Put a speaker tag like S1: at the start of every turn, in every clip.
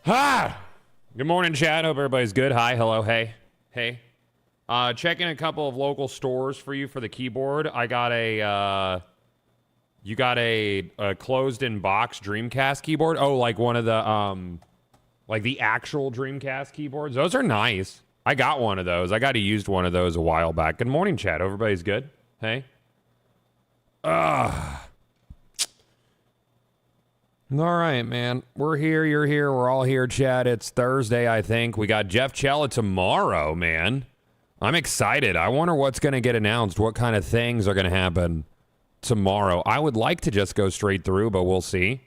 S1: Ah! Good morning, chat. Hope everybody's good. Hi, hello, hey, hey. Checking a couple of local stores for you for the keyboard. I got you got a closed-in box Dreamcast keyboard. Oh, like one of the, like the actual Dreamcast keyboards. Those are nice. I got one of those. I got a used one of those a while back. Good morning, chat. Everybody's good? Hey? All right, man. We're here. You're here. We're all here, chat. It's Thursday, I think. We got Jeff Cella tomorrow, man. I'm excited. I wonder what's going to get announced. What kind of things are going to happen tomorrow. I would like to just go straight through, but we'll see.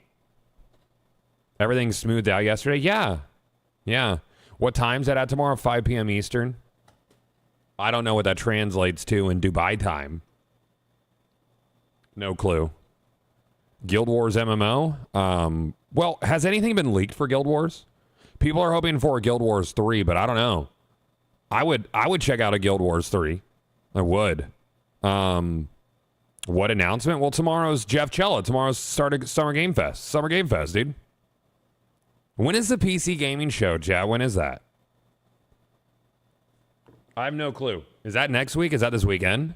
S1: Everything smoothed out yesterday? Yeah. Yeah. What time's that at tomorrow? 5 p.m. Eastern? I don't know what that translates to in Dubai time. No clue. Guild Wars MMO? Well, has anything been leaked for Guild Wars? People are hoping for a Guild Wars 3, but I don't know. I would check out a Guild Wars 3. I would. What announcement? Well, tomorrow's Jeff Cella. Tomorrow's Summer Game Fest. Summer Game Fest, dude. When is the PC gaming show, chat? When is that? I have no clue. Is that next week? Is that this weekend?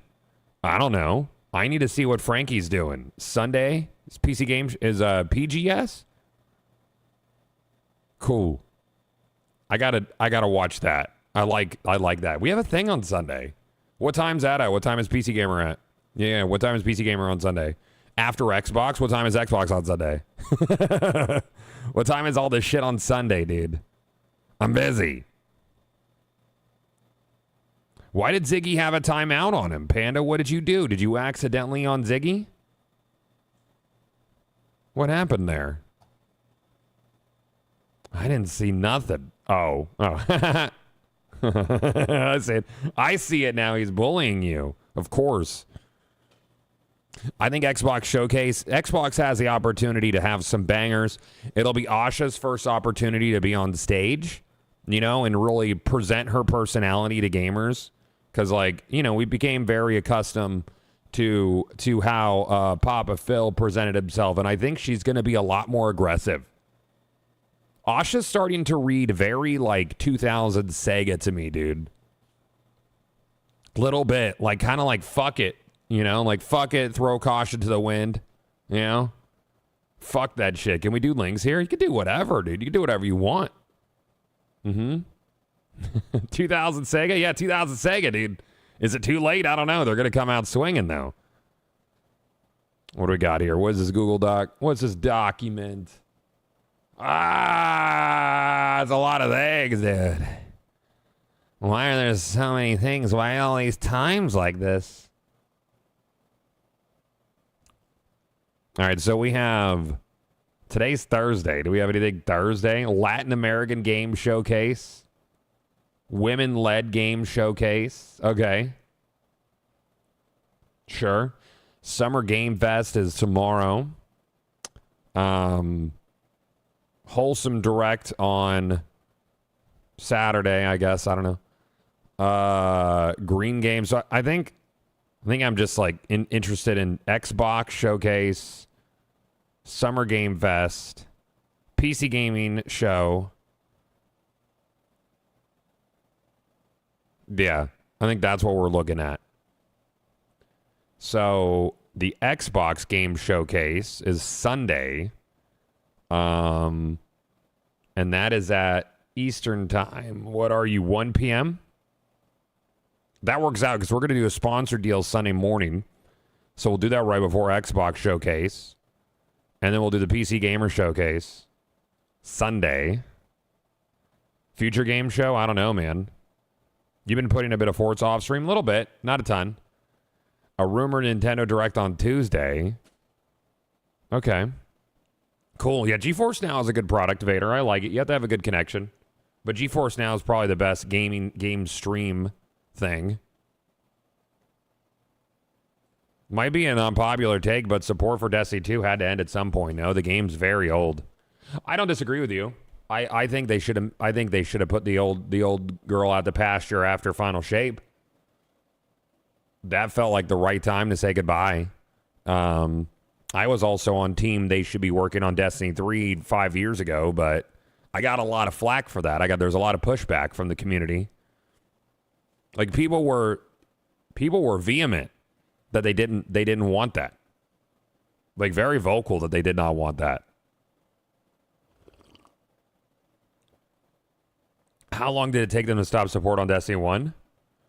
S1: I don't know. I need to see what Frankie's doing. Sunday is PC game is PGS. Cool. I gotta watch that. I like that. We have a thing on Sunday. What time's that at? What time is PC Gamer at? Yeah, what time is PC Gamer on Sunday? After Xbox? What time is Xbox on Sunday? What time is all this shit on Sunday, dude? I'm busy. Why did Ziggy have a timeout on him? Panda, what did you do? Did you accidentally on Ziggy? What happened there? I didn't see nothing. Oh. I said, I see it now. He's bullying you. Of course. I think Xbox has the opportunity to have some bangers. It'll be Asha's first opportunity to be on stage, you know, and really present her personality to gamers. Because, like, you know, we became very accustomed to how Papa Phil presented himself, and I think she's going to be a lot more aggressive. Asha's starting to read very, like, 2000 Sega to me, dude. Little bit. Like, kind of like, fuck it. You know, like, fuck it, throw caution to the wind. You know? Fuck that shit. Can we do links here? You can do whatever, dude. You can do whatever you want. 2000 Sega? Yeah, 2000 Sega, dude. Is it too late? I don't know. They're going to come out swinging, though. What do we got here? What is this Google Doc? What's this document? It's a lot of things, dude. Why are there so many things? Why all these times like this? All right, so we have... Today's Thursday. Do we have anything Thursday? Latin American Game Showcase. Women-led Game Showcase. Okay. Sure. Summer Game Fest is tomorrow. Wholesome Direct on Saturday, I guess. I don't know. Green Games. So I think I'm just like interested in Xbox Showcase, Summer Game Fest, PC Gaming Show. Yeah, I think that's what we're looking at. So the Xbox Game Showcase is Sunday. And that is at Eastern Time. What are you, 1 p.m.? That works out because we're going to do a sponsor deal Sunday morning. So we'll do that right before Xbox Showcase. And then we'll do the PC Gamer Showcase Sunday. Future Game Show? I don't know, man. You've been putting a bit of Forza off stream? A little bit. Not a ton. A rumored Nintendo Direct on Tuesday. Okay. Cool. Yeah, GeForce Now is a good product, Vader. I like it. You have to have a good connection. But GeForce Now is probably the best game stream thing. Might be an unpopular take, but support for Destiny 2 had to end at some point. No, the game's very old. I don't disagree with you. I think they should have put the old girl out the pasture after Final Shape. That felt like the right time to say goodbye. I was also on team they should be working on Destiny 3 5 years ago, but I got a lot of flack for that. There's a lot of pushback from the community. Like people were vehement that they didn't want that. Like very vocal that they did not want that. How long did it take them to stop support on Destiny 1?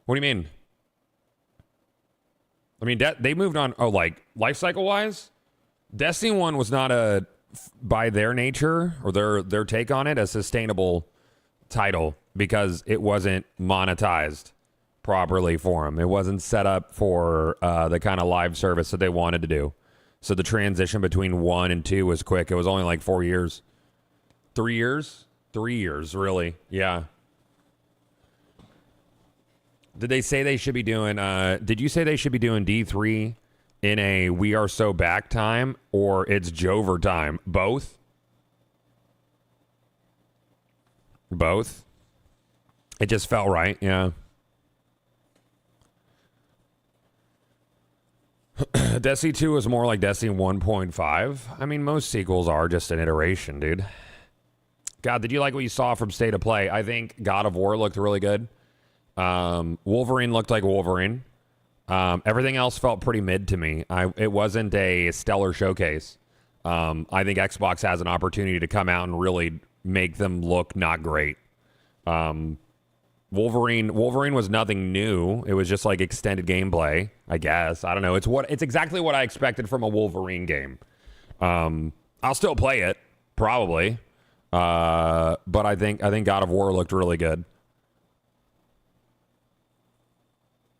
S1: What do you mean? I mean, they moved on. Oh, like life cycle wise, Destiny 1 was not by their nature or their take on it, a sustainable title because it wasn't monetized properly for them. It wasn't set up for the kind of live service that they wanted to do. So the transition between 1 and 2 was quick. It was only like 4 years. 3 years? 3 years, really. Yeah. Did they say they should be doing, did you say they should be doing D3 in a We Are So Back time or it's Jover time? Both? Both? It just felt right, yeah. Destiny 2 is more like Destiny 1.5. I mean, most sequels are just an iteration, dude. God, did you like what you saw from State of Play? I think God of War looked really good. Wolverine looked like Wolverine. Everything else felt pretty mid to me. It wasn't a stellar showcase. I think Xbox has an opportunity to come out and really make them look not great. Wolverine was nothing new. It was just like extended gameplay, I guess. I don't know. It's exactly what I expected from a Wolverine game. I'll still play it, probably. But I think God of War looked really good.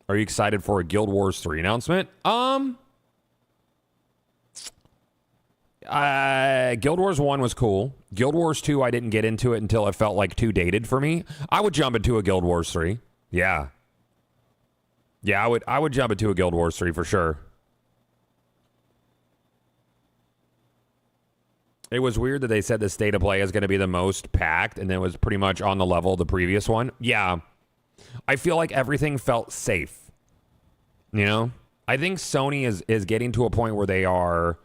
S1: Are you excited for a Guild Wars 3 announcement? Guild Wars 1 was cool. Guild Wars 2, I didn't get into it until it felt like too dated for me. I would jump into a Guild Wars 3. Yeah. Yeah, I would jump into a Guild Wars 3 for sure. It was weird that they said the State of Play is going to be the most packed and then it was pretty much on the level of the previous one. Yeah. I feel like everything felt safe. You know? I think Sony is getting to a point where they are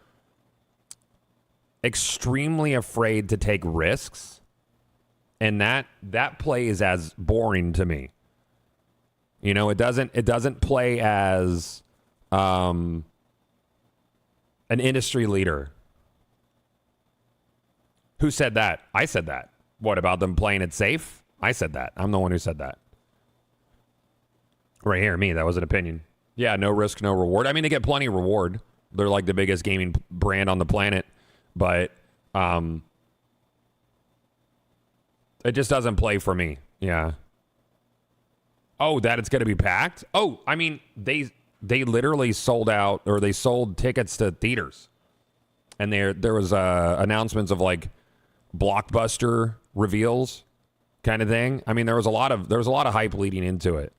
S1: extremely afraid to take risks. And that plays as boring to me. You know, it doesn't play as an industry leader. Who said that? I said that. What about them playing it safe? I said that. I'm the one who said that. Right here, me. That was an opinion. Yeah, no risk, no reward. I mean, they get plenty of reward. They're like the biggest gaming brand on the planet. But it just doesn't play for me. Yeah. Oh, that it's going to be packed? Oh, I mean, they literally sold out, or they sold tickets to theaters. And there was announcements of like blockbuster reveals kind of thing. I mean, there was a lot of hype leading into it.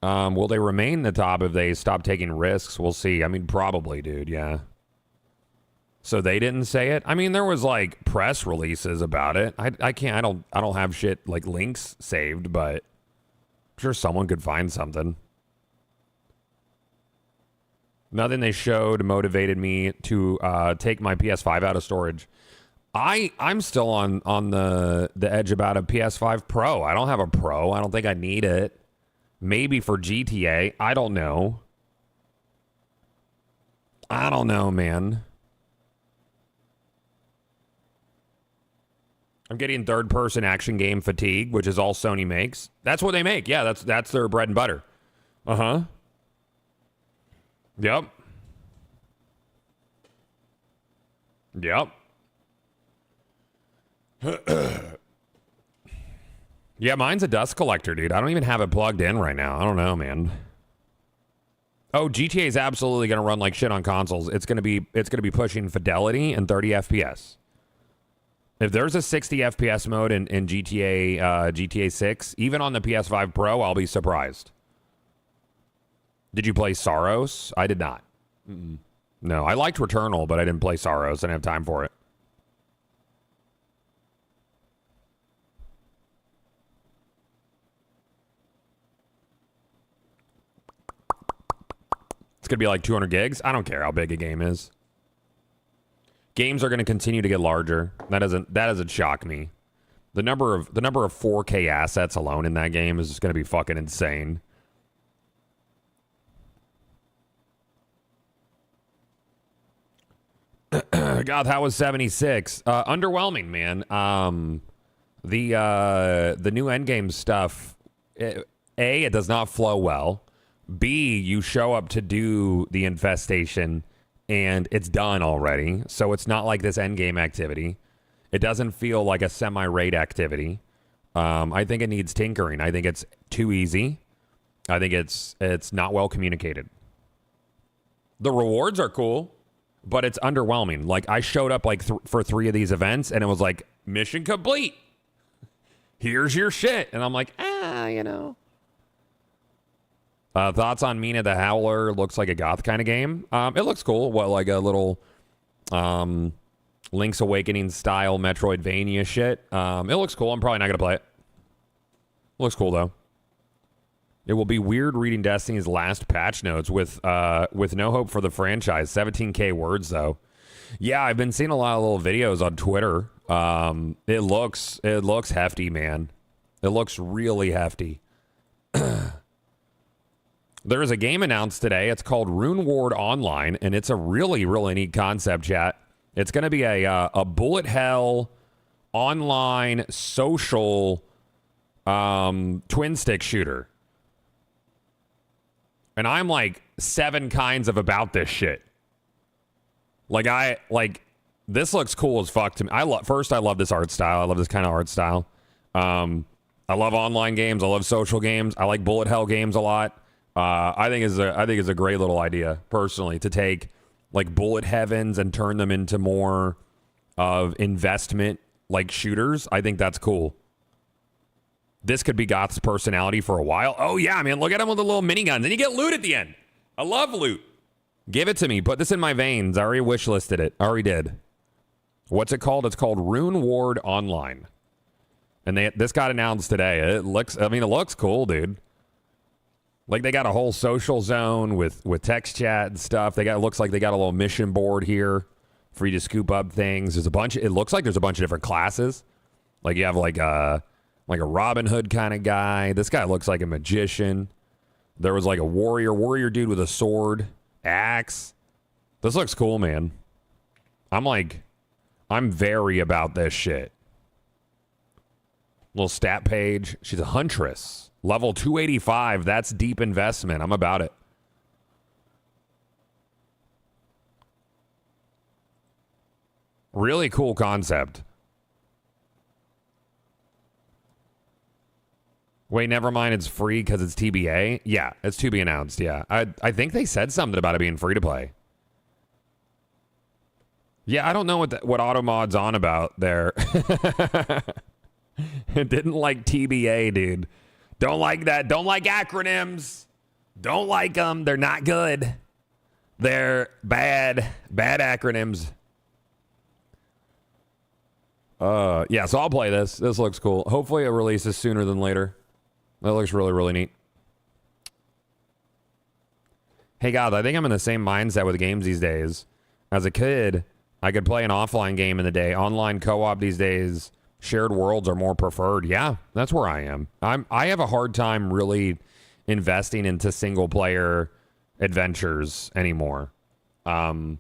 S1: Will they remain the top if they stop taking risks? We'll see. I mean, probably, dude. Yeah. So they didn't say it. I mean, there was like press releases about it. I don't have shit like links saved, but I'm sure someone could find something. Nothing they showed motivated me to take my PS5 out of storage. I'm still on the edge about a PS5 Pro. I don't have a Pro. I don't think I need it. Maybe for GTA. I don't know. I don't know, man. I'm getting third-person action game fatigue, which is all Sony makes. That's what they make. Yeah, that's their bread and butter. Uh-huh. Yep. Yep. Yeah, mine's a dust collector, dude. I don't even have it plugged in right now. I don't know, man. Oh, GTA is absolutely going to run like shit on consoles. It's going to be pushing fidelity and 30 FPS. If there's a 60 FPS mode in GTA 6, even on the PS5 Pro, I'll be surprised. Did you play Soros? I did not. Mm-mm. No, I liked Returnal, but I didn't play Soros. I didn't have time for it. It's going to be like 200 gigs. I don't care how big a game is. Games are going to continue to get larger. That doesn't shock me. The number of 4K assets alone in that game is just going to be fucking insane. God, that was 76. Underwhelming, man. The new endgame stuff. A, it does not flow well. B, you show up to do the infestation and it's done already. So it's not like this endgame activity. It doesn't feel like a semi-raid activity. I think it needs tinkering. I think it's too easy. I think it's not well communicated. The rewards are cool, but it's underwhelming. Like, I showed up like for 3 of these events and it was like, mission complete. Here's your shit. And I'm like, you know. Thoughts on Mina the Howler? Looks like a goth kind of game. It looks cool. What, like a little Link's Awakening style Metroidvania shit. It looks cool. I'm probably not going to play it. Looks cool, though. It will be weird reading Destiny's last patch notes with no hope for the franchise. 17K words, though. Yeah, I've been seeing a lot of little videos on Twitter. It looks hefty, man. It looks really hefty. There is a game announced today. It's called Rune Ward Online, and it's a really, really neat concept, chat. It's going to be a bullet hell online social twin stick shooter. And I'm like 7 kinds of about this shit. This looks cool as fuck to me. I love this art style. I love this kind of art style. I love online games. I love social games. I like bullet hell games a lot. I think it's a great little idea, personally, to take like bullet heavens and turn them into more of investment like shooters. I think that's cool. This could be Goth's personality for a while. Oh yeah, man, look at him with the little miniguns, and you get loot at the end. I love loot. Give it to me. Put this in my veins. I already wishlisted it. I already did. What's it called? It's called Rune Ward Online. And this got announced today. It looks cool, dude. Like, they got a whole social zone with text chat and stuff. It looks like they got a little mission board here for you to scoop up things. It looks like there's a bunch of different classes. Like, you have like a Robin Hood kind of guy. This guy looks like a magician. There was like a warrior dude with a sword, axe. This looks cool, man. I'm very about this shit. Little stat page. She's a huntress. Level 285. That's deep investment. I'm about it. Really cool concept. Wait, never mind. It's free because it's TBA. Yeah, it's to be announced. Yeah, I think they said something about it being free to play. Yeah, I don't know what Automod's on about there. It didn't like TBA, dude. Don't like that. Don't like acronyms. Don't like them. They're not good. They're bad. Bad acronyms. Yeah, so I'll play this. This looks cool. Hopefully it releases sooner than later. That looks really, really neat. Hey, God, I think I'm in the same mindset with games these days. As a kid, I could play an offline game in the day. Online co-op these days, shared worlds are more preferred. Yeah, that's where I am. I have a hard time really investing into single-player adventures anymore. I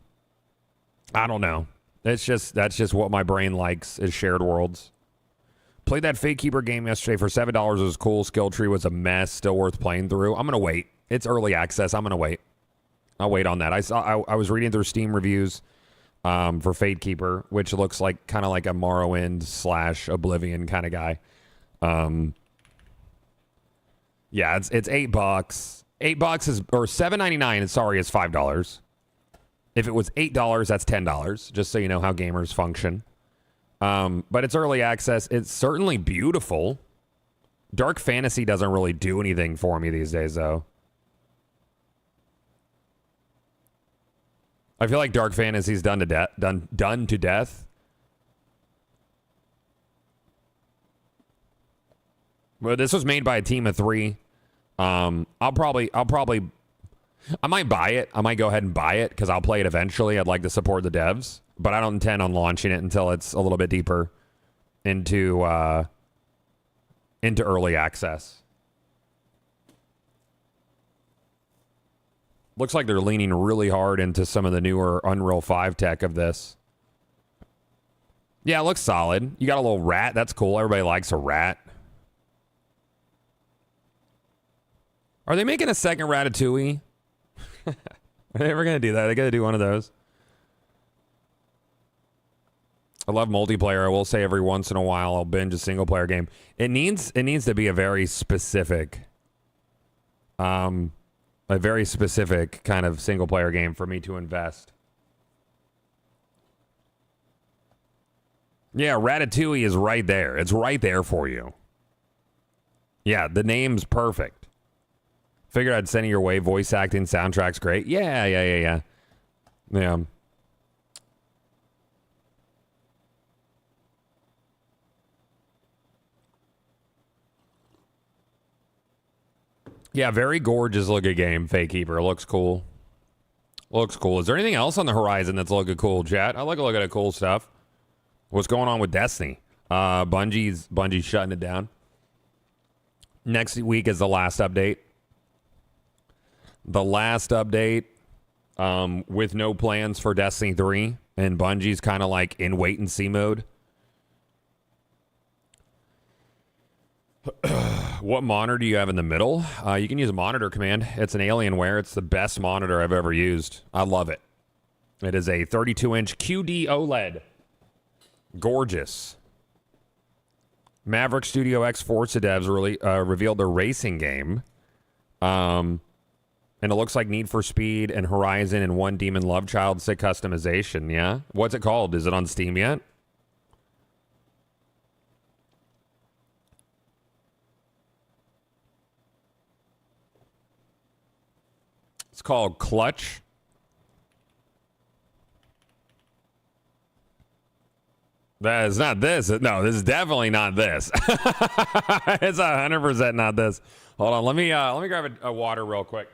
S1: don't know. That's just what my brain likes is shared worlds. Played that Fate Keeper game yesterday for $7. It was cool. Skill tree was a mess. Still worth playing through. I'm gonna wait. It's early access. I'm gonna wait. I'll wait on that. I was reading through Steam reviews for Fate Keeper, which looks like kind of like a Morrowind / Oblivion kind of guy. Yeah, it's $8. $8 is, or $7.99. Sorry, is $5. If it was $8, that's $10. Just so you know how gamers function. But it's early access. It's certainly beautiful. Dark fantasy doesn't really do anything for me these days, though. I feel like dark fantasy's done to death. Well, this was made by a team of 3. I might buy it. I might go ahead and buy it because I'll play it eventually. I'd like to support the devs. but I don't intend on launching it until it's a little bit deeper into early access. Looks like they're leaning really hard into some of the newer Unreal 5 tech of this. Yeah, it looks solid. You got a little rat. That's cool. Everybody likes a rat. Are they making a second Ratatouille? Are they ever going to do that? They got to do one of those. I love multiplayer. I will say every once in a while I'll binge a single player game. It needs to be a very specific kind of single player game for me to invest. Yeah, Ratatouille is right there. It's right there for you. Yeah, the name's perfect. Figured I'd send it your way. Voice acting, soundtrack's great. Yeah. Yeah. Yeah, very gorgeous looking game, Fake Keeper. Looks cool. Looks cool. Is there anything else on the horizon that's looking cool, chat? I like a look at the cool stuff. What's going on with Destiny? Bungie's shutting it down. Next week is the last update. The last update with no plans for Destiny 3. And Bungie's kind of like in wait and see mode. What monitor do you have in the middle? You can use a monitor command. It's an Alienware. It's the best monitor I've ever used. I love it. It is a 32-inch QD OLED. Gorgeous. Maverick Studio X Forza devs really revealed their racing game. And it looks like Need for Speed and Horizon and One Demon Love Child sick customization, yeah? What's it called? Is it on Steam yet? It's called Clutch. That is not this. No, this is definitely not this. It's 100% not this. Hold on, let me grab a water real quick.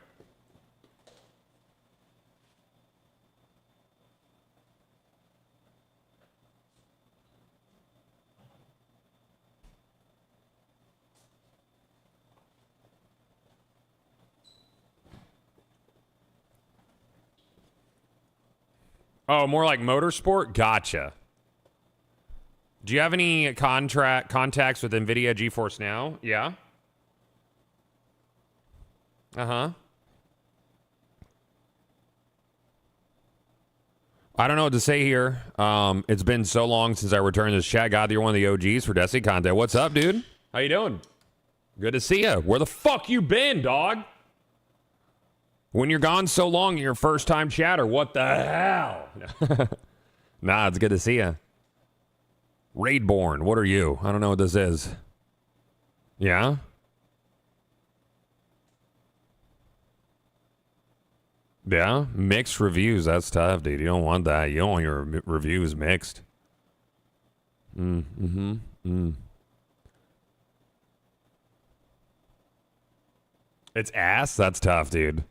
S1: Oh, more like motorsport? Gotcha. Do you have any contacts with NVIDIA GeForce Now? Yeah? Uh-huh. I don't know what to say here. It's been so long since I returned this chat. God, you're one of the OGs for Destiny content. What's up, dude? How you doing? Good to see you. Where the fuck you been, dog? When you're gone so long, your first time chatter. What the hell? Nah, it's good to see you. Raidborn, what are you? I don't know what this is. Yeah? Yeah? Mixed reviews. That's tough, dude. You don't want that. You don't want your reviews mixed. It's ass? That's tough, dude.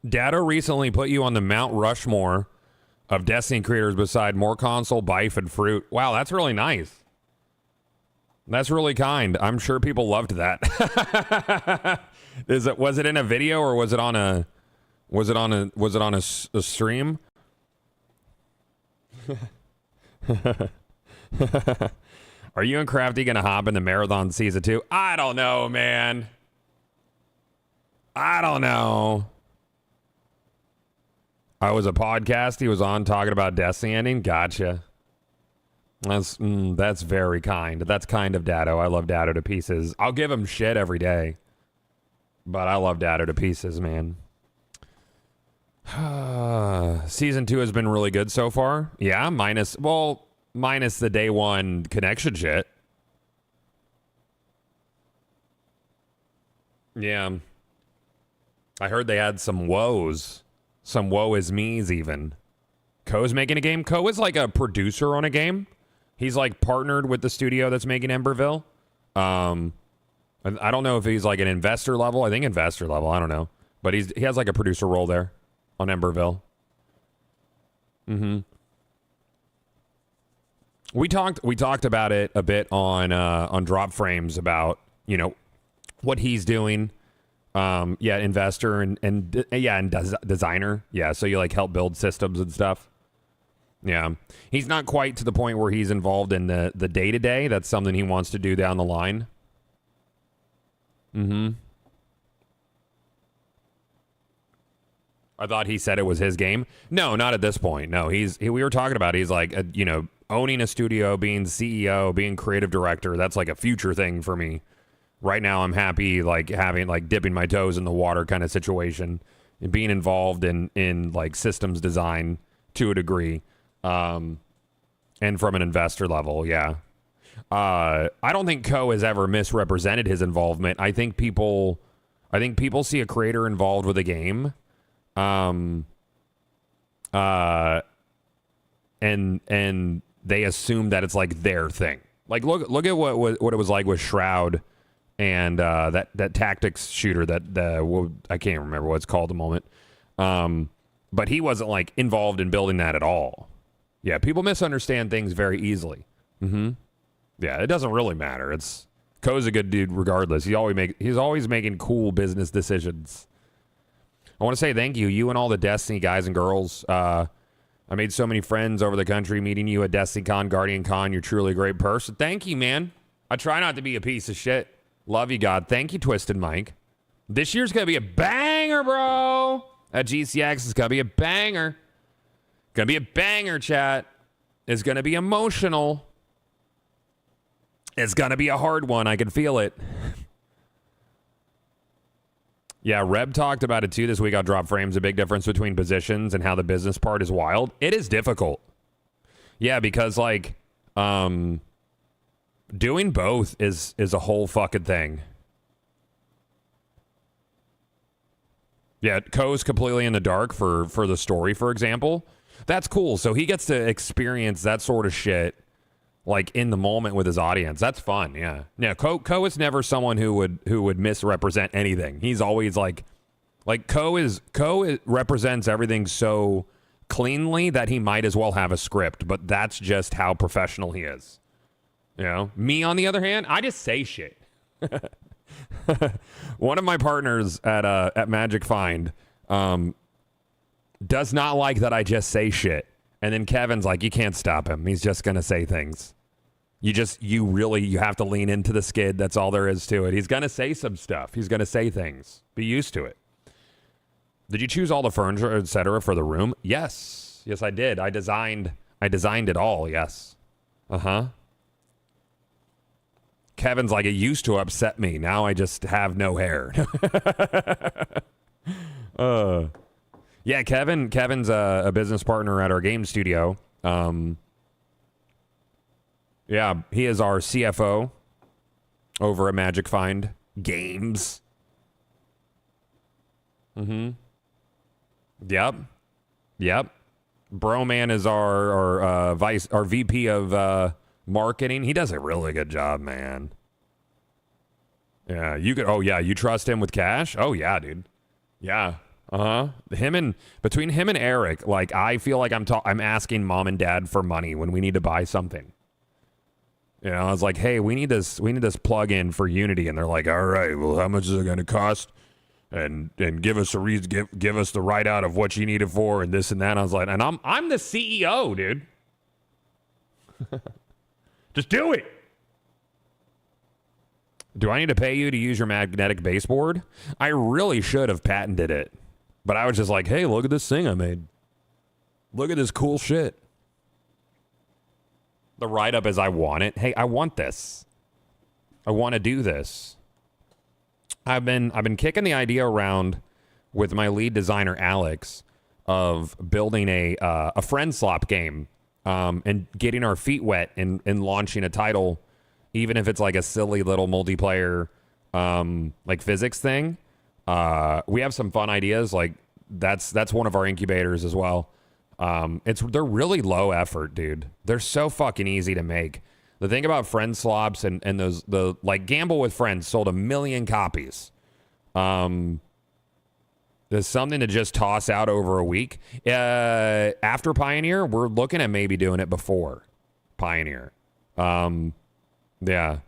S1: Dado recently put you on the Mount Rushmore of Destiny creators beside More Console, Bife, and Fruit. Wow, that's really nice. That's really kind. I'm sure people loved that. Was it in a video or was it on a stream? Are you and Crafty gonna hop in the marathon season 2? I don't know, man. I don't know. I was a podcast he was on talking about Destiny ending. Gotcha. That's very kind. That's kind of Dado. I love Dado to pieces. I'll give him shit every day, but I love Dado to pieces, man. Season 2 has been really good so far. Yeah, minus the day one connection shit. Yeah. I heard they had some woes. Some woe is me's even. Ko's making a game. Ko is like a producer on a game. He's like partnered with the studio that's making Emberville. I don't know if he's like an investor level. I think investor level. I don't know. But he has like a producer role there on Emberville. Mm-hmm. We talked about it a bit on Drop Frames about, you know, what he's doing. Investor and designer. Yeah, so you like help build systems and stuff. Yeah. He's not quite to the point where he's involved in the day-to-day. That's something he wants to do down the line. Mm-hmm. I thought he said it was his game. No, not at this point. No, we were talking about, he's like, you know, owning a studio, being CEO, being creative director. That's like a future thing for me. Right now, I'm happy, like, having, like, dipping my toes in the water kind of situation and being involved in like, systems design to a degree. And from an investor level, yeah. I don't think Co has ever misrepresented his involvement. I think people see a creator involved with a game, and they assume that it's like their thing. Like look at what it was like with Shroud and that tactics shooter that I can't remember what it's called at the moment. But he wasn't like involved in building that at all. Yeah, people misunderstand things very easily. Mm-hmm. Yeah, it doesn't really matter. Co's a good dude regardless. He's always making cool business decisions. I want to say thank you. You and all the Destiny guys and girls. I made so many friends over the country meeting you at DestinyCon, GuardianCon. You're truly a great person. Thank you, man. I try not to be a piece of shit. Love you, God. Thank you, Twisted Mike. This year's going to be a banger, bro. At GCX, it's going to be a banger. Going to be a banger, chat. It's going to be emotional. It's going to be a hard one. I can feel it. Yeah, Reb talked about it too this week on Drop Frames. A big difference between positions and how the business part is wild. It is difficult. Yeah, because like doing both is a whole fucking thing. Yeah, Co's completely in the dark for the story, for example. That's cool. So he gets to experience that sort of shit like in the moment with his audience. That's fun. Yeah. Yeah. Co is never someone who would misrepresent anything. He's always like Co represents everything so cleanly that he might as well have a script, but that's just how professional he is. You know, me on the other hand, I just say shit. One of my partners at Magic Find does not like that I just say shit. And then Kevin's like, you can't stop him. He's just going to say things. You have to lean into the skid. That's all there is to it. He's going to say some stuff. He's going to say things. Be used to it. Did you choose all the furniture, etc. for the room? Yes. Yes, I did. I designed it all. Yes. Uh-huh. Kevin's like, it used to upset me. Now I just have no hair. Yeah, Kevin's a business partner at our game studio. Yeah, he is our CFO over at Magic Find Games. Mm-hmm. Yep. Broman is our VP of marketing. He does a really good job, man. Yeah, you trust him with cash? Oh yeah, dude. Yeah. Uh-huh. Between him and Eric, like I feel like I'm asking mom and dad for money when we need to buy something. You know, I was like, hey, we need this plug-in for Unity, and they're like, all right, well, how much is it going to cost? And give us a reason, give us the write out of what you need it for, and this and that. And I was like, and I'm the CEO, dude. Just do it. Do I need to pay you to use your magnetic baseboard? I really should have patented it. But I was just like, hey, look at this thing I made. Look at this cool shit. The write-up is I want it. Hey, I want this. I want to do this. I've been kicking the idea around with my lead designer, Alex, of building a friend slop game and getting our feet wet and launching a title, even if it's like a silly little multiplayer like physics thing. We have some fun ideas. Like that's one of our incubators as well. They're really low effort, dude. They're so fucking easy to make. The thing about friend slops and the like Gamble with Friends sold 1 million copies. There's something to just toss out over a week. After Pioneer, we're looking at maybe doing it before Pioneer. Yeah.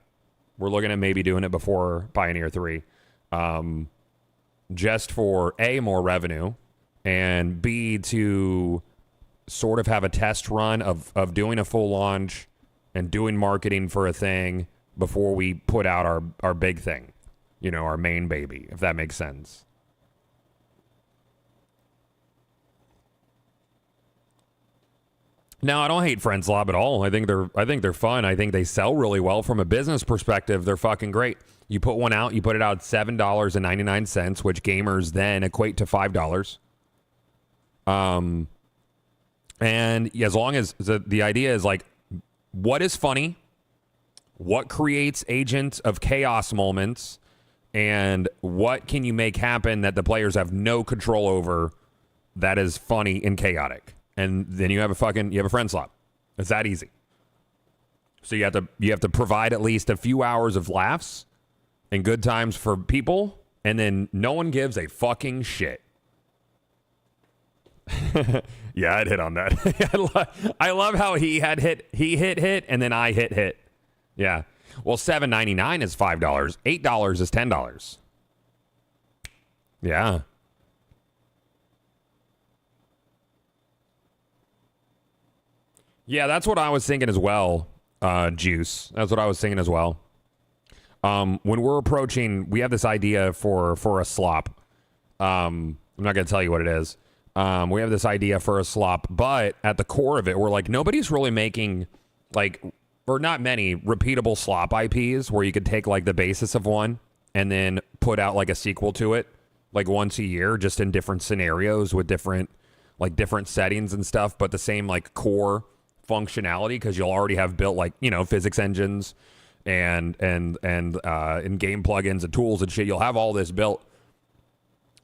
S1: We're looking at maybe doing it before Pioneer 3. Just for A, more revenue, and B, to sort of have a test run of doing a full launch and doing marketing for a thing before we put out our big thing. You know, our main baby, if that makes sense. No, I don't hate Friends Lob at all. I think they're fun. I think they sell really well from a business perspective. They're fucking great. You put one out, you put it out at $7.99, which gamers then equate to $5. And as long as the idea is like, what is funny, what creates agent of chaos moments, and what can you make happen that the players have no control over that is funny and chaotic. And then you have a friend slot. It's that easy. So you have to provide at least a few hours of laughs and good times for people, and then no one gives a fucking shit. Yeah, I'd hit on that. I love how he hit, and then I hit. Yeah. Well, $7.99 is $5. $8 is $10. Yeah. Yeah, that's what I was thinking as well, Juice. That's what I was thinking as well. When we're approaching, we have this idea for a slop. I'm not going to tell you what it is. We have this idea for a slop, but at the core of it, we're like, nobody's really making, like, or not many, repeatable slop IPs where you could take, like, the basis of one and then put out, like, a sequel to it, like, once a year, just in different scenarios with different settings and stuff, but the same, like, core functionality, because you'll already have built, like, you know, physics engines and game plugins and tools and shit. You'll have all this built.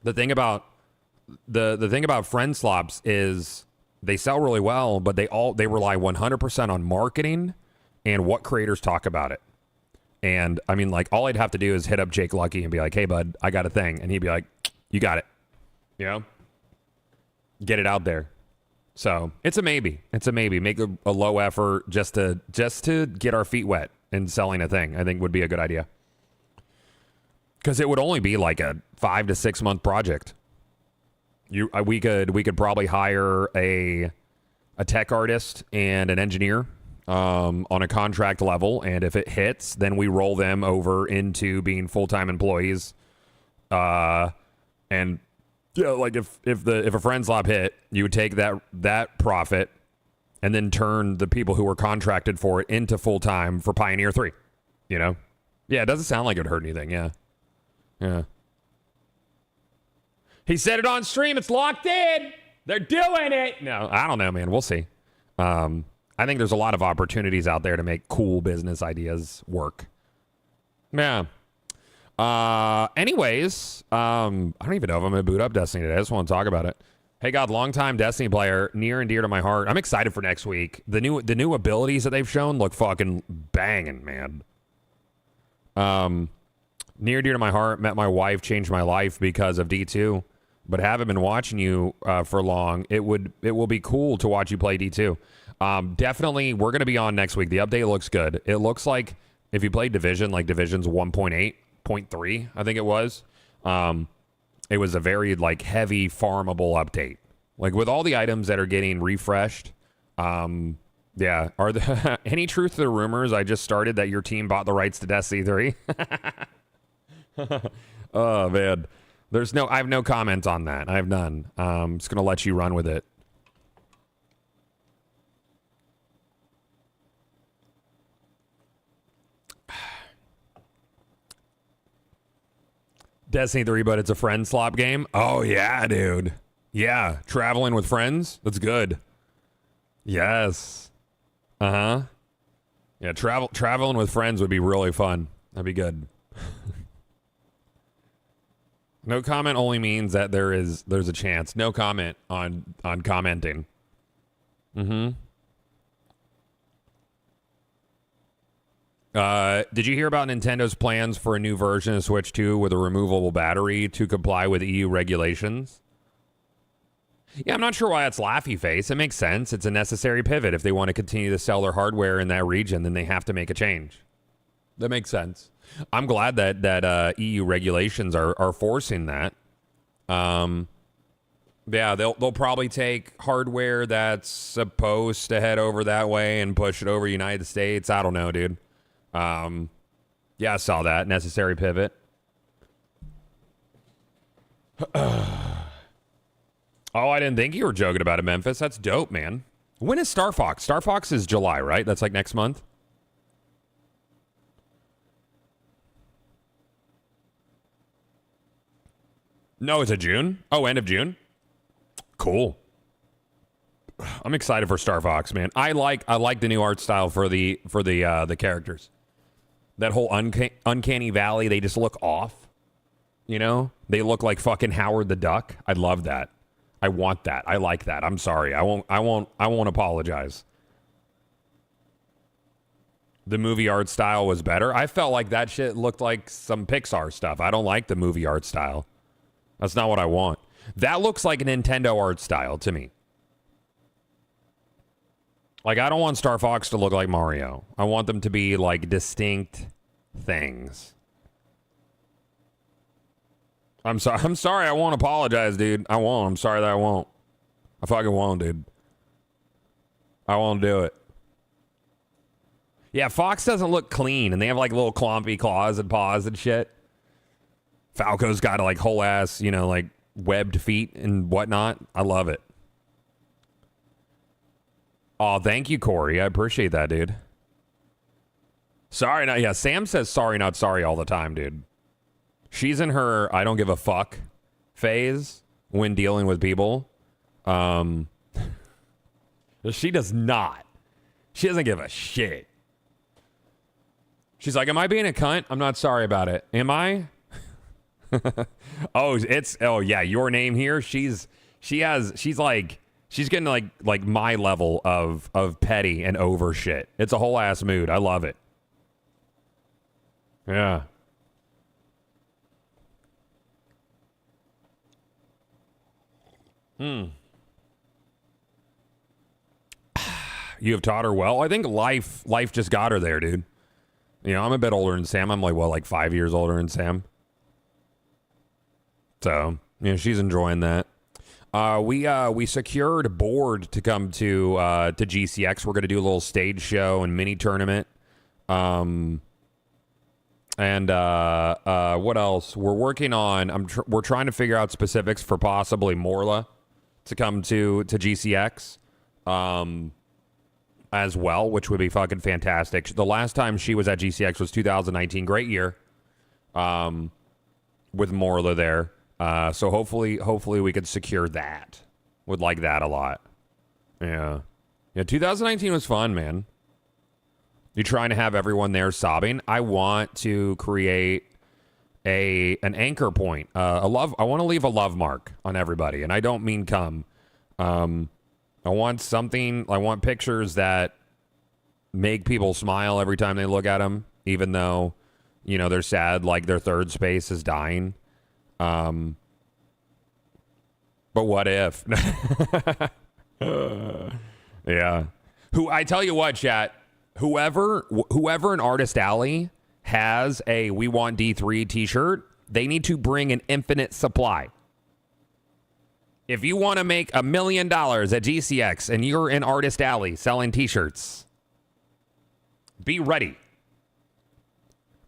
S1: The thing about the thing about friend slops is they sell really well, but they rely 100% on marketing and what creators talk about it. And I mean, like, all I'd have to do is hit up Jake Lucky and be like, "Hey bud, I got a thing," and he'd be like, "You got it," you know, get it out there. So it's a maybe. Make a low effort just to get our feet wet in selling a thing. I think would be a good idea, because it would only be like a 5 to 6 month project. We could probably hire a tech artist and an engineer on a contract level, and if it hits, then we roll them over into being full-time employees. And yeah, like if a friend slop hit, you would take that profit and then turn the people who were contracted for it into full-time for Pioneer 3, you know? Yeah, it doesn't sound like it would hurt anything, yeah. He said it on stream, it's locked in! They're doing it! No, I don't know, man, we'll see. I think there's a lot of opportunities out there to make cool business ideas work. Yeah. Anyways, I don't even know if I'm gonna boot up Destiny today. I just want to talk about it. Hey God, longtime Destiny player, near and dear to my heart. I'm excited for next week. The new abilities that they've shown look fucking banging, man. Near and dear to my heart. Met my wife, changed my life because of D2, but haven't been watching you for long. It will be cool to watch you play D2. Definitely, we're gonna be on next week. The update looks good. It looks like if you play Division, like Division's 1.8. 0.3, I think it was. It was a very like heavy farmable update. Like with all the items that are getting refreshed. Yeah. Are there any truth to the rumors I just started that your team bought the rights to Destiny 3? Oh man. I have no comment on that. I have none. I'm just gonna let you run with it. Destiny 3, but it's a friend slop game. Oh, yeah, dude. Yeah, traveling with friends. That's good. Yes. Uh-huh. Yeah, traveling with friends would be really fun. That'd be good. No comment only means that there's a chance. No comment on commenting. Mm-hmm. Did you hear about Nintendo's plans for a new version of Switch 2 with a removable battery to comply with EU regulations? Yeah, I'm not sure why it's laughy face. It makes sense. It's a necessary pivot. If they want to continue to sell their hardware in that region, then they have to make a change. That makes sense. I'm glad that EU regulations are forcing that. Yeah, they'll probably take hardware that's supposed to head over that way and push it over United States. I don't know, dude. Yeah, I saw that. Necessary pivot. Oh, I didn't think you were joking about it, Memphis. That's dope, man. When is Star Fox? Star Fox is July, right? That's like next month. No, is it June? Oh, end of June? Cool. I'm excited for Star Fox, man. I like the new art style for the characters. That whole uncanny valley, they just look off. You know? They look like fucking Howard the Duck. I love that. I want that. I like that. I'm sorry. I won't apologize. The movie art style was better. I felt like that shit looked like some Pixar stuff. I don't like the movie art style. That's not what I want. That looks like a Nintendo art style to me. Like, I don't want Star Fox to look like Mario. I want them to be like distinct things. I'm sorry. I won't apologize, dude. I won't. I'm sorry that I won't. I fucking won't, dude. I won't do it. Yeah, Fox doesn't look clean, and they have like little clompy claws and paws and shit. Falco's got like whole ass, like webbed feet and whatnot. I love it. Oh, thank you, Corey. I appreciate that, dude. Sorry, not yeah. Sam says sorry, not sorry all the time, dude. She's in her I don't give a fuck phase when dealing with people. She does not. She doesn't give a shit. She's like, am I being a cunt? I'm not sorry about it. Am I? Oh yeah, your name here. She's getting like my level of petty and over shit. It's a whole ass mood. I love it. Yeah. You have taught her well. I think life just got her there, dude. I'm a bit older than Sam. I'm like 5 years older than Sam. So, she's enjoying that. We secured a board to come to GCX. We're going to do a little stage show and mini tournament. And what else? We're working on. We're trying to figure out specifics for possibly Morla to come to GCX, as well, which would be fucking fantastic. The last time she was at GCX was 2019. Great year, with Morla there. So hopefully we could secure that. Would like that a lot. Yeah. 2019 was fun, man. You trying to have everyone there sobbing? I want to create an anchor point. I want to leave a love mark on everybody, and I don't mean come. I want pictures that make people smile every time they look at them, even though, they're sad, like their third space is dying. But what if? Yeah. I tell you what, chat, whoever in Artist Alley has a We Want D3 t-shirt, they need to bring an infinite supply. If you want to make $1 million at GCX and you're in Artist Alley selling t-shirts, be ready.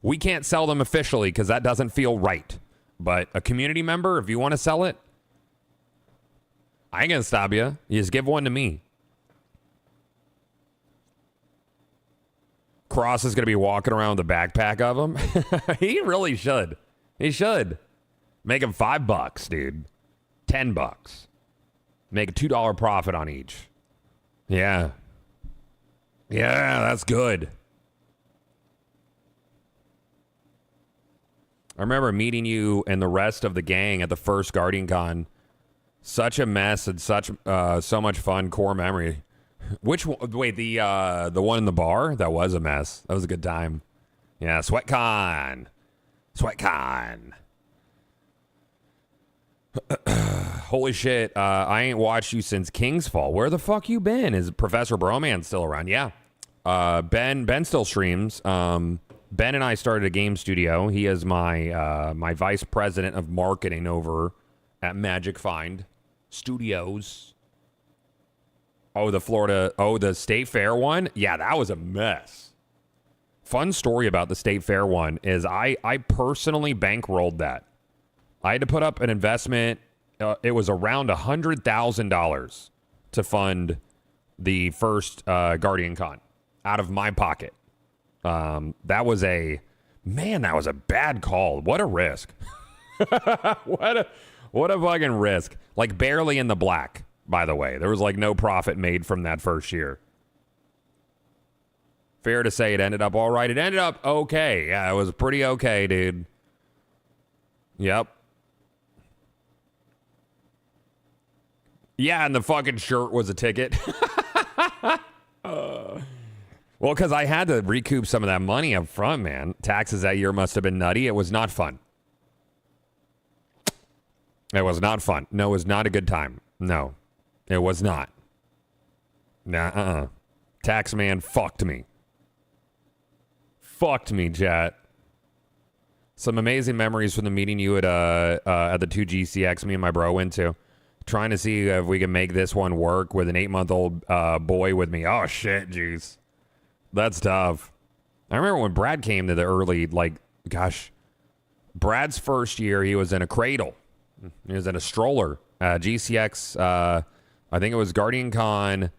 S1: We can't sell them officially because that doesn't feel right. But a community member, if you want to sell it, I ain't going to stop you. You just give one to me. Cross is going to be walking around with a backpack of them. He really should. He should. Make him $5, dude. $10. Make a $2 profit on each. Yeah. Yeah, that's good. I remember meeting you and the rest of the gang at the first Guardian Con. Such a mess and so much fun. Core memory. Which one? Wait, the one in the bar? That was a mess. That was a good time. Yeah, SweatCon. SweatCon. Holy shit, I ain't watched you since King's Fall. Where the fuck you been? Is Professor Broman still around? Yeah. Ben still streams. Ben and I started a game studio. He is my my vice president of marketing over at Magic Find Studios. Oh, the State Fair one? Yeah, that was a mess. Fun story about the State Fair one is I personally bankrolled that. I had to put up an investment. It was around $100,000 to fund the first Guardian Con out of my pocket. That was a bad call. What a risk. What a fucking risk. Like barely in the black, by the way. There was like no profit made from that first year. Fair to say it ended up all right. It ended up okay. Yeah, it was pretty okay, dude. Yep. Yeah, and the fucking shirt was a ticket. Well, because I had to recoup some of that money up front, man. Taxes that year must have been nutty. It was not fun. It was not fun. No, it was not a good time. No, it was not. Nah, Tax man fucked me. Fucked me, chat. Some amazing memories from the meeting you at the 2GCX me and my bro went to. Trying to see if we can make this one work with an 8-month-old boy with me. Oh, shit, jeez. That's tough. I remember when Brad came to the early, Brad's first year, he was in a cradle. He was in a stroller. GCX, I think it was Guardian Con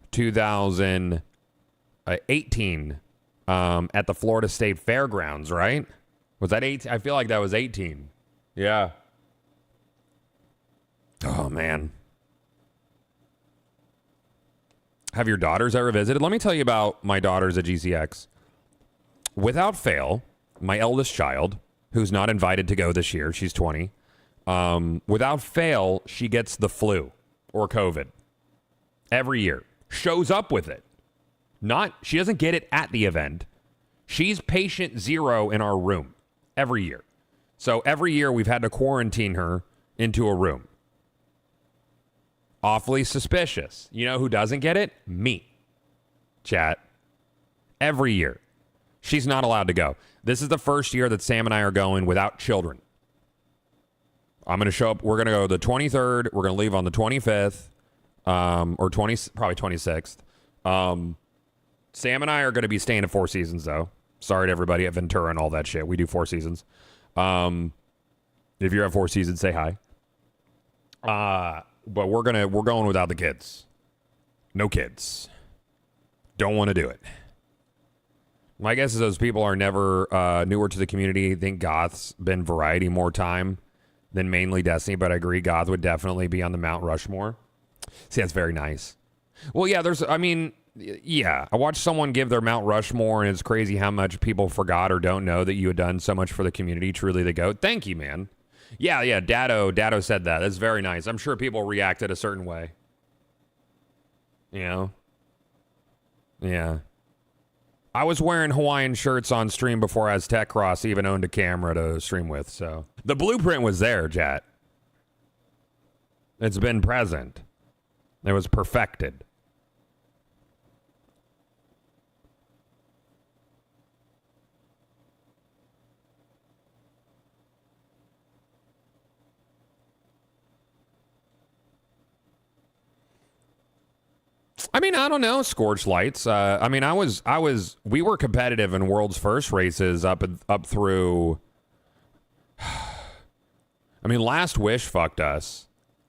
S1: 2018 at the Florida State Fairgrounds, right? Was that 18? I feel like that was 18. Yeah. Oh, man. Have your daughters ever visited? Let me tell you about my daughters at GCX. Without fail, my eldest child, who's not invited to go this year, she's 20, without fail, she gets the flu or COVID every year. Shows up with it. She doesn't get it at the event. She's patient 0 in our room every year. So every year we've had to quarantine her into a room. Awfully suspicious. You know who doesn't get it? Me. Chat. Every year. She's not allowed to go. This is the first year that Sam and I are going without children. I'm going to show up. We're going to go the 23rd. We're going to leave on the 25th. Or probably 26th. Sam and I are going to be staying at Four Seasons, though. Sorry to everybody at Ventura and all that shit. We do Four Seasons. If you're at Four Seasons, say hi. But we're going without the kids. No kids. Don't want to do it. My guess is those people are never newer to the community. I think Goth's been variety more time than mainly Destiny, but I agree Goth would definitely be on the Mount Rushmore. See, that's very nice. Well, yeah, yeah, I watched someone give their Mount Rushmore, and it's crazy how much people forgot or don't know that you had done so much for the community. Truly the GOAT. Thank you, man. Yeah, Dado said that. That's very nice. I'm sure people reacted a certain way. You know? Yeah. I was wearing Hawaiian shirts on stream before Aztec Cross even owned a camera to stream with, so. The blueprint was there, chat. It's been present. It was perfected. I mean, I don't know, Scorch Lights. We were competitive in World's First races up through. I mean, Last Wish fucked us,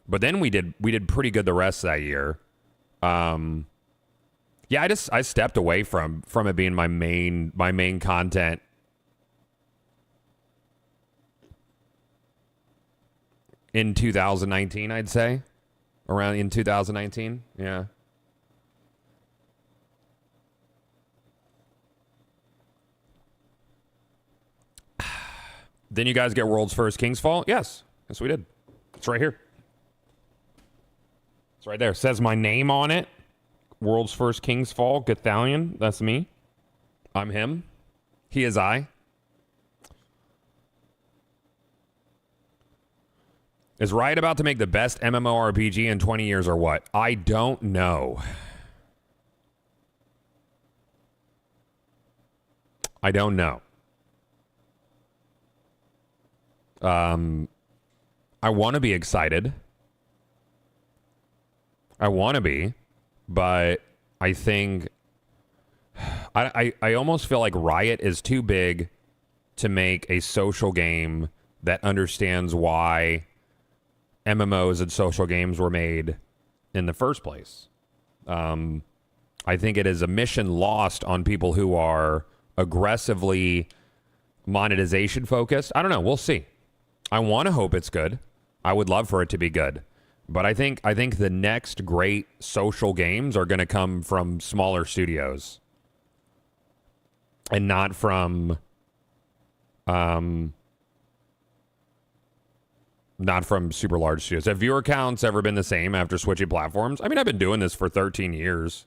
S1: but then we did pretty good the rest of that year. Yeah, I stepped away from it being my main content. In 2019, I'd say. Around in 2019, yeah. Then you guys get World's First King's Fall? Yes, we did. It's right here. It's right there. It says my name on it. World's First King's Fall, Gathalion. That's me. I'm him. He is I. Is Riot about to make the best MMORPG in 20 years or what? I don't know. I don't know. I want to be excited. I want to be, but I think I almost feel like Riot is too big to make a social game that understands why MMOs and social games were made in the first place. I think it is a mission lost on people who are aggressively monetization focused. I don't know. We'll see. I want to hope it's good. I would love for it to be good. But I think the next great social games are going to come from smaller studios and not from super large studios. Have viewer counts ever been the same after switching platforms? I mean, I've been doing this for 13 years.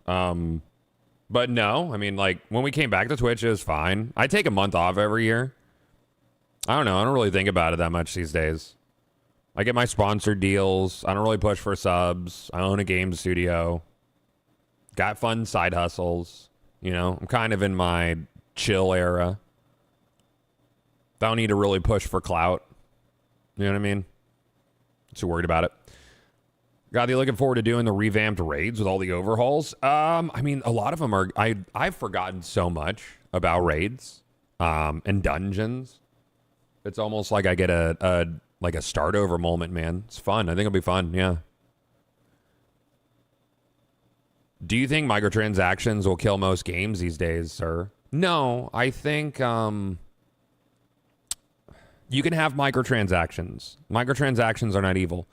S1: But no, I mean, like, when we came back to Twitch, it was fine. I take a month off every year. I don't know. I don't really think about it that much these days. I get my sponsored deals. I don't really push for subs. I own a game studio. Got fun side hustles. You know, I'm kind of in my chill era. Don't need to really push for clout. You know what I mean? Too worried about it. God, you looking forward to doing the revamped raids with all the overhauls? I mean, a lot of them are... I've forgotten so much about raids and dungeons. It's almost like I get a start over moment, man. It's fun. I think it'll be fun, yeah. Do you think microtransactions will kill most games these days, sir? No, I think... you can have microtransactions. Microtransactions are not evil.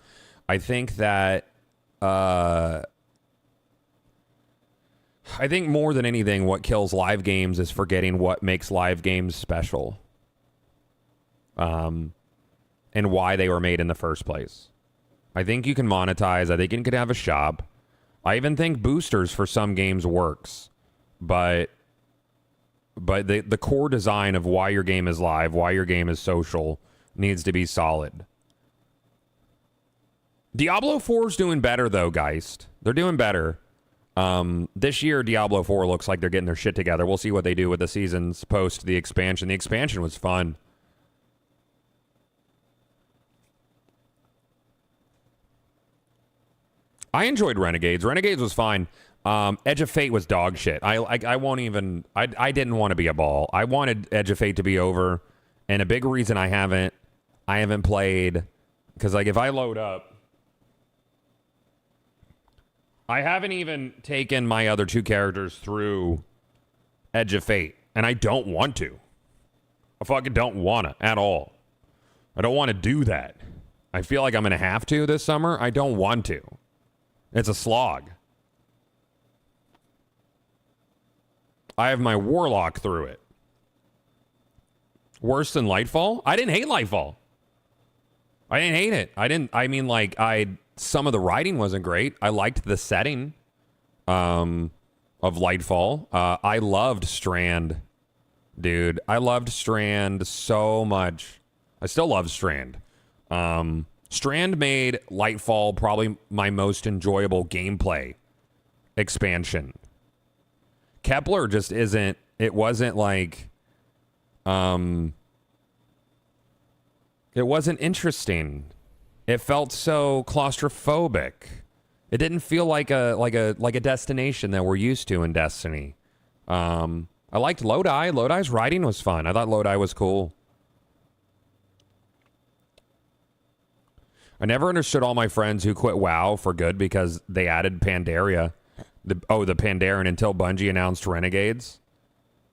S1: I think that... I think more than anything, what kills live games is forgetting what makes live games special. And why they were made in the first place. I think you can monetize. I think you can have a shop. I even think boosters for some games works. But the core design of why your game is live, why your game is social, needs to be solid. Diablo 4 is doing better, though, Geist. They're doing better. This year, Diablo 4 looks like they're getting their shit together. We'll see what they do with the seasons post the expansion. The expansion was fun. I enjoyed Renegades. Renegades was fine. Edge of Fate was dog shit. I won't even... I didn't want to be a ball. I wanted Edge of Fate to be over. And a big reason I haven't played... Because, like, if I load up... I haven't even taken my other two characters through Edge of Fate. And I don't want to. I fucking don't want to at all. I don't want to do that. I feel like I'm going to have to this summer. I don't want to. It's a slog. I have my Warlock through it. Worse than Lightfall? I didn't hate Lightfall. I didn't hate it. Some of the writing wasn't great. I liked the setting of Lightfall. I loved Strand, dude. I loved Strand so much. I still love Strand. Strand made Lightfall probably my most enjoyable gameplay expansion. Kepler just isn't... It wasn't like... It wasn't interesting. It felt so claustrophobic. It didn't feel like a destination that we're used to in Destiny. I liked Lodi. Lodi's writing was fun. I thought Lodi was cool. I never understood all my friends who quit WoW for good because they added Pandaria. The Pandaren until Bungie announced Renegades.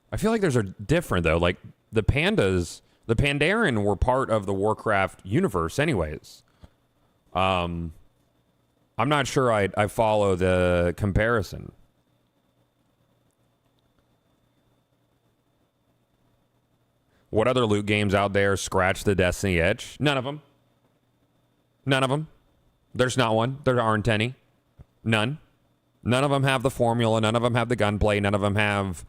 S1: I feel like those are different, though. Like, the Pandaren were part of the Warcraft universe anyways. I'm not sure I follow the comparison. What other loot games out there scratch the Destiny itch? None of them. None of them. There's not one. There aren't any. None. None of them have the formula. None of them have the gunplay. None of them have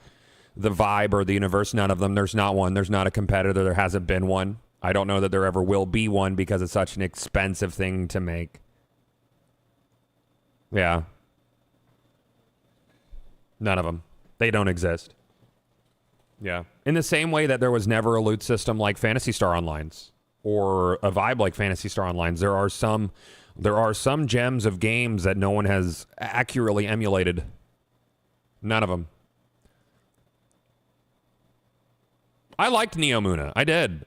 S1: the vibe or the universe. None of them. There's not one. There's not a competitor. There hasn't been one. I don't know that there ever will be one because it's such an expensive thing to make. Yeah. None of them. They don't exist. Yeah. In the same way that there was never a loot system like Phantasy Star Online's or a vibe like Phantasy Star Online's. There are some gems of games that no one has accurately emulated. None of them. I liked Neo Muna. I did.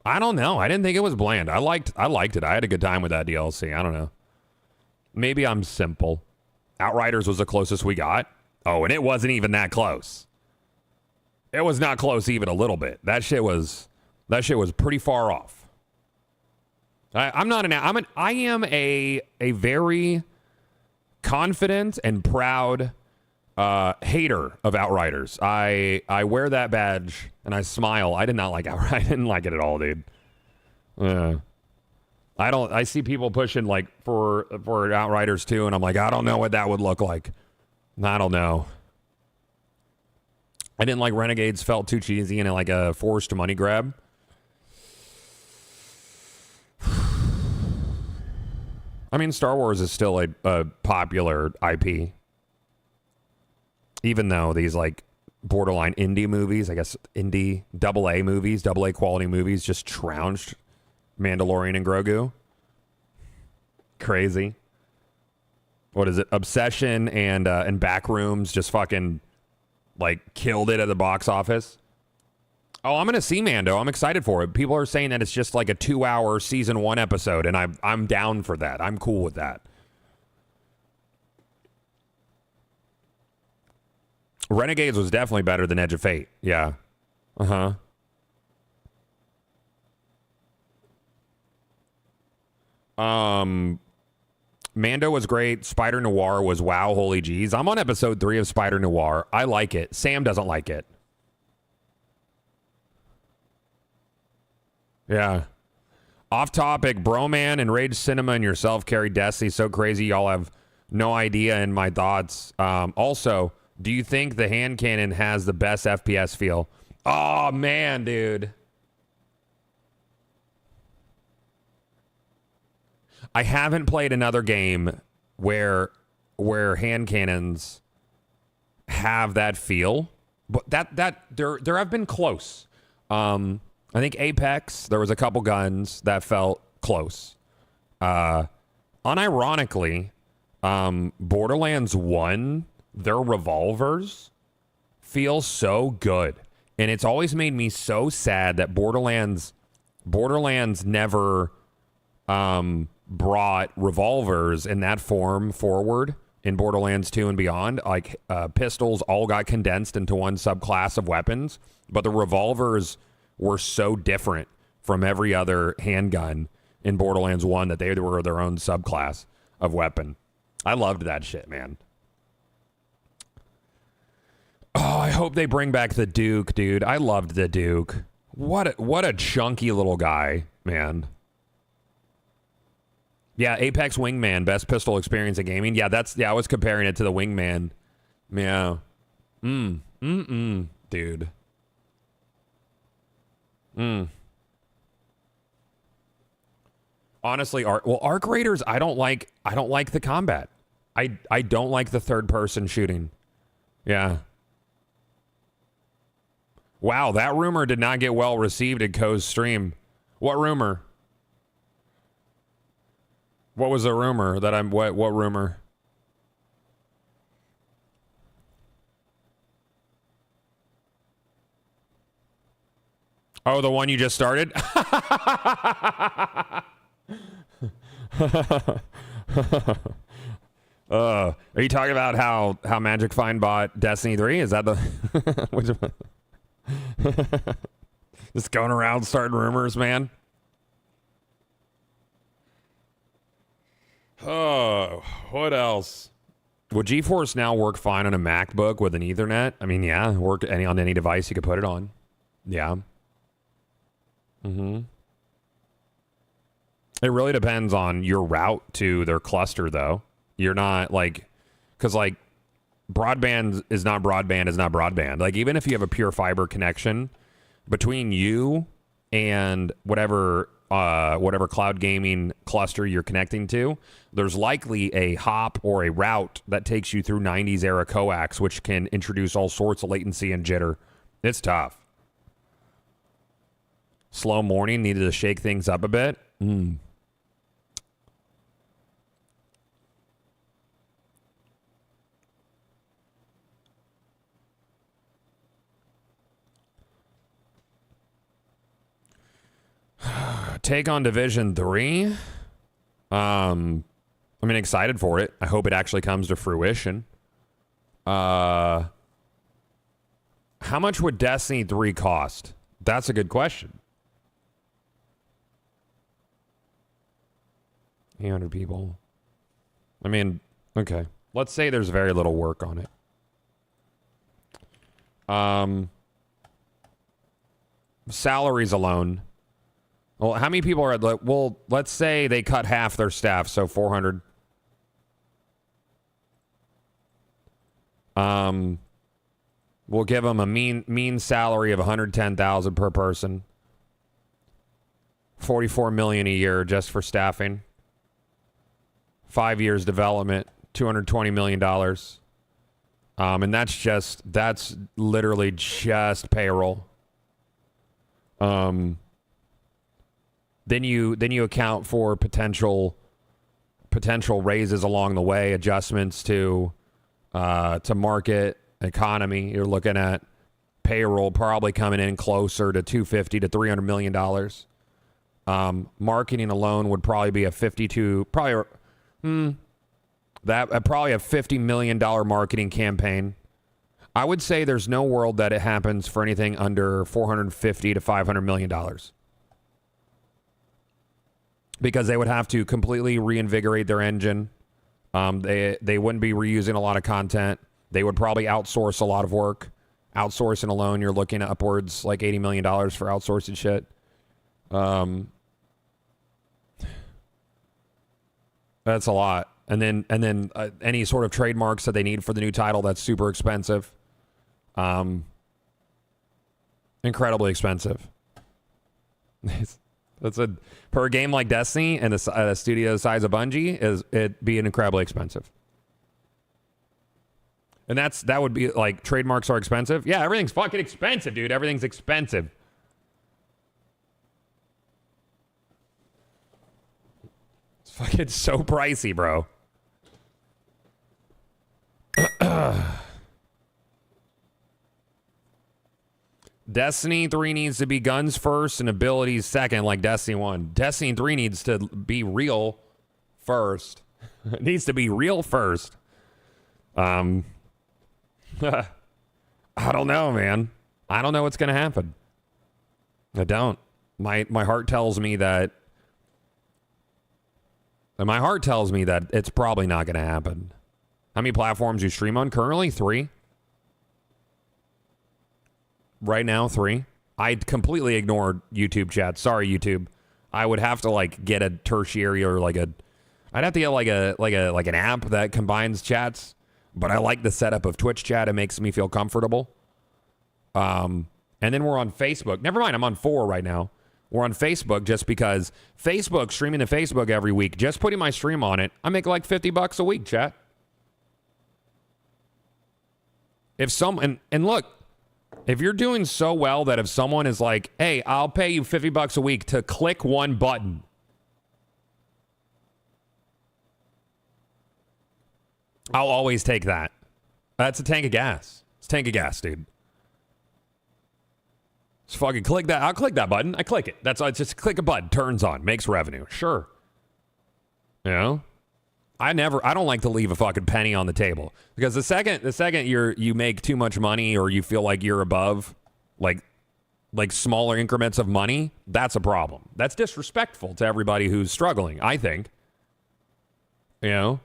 S1: I don't know. I didn't think it was bland. I liked it. I had a good time with that DLC. I don't know. Maybe I'm simple. Outriders was the closest we got. Oh, and it wasn't even that close. It was not close even a little bit. That shit was pretty far off. I am a very confident and proud hater of Outriders. I wear that badge and I smile. I did not like Outriders. I didn't like it at all, dude. I see people pushing like for Outriders 2, and I'm like, I don't know what that would look like. I don't know. I didn't like Renegades, felt too cheesy and like a forced money grab. I mean, Star Wars is still a popular IP. Even though these like borderline indie movies, I guess indie AA movies, AA quality movies just trounced Mandalorian and Grogu. Crazy. What is it? Obsession and Backrooms just fucking like killed it at the box office. Oh, I'm gonna see Mando. I'm excited for it. People are saying that it's just like a 2-hour season 1 episode, and I'm down for that. I'm cool with that. Renegades was definitely better than Edge of Fate. Yeah. Mando was great. Spider Noir was wow, holy jeez. I'm on episode 3 of Spider Noir. I like it. Sam doesn't like it. Yeah. Off topic, Broman and Rage Cinema and yourself carry Destiny so crazy y'all have no idea in my thoughts. Also, do you think the hand cannon has the best FPS feel? Oh man, dude. I haven't played another game where hand cannons have that feel, but that there have been close. I think Apex, there was a couple guns that felt close. Unironically, Borderlands 1, their revolvers feel so good. And it's always made me so sad that Borderlands never brought revolvers in that form forward in Borderlands 2 and beyond. Like pistols all got condensed into one subclass of weapons, but the revolvers were so different from every other handgun in Borderlands 1 that they were their own subclass of weapon. I loved that shit, man. Oh, I hope they bring back the Duke, dude. I loved the Duke. What a chunky little guy, man. Yeah, Apex Wingman, best pistol experience in gaming. Yeah, I was comparing it to the Wingman. Yeah. Dude. Honestly, Arc Raiders, I don't like the combat. I don't like the third person shooting. Yeah. Wow, that rumor did not get well received in Ko's stream. What rumor? What was the rumor that what rumor? Oh, the one you just started? Are you talking about how Magic Find bought Destiny 3? Is that the which one? Just going around starting rumors, man. Oh, what else? Would GeForce Now work fine on a MacBook with an Ethernet? I mean, yeah, work on any device you could put it on. Yeah. It really depends on your route to their cluster, though. You're not like, because like broadband is not broadband is not broadband. Like, even if you have a pure fiber connection between you and whatever cloud gaming cluster you're connecting to, there's likely a hop or a route that takes you through 90s era coax, which can introduce all sorts of latency and jitter. It's tough. Slow morning, needed to shake things up a bit. Take on Division 3. I mean, excited for it. I hope it actually comes to fruition. How much would Destiny 3 cost? That's a good question. 800 people. I mean, okay. Let's say there's very little work on it. Salaries alone. Well, how many people are at, well, let's say they cut half their staff, so 400. We'll give them a mean salary of 110,000 per person. 44 million a year just for staffing. 5 years development, $220 million. And that's literally just payroll. Then you account for potential raises along the way, adjustments to market economy. You're looking at payroll probably coming in closer to $250 to $300 million. Marketing alone would probably be a probably a $50 million marketing campaign. I would say there's no world that it happens for anything under $450 to $500 million. Because they would have to completely reinvigorate their engine. They wouldn't be reusing a lot of content. They would probably outsource a lot of work. Outsourcing alone, you're looking at upwards like $80 million for outsourcing shit. That's a lot. And then any sort of trademarks that they need for the new title, that's super expensive. Incredibly expensive. That's per a game like Destiny and a studio the size of Bungie, it'd be incredibly expensive. And that would be like, trademarks are expensive. Yeah, everything's fucking expensive, dude. Everything's expensive. It's fucking so pricey, bro. Destiny 3 needs to be guns first and abilities second, like Destiny 1. Destiny 3 needs to be real first. It needs to be real first. I don't know, man. I don't know what's going to happen. I don't. My heart tells me that it's probably not going to happen. How many platforms you stream on currently? 3. Right now, 3. I'd completely ignored YouTube chat. Sorry, YouTube. I would have to like get a tertiary or I'd have to get like an app that combines chats. But I like the setup of Twitch chat. It makes me feel comfortable. And then we're on Facebook. Never mind, I'm on 4 right now. We're on Facebook just because Facebook, streaming to Facebook every week, just putting my stream on it, I make like $50 a week, chat. And look, if you're doing so well that if someone is like, hey, I'll pay you $50 a week to click one button, I'll always take that. That's a tank of gas. It's a tank of gas, dude. Just fucking click that. I'll click that button. I click it. That's just click a button. Turns on. Makes revenue. Sure. You know? I don't like to leave a fucking penny on the table. Because the second you make too much money or you feel like you're above like smaller increments of money, that's a problem. That's disrespectful to everybody who's struggling, I think. You know?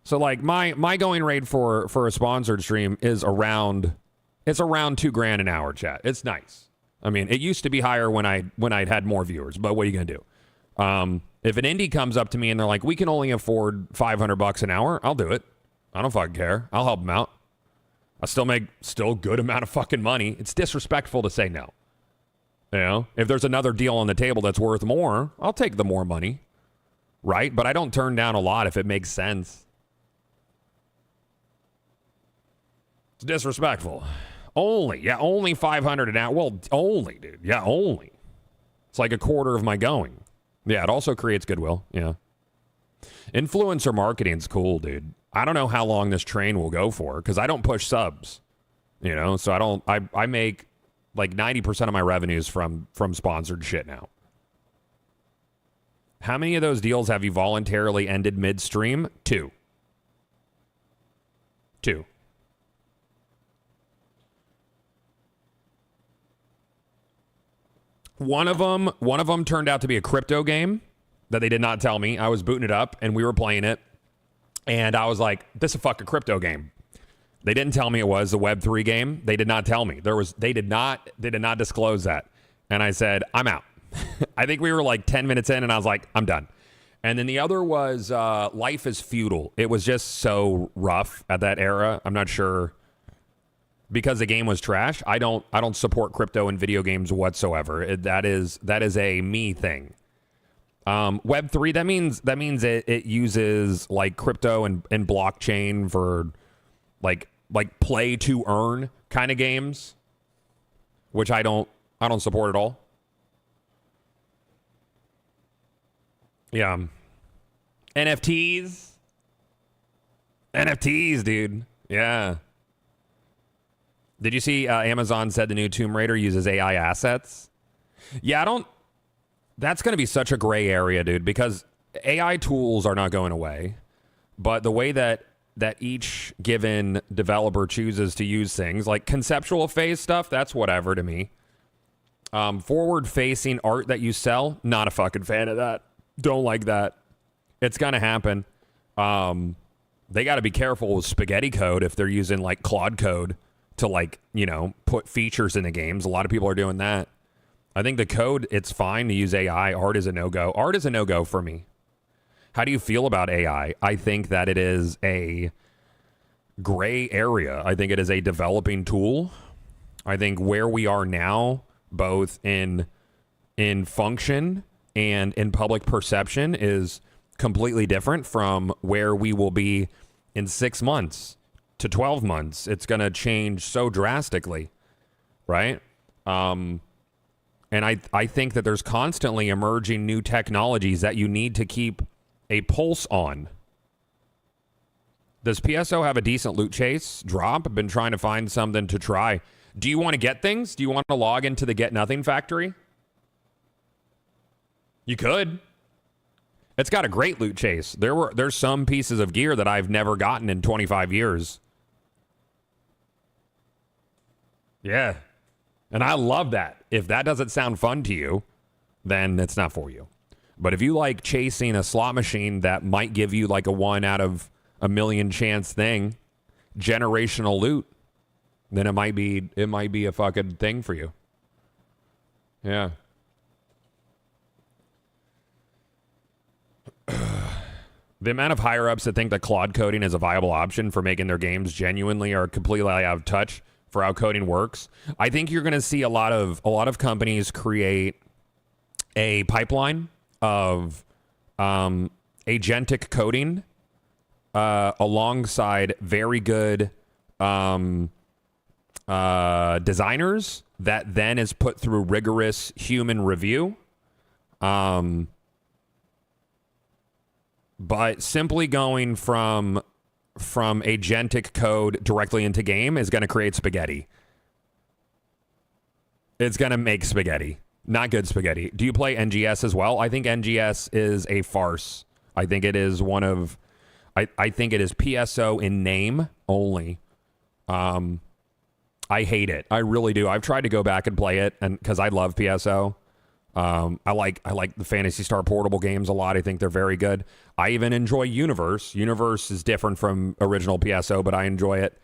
S1: So like my going rate for a sponsored stream is around $2,000 an hour, chat. It's nice. I mean, it used to be higher when I'd had more viewers, but what are you gonna do? If an indie comes up to me and they're like, we can only afford $500 an hour, I'll do it. I don't fucking care. I'll help them out. I still make good amount of fucking money. It's disrespectful to say no. You know, if there's another deal on the table that's worth more, I'll take the more money, right? But I don't turn down a lot if it makes sense. It's disrespectful. Only 500 an hour. Well, only, dude. Yeah, only. It's like a quarter of my going. Yeah, it also creates goodwill. Yeah. Influencer marketing's cool, dude. I don't know how long this train will go for because I don't push subs, you know, so I make like 90% of my revenues from sponsored shit now. How many of those deals have you voluntarily ended midstream? 2. One of them turned out to be a crypto game that they did not tell me. I was booting it up and we were playing it. And I was like, this is a fucking crypto game. They didn't tell me it was a Web3 game. They did not tell me. They did not disclose that. And I said, I'm out. I think we were like 10 minutes in and I was like, I'm done. And then the other was Life is Feudal. It was just so rough at that era. I'm not sure because the game was trash. I don't support crypto in video games whatsoever. That is a me thing. Web3, that means it uses like crypto and blockchain for like play to earn kind of games, which I don't support at all. Yeah. NFTs, dude. Yeah. Did you see Amazon said the new Tomb Raider uses AI assets? Yeah, that's going to be such a gray area, dude, because AI tools are not going away. But the way that each given developer chooses to use things, like conceptual phase stuff, that's whatever to me. Forward-facing art that you sell, not a fucking fan of that. Don't like that. It's going to happen. They got to be careful with spaghetti code if they're using, like, Claude code to, like, you know, put features in the games. A lot of people are doing that. I think the code, it's fine to use AI. Art is a no-go. Art is a no-go for me. How do you feel about AI? I think that it is a gray area. I think it is a developing tool. I think where we are now, both in function and in public perception, is completely different from where we will be in 6 months to 12 months. It's going to change so drastically, right? And I think that there's constantly emerging new technologies that you need to keep a pulse on. Does PSO have a decent loot chase drop? I've been trying to find something to try. Do you want to get things? Do you want to log into the Get Nothing factory? You could. It's got a great loot chase. There's some pieces of gear that I've never gotten in 25 years. Yeah. And I love that. If that doesn't sound fun to you, then it's not for you. But if you like chasing a slot machine that might give you like a 1 out of a million chance thing, generational loot, then it might be a fucking thing for you. Yeah. The amount of higher ups that think that Claude coding is a viable option for making their games genuinely are completely out of touch for how coding works. I think you're going to see a lot of companies create a pipeline of agentic coding alongside very good designers that then is put through rigorous human review. But simply going from agentic code directly into game is going to create spaghetti. It's going to make spaghetti. Not good spaghetti. Do you play NGS as well? I think NGS is a farce. I think it is I think it is PSO in name only. I hate it. I really do. I've tried to go back and play it, and because I love PSO. I like the Phantasy Star portable games a lot. I think they're very good. I even enjoy Universe. Universe is different from original PSO, but I enjoy it.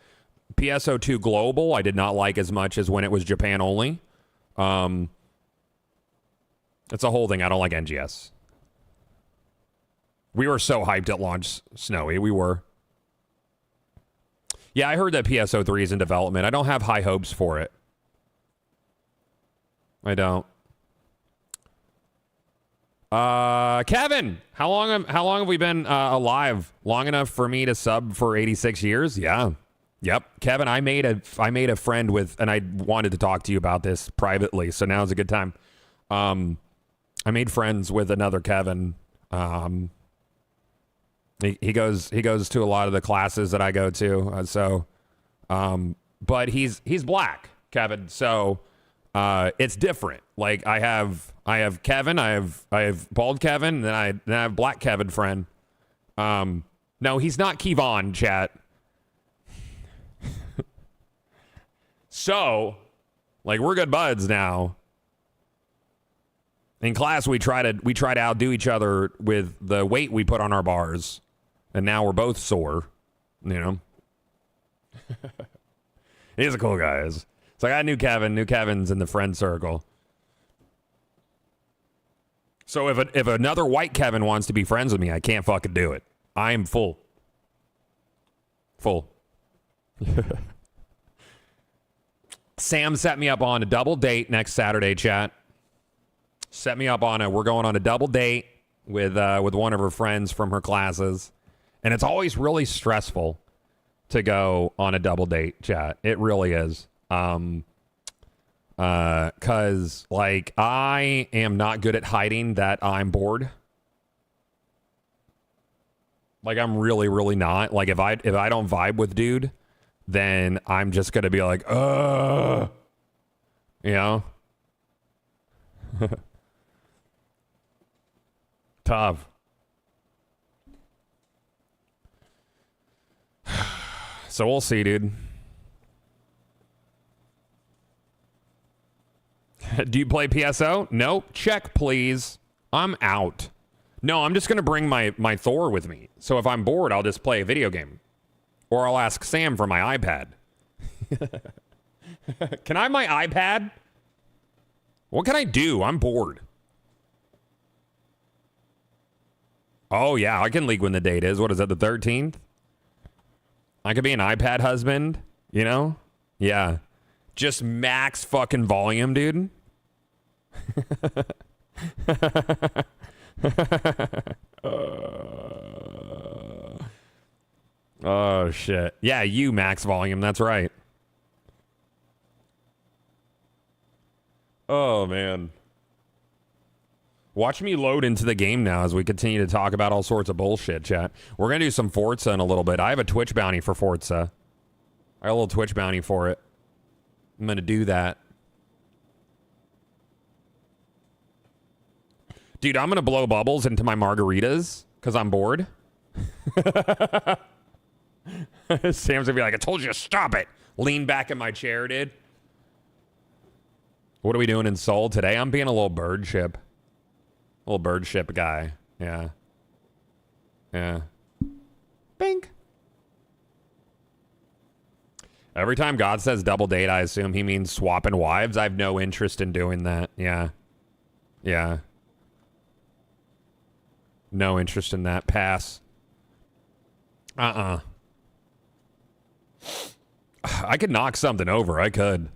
S1: PSO 2 Global, I did not like as much as when it was Japan only. It's a whole thing. I don't like NGS. We were so hyped at launch, Snowy. We were. Yeah, I heard that PSO 3 is in development. I don't have high hopes for it. I don't. Kevin, how long have we been alive? Long enough for me to sub for 86 years? Yeah. Yep. Kevin, I made a friend with, and I wanted to talk to you about this privately, so now's a good time. I made friends with another Kevin. He goes to a lot of the classes that I go to. But he's black, Kevin. So it's different. Like I have Kevin, I have bald Kevin, and then I have black Kevin friend. No, he's not Kevon, chat. So, like, we're good buds now. In class, we try to outdo each other with the weight we put on our bars, and now we're both sore. You know, he's a cool guy. So I got new Kevin. New Kevin's in the friend circle. So if another white Kevin wants to be friends with me, I can't fucking do it. I am full. Full. Sam set me up on a double date next Saturday, chat. Set me up on we're going on a double date with one of her friends from her classes. And it's always really stressful to go on a double date, chat. It really is. Cause like I am not good at hiding that I'm bored. Like I'm really, really not. Like if I don't vibe with dude, then I'm just gonna be like, you know? Tough. So we'll see, dude. Do you play PSO? Nope. Check, please. I'm out. No, I'm just going to bring my Thor with me. So if I'm bored, I'll just play a video game. Or I'll ask Sam for my iPad. Can I have my iPad? What can I do? I'm bored. Oh, yeah. I can leak when the date is. What is that, the 13th? I could be an iPad husband, you know? Yeah. Just max fucking volume, dude. Oh, shit. Yeah, you max volume. That's right. Oh, man. Watch me load into the game now as we continue to talk about all sorts of bullshit, chat. We're going to do some Forza in a little bit. I have a Twitch bounty for Forza. I got a little Twitch bounty for it. I'm going to do that. Dude, I'm going to blow bubbles into my margaritas because I'm bored. Sam's going to be like, I told you to stop it. Lean back in my chair, dude. What are we doing in Seoul today? I'm being a little bird ship. Little bird ship guy. Yeah. Yeah. Bink. Every time God says double date, I assume he means swapping wives. I have no interest in doing that. Yeah. Yeah. No interest in that. Pass. I could knock something over. I could.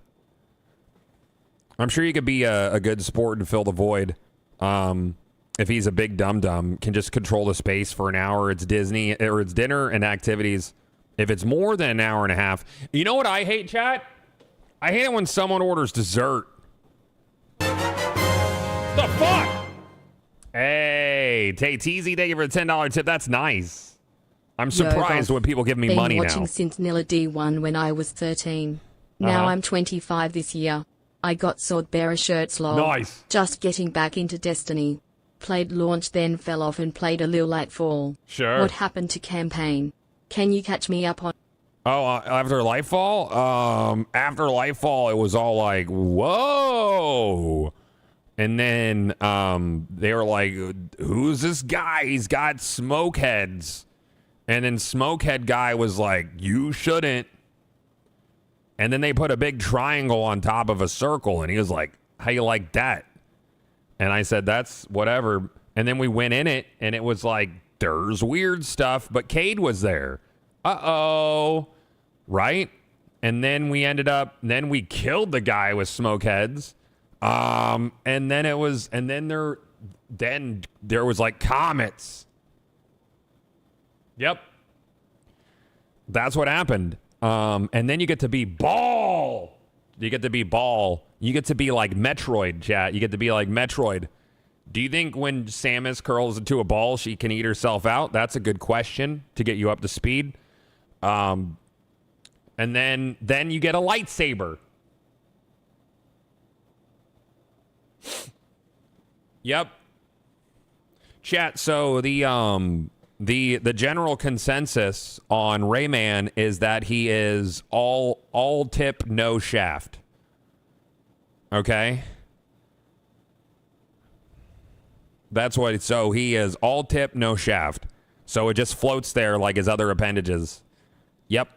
S1: I'm sure you could be a good sport and fill the void. If he's a big dum-dum, can just control the space for an hour. It's Disney, or it's dinner and activities. If it's more than an hour and a half. You know what I hate, chat? I hate it when someone orders dessert. The fuck? Hey, Teasy, thank you for the $10 tip. That's nice. I'm surprised when people give me money now.
S2: Been watching since Nilla D1 when I was 13. Now I'm 25 this year. I got Swordbearer shirts lol.
S1: Nice.
S2: Just getting back into Destiny. Played launch then fell off and played a little Lightfall.
S1: Sure.
S2: What happened to campaign? Can you catch me up on...
S1: Oh, after Lightfall? After Lightfall, it was all like, whoa. And then they were like, who's this guy? He's got smoke heads. And then Smokehead guy was like, you shouldn't. And then they put a big triangle on top of a circle. And he was like, how you like that? And I said, that's whatever. And then we went in it. And it was like, there's weird stuff. But Cade was there. Uh-oh. right? And then then we killed the guy with smoke heads. And then there was like comets. Yep. That's what happened. And then you get to be Ball. You get to be Ball. You get to be like Metroid, chat. You get to be like Metroid. Do you think when Samus curls into a ball, she can eat herself out? That's a good question to get you up to speed. And then you get a lightsaber. Yep. Chat, so the general consensus on Rayman is that he is all tip, no shaft. Okay? That's what, so he is all tip, no shaft. So it just floats there like his other appendages. Yep,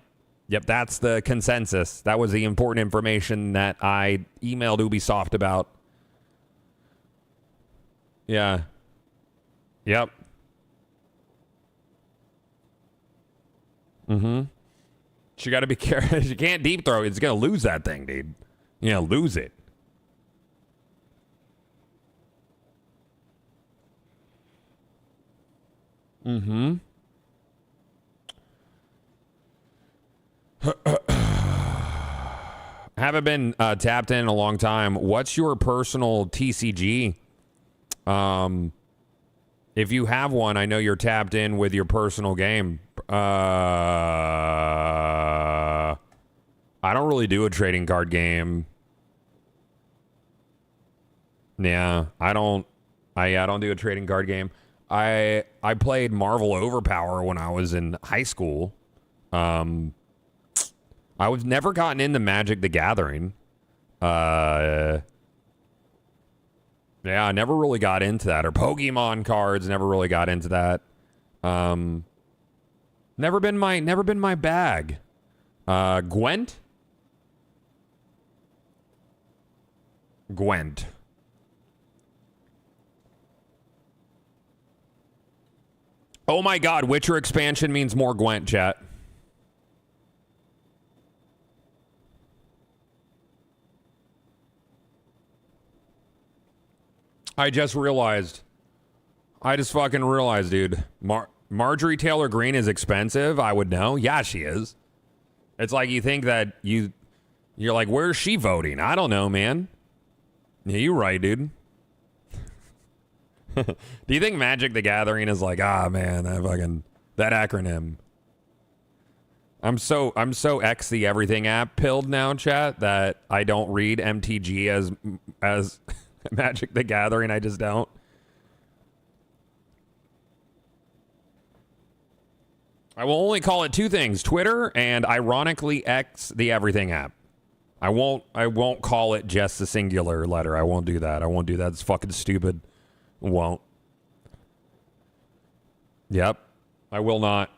S1: that's the consensus. That was the important information that I emailed Ubisoft about. Yeah. Yep. Mm-hmm. She got to be careful. She can't deep throw. It's going to lose that thing, dude. You know, lose it. Mm-hmm. Haven't been tapped in a long time. What's your personal TCG? If you have one, I know you're tapped in with your personal game. I don't really do a trading card game. Yeah, I don't do a trading card game. I played Marvel Overpower when I was in high school. I was never gotten into Magic the Gathering. Yeah, I never really got into that. Or Pokemon cards, never really got into that. Never been my bag. Gwent? Gwent. Oh my god, Witcher expansion means more Gwent, chat. I just fucking realized, dude. Marjorie Taylor Greene is expensive. I would know. Yeah, she is. It's like you think that you're like, where's she voting? I don't know, man. Yeah, you're right, dude. Do you think Magic the Gathering is like, man, that acronym. I'm so X the everything app pilled now, chat, that I don't read MTG as Magic the Gathering. I just don't. I will only call it two things: Twitter and ironically X the everything app. I won't call it just the singular letter. I won't do that. It's fucking stupid. Won't. Yep. I will not.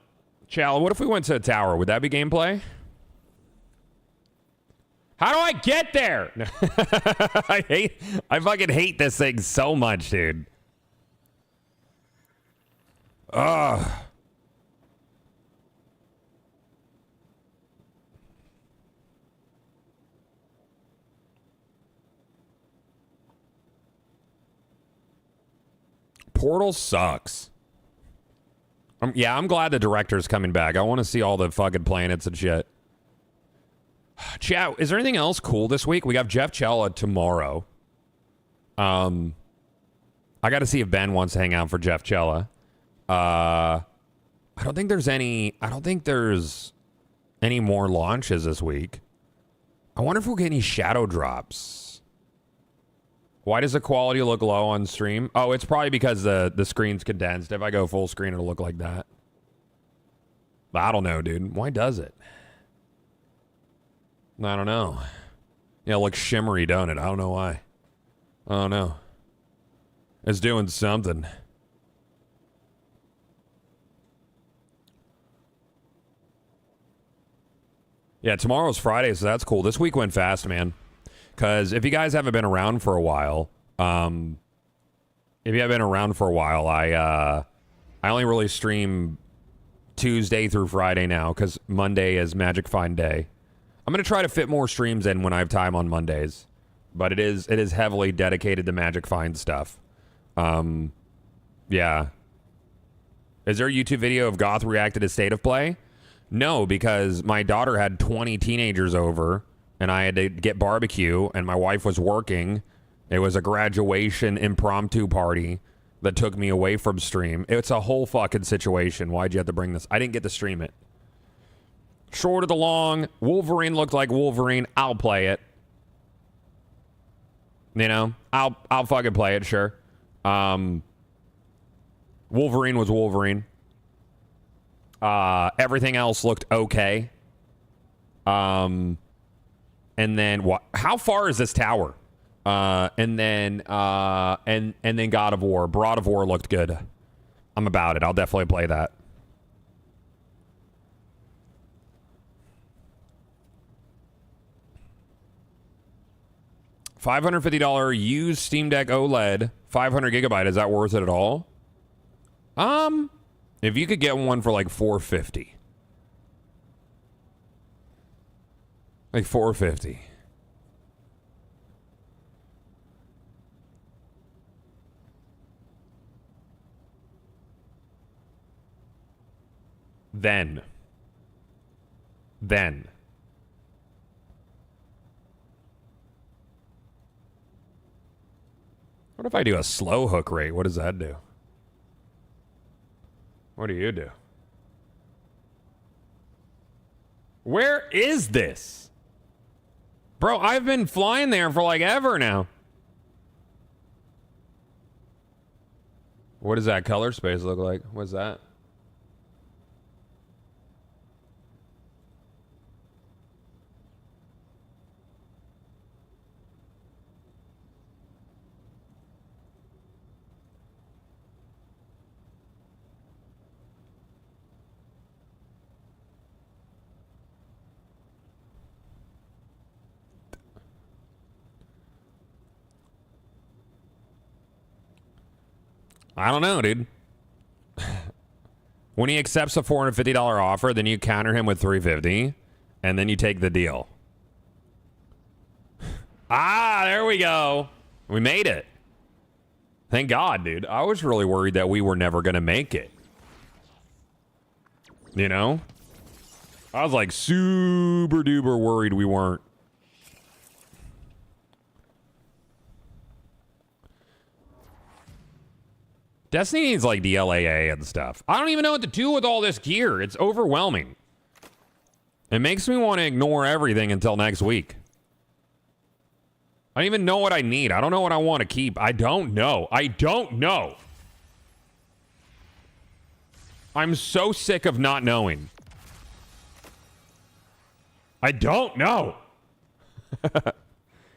S1: Chal, what if we went to a tower? Would that be gameplay? How do I get there? I fucking hate this thing so much, dude. Ugh. Portal sucks. I'm glad the director's coming back. I want to see all the fucking planets and shit. Chat, is there anything else cool this week? We got Jeff Chella tomorrow. I got to see if Ben wants to hang out for Jeff Chella. I don't think there's any more launches this week. I wonder if we'll get any shadow drops. Why does the quality look low on stream? Oh, it's probably because the screen's condensed. If I go full screen, it'll look like that. But I don't know, dude. Why does it? I don't know. Yeah, it looks shimmery, don't it? I don't know why. I don't know. It's doing something. Yeah, tomorrow's Friday, so that's cool. This week went fast, man. Because if you guys haven't been around for a while, I only really stream Tuesday through Friday now because Monday is Magic Find Day. I'm going to try to fit more streams in when I have time on Mondays. But it is heavily dedicated to Magic Find stuff. Yeah. Is there a YouTube video of Goth reacted to State of Play? No, because my daughter had 20 teenagers over, and I had to get barbecue, and my wife was working. It was a graduation impromptu party that took me away from stream. It's a whole fucking situation. Why'd you have to bring this? I didn't get to stream it. Short of the long, Wolverine looked like Wolverine. I'll play it. You know, I'll fucking play it, sure. Wolverine was Wolverine. Everything else looked okay. And then what? How far is this tower? And then God of War. Broad of War looked good. I'm about it. I'll definitely play that. $550 used Steam Deck OLED, 500 gigabyte. Is that worth it at all? If you could get one for like $450, like $450. Then. What if I do a slow hook rate? What does that do? What do you do? Where is this? Bro, I've been flying there for like ever now. What does that color space look like? What's that? I don't know, dude. When he accepts a $450 offer, then you counter him with $350, and then you take the deal. There we go. We made it. Thank God, dude. I was really worried that we were never going to make it. You know? I was like super duper worried we weren't. Destiny needs like DLAA and stuff. I don't even know what to do with all this gear. It's overwhelming. It makes me want to ignore everything until next week. I don't even know what I need. I don't know what I want to keep. I don't know. I'm so sick of not knowing. I don't know.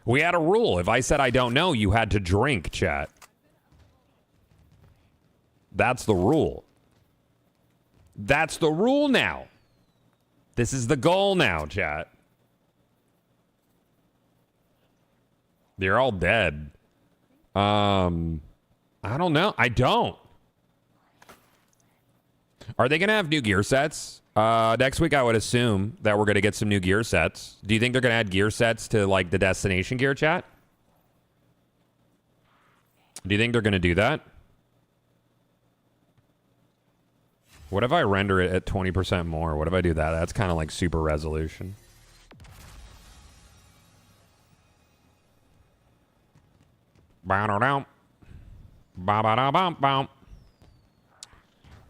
S1: We had a rule. If I said I don't know, you had to drink, chat. That's the rule. That's the rule now. This is the goal now, chat. They're all dead. I don't know. I don't. Are they going to have new gear sets? Next week, I would assume that we're going to get some new gear sets. Do you think they're going to add gear sets to, like, the destination gear, chat? Do you think they're going to do that? What if I render it at 20% more? What if I do that? That's kind of like super resolution.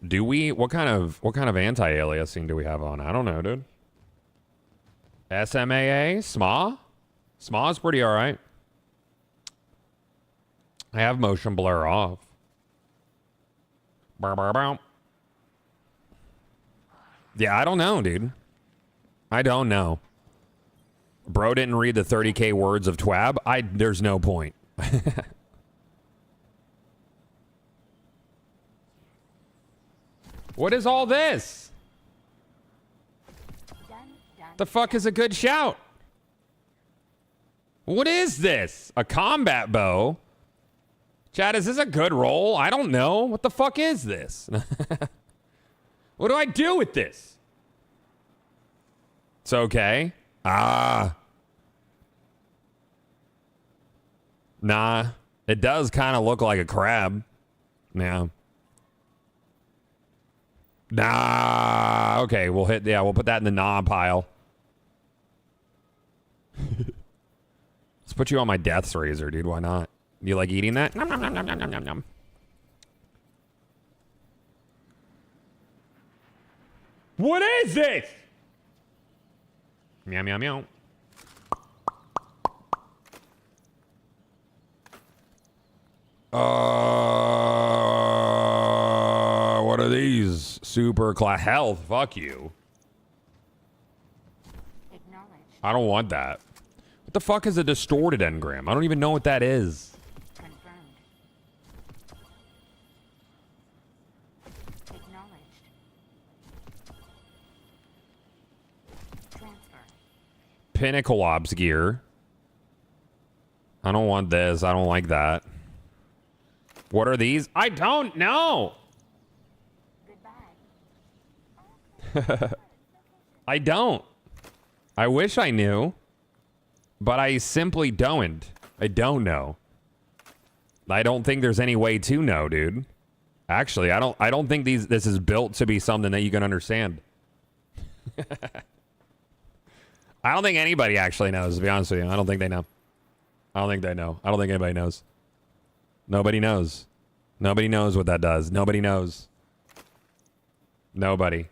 S1: Do we? What kind of anti-aliasing do we have on? I don't know, dude. SMAA? SMA? SMA is pretty alright. I have motion blur off. Yeah, I don't know, dude. I don't know. Bro didn't read the 30K words of TWAB. There's no point. What is all this? The fuck is a good shout? What is this? A combat bow? Chad, is this a good roll? I don't know. What the fuck is this? What do I do with this? It's okay. Ah. Nah. It does kind of look like a crab. Yeah. Nah. Okay, we'll put that in the nah pile. Let's put you on my death's razor, dude. Why not? You like eating that? Nom, nom, nom, nom, nom, nom, nom. What is this? Meow, meow, meow. What are these? Super class health. Fuck you. I don't want that. What the fuck is a distorted engram? I don't even know what that is. Pinnacle Ops gear. I don't want this. I don't like that. What are these? I don't know. I don't. I wish I knew, but I simply don't. I don't know. I don't think there's any way to know, dude. Actually, I don't think this is built to be something that you can understand. I don't think anybody actually knows, to be honest with you. I don't think they know. I don't think they know. I don't think anybody knows. Nobody knows. Nobody knows what that does. Nobody knows. Nobody.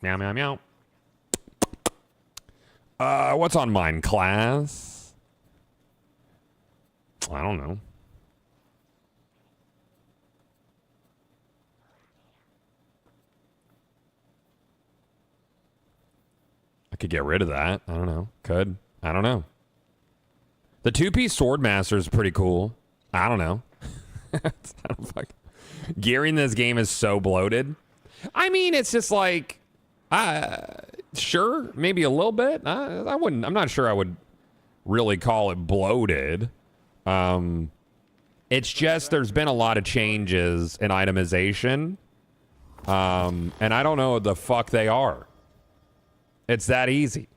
S1: Meow, meow, meow. What's on mine, class? I don't know. I could get rid of that. I don't know. Could. I don't know. The two-piece Swordmaster is pretty cool. I don't know. Gearing this game is so bloated. I mean, it's just like, sure, maybe a little bit. I wouldn't. I'm not sure I would really call it bloated. It's just there's been a lot of changes in itemization, and I don't know what the fuck they are. It's that easy.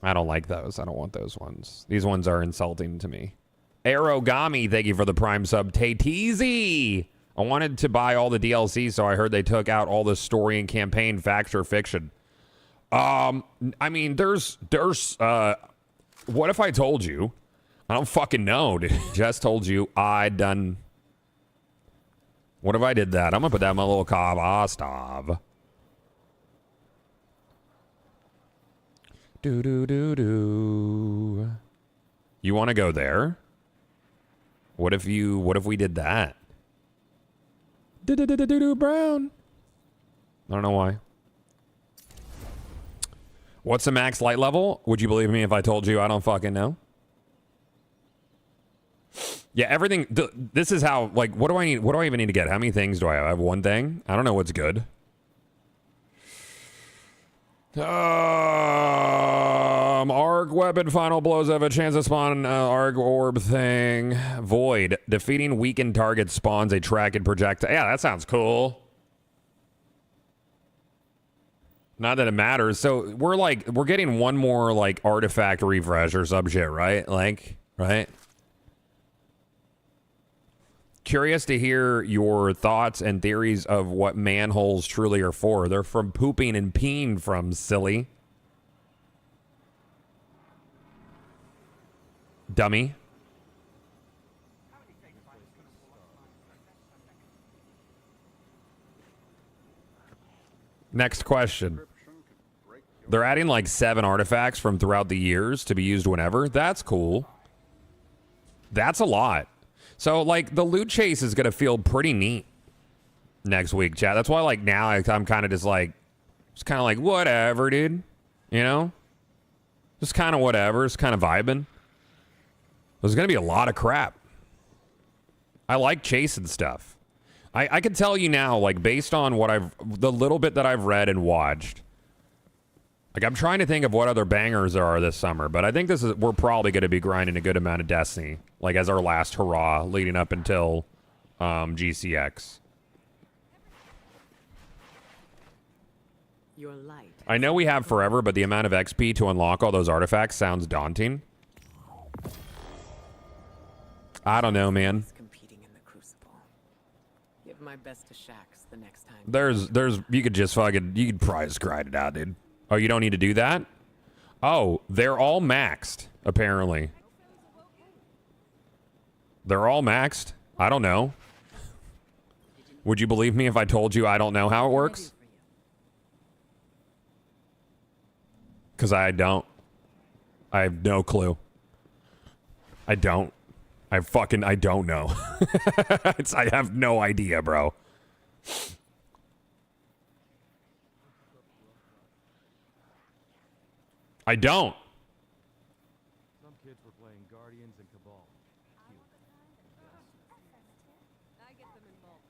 S1: I don't like those. I don't want those ones. These ones are insulting to me. Arogami, thank you for the Prime sub. Tay-Teezy. I wanted to buy all the DLC, so I heard they took out all the story and campaign, facts or fiction. I mean, there's what if I told you? I don't fucking know, dude. Just told you I done. What if I did that? I'm gonna put that in my little Kavastav. Do do do do. You want to go there? What if we did that? Do do do do do brown. I don't know why. What's the max light level? Would you believe me if I told you I don't fucking know? Yeah, everything. This is how. Like, what do I need? What do I even need to get? How many things do I have? I have one thing. I don't know what's good. Arc weapon final blows have a chance to spawn arc orb thing. Void. Defeating weakened target spawns a tracked projectile. Yeah, that sounds cool. Not that it matters. So we're getting one more like artifact refresh or some shit, right? Like, right? Curious to hear your thoughts and theories of what manholes truly are for. They're from pooping and peeing from, silly. Dummy. Next question. They're adding like 7 artifacts from throughout the years to be used whenever. That's cool. That's a lot. So, like, the loot chase is going to feel pretty neat next week, chat. That's why, like, now I'm kind of just like, whatever, dude. You know? Just kind of whatever. Just kind of vibing. There's going to be a lot of crap. I like chasing stuff. I can tell you now, like, based on what the little bit that I've read and watched, Like, I'm trying to think of what other bangers there are this summer, but I think we're probably going to be grinding a good amount of Destiny, like as our last hurrah leading up until GCX.
S3: Your light.
S1: I know we have forever, but the amount of XP to unlock all those artifacts sounds daunting. I don't know, man.
S3: Competing in the crucible. Give my best to Shaxx the next time.
S1: There's you could just fucking, you could probably just grind it out, dude. Oh, you don't need to do that? Oh, they're all maxed, apparently. They're all maxed? I don't know. Would you believe me if I told you I don't know how it works? Because I don't. I have no clue. I don't. I don't know. I have no idea, bro. I don't.
S4: Some kids were playing Guardians and Cabal.
S5: I get them involved.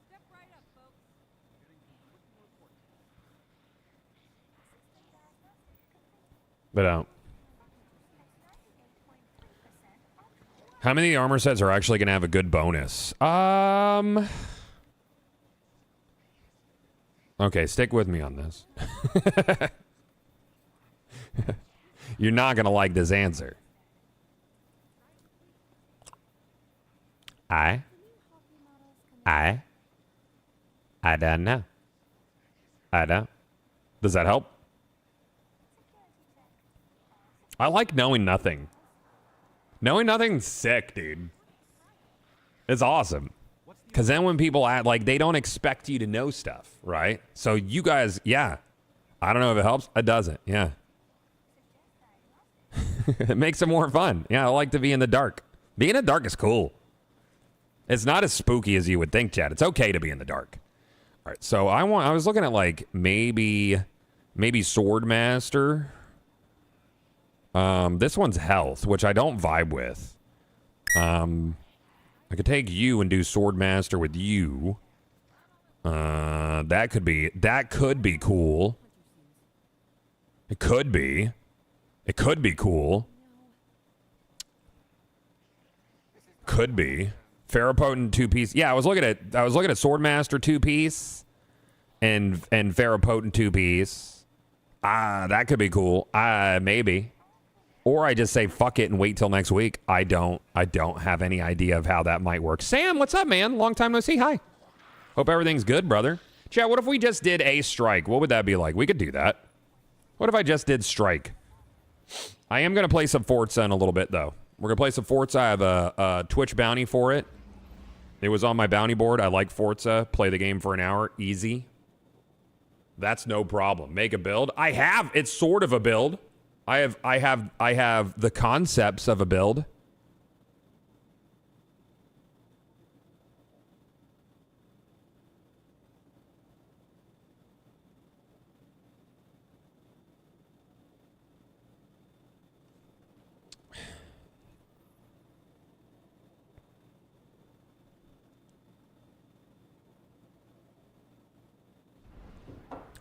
S5: Step right up, folks.
S1: But how many armor sets are actually going to have a good bonus? Okay, stick with me on this. You're not going to like this answer. I don't know. I don't. Does that help? I like knowing nothing. Knowing nothing's sick, dude. It's awesome. Because then when people act like they don't expect you to know stuff, right? So you guys, yeah. I don't know if it helps. It doesn't, yeah. It makes it more fun. Yeah, I like to be in the dark. Being in the dark is cool. It's not as spooky as you would think, Chad. It's okay to be in the dark. All right, so I was looking at like maybe Swordmaster. This one's health, which I don't vibe with. I could take you and do Swordmaster with you. That could be cool. It could be. It could be cool. Could be. Ferropotent 2-piece. Yeah, I was looking at Swordmaster 2-piece and Ferropotent 2-piece. That could be cool. Maybe. Or I just say fuck it and wait till next week. I don't have any idea of how that might work. Sam, what's up, man? Long time no see. Hi. Hope everything's good, brother. Chat, what if we just did a strike? What would that be like? We could do that. What if I just did strike? I am going to play some Forza in a little bit, though. We're going to play some Forza. I have a Twitch bounty for it. It was on my bounty board. I like Forza. Play the game for an hour. Easy. That's no problem. Make a build. I have. It's sort of a build. I have the concepts of a build.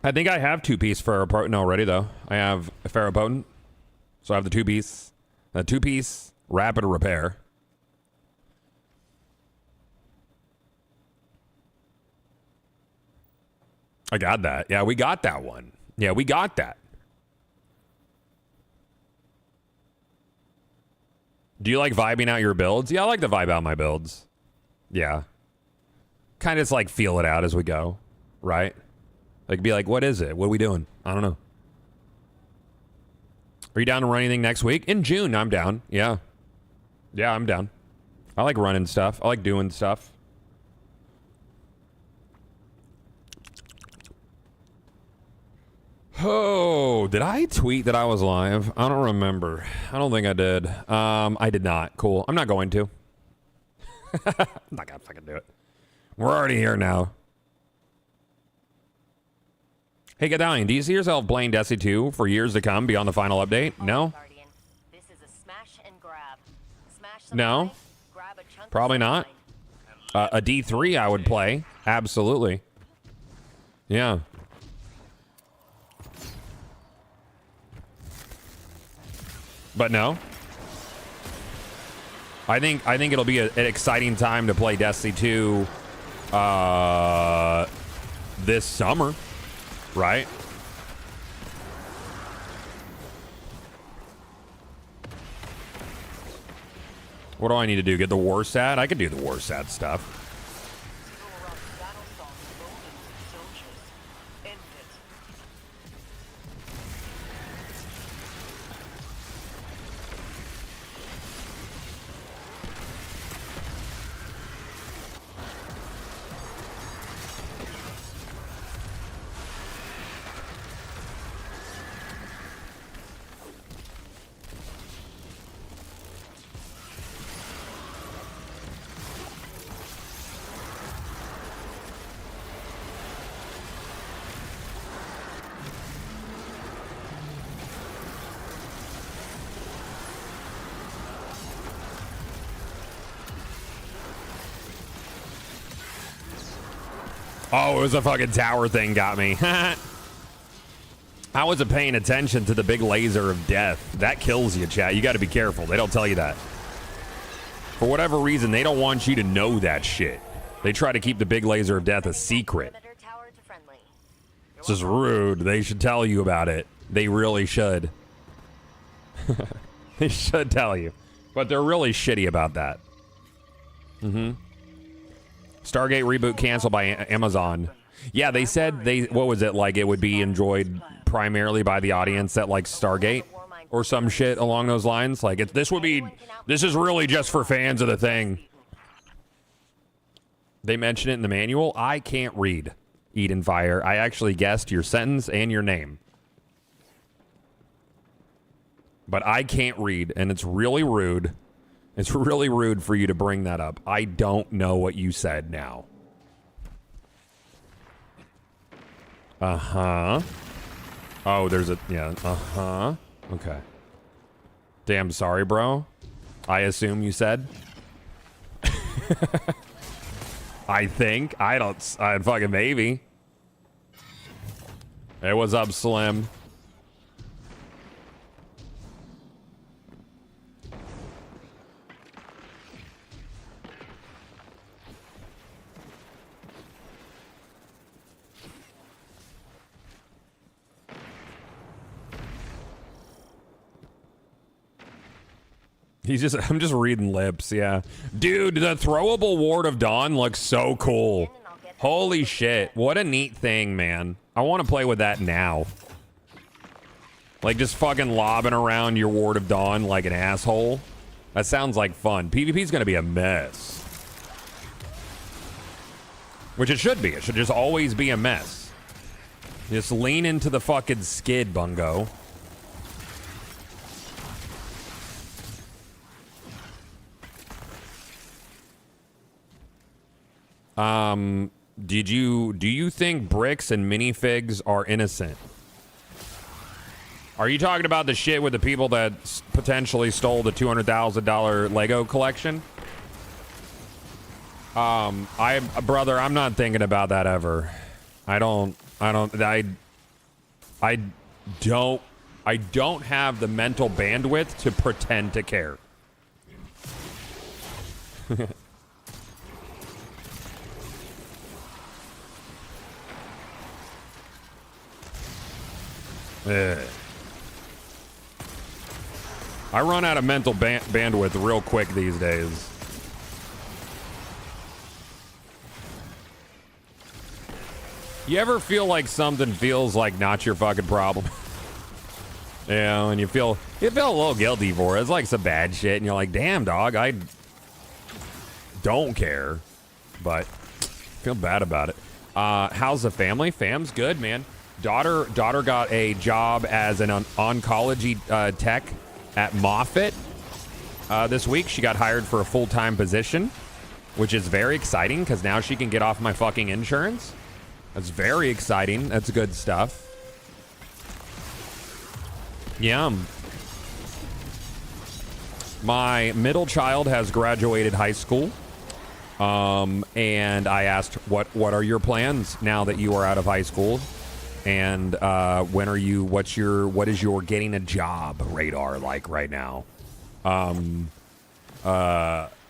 S1: I think I have 2-piece Ferropotent already, though. I have a Ferropotent. So I have the 2-piece. The 2-piece rapid repair. I got that. Yeah, we got that one. Yeah, we got that. Do you like vibing out your builds? Yeah, I like to vibe out my builds. Yeah. Kind of just like feel it out as we go, right? Like be like, what is it? What are we doing? I don't know. Are you down to run anything next week? In June, I'm down. Yeah. Yeah, I'm down. I like running stuff. I like doing stuff. Oh, did I tweet that I was live? I don't remember. I don't think I did. I did not. Cool. I'm not going to. I'm not gonna fucking do it. We're already here now. Hey, Gadalion, do you see yourself playing Destiny 2 for years to come beyond the final update? No?
S6: This is a smash and grab. Smash
S1: No?
S6: grab a chunk
S1: Probably not. A D3 I would play. Absolutely. Yeah. But no. I think it'll be an exciting time to play Destiny 2 this summer, right? What do I need to do? Get the war stat? I could do the war stat stuff. Oh, it was a fucking tower thing got me. I wasn't paying attention to the big laser of death. That kills you, chat. You got to be careful. They don't tell you that. For whatever reason, they don't want you to know that shit. They try to keep the big laser of death a secret. This is rude. They should tell you about it. They really should. They should tell you. But they're really shitty about that. Mm-hmm. Stargate reboot canceled by Amazon. Yeah, they said what was it, like it would be enjoyed primarily by the audience that likes Stargate or some shit along those lines. Like this is really just for fans of the thing. They mention it in the manual. I can't read, Eden Fire. I actually guessed your sentence and your name. But I can't read, and it's really rude. It's really rude for you to bring that up. I don't know what you said now. Uh-huh. Oh, there's a... Yeah, uh-huh. Okay. Damn, sorry, bro. I assume you said. I think. I don't... I fucking maybe. Hey, what's up, Slim? I'm just reading lips, yeah. Dude, the throwable Ward of Dawn looks so cool. Holy shit. What a neat thing, man. I want to play with that now. Like, just fucking lobbing around your Ward of Dawn like an asshole. That sounds like fun. PvP's gonna be a mess. Which it should be. It should just always be a mess. Just lean into the fucking skid, Bungo. Do you think bricks and minifigs are innocent? Are you talking about the shit with the people that potentially stole the $200,000 Lego collection? Brother, I'm not thinking about that ever. I don't have the mental bandwidth to pretend to care. I run out of mental bandwidth real quick these days. You ever feel like something feels like not your fucking problem? You know, and you feel a little guilty for it. It's like some bad shit, and you're like, damn, dog, I don't care, but feel bad about it. How's the family? Fam's good, man. Daughter got a job as an oncology tech at Moffitt this week. She got hired for a full-time position, which is very exciting because now she can get off my fucking insurance. That's very exciting. That's good stuff. Yum. My middle child has graduated high school. And I asked, what are your plans now that you are out of high school? And what is your getting a job radar like right now?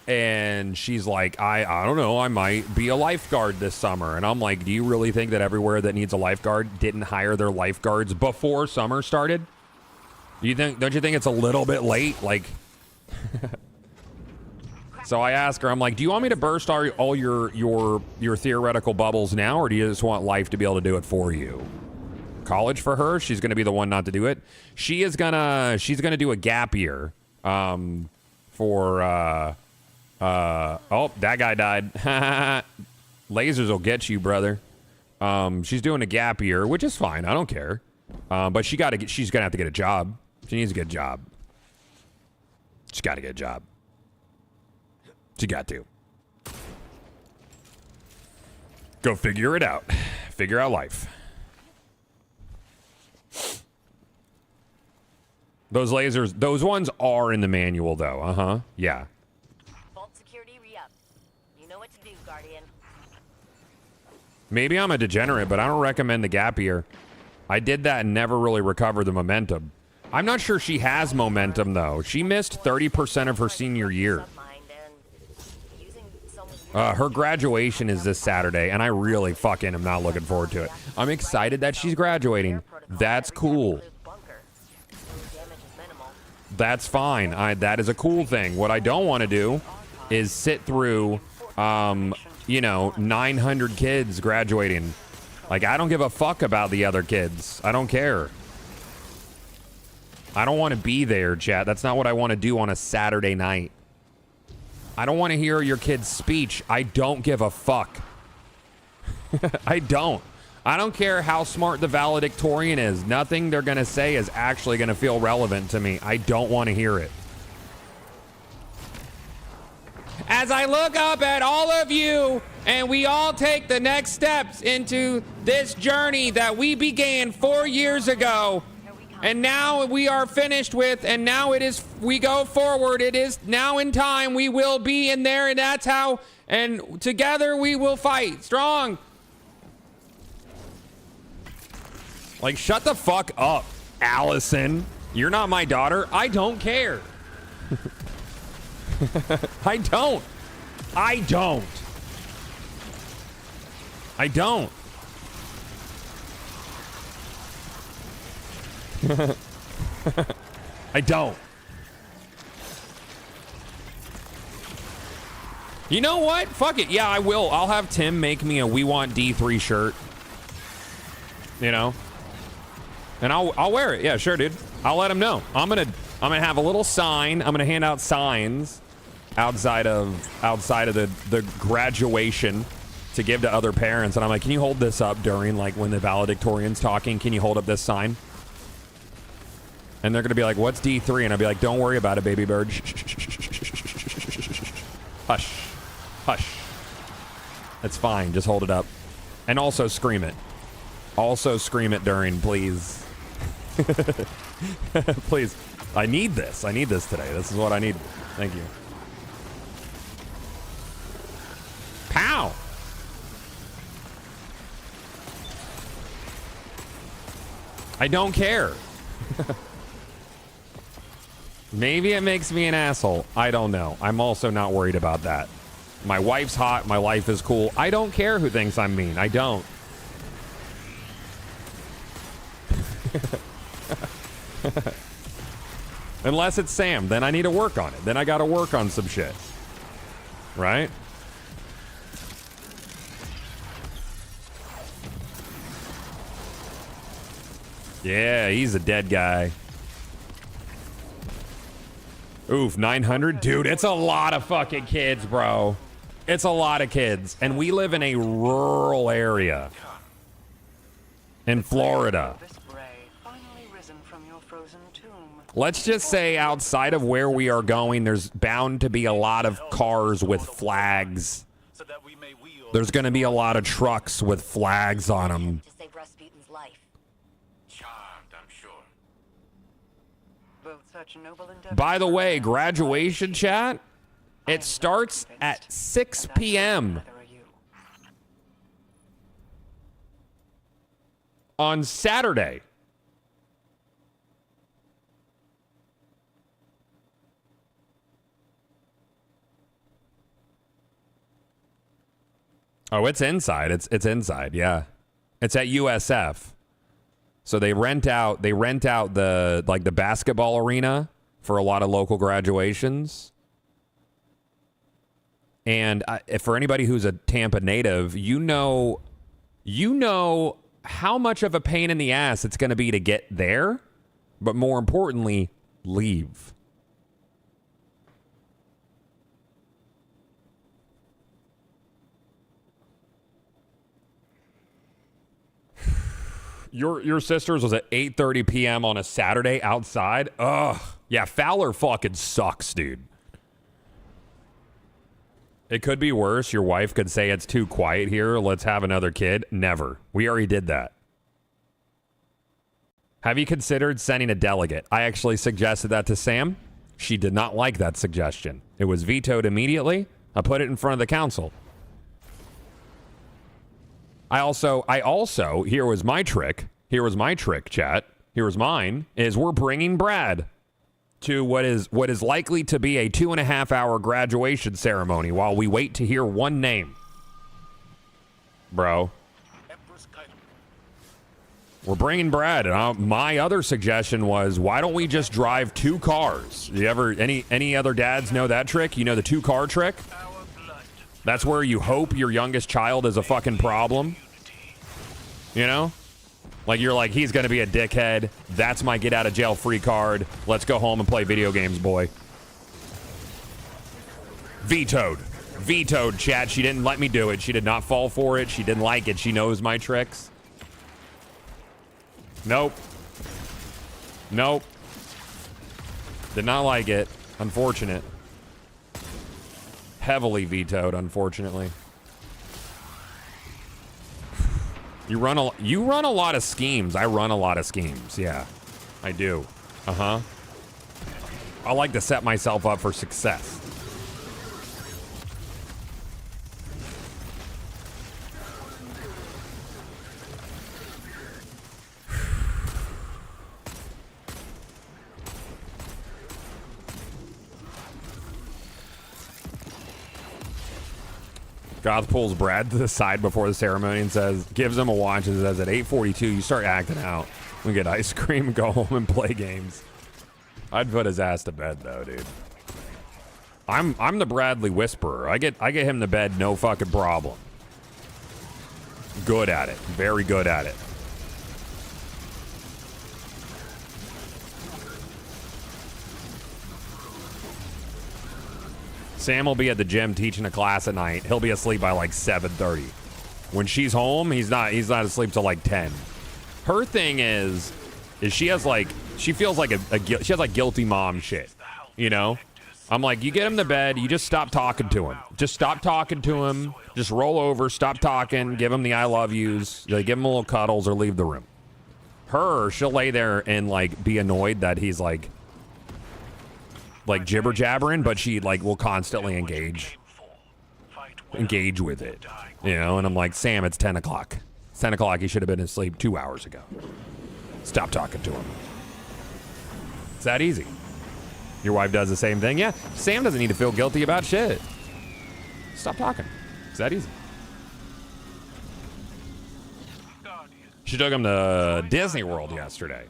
S1: And she's like, I don't know, I might be a lifeguard this summer. And I'm like, do you really think that everywhere that needs a lifeguard didn't hire their lifeguards before summer started? Don't you think it's a little bit late? Like, so I ask her, I'm like, do you want me to burst all your theoretical bubbles now, or do you just want life to be able to do it for you? College for her, she's gonna be the one not to do it. She's gonna do a gap year. Oh, that guy died. Lasers will get you, brother. She's doing a gap year, which is fine. I don't care. But she's gonna have to get a job. She needs to get a job. She's got to get a job. She got to. Go figure it out. Figure out life. Those lasers, those ones are in the manual, though. Uh-huh. Yeah.
S6: Vault security re-up. You know what to do, Guardian.
S1: Maybe I'm a degenerate, but I don't recommend the gap year. I did that and never really recovered the momentum. I'm not sure she has momentum, though. She missed 30% of her senior year. Her graduation is this Saturday, and I really fucking am not looking forward to it. I'm excited that she's graduating. That's cool. That's fine. That is a cool thing. What I don't want to do is sit through, 900 kids graduating. Like, I don't give a fuck about the other kids. I don't care. I don't want to be there, chat. That's not what I want to do on a Saturday night. I don't want to hear your kid's speech. I don't give a fuck. I don't. I don't care how smart the valedictorian is. Nothing they're going to say is actually going to feel relevant to me. I don't want to hear it. As I look up at all of you and we all take the next steps into this journey that we began 4 years ago, and now we are finished with, and now we go forward. It is now in time. We will be in there, and that's how, and together we will fight strong. Like, shut the fuck up, Allison. You're not my daughter. I don't care. I don't. I don't. I don't. I don't. You know what? Fuck it. Yeah, I will. I'll have Tim make me a We Want D3 shirt. You know? And I'll wear it. Yeah, sure, dude. I'll let him know. I'm gonna have a little sign. I'm gonna hand out signs outside of the graduation to give to other parents. And I'm like, can you hold this up during, like, when the valedictorian's talking? Can you hold up this sign? And they're gonna be like, what's D3? And I'll be like, don't worry about it, baby bird. Hush. Hush. It's fine. Just hold it up. And also scream it. Also scream it during, please. Please. I need this. I need this today. This is what I need. Thank you. Pow! I don't care. Maybe it makes me an asshole. I don't know. I'm also not worried about that. My wife's hot. My life is cool. I don't care who thinks I'm mean. I don't. Unless it's Sam. Then I need to work on it. Then I got to work on some shit. Right? Yeah, he's a dead guy. Oof, 900? Dude, it's a lot of fucking kids, bro. It's a lot of kids. And we live in a rural area. In Florida. Let's just say outside of where we are going, there's bound to be a lot of cars with flags. There's going to be a lot of trucks with flags on them. By the way, graduation chat, it starts at 6 p.m. on Saturday. Oh, it's inside. It's inside. Yeah, it's at USF. So they rent out the basketball arena for a lot of local graduations. And for anybody who's a Tampa native, you know how much of a pain in the ass it's going to be to get there, but more importantly, leave. Your sister's was at 8:30 p.m. on a Saturday outside. Ugh. Yeah, Fowler fucking sucks, dude. It could be worse. Your wife could say it's too quiet here. Let's have another kid. Never. We already did that. Have you considered sending a delegate? I actually suggested that to Sam. She did not like that suggestion. It was vetoed immediately. I put it in front of the council. I also, here was my trick, chat. Here was mine, is we're bringing Brad to what is likely to be a 2.5 hour graduation ceremony while we wait to hear one name. Bro. We're bringing Brad. And my other suggestion was, why don't we just drive 2 cars? You ever, any other dads know that trick? You know the 2-car trick? That's where you hope your youngest child is a fucking problem. You know? Like, you're like, he's going to be a dickhead. That's my get out of jail free card. Let's go home and play video games, boy. Vetoed. Vetoed, chat. She didn't let me do it. She did not fall for it. She didn't like it. She knows my tricks. Nope. Nope. Did not like it. Unfortunate. Heavily vetoed, unfortunately. You run a lot of schemes. I run a lot of schemes. Yeah, I do. Uh-huh. I like to set myself up for success. Goth pulls Brad to the side before the ceremony and gives him a watch and says, at 8:42, you start acting out. We get ice cream, go home and play games. I'd put his ass to bed though, dude. I'm the Bradley Whisperer. I get him to bed, no fucking problem. Good at it. Very good at it. Sam will be at the gym teaching a class at night. He'll be asleep by like 7:30. When she's home, he's not asleep till like 10. Her thing is she has like, she feels like she has like guilty mom shit, you know? I'm like, you get him to bed, you just stop talking to him. Just stop talking to him. Just roll over, stop talking, give him the I love yous, give him a little cuddles or leave the room. She'll lay there and like be annoyed that he's like jibber jabbering, but she like will constantly engage with it, you know. And I'm like, Sam, it's 10 o'clock. It's 10 o'clock. He should have been asleep 2 hours ago. Stop talking to him. It's that easy. Your wife does the same thing. Yeah, Sam doesn't need to feel guilty about shit. Stop talking. It's that easy. She took him to Disney World yesterday.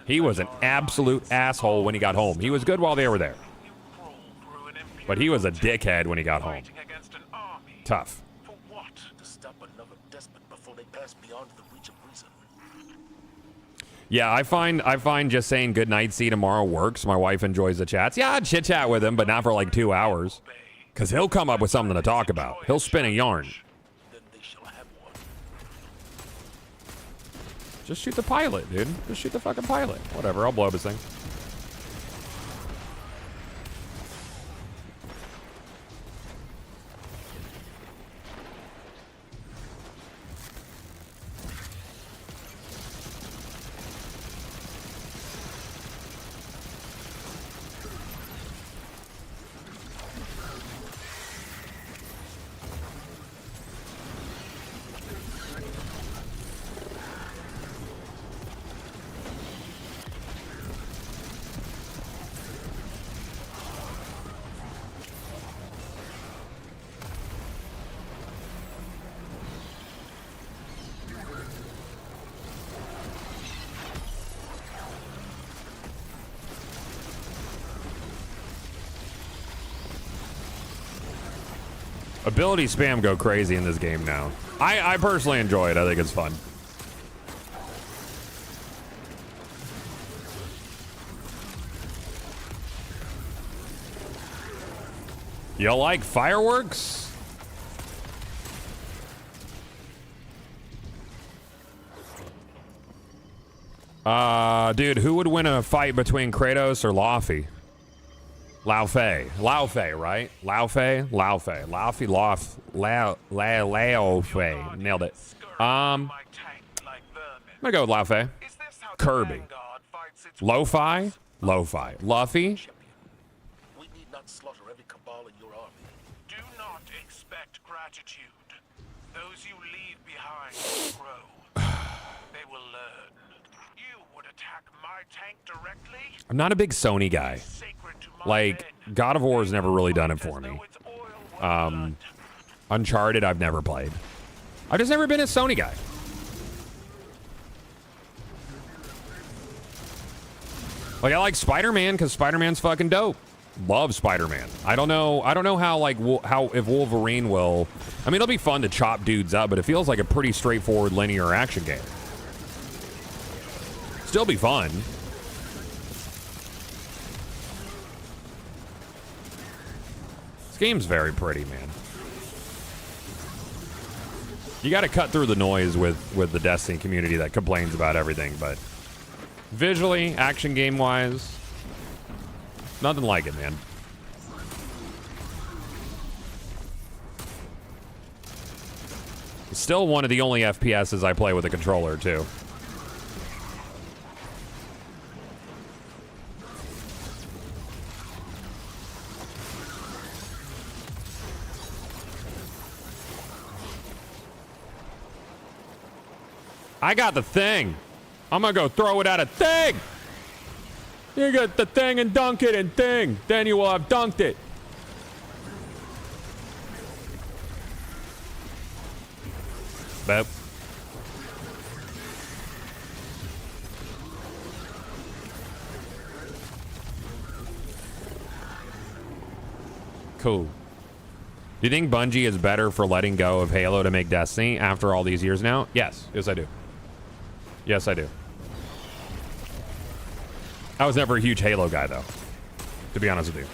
S1: He was an absolute asshole when he got home. He was good while they were there, but he was a dickhead when he got home. Tough.
S7: For what? To stop another despot before they pass beyond the reach of reason.
S1: Yeah, I find just saying good night, see you tomorrow works. My wife enjoys the chats. Yeah, I'd chit chat with him, but not for like 2 hours, because he'll come up with something to talk about. He'll spin a yarn.
S7: Then they shall have one.
S1: Just shoot the pilot, dude. Just shoot the fucking pilot. Whatever, I'll blow up his thing. Ability spam go crazy in this game now. I personally enjoy it. I think it's fun. You like fireworks? Dude, who would win a fight between Kratos or Laufey? Laufey. Laufey, right? Laufey? Laufey. Laufey, Laufey. Nailed it. I'm gonna go with Laufey. Kirby. Lo-fi? Lo-fi. Luffy?
S7: We need not slaughter every cabal in your army.
S8: Do not expect gratitude. Those you leave behind will grow. They will learn. You would attack my tank directly?
S1: I'm not a big Sony guy.
S8: Sacred to my
S1: Like,
S8: men.
S1: God of War has never really done it for
S8: As
S1: me.
S8: though its oil were blood.
S1: Uncharted, I've never played. I've just never been a Sony guy. Like, I like Spider-Man because Spider-Man's fucking dope. Love Spider-Man. I don't know how, like, how if Wolverine will... I mean, it'll be fun to chop dudes up, but it feels like a pretty straightforward linear action game. Still be fun. This game's very pretty, man. You got to cut through the noise with the Destiny community that complains about everything, but visually, action game-wise, nothing like it, man. It's still one of the only FPSs I play with a controller, too. I got the thing. I'm gonna go throw it at a thing. You get the thing and dunk it and thing. Then you will have dunked it. Boop. Cool. Do you think Bungie is better for letting go of Halo to make Destiny after all these years now? Yes. Yes, I do. Yes, I do. I was never a huge Halo guy, though, to be honest with you.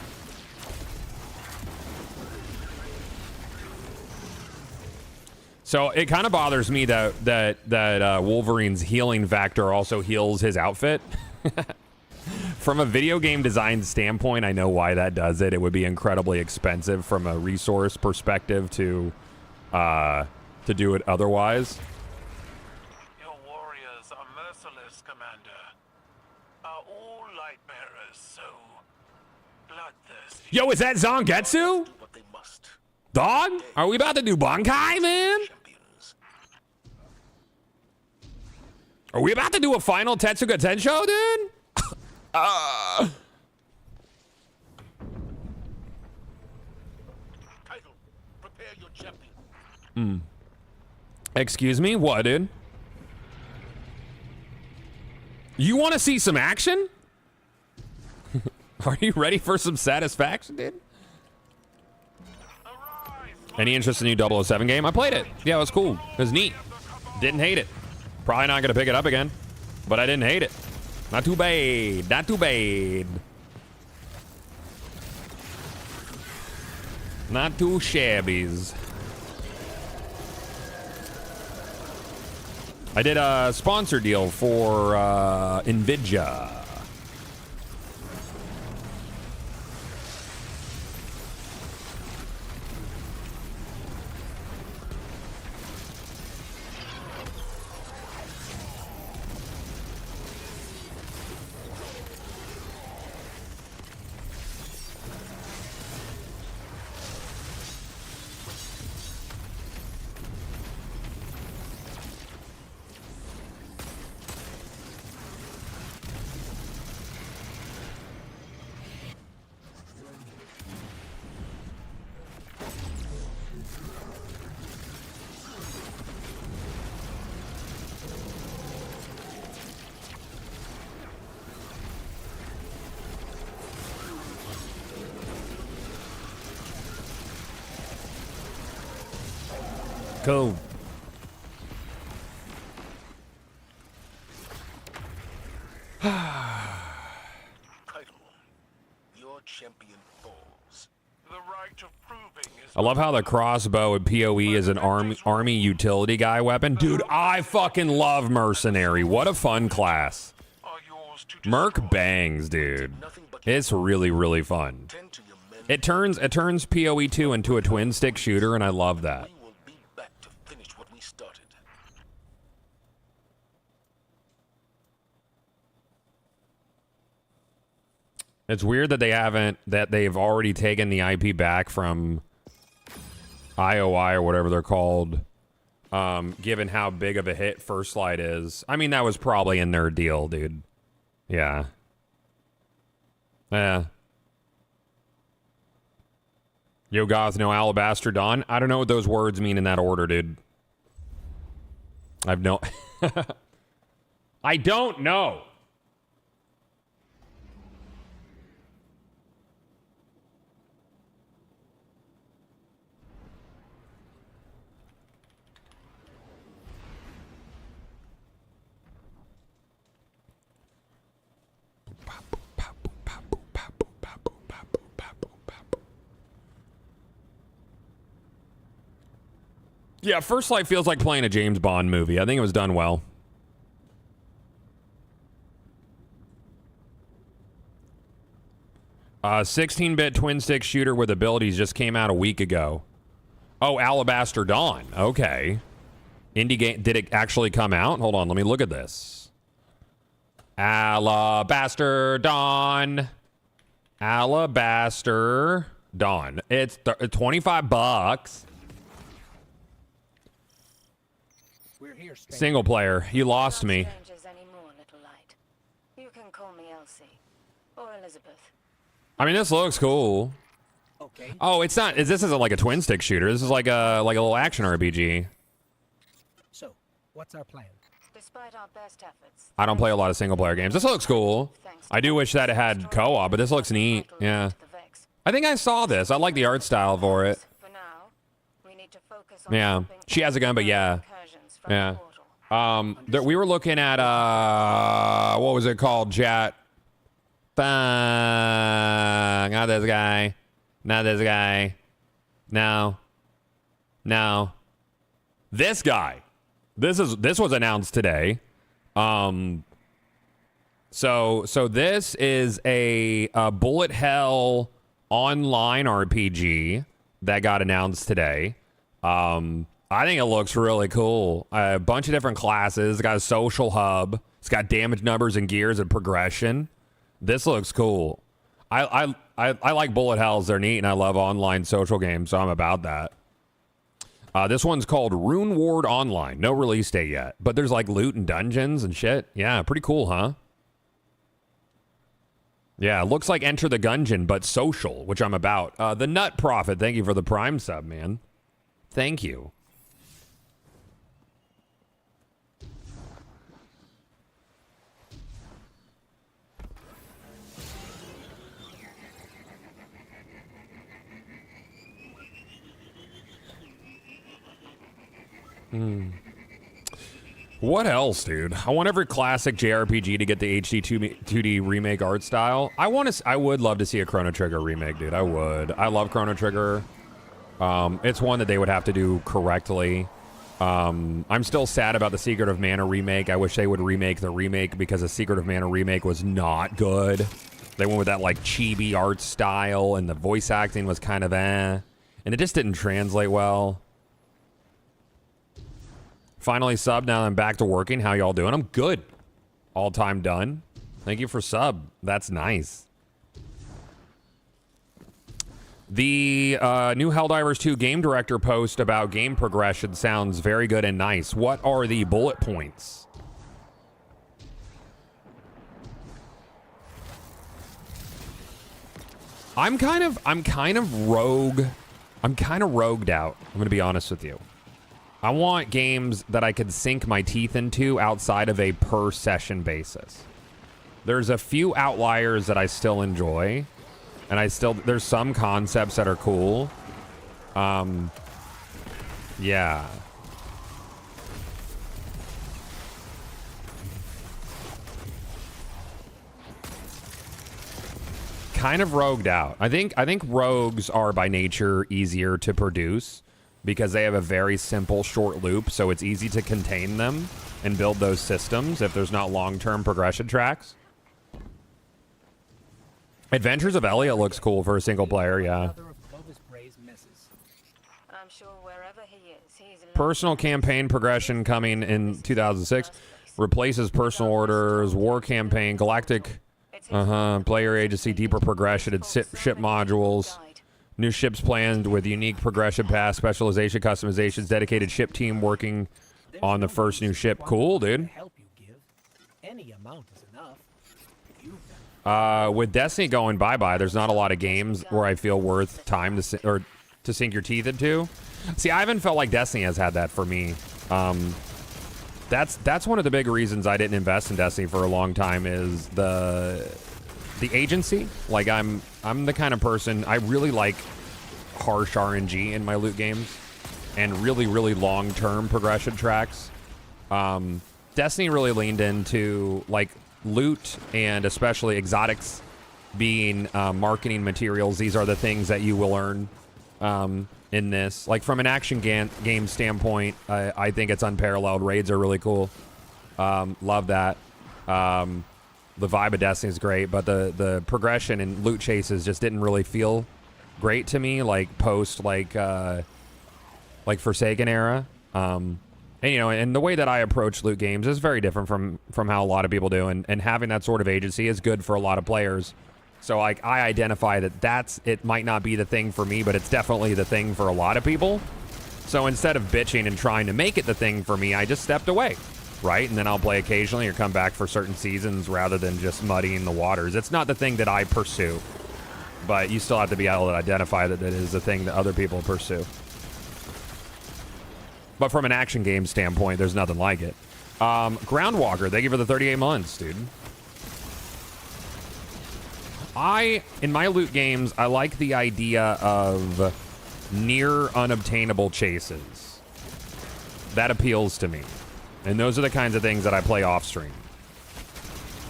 S1: So it kind of bothers me that Wolverine's healing factor also heals his outfit. From a video game design standpoint, I know why that does it. It would be incredibly expensive from a resource perspective to do it otherwise.
S8: Your warriors are merciless, Commander. Are all light bearers so bloodthirsty?
S1: Yo, is that Zangetsu?
S7: But they must.
S1: Dog? Are we about to do Bankai, man?
S7: Champions.
S1: Are we about to do a final Tetsuga Tensho, dude?
S7: Title, prepare your champion.
S1: Excuse me? What, dude? You want to see some action? Are you ready for some satisfaction, dude? Any interest in the new 007 game? I played it. Yeah, it was cool. It was neat. Didn't hate it. Probably not going to pick it up again, but I didn't hate it. Not too bad. Not too bad. Not too shabbies. I did a sponsor deal for Nvidia. Cool.
S7: Title. Your champion falls.
S8: The right of proving is
S1: I love how the crossbow in PoE is an army utility guy weapon. Dude, I fucking love mercenary. What a fun class.
S8: are yours to
S1: Merc
S8: destroy.
S1: bangs, dude.
S7: Nothing but
S1: It's really, really fun.
S7: tend to your men.
S1: It turns PoE 2 into a twin stick shooter, and I love that.
S7: We will be back to finish what we started.
S1: It's weird that they've already taken the IP back from IOI or whatever they're called, given how big of a hit First Light is. I mean, that was probably in their deal, dude. Yeah. Yeah. Yo, Goth, no Alabaster Dawn. I don't know what those words mean in that order, dude. I've no... I don't know. Yeah, First Light feels like playing a James Bond movie. I think it was done well. A 16-bit twin-stick shooter with abilities just came out a week ago. Oh, Alabaster Dawn. Okay. Indie game. Did it actually come out? Hold on, let me look at this. Alabaster Dawn. Alabaster Dawn. It's $25.
S9: We're here, stranger.
S1: Single player. You lost me.
S6: Strangers anymore, little light. You can call me Elsie or Elizabeth.
S1: I mean, this looks cool.
S9: Okay.
S1: Oh, it's not. This isn't like a twin stick shooter. This is like a little action RPG.
S9: So, what's our plan?
S6: Despite our best efforts,
S1: I don't play a lot of single player games. This looks cool. I do wish that it had co-op, but this looks neat. Yeah. I think I saw this. I like the art style for it.
S6: For now, we need to focus on
S1: Yeah.
S6: stopping
S1: She has a gun, but yeah.
S6: incursions from
S1: Yeah.
S6: the portal.
S1: We were looking at what was it called, chat? Not this guy. Not this guy. No. No. This guy. This was announced today. So this is a bullet hell online RPG that got announced today. I think it looks really cool. A bunch of different classes. It's got a social hub. It's got damage numbers and gears and progression. This looks cool. I like bullet hells. They're neat, and I love online social games, so I'm about that. This one's called Rune Ward Online. No release date yet, but there's like loot and dungeons and shit. Yeah, pretty cool, huh? Yeah, looks like Enter the Gungeon, but social, which I'm about. The Nut Prophet, thank you for the Prime sub, man. Thank you. What else, dude? I want every classic JRPG to get the HD 2D remake art style. I would love to see a Chrono Trigger remake, dude. I would. I love Chrono Trigger. It's one that they would have to do correctly. I'm still sad about the Secret of Mana remake. I wish they would remake the remake because the Secret of Mana remake was not good. They went with that like chibi art style, and the voice acting was kind of and it just didn't translate well. Finally sub, now I'm back to working. How y'all doing? I'm good. All time done. Thank you for sub. That's nice. The new Helldivers 2 game director post about game progression sounds very good and nice. What are the bullet points? I'm kind of rogue. I'm kind of rogued out. I'm going to be honest with you. I want games that I could sink my teeth into outside of a per session basis. There's a few outliers that I still enjoy, and there's some concepts that are cool. Yeah. kind of rogued out. I think rogues are by nature easier to produce because they have a very simple short loop, so it's easy to contain them and build those systems if there's not long-term progression tracks. Adventures of Elliot looks cool for a single player, yeah.
S9: Another of Clovis Bray's messes.
S6: I'm sure wherever he is, he's
S1: Personal campaign progression coming in 2006 replaces personal orders, war campaign, galactic player agency, deeper progression, and ship modules. New ships planned with unique progression paths, specialization, customizations, dedicated ship team working on the first new ship. Cool, dude.
S9: Help you give. Any amount is enough. You've done
S1: With Destiny going bye-bye, there's not a lot of games where I feel worth time to sink your teeth into. See, I haven't felt like Destiny has had that for me. That's one of the big reasons I didn't invest in Destiny for a long time is the agency. Like I'm the kind of person, I really like harsh RNG in my loot games and really, really long-term progression tracks. Destiny really leaned into like loot and especially exotics being marketing materials. These are the things that you will earn in this. Like from an action game standpoint, I think it's unparalleled. Raids are really cool. Love that. The vibe of Destiny is great, but the progression and loot chases just didn't really feel great to me. Like post like Forsaken era. And you know, and the way that I approach loot games is very different from how a lot of people do, and having that sort of agency is good for a lot of players. So like I identify that it might not be the thing for me, but it's definitely the thing for a lot of people. So instead of bitching and trying to make it the thing for me, I just stepped away, right? And then I'll play occasionally or come back for certain seasons rather than just muddying the waters. It's not the thing that I pursue, but you still have to be able to identify that it is the thing that other people pursue. But from an action game standpoint, there's nothing like it. Groundwalker, thank you for the 38 months, dude. In my loot games, I like the idea of near unobtainable chases. That appeals to me. And those are the kinds of things that I play off stream.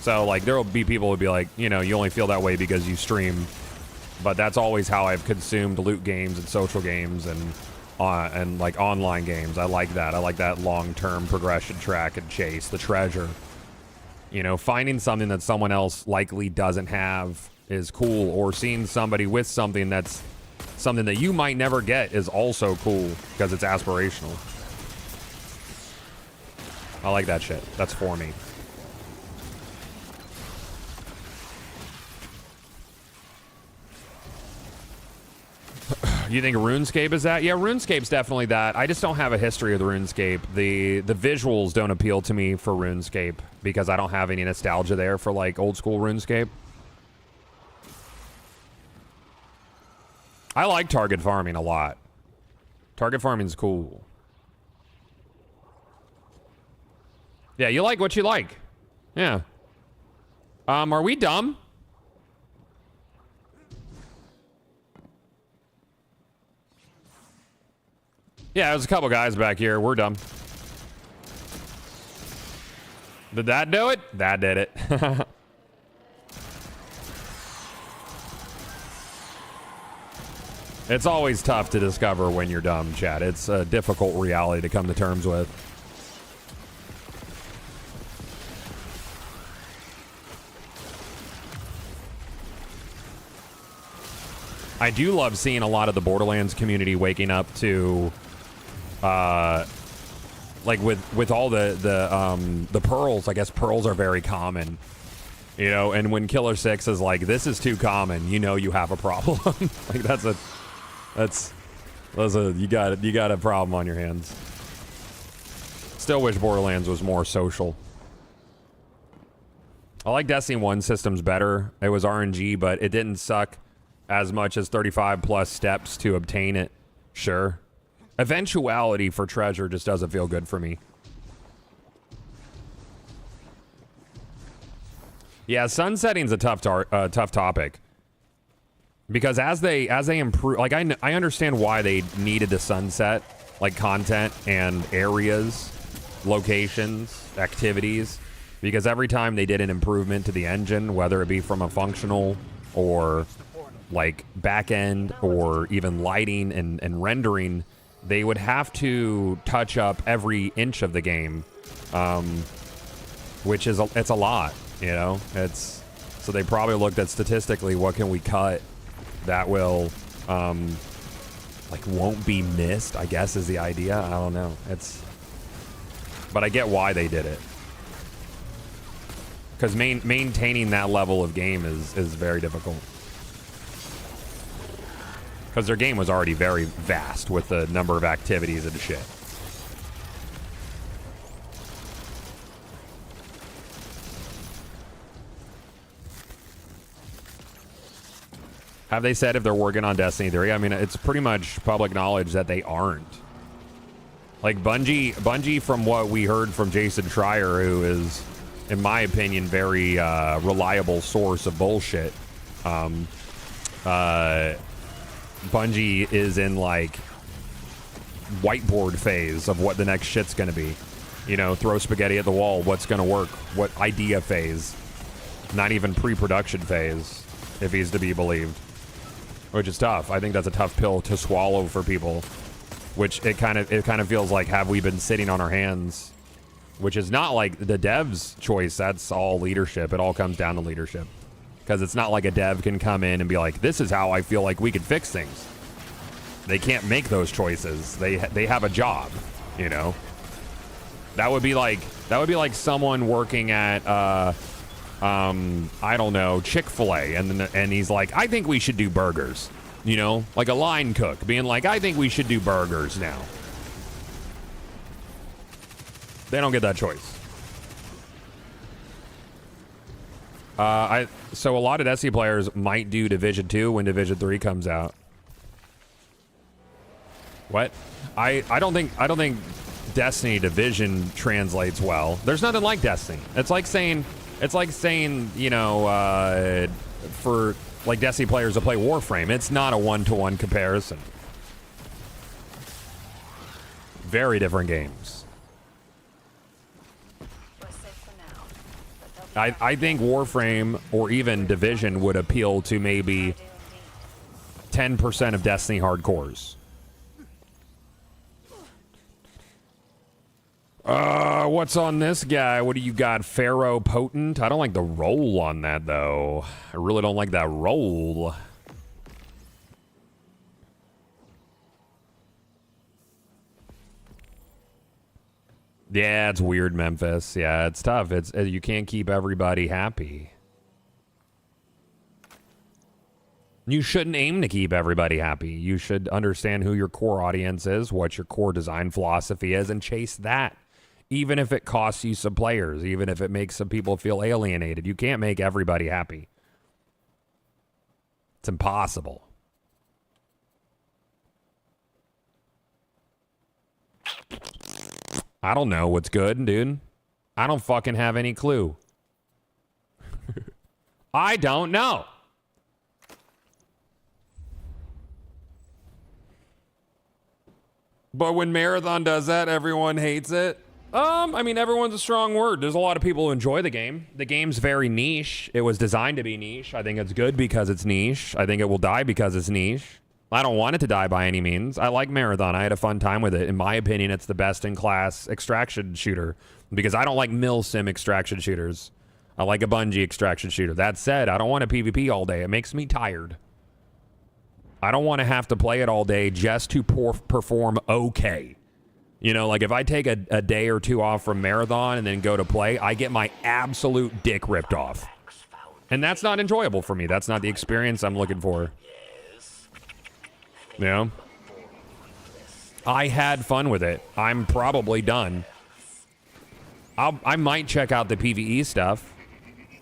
S1: So, like, there will be people who will be like, you know, you only feel that way because you stream. But that's always how I've consumed loot games and social games and like online games. I like that. I like that long-term progression track and chase, the treasure. You know, finding something that someone else likely doesn't have is cool, or seeing somebody with something that's something that you might never get is also cool because it's aspirational. I like that shit. That's for me. You think RuneScape is that? Yeah, RuneScape's definitely that. I just don't have a history with RuneScape. The visuals don't appeal to me for RuneScape because I don't have any nostalgia there for like old school RuneScape. I like target farming a lot. Target farming's cool. Yeah, you like what you like. Yeah. Are we dumb? Yeah, there's a couple guys back here. We're dumb. Did that do it? That did it. It's always tough to discover when you're dumb, Chad. It's a difficult reality to come to terms with. I do love seeing a lot of the Borderlands community waking up to, like with all the pearls. I guess pearls are very common, you know. And when Killer 6 is like, "This is too common," you know, you have a problem. Like you got a problem on your hands. Still wish Borderlands was more social. I like Destiny 1 systems better. It was RNG, but it didn't suck as much as 35 plus steps to obtain it. Sure. Eventuality for treasure just doesn't feel good for me. Yeah, sunsetting's a tough topic. Because as they improve, like I understand why they needed to sunset like content and areas, locations, activities, because every time they did an improvement to the engine, whether it be from a functional or like back end or even lighting and rendering, they would have to touch up every inch of the game, which is it's a lot, you know. It's so they probably looked at statistically what can we cut that will like won't be missed, I guess is the idea. I don't know. But I get why they did it, because maintaining that level of game is very difficult. Because their game was already very vast with the number of activities and shit. Have they said if they're working on Destiny 3? I mean, it's pretty much public knowledge that they aren't. Like Bungie, from what we heard from Jason Schreier, who is, in my opinion, very reliable source of bullshit. Bungie is in like whiteboard phase of what the next shit's gonna be. You know, throw spaghetti at the wall. What's gonna work? What idea phase? Not even pre-production phase, if he's to be believed. Which is tough. I think that's a tough pill to swallow for people. Which it kind of feels like, have we been sitting on our hands? Which is not like the dev's choice. That's all leadership. It all comes down to leadership. Because it's not like a dev can come in and be like, this is how I feel like we could fix things. They can't make those choices. They have a job, you know. That would be like someone working at I don't know, Chick-fil-A, and he's like, I think we should do burgers. You know, like a line cook being like, I think we should do burgers now. They don't get that choice. So a lot of Destiny players might do Division 2 when Division 3 comes out. What? I don't think Destiny Division translates well. There's nothing like Destiny. It's like saying, you know, for like Destiny players to play Warframe. It's not a one-to-one comparison. Very different games. I think Warframe or even Division would appeal to maybe 10% of Destiny hardcores. What's on this guy? What do you got? Pharaoh Potent? I don't like the roll on that, though. I really don't like that roll. Yeah, it's weird, Memphis. Yeah, it's tough. You can't keep everybody happy. You shouldn't aim to keep everybody happy. You should understand who your core audience is, what your core design philosophy is, and chase that. Even if it costs you some players, even if it makes some people feel alienated. You can't make everybody happy. It's impossible. I don't know what's good, dude. I don't fucking have any clue. I don't know. But when Marathon does that, everyone hates it. I mean, everyone's a strong word. There's a lot of people who enjoy the game. The game's very niche. It was designed to be niche. I think it's good because it's niche. I think it will die because it's niche. I don't want it to die by any means. I like Marathon. I had a fun time with it. In my opinion, it's the best-in-class extraction shooter because I don't like mil-sim extraction shooters. I like a Bungie extraction shooter. That said, I don't want a PvP all day. It makes me tired. I don't want to have to play it all day just to perform okay. You know, like if I take a day or two off from Marathon and then go to play, I get my absolute dick ripped off. And that's not enjoyable for me. That's not the experience I'm looking for. You know? I had fun with it. I'm probably done. I might check out the PvE stuff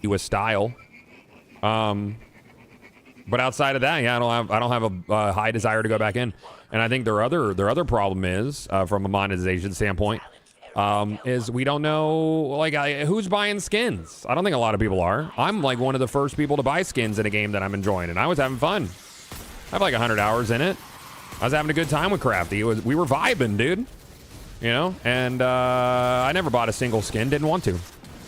S1: with style. But outside of that, yeah, I don't have a high desire to go back in. And I think their other problem is, from a monetization standpoint, is we don't know like who's buying skins. I don't think a lot of people are. I'm like one of the first people to buy skins in a game that I'm enjoying, and I was having fun. I have like 100 hours in it. I was having a good time with Crafty. We were vibing, dude. You know, and I never bought a single skin. Didn't want to.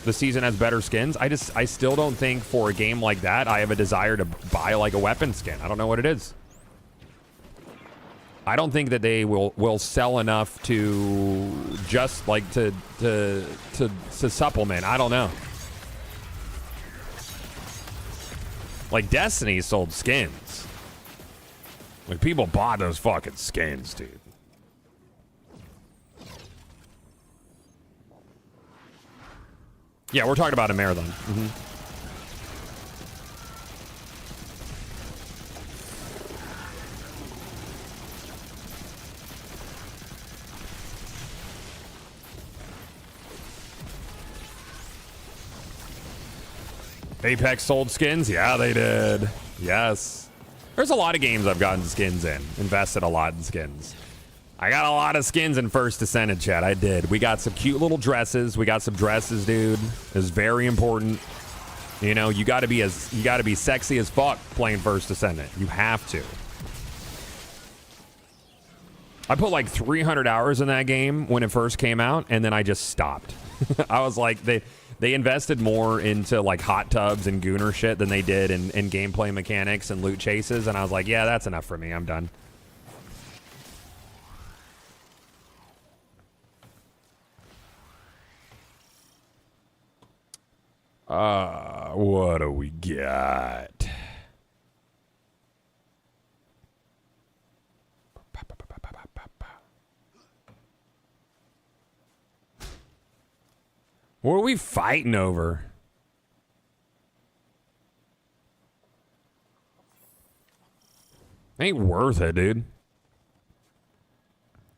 S1: the season has better skins. I still don't think for a game like that I have a desire to buy like a weapon skin. I don't know what it is. I don't think that they will sell enough to just like to supplement. I don't know. Like Destiny sold skins. Like people bought those fucking skins, dude. Yeah, we're talking about a marathon. Apex sold skins? Yeah, they did. Yes. There's a lot of games I've gotten skins in. Invested a lot in skins. I got a lot of skins in First Descendant, chat. I did. We got some cute little dresses. We got some dresses, dude. It's very important. You know, you gotta be sexy as fuck playing First Descendant. You have to. I put like 300 hours in that game when it first came out, and then I just stopped. I was like, they invested more into like hot tubs and gooner shit than they did in gameplay mechanics and loot chases, and I was like, yeah, that's enough for me. I'm done. What do we got? What are we fighting over? Ain't worth it, dude.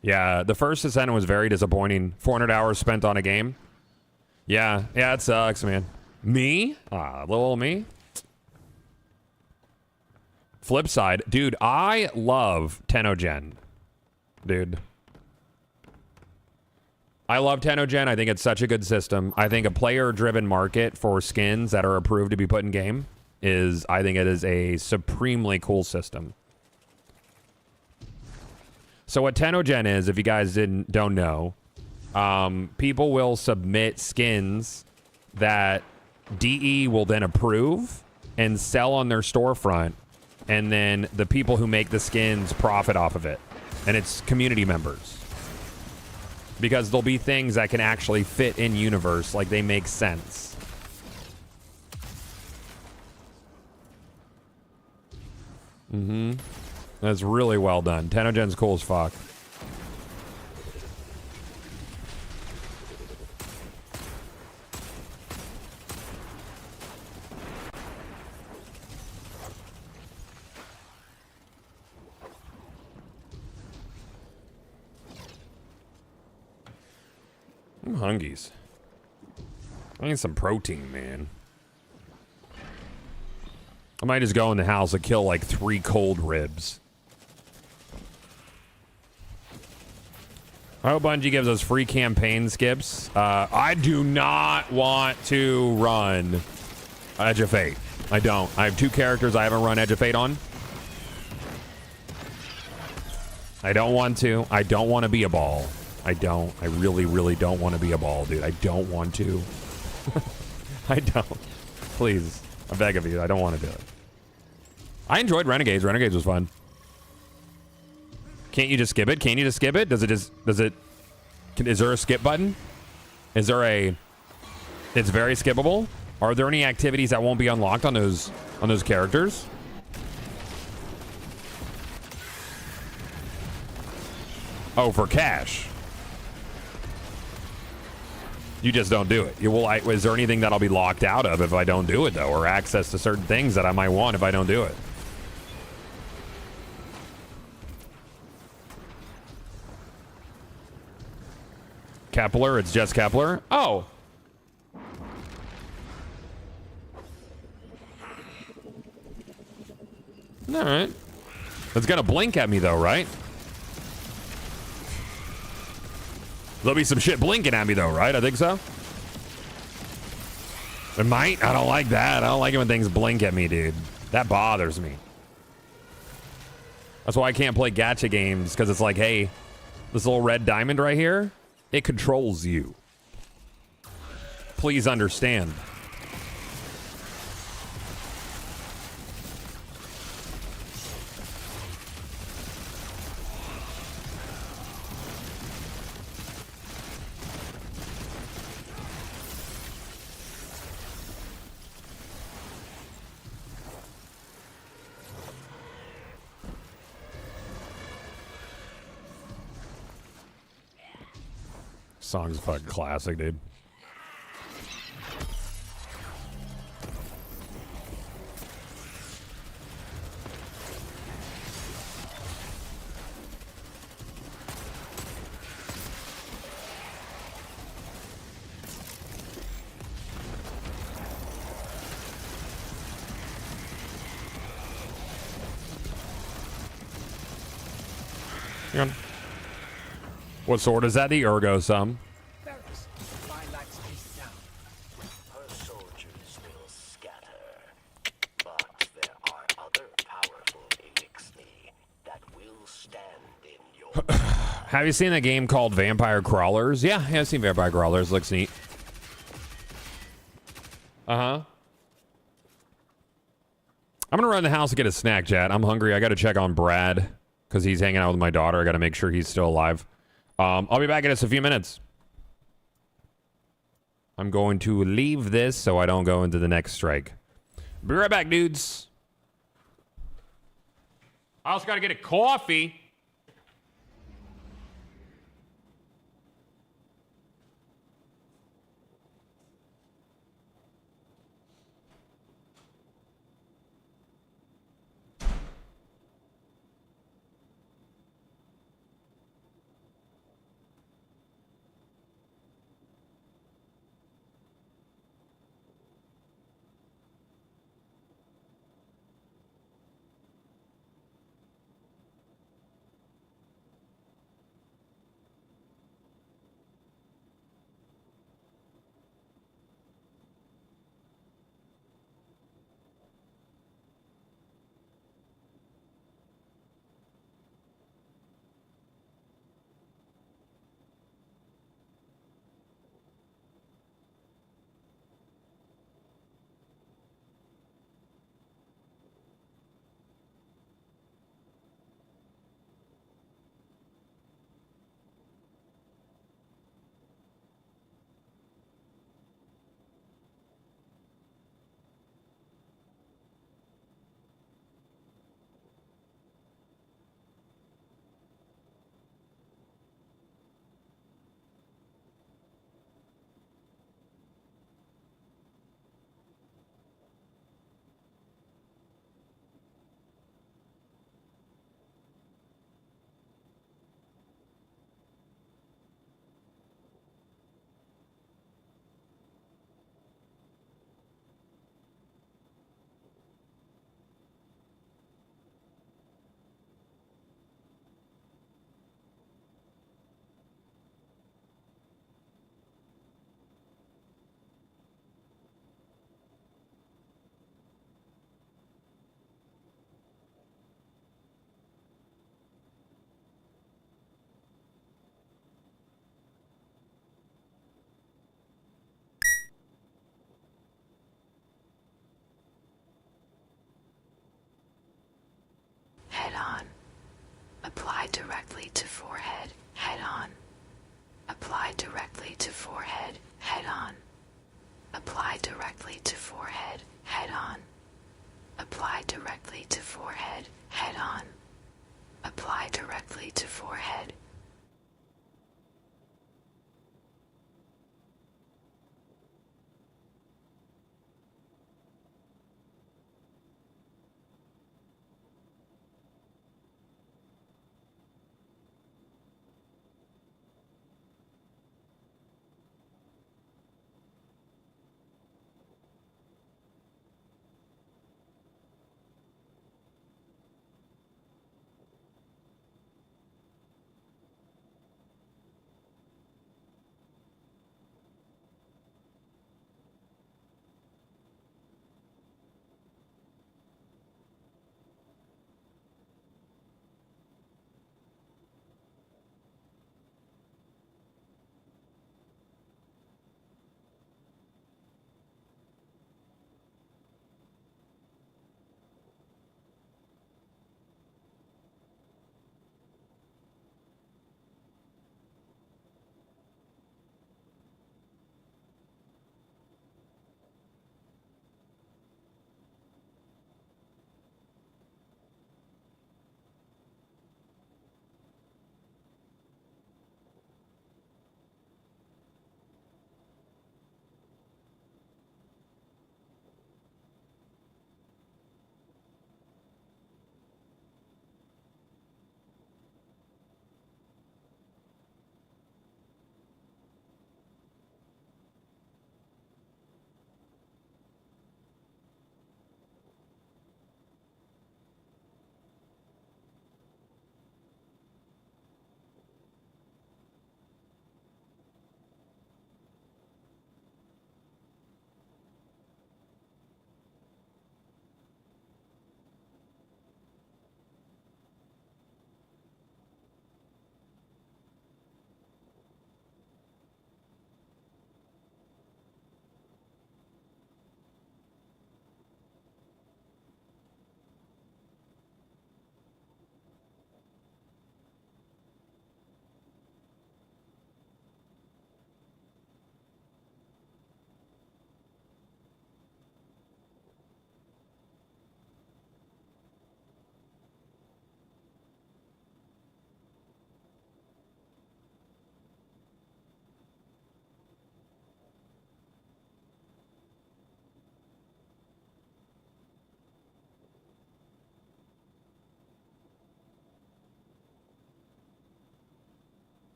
S1: Yeah, the First Descendant was very disappointing. 400 hours spent on a game. Yeah, it sucks, man. Me? Little old me? Flip side. Dude, I love Tenogen. Dude. I love Tenogen. I think it's such a good system. I think a player-driven market for skins that are approved to be put in game I think it is a supremely cool system. So what Tenogen is, if you guys don't know, people will submit skins that DE will then approve and sell on their storefront, and then the people who make the skins profit off of it. And it's community members. Because there'll be things that can actually fit in universe, like they make sense. That's really well done. Tenogen's cool as fuck. I'm hungies. I need some protein, man. I might just go in the house and kill like 3 cold ribs. I hope Bungie gives us free campaign skips. I do not want to run Edge of Fate. I don't. I have 2 characters I haven't run Edge of Fate on. I don't want to. I don't want to be a ball. I don't. I really, really don't want to be a ball, dude. I don't want to. I don't. Please. I beg of you. I don't want to do it. I enjoyed Renegades. Renegades was fun. Can't you just skip it? Can you just skip it? Is there a skip button? Is there a... It's very skippable? Are there any activities that won't be unlocked on those characters? Oh, for cash. You just don't do it. Is there anything that I'll be locked out of if I don't do it, though? Or access to certain things that I might want if I don't do it? Kepler, it's just Kepler. Oh. All right. It's gonna blink at me though, right? There'll be some shit blinking at me though, right? I think so. It might. I don't like that. I don't like it when things blink at me, dude. That bothers me. That's why I can't play gacha games, because it's like, hey, this little red diamond right here, it controls you. Please understand. Song's a fucking classic, dude. Hang on. What sword is that? The Ergo Sum.
S9: Ferris, my lights face down.
S7: Her soldiers will scatter, but there are other powerful Elixni that will stand in your
S1: Have you seen a game called Vampire Crawlers? Yeah, I've seen Vampire Crawlers. Looks neat. Uh-huh. I'm gonna run the house and get a snack, chat. I'm hungry. I gotta check on Brad because he's hanging out with my daughter. I gotta make sure he's still alive. I'll be back in just a few minutes. I'm going to leave this so I don't go into the next strike. Be right back, dudes. I also gotta get a coffee.
S6: Head on. Apply directly to forehead. Head on. Apply directly to forehead. Head on. Apply directly to forehead. Head on. Apply directly to forehead. Head on. Apply directly to forehead.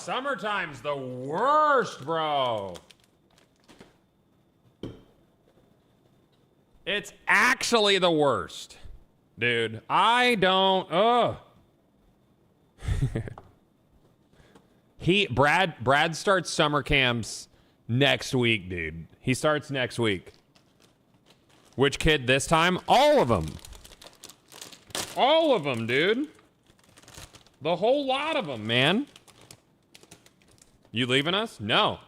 S1: summertime's the worst, bro. It's actually the worst. Dude, I don't, Brad starts summer camps next week, dude. He starts next week. Which kid this time? All of them. All of them, dude. The whole lot of them, man. You leaving us? No.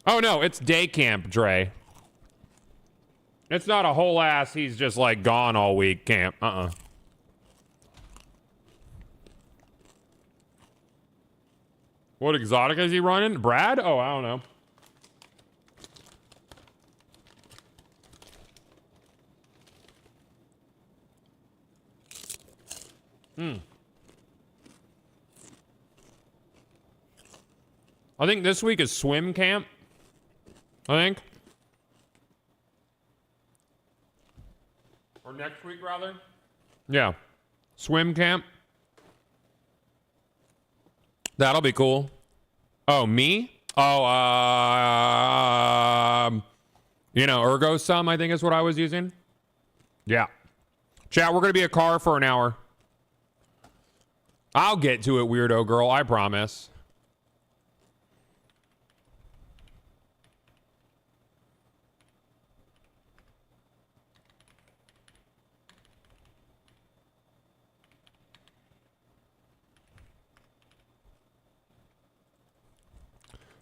S1: Oh, no, it's day camp, Dre. It's not a whole ass, he's just like gone all week camp. What exotic is he running? Brad? Oh, I don't know. I think this week is swim camp. I think. Or next week, rather. Yeah. Swim camp. That'll be cool. Oh, me? Oh, Ergo Sum, I think is what I was using. Yeah. Chat, we're going to be a car for an hour. I'll get to it, weirdo girl. I promise.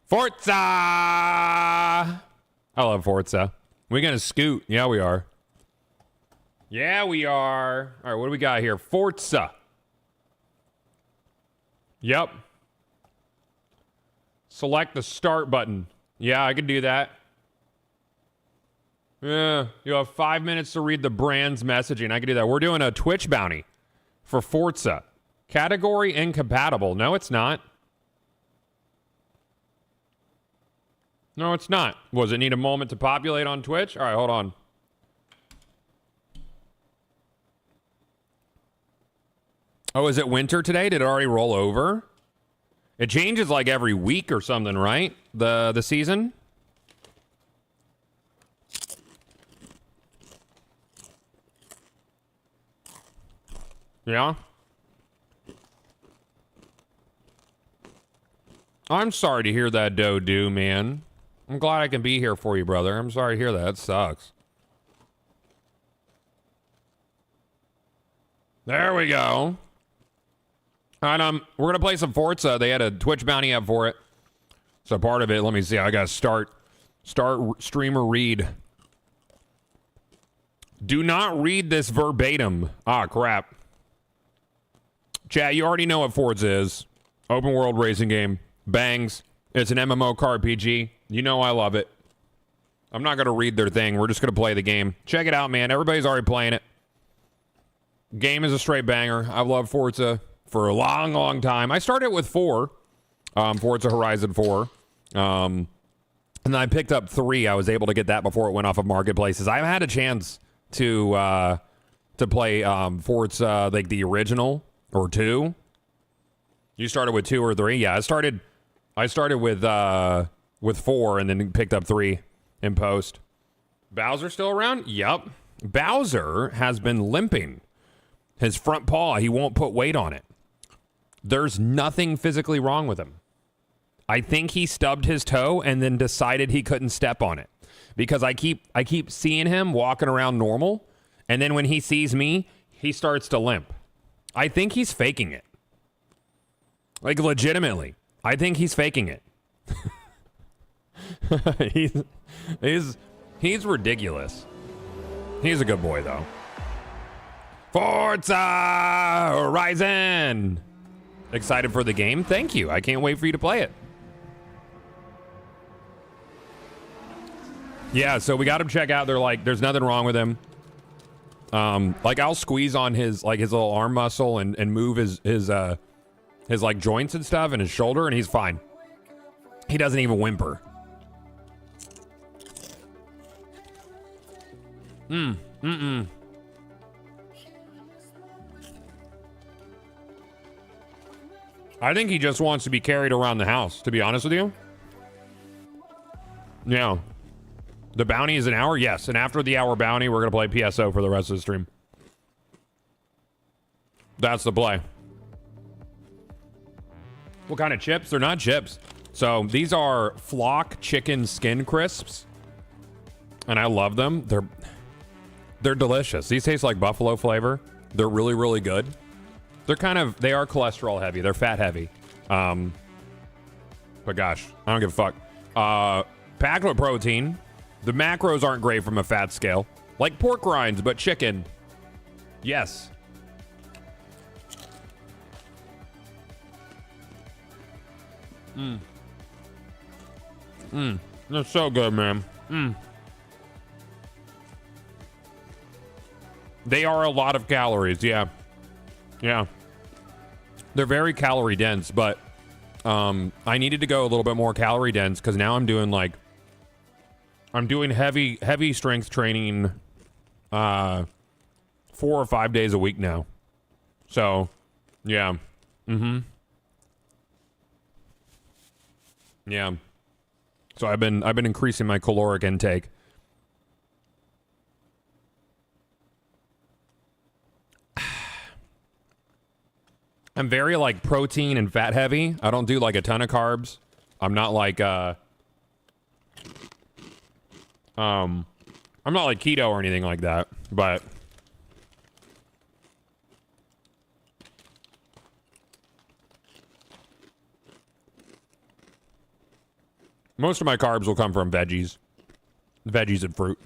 S1: Forza! I love Forza. We gonna scoot? Yeah, we are. Yeah, we are. All right, what do we got here? Forza. Yep. Select the start button. Yeah, I can do that. Yeah, you have 5 minutes to read the brand's messaging. I can do that. We're doing a Twitch bounty for Forza. Category incompatible. No, it's not. No, it's not. Was it need a moment to populate on Twitch? All right, hold on. Oh, is it winter today? Did it already roll over? It changes like every week or something, right? The season? Yeah? I'm sorry to hear that, Dodo, man. I'm glad I can be here for you, brother. I'm sorry to hear that. It sucks. There we go. And we're gonna play some Forza. They had a Twitch bounty up for it. So part of it, let me see. I gotta start streamer read. Do not read this verbatim. Ah, crap. Chat, you already know what Forza is. Open world racing game. Bangs. It's an MMO car RPG. You know I love it. I'm not going to read their thing. We're just going to play the game. Check it out, man. Everybody's already playing it. Game is a straight banger. I've loved Forza for a long, long time. I started with 4. Forza Horizon 4. And then I picked up 3. I was able to get that before it went off of marketplaces. I haven't had a chance to play Forza, like the original, or 2. You started with 2 or 3? Yeah, I started with 4 and then picked up 3 in post. Bowser still around? Yep. Bowser has been limping. His front paw, he won't put weight on it. There's nothing physically wrong with him. I think he stubbed his toe and then decided he couldn't step on it. Because I keep seeing him walking around normal, and then when he sees me, he starts to limp. I think he's faking it. Like, legitimately. I think he's faking it. He's ridiculous. He's a good boy, though. Forza Horizon! Excited for the game? Thank you. I can't wait for you to play it. Yeah, so we got him check out. They're like, there's nothing wrong with him. Like, I'll squeeze on his little arm muscle and move his like joints and stuff and his shoulder, and he's fine. He doesn't even whimper. I think he just wants to be carried around the house, to be honest with you. Yeah. The bounty is an hour? Yes. And after the hour bounty, we're going to play PSO for the rest of the stream. That's the play. What kind of chips? They're not chips. So these are Flock chicken skin crisps. And I love them. They're delicious. These taste like buffalo flavor. They're really, really good. They are cholesterol heavy. They're fat heavy. But gosh, I don't give a fuck. Packed with protein. The macros aren't great from a fat scale. Like pork rinds, but chicken. Yes. That's so good, man. They are a lot of calories, yeah. Yeah. They're very calorie dense, but I needed to go a little bit more calorie dense because now I'm doing heavy strength training 4 or 5 days a week now. So, yeah. Yeah. So I've been increasing my caloric intake. I'm very like protein and fat heavy. I don't do like a ton of carbs. I'm not like I'm not like keto or anything like that, but most of my carbs will come from veggies and fruit.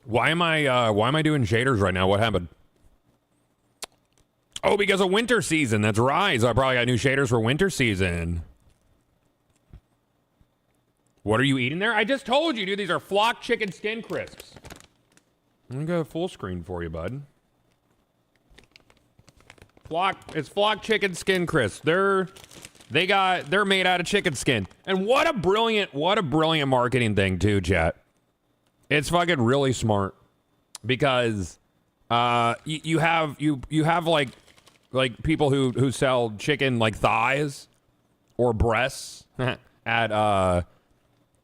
S1: Why am I doing shaders right now? What happened? Oh, because of winter season. That's right. So I probably got new shaders for winter season. What are you eating there? I just told you, dude. These are Flock chicken skin crisps. I'm gonna go full screen for you, bud. It's Flock chicken skin crisps. They're made out of chicken skin. And what a brilliant marketing thing too, chat. It's fucking really smart because you have like people who sell chicken like thighs or breasts at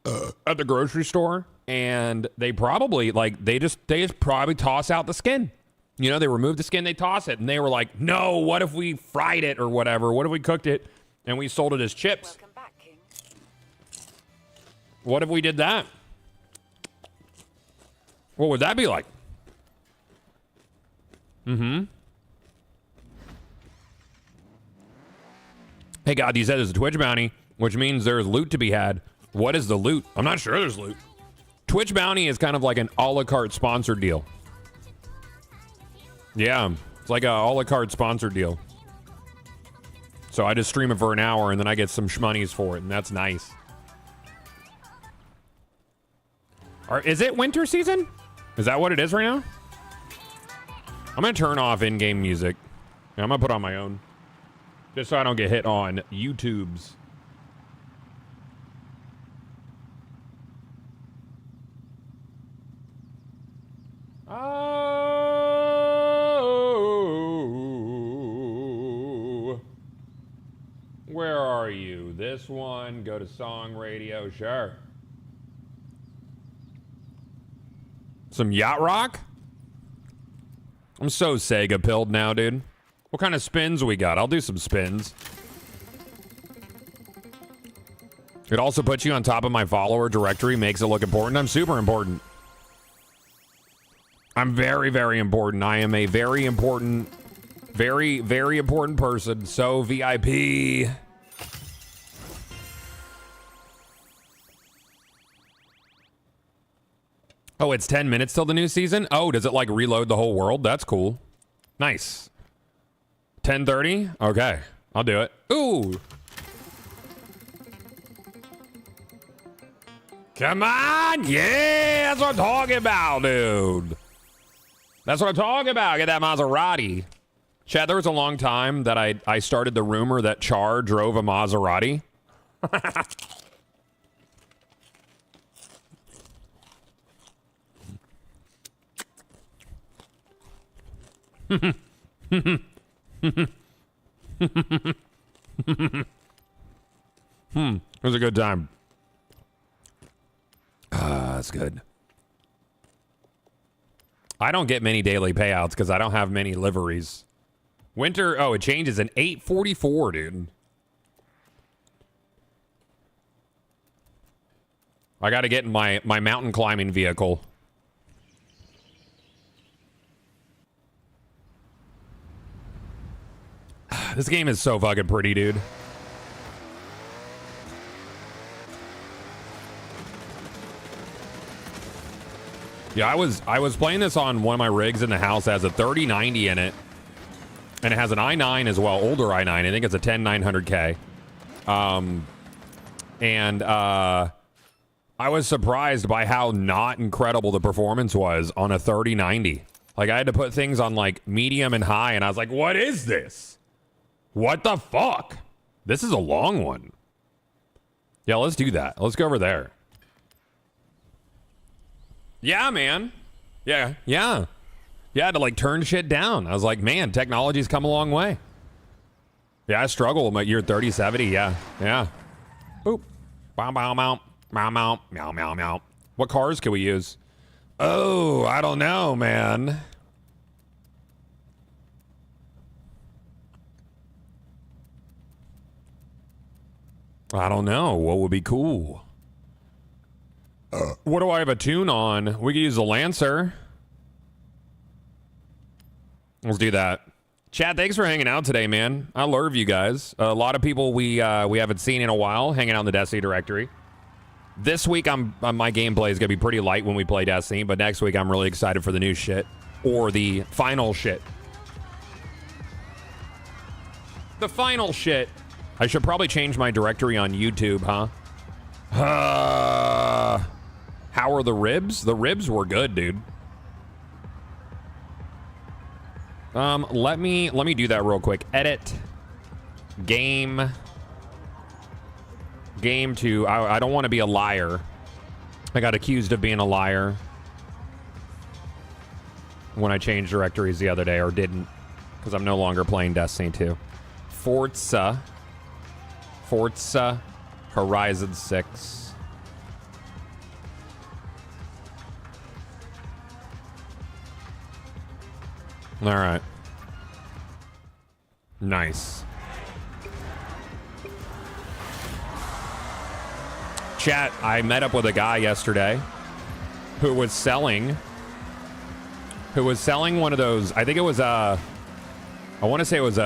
S1: the grocery store, and they probably they just probably toss out the skin. You know, they remove the skin, they toss it, and they were like, no, what if we fried it or whatever? What if we cooked it and we sold it as chips?
S5: Welcome back, King.
S1: What if we did that? What would that be like? Hey, God, you said there's a Twitch bounty, which means there's loot to be had. What is the loot? I'm not sure there's loot. Twitch bounty is kind of like an a la carte sponsored deal. Yeah, it's like a la carte sponsored deal. So I just stream it for an hour and then I get some shmoneys for it, and that's nice. Is it winter season? Is that what it is right now? I'm going to turn off in-game music. I'm going to put on my own. Just so I don't get hit on YouTube's. Oh. Where are you? This one. Go to song radio. Sure. Some yacht rock? I'm so Sega pilled now, dude. What kind of spins we got? I'll do some spins. It also puts you on top of my follower directory, makes it look important. I'm super important. I'm very, very important. I am a very important, very, very important person. So VIP. Oh, it's 10 minutes till the new season? Oh, does it like reload the whole world? That's cool. Nice. 10:30? Okay, I'll do it. Ooh. Come on. Yeah, that's what I'm talking about, dude. That's what I'm talking about. Get that Maserati. Chad, there was a long time that I started the rumor that Char drove a Maserati. It was a good time. That's good. I don't get many daily payouts because I don't have many liveries. Winter, oh, it changes in 8:44, dude. I got to get in my mountain climbing vehicle. This game is so fucking pretty, dude. Yeah, I was playing this on one of my rigs in the house. It has a 3090 in it. And it has an i9 as well, older i9. I think it's a 10900K. I was surprised by how not incredible the performance was on a 3090. Like, I had to put things on, like, medium and high, and I was like, what is this? What the fuck? This is a long one. Yeah, let's do that. Let's go over there. Yeah, man. Yeah. Yeah, I had to, like, turn shit down. I was like, man, technology's come a long way. Yeah, I struggle with my year 3070. Yeah. Boop. Bow, bow, bow. Meow, meow, meow, meow, meow. What cars can we use? Oh, I don't know, man. I don't know. What would be cool? What do I have a tune on? We could use a Lancer. Let's do that. Chat, thanks for hanging out today, man. I love you guys. A lot of people we haven't seen in a while hanging out in the Destiny directory. This week, my gameplay is going to be pretty light when we play Destiny, but next week, I'm really excited for the new shit. Or the final shit. The final shit. I should probably change my directory on YouTube, huh? How are the ribs? The ribs were good, dude. Let me do that real quick. Edit. Game 2. I don't want to be a liar. I got accused of being a liar when I changed directories the other day, or didn't, because I'm no longer playing Destiny 2. Forza Horizon 6. All right. Nice. Chat, I met up with a guy yesterday who was selling one of those. I think it was I want to say it was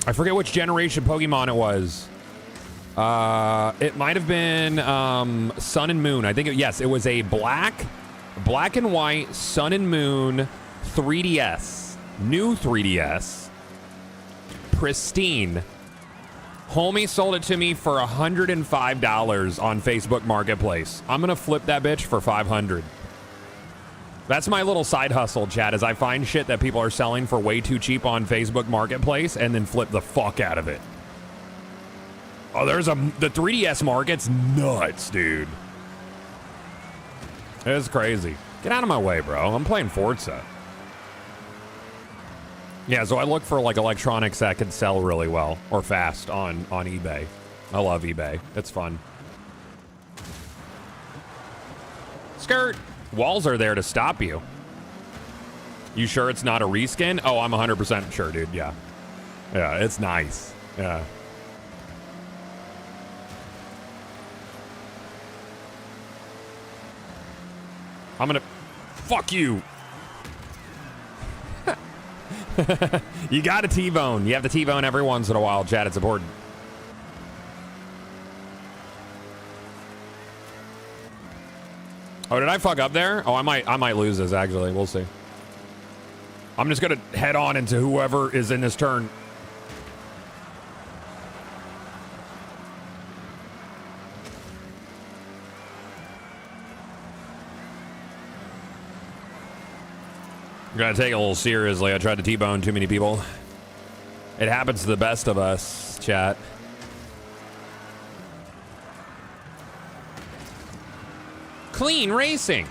S1: I forget which generation Pokemon it was. It might have been Sun and Moon. I think yes, it was a black and white Sun and Moon 3DS. New 3DS. Pristine. Homie sold it to me for $105 on Facebook Marketplace. I'm gonna flip that bitch for $500. That's my little side hustle, chat, is I find shit that people are selling for way too cheap on Facebook Marketplace and then flip the fuck out of it. Oh, the 3DS market's nuts, dude. It's crazy. Get out of my way, bro. I'm playing Forza. Yeah, so I look for like electronics that can sell really well or fast on eBay. I love eBay. It's fun. Skirt. Walls are there to stop you. You sure it's not a reskin? Oh, I'm 100% sure, dude. Yeah. Yeah, it's nice. Yeah. I'm gonna... Fuck you. You got a T-bone. You have to T-bone every once in a while, chat. It's important. Oh, did I fuck up there? Oh, I might lose this, actually. We'll see. I'm just gonna head on into whoever is in this turn. Gotta take it a little seriously. I tried to T-bone too many people. It happens to the best of us, chat. Clean racing.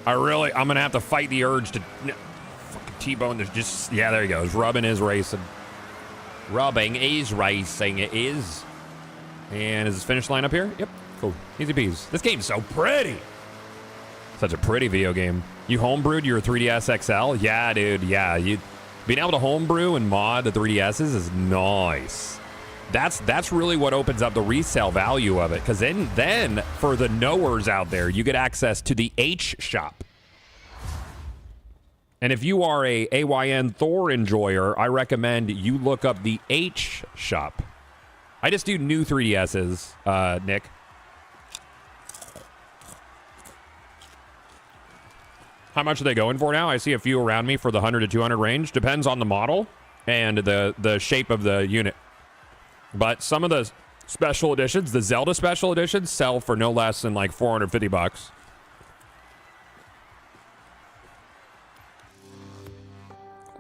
S1: I'm gonna have to fight the urge to fucking T-bone. There's just, yeah, there he goes. Rubbing is racing. Rubbing is racing, it is. And is this finish line up here? Yep, cool. Easy peas. This game's so pretty. Such a pretty video game. You homebrewed your 3DS XL? Yeah, dude, yeah. Being able to homebrew and mod the 3DSs is nice. That's really what opens up the resale value of it. Because then, for the knowers out there, you get access to the H shop. And if you are a AYN Thor enjoyer, I recommend you look up the H shop. I just do new 3DSs, Nick. How much are they going for now? I see a few around me for the 100 to 200 range. Depends on the model and the shape of the unit. But some of the special editions, the Zelda special editions, sell for no less than like 450 bucks.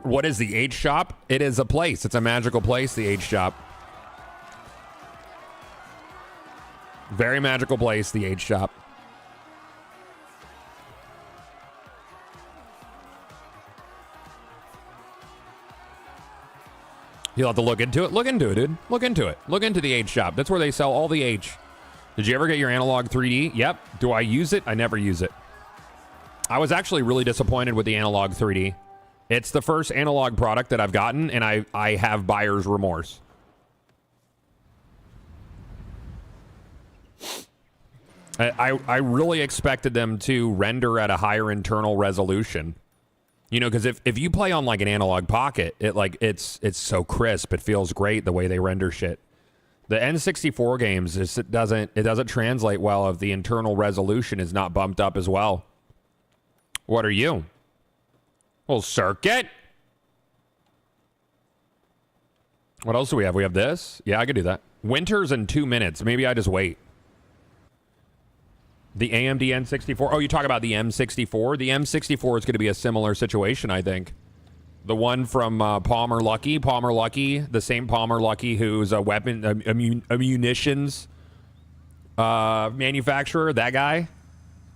S1: What is the H shop? It is a place. It's a magical place, the H shop. Very magical place, the H shop. You'll have to look into it. Look into it, dude. Look into it. Look into the H shop. That's where they sell all the H. Did you ever get your analog 3D? Yep. Do I use it? I never use it. I was actually really disappointed with the analog 3D. It's the first analog product that I've gotten, and I have buyer's remorse. I really expected them to render at a higher internal resolution. You know, because if you play on like an analog pocket, it's so crisp. It feels great the way they render shit. The N64 games, it doesn't translate well if the internal resolution is not bumped up as well. What are you? Well, circuit. What else do we have? We have this. Yeah, I could do that. Winter's in 2 minutes. Maybe I just wait. The AMD N64. Oh, you talk about the M64. The M64 is going to be a similar situation, I think. The one from Palmer Luckey. Palmer Luckey, the same Palmer Luckey who's a weapon, a munitions manufacturer. That guy.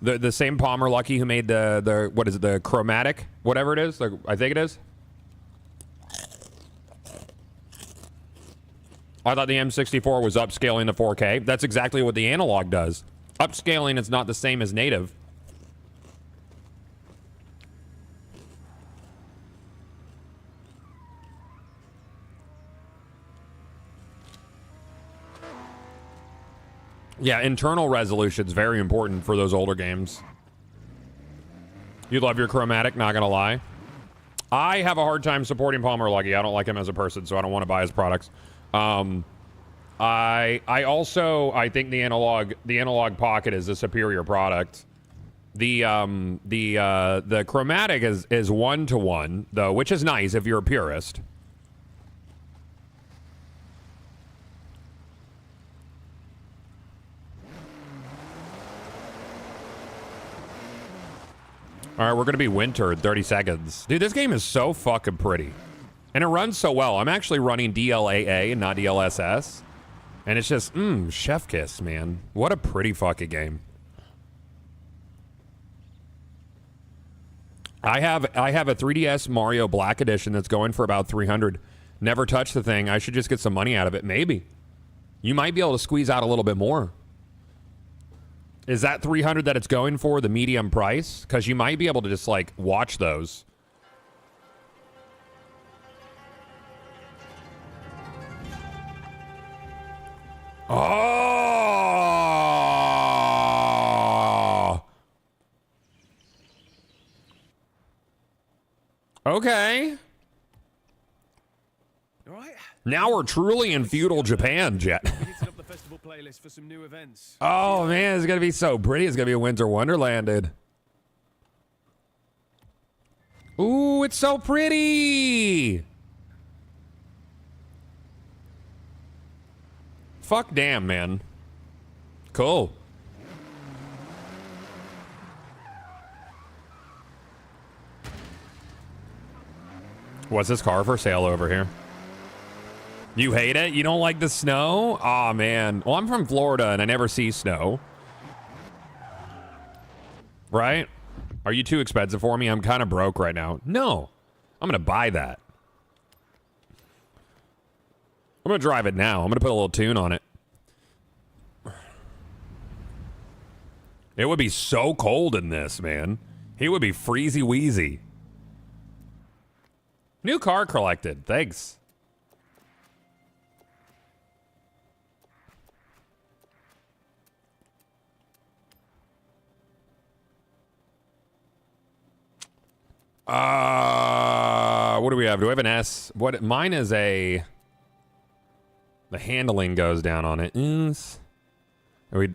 S1: The same Palmer Luckey who made the what is it, the chromatic, whatever it is. I think it is. I thought the M64 was upscaling to 4K. That's exactly what the analog does. Upscaling is not the same as native. Yeah, internal resolution is very important for those older games. You love your chromatic, not gonna lie. I have a hard time supporting Palmer Luckey. I don't like him as a person, so I don't want to buy his products. I think the analog pocket is a superior product. The chromatic is 1-to-1 though, which is nice if you're a purist. All right, we're going to be winter in 30 seconds. Dude, this game is so fucking pretty. And it runs so well. I'm actually running DLAA and not DLSS. And it's just, chef kiss, man. What a pretty fucking game. I have a 3DS Mario Black Edition that's going for about $300. Never touched the thing. I should just get some money out of it. Maybe. You might be able to squeeze out a little bit more. Is that $300 that it's going for the medium price? Because you might be able to just, like, watch those. Oh! Okay.
S4: All right.
S1: Now we're truly in feudal Japan, Jet.
S4: Hitting up the festival playlist for some new events.
S1: Oh, man, it's going to be so pretty. It's going to be a winter wonderland, dude. Ooh, it's so pretty. Fuck damn, man. Cool. What's this car for sale over here? You hate it? You don't like the snow? Aw, man. Well, I'm from Florida and I never see snow. Right? Are you too expensive for me? I'm kind of broke right now. No. I'm going to buy that. I'm going to drive it now. I'm going to put a little tune on it. It would be so cold in this, man. He would be freezy wheezy. New car collected. Thanks. What do we have? Do we have an S? What? Mine is a... The handling goes down on it.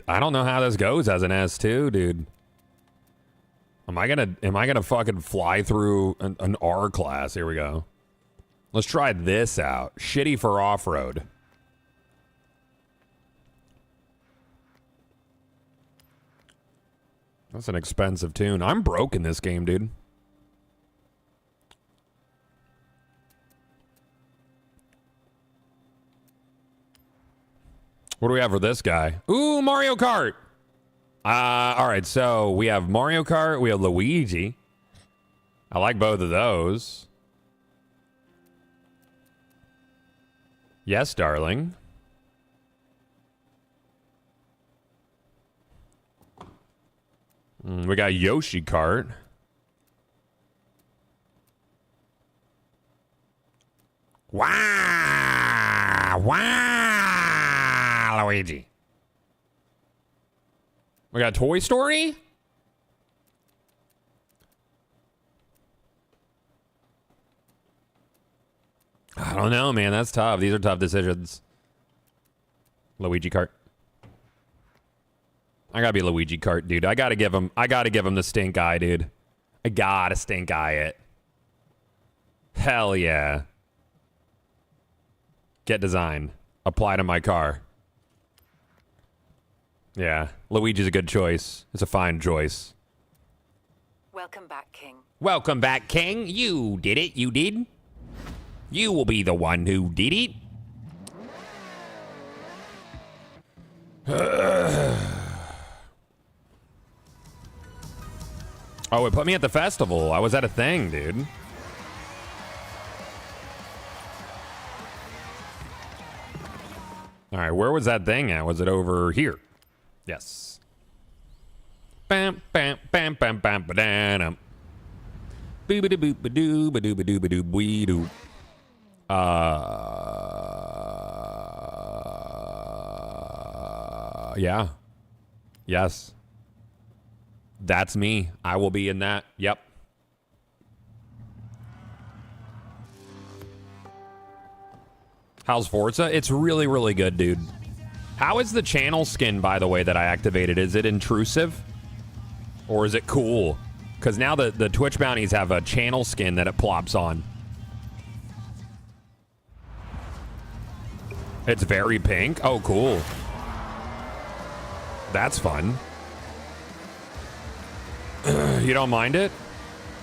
S1: I don't know how this goes as an S2, dude. Am I gonna fucking fly through an R class? Here we go. Let's try this out. Shitty for off-road. That's an expensive tune. I'm broke in this game, dude. What do we have for this guy? Ooh, Mario Kart. All right, so we have Mario Kart. We have Luigi. I like both of those. Yes, darling. We got Yoshi Kart. Wow! Wow, Luigi. We got Toy Story? I don't know, man. That's tough. These are tough decisions. Luigi Kart. I gotta be Luigi Kart, dude. I gotta give him the stink eye, dude. I gotta stink eye it. Hell yeah. Get design. Apply to my car. Yeah, Luigi's a good choice. It's a fine choice.
S10: Welcome back, King.
S1: Welcome back, King. You did it. You did. You will be the one who did it. Oh, it put me at the festival. I was at a thing, dude. All right, where was that thing at? Was it over here? Yes. Bam, bam, bam, bam, bam, ba-da-dum. Boo-ba-da-boop-ba-doo, ba-doo-ba-doo-ba-doo-ba-doo. Yeah. Yes. That's me. I will be in that. Yep. How's Forza? It's really, really good, dude. How is the channel skin, by the way, that I activated? Is it intrusive? Or is it cool? Because now the Twitch bounties have a channel skin that it plops on. It's very pink. Oh, cool. That's fun. You don't mind it?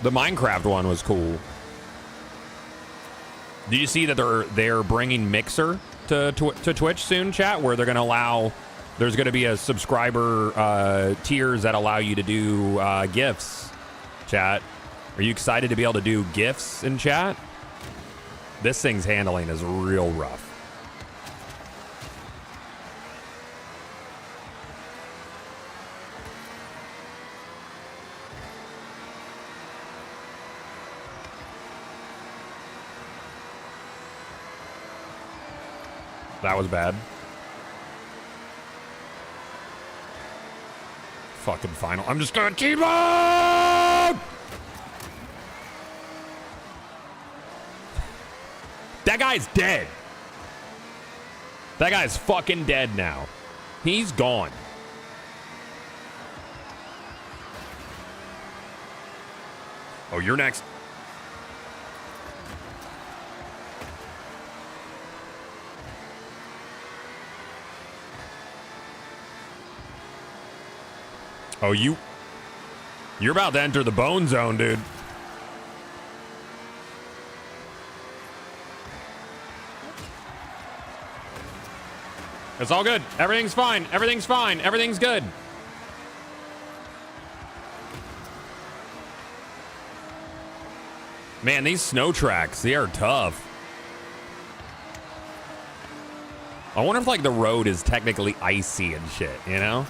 S1: The Minecraft one was cool. Do you see that they're bringing Mixer to Twitch soon, chat? Where they're going to allow... There's going to be a subscriber tiers that allow you to do GIFs, chat. Are you excited to be able to do GIFs in chat? This thing's handling is real rough. That was bad. Fucking final. I'm just gonna keep on! That guy's dead. That guy's fucking dead now. He's gone. Oh, you're next. Oh, you're about to enter the bone zone, dude. It's all good. Everything's fine. Everything's fine. Everything's good. Man, these snow tracks, they are tough. I wonder if, like, the road is technically icy and shit, you know?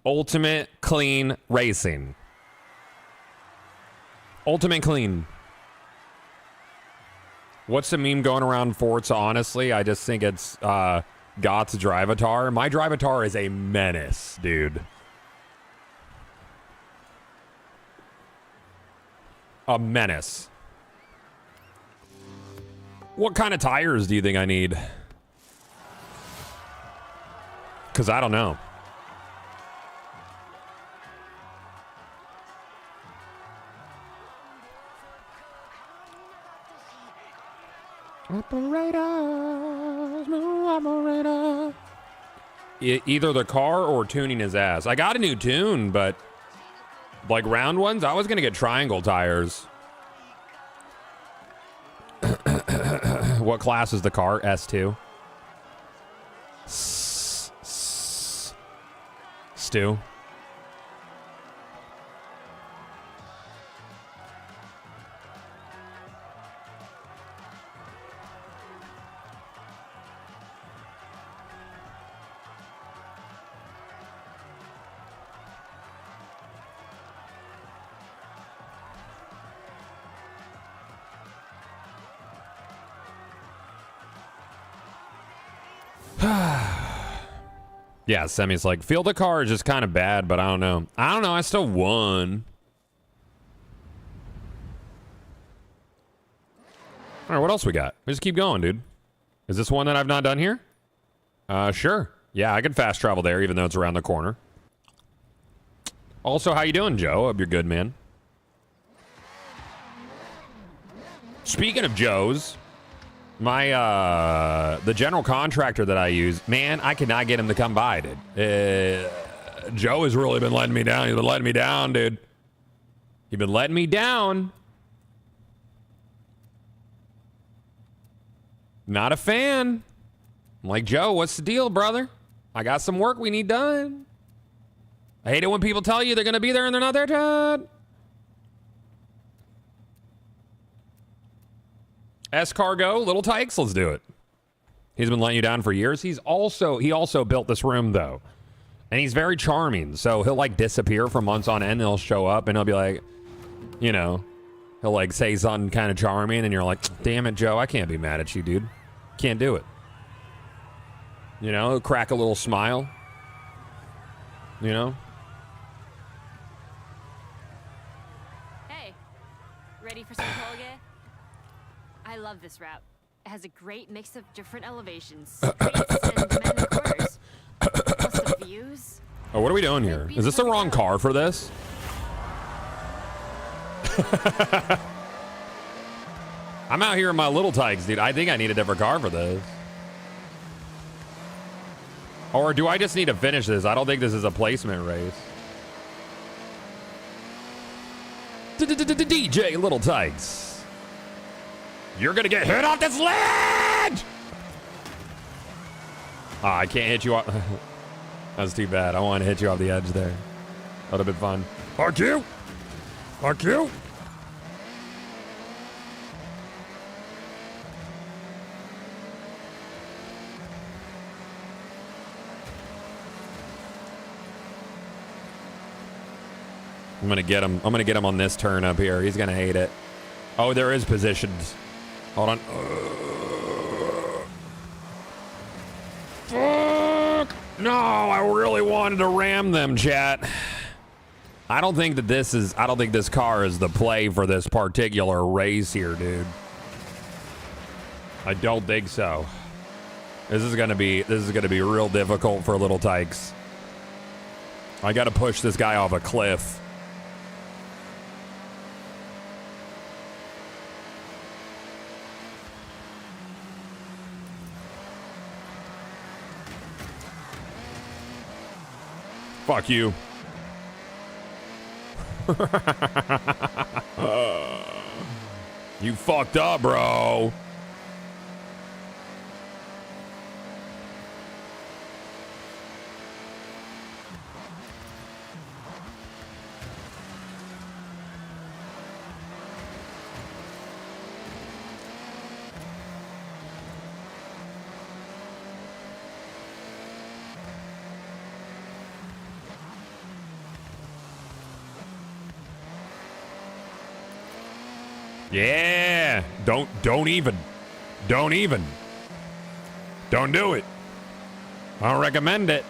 S1: Ultimate clean racing. Ultimate clean. What's the meme going around Forza? Honestly, I just think it's Goth's Drivatar. My Drivatar is a menace, dude. A menace. What kind of tires do you think I need? Because I don't know. Operator. Either the car or tuning his ass. I got a new tune, but like round ones, I was gonna get triangle tires. What class is the car? S2. Stu. Yeah, Semi's like, feel the car is just kind of bad, but I don't know. I still won. All right, what else we got? We just keep going, dude. Is this one that I've not done here? Sure. Yeah, I can fast travel there, even though it's around the corner. Also, how you doing, Joe? Hope you're good, man. Speaking of Joes, my the general contractor that I use, man, I cannot get him to come by, dude. Joe has really been letting me down. He's been letting me down, dude. He's been letting me down. Not a fan. I'm like, Joe, what's the deal, brother? I got some work we need done. I hate it when people tell you they're going to be there and they're not there, Todd. S-Cargo, Little Tykes, let's do it. He's been letting you down for years. He also built this room, though. And he's very charming. So he'll, like, disappear for months on end. And he'll show up and he'll be like, you know, he'll, like, say something kind of charming. And you're like, damn it, Joe, I can't be mad at you, dude. Can't do it. You know, he'll crack a little smile. You know?
S5: Hey, ready for some Kolge? I love this route. It has a great mix of different elevations, streets, and demanding corners. Plus the views.
S1: Oh, what are we doing here? Is this the wrong car for this? I'm out here in my Little Tykes, dude. I think I need a different car for this. Or do I just need to finish this? I don't think this is a placement race. DJ Little Tykes. You're gonna get hit off this ledge! Ah, I can't hit you off. That's too bad. I want to hit you off the edge there. That would have been fun. Fuck you! Fuck you! I'm gonna get him. I'm gonna get him on this turn up here. He's gonna hate it. Oh, there is positions. Hold on. Fuck! No, I really wanted to ram them, chat. I don't think this car is the play for this particular race here, dude. I don't think so. This is gonna be real difficult for Little Tykes. I gotta push this guy off a cliff. Fuck you. You fucked up, bro. Yeah. Don't even. Don't do it. I don't recommend it.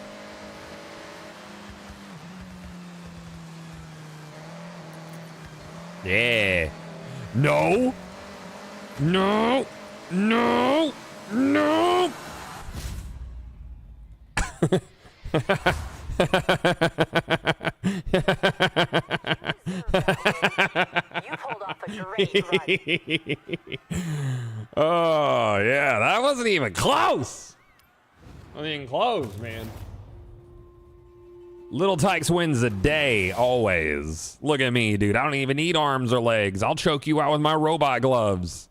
S1: Yeah. No. No. No. No.
S10: You pulled off a great run.
S1: Oh, yeah. That wasn't even close. Wasn't even close, man. Little Tykes wins the day, always. Look at me, dude. I don't even need arms or legs. I'll choke you out with my robot gloves.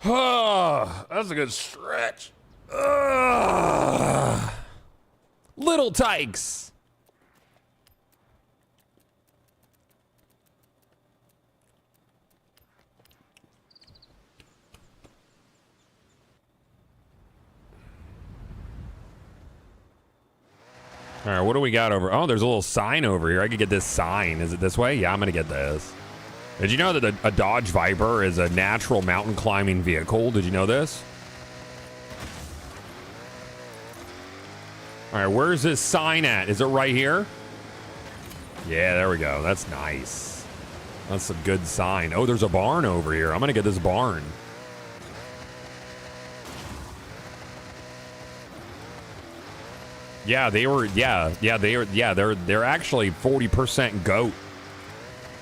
S1: Oh, that's a good stretch. Little Tykes. All right, what do we got over? Oh, there's a little sign over here. I could get this sign. Is it this way? Yeah, I'm going to get this. Did you know that a Dodge Viper is a natural mountain climbing vehicle? Did you know this? All right, where's this sign at? Is it right here? Yeah, there we go. That's nice. That's a good sign. Oh, there's a barn over here. I'm going to get this barn. Yeah, they're actually 40% goat.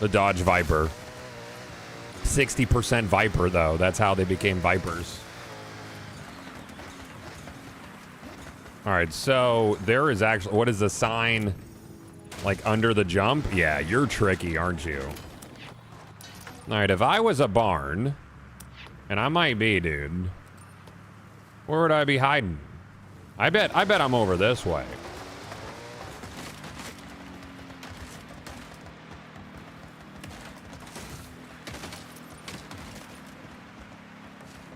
S1: The Dodge Viper. 60% Viper, though. That's how they became Vipers. All right, so there is actually... What is the sign? Like, under the jump? Yeah, you're tricky, aren't you? All right, if I was a barn... And I might be, dude. Where would I be hiding? I bet I'm over this way.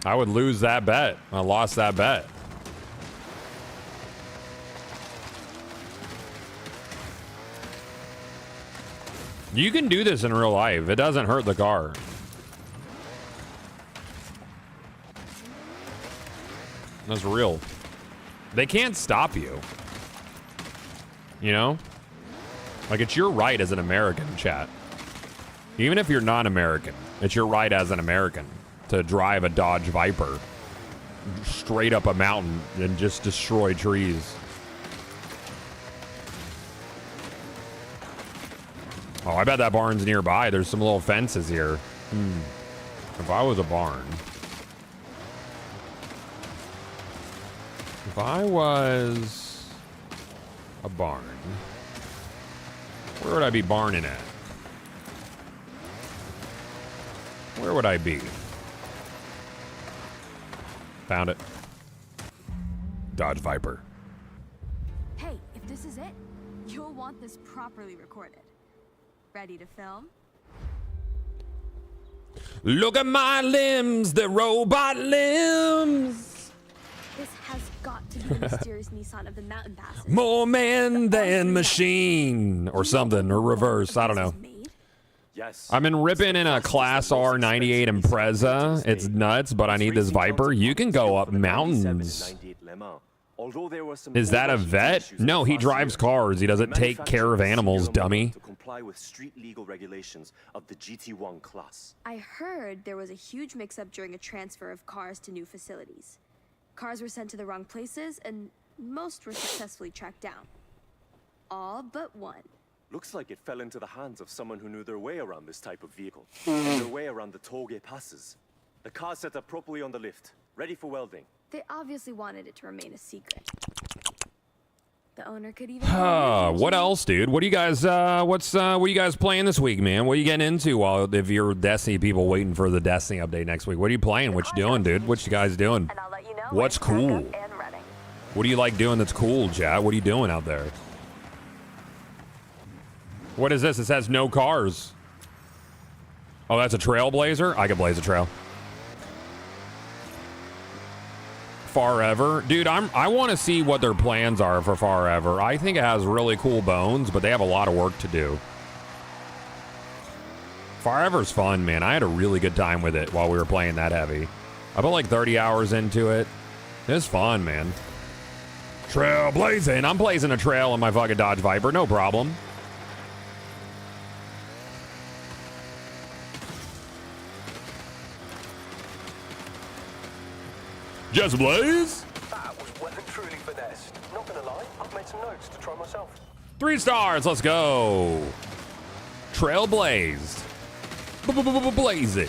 S1: I would lose that bet. I lost that bet. You can do this in real life. It doesn't hurt the car. That's real. They can't stop you. You know? Like, it's your right as an American, chat. Even if you're not American, it's your right as an American to drive a Dodge Viper straight up a mountain and just destroy trees. Oh, I bet that barn's nearby. There's some little fences here. If I was a barn... If I was a barn, where would I be barning at? Where would I be? Found it. Dodge Viper.
S5: Hey, if this is it, you'll want this properly recorded. Ready to film?
S1: Look at my limbs, the robot limbs.
S5: This has got to be the mysterious Nissan of the mountain passes.
S1: More man than machine, or something, or reverse. I don't know.
S4: Yes.
S1: I'm ripping in a Class R 98 Impreza. It's nuts, but I need this Viper. You can go up mountains. Is that a vet? No, he drives cars. He doesn't take care of animals, dummy.
S11: To comply with street legal regulations of the GT1 class.
S5: I heard there was a huge mix-up during a transfer of cars to new facilities.
S12: Cars were sent to the wrong places, and most were successfully tracked down. All but one.
S11: Looks like it fell into the hands of someone who knew their way around this type of vehicle. And their way around the toll gate passes. The car's set up properly on the lift, ready for welding.
S12: They obviously wanted it to remain a secret. The owner could even...
S1: What else, dude? What do you guys, what are you guys playing this week, man? What are you getting into while, if you're Destiny people waiting for the Destiny update next week? What are you playing? What you doing, dude? What you guys doing?
S10: And I'll let you know
S1: What's
S10: when it's
S1: cool?
S10: packed up and running.
S1: What do you like doing that's cool, chat? What are you doing out there? What is this? It says no cars. Oh, that's a trailblazer? I could blaze a trail. Forever. Dude, I want to see what their plans are for Forever. I think it has really cool bones, but they have a lot of work to do. Forever's fun, man. I had a really good time with it while we were playing that heavy. I put like 30 hours into it. It's fun, man. Trailblazing. I'm blazing a trail in my fucking Dodge Viper. No problem. Just blaze?
S7: That was well and truly finessed. Not gonna lie, I've made some notes to try myself.
S1: 3 stars. Let's go. Trailblazed. Blaze it.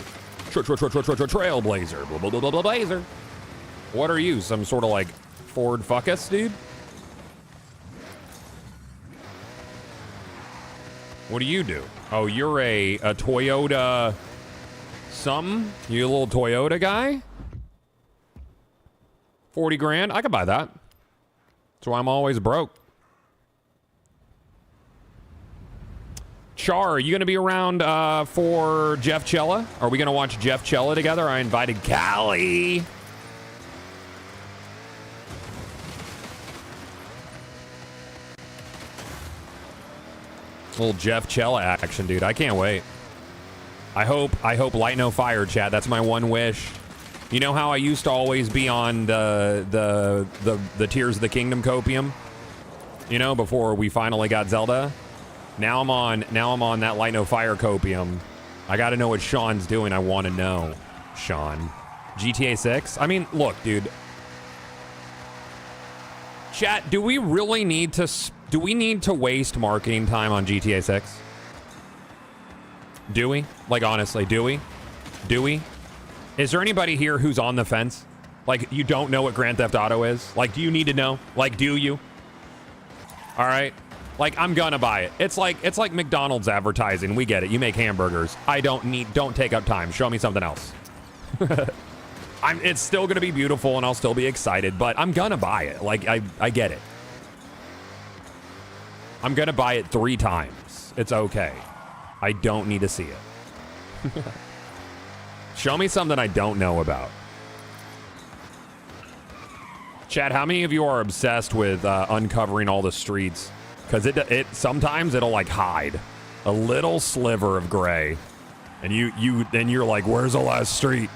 S1: Trailblazer. Blazer. What are you? Some sort of like Ford fuckus, dude? What do you do? Oh, you're a Toyota something? You a little Toyota guy? 40 grand? I could buy that. That's why I'm always broke. Char, are you going to be around for Jeff Cella? Are we going to watch Jeff Cella together? I invited Callie. Little Jeff Cella action, dude. I can't wait. I hope light no fire, chat. That's my one wish. You know how I used to always be on the Tears of the Kingdom copium? You know, before we finally got Zelda? Now I'm on that light no fire copium. I got to know what Sean's doing. I want to know, Sean. GTA 6? I mean, look, dude. Chat, do we really need to waste marketing time on GTA 6? Do we? Like, honestly, do we? Do we? Is there anybody here who's on the fence? Like, you don't know what Grand Theft Auto is? Like, do you need to know? Like, do you? All right. Like, I'm gonna buy it. It's like McDonald's advertising. We get it. You make hamburgers. Don't take up time. Show me something else. It's still gonna be beautiful and I'll still be excited, but I'm gonna buy it. Like, I get it. I'm gonna buy it 3 times. It's okay. I don't need to see it. Show me something I don't know about. Chat, how many of you are obsessed with uncovering all the streets? Because it sometimes it'll like hide a little sliver of gray, and you're like, where's the last street?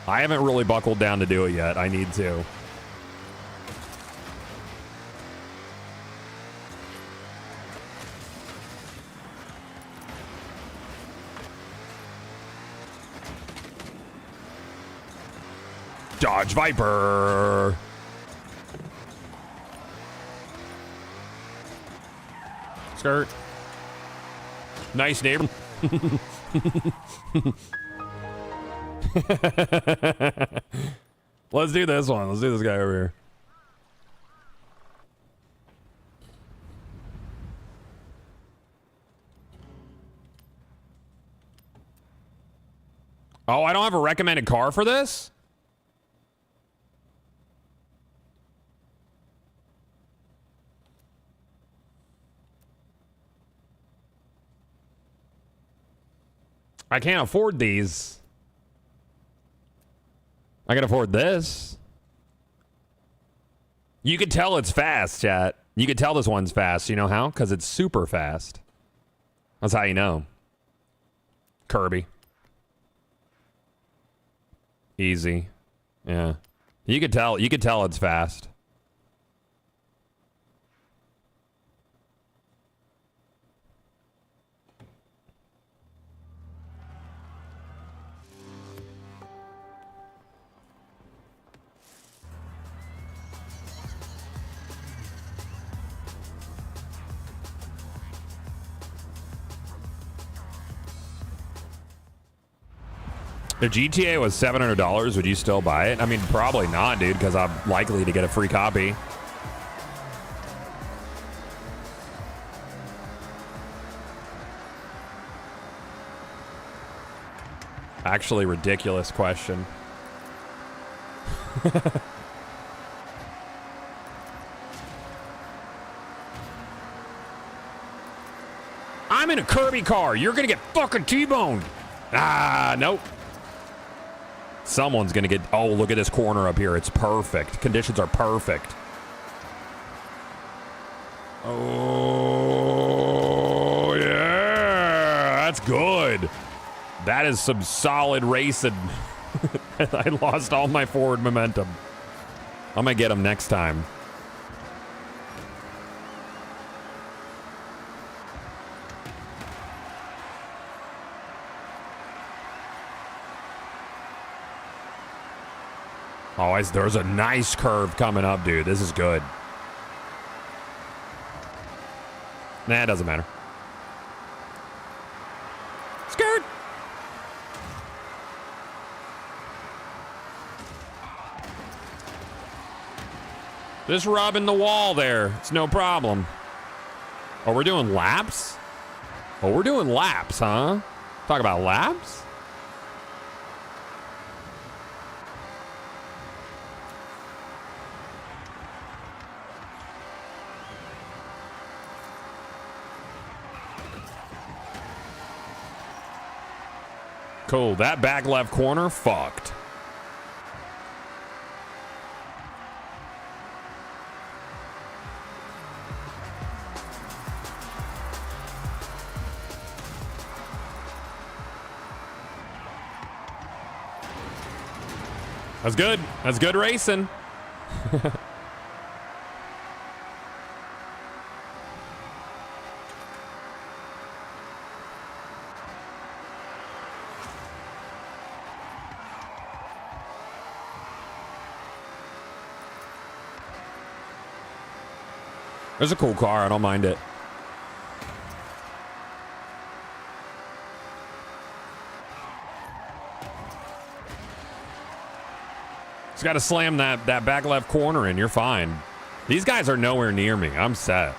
S1: I haven't really buckled down to do it yet. I need to. Dodge Viper. Skirt. Nice neighbor. Let's do this one. Let's do this guy over here. Oh, I don't have a recommended car for this? I can't afford these. I can afford this. You could tell it's fast, chat. You could tell this one's fast. You know how? Because it's super fast. That's how you know. Kirby. Easy. Yeah. You could tell it's fast. If GTA was $700, would you still buy it? I mean, probably not, dude, because I'm likely to get a free copy. Actually, ridiculous question. I'm in a Kirby car. You're going to get fucking T-boned. Ah, nope. Someone's going to get... Oh, look at this corner up here. It's perfect. Conditions are perfect. Oh, yeah. That's good. That is some solid racing. I lost all my forward momentum. I'm going to get him next time. Oh, there's a nice curve coming up, dude. This is good. Nah, it doesn't matter. Skirt! Just rubbing the wall there. It's no problem. Oh, we're doing laps? Oh, we're doing laps, huh? Talk about laps? Cool. That back left corner, fucked. That's good. That's good racing. It's a cool car. I don't mind it. Just got to slam that back left corner in. You're fine. These guys are nowhere near me. I'm set.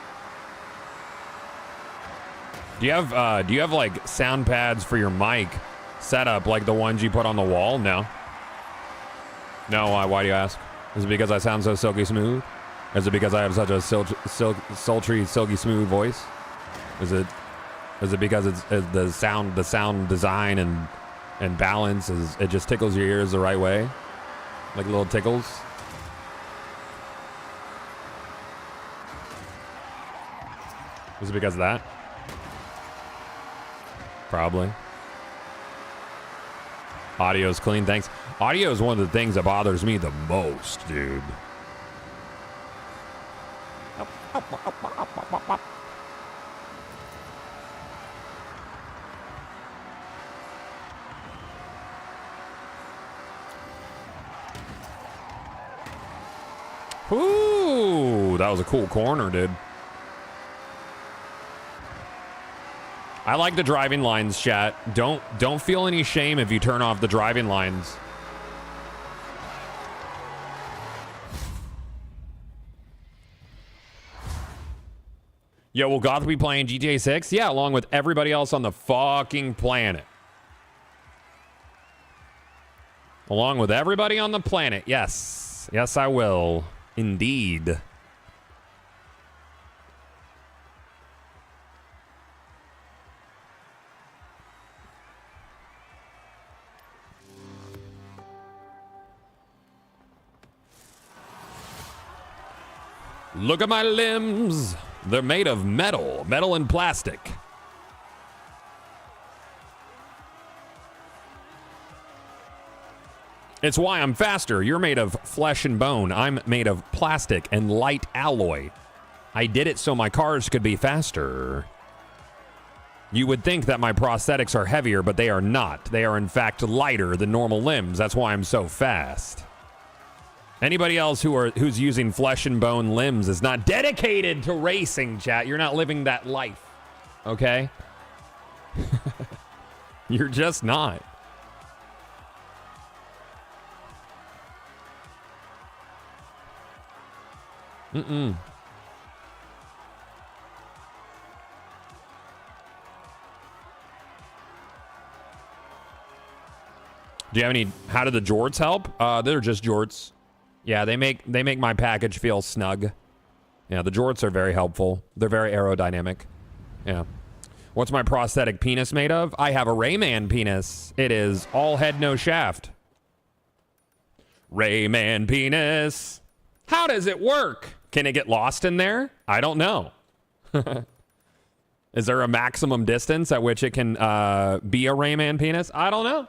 S1: Do you have like sound pads for your mic set up like the ones you put on the wall? No. No. Why do you ask? Is it because I sound so silky smooth? Is it because I have such a sultry, silky smooth voice? Is it because it's the sound design and balance it just tickles your ears the right way? Like little tickles? Is it because of that? Probably. Audio's clean, thanks. Audio is one of the things that bothers me the most, dude. Ooh, that was a cool corner, dude. I like the driving lines, chat. Don't feel any shame if you turn off the driving lines. Yo, will Goth be playing GTA 6? Yeah, along with everybody else on the fucking planet. Along with everybody on the planet, yes. Yes, I will. Indeed. Look at my limbs. They're made of metal and plastic. It's why I'm faster. You're made of flesh and bone. I'm made of plastic and light alloy. I did it so my cars could be faster. You would think that my prosthetics are heavier, but they are not. They are in fact lighter than normal limbs. That's why I'm so fast. Anybody else who's using flesh and bone limbs is not dedicated to racing, chat. You're not living that life. Okay? You're just not. Mm-mm. Do you have any? How did the jorts help? They're just jorts. Yeah, they make my package feel snug. Yeah, the jorts are very helpful. They're very aerodynamic. Yeah. What's my prosthetic penis made of? I have a Rayman penis. It is all head, no shaft. Rayman penis. How does it work? Can it get lost in there? I don't know. Is there a maximum distance at which it can be a Rayman penis? I don't know.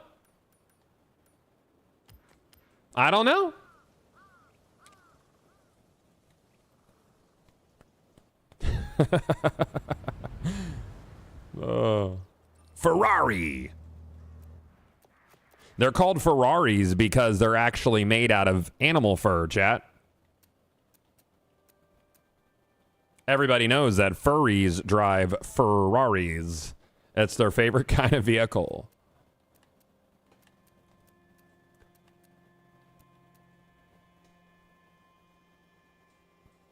S1: I don't know. Ferrari. They're called Ferraris because they're actually made out of animal fur, chat. Everybody knows that furries drive Ferraris. It's their favorite kind of vehicle.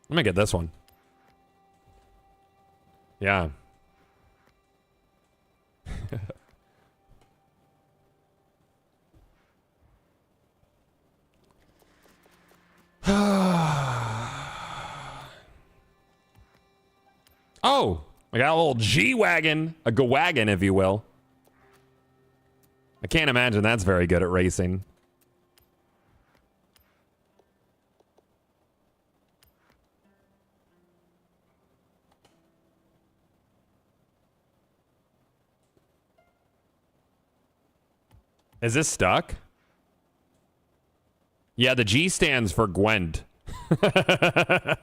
S1: I'm gonna get this one. Yeah. Oh, I got a little G-Wagon, a G-Wagon, if you will. I can't imagine that's very good at racing. Is this stuck? Yeah, the G stands for Gwent. The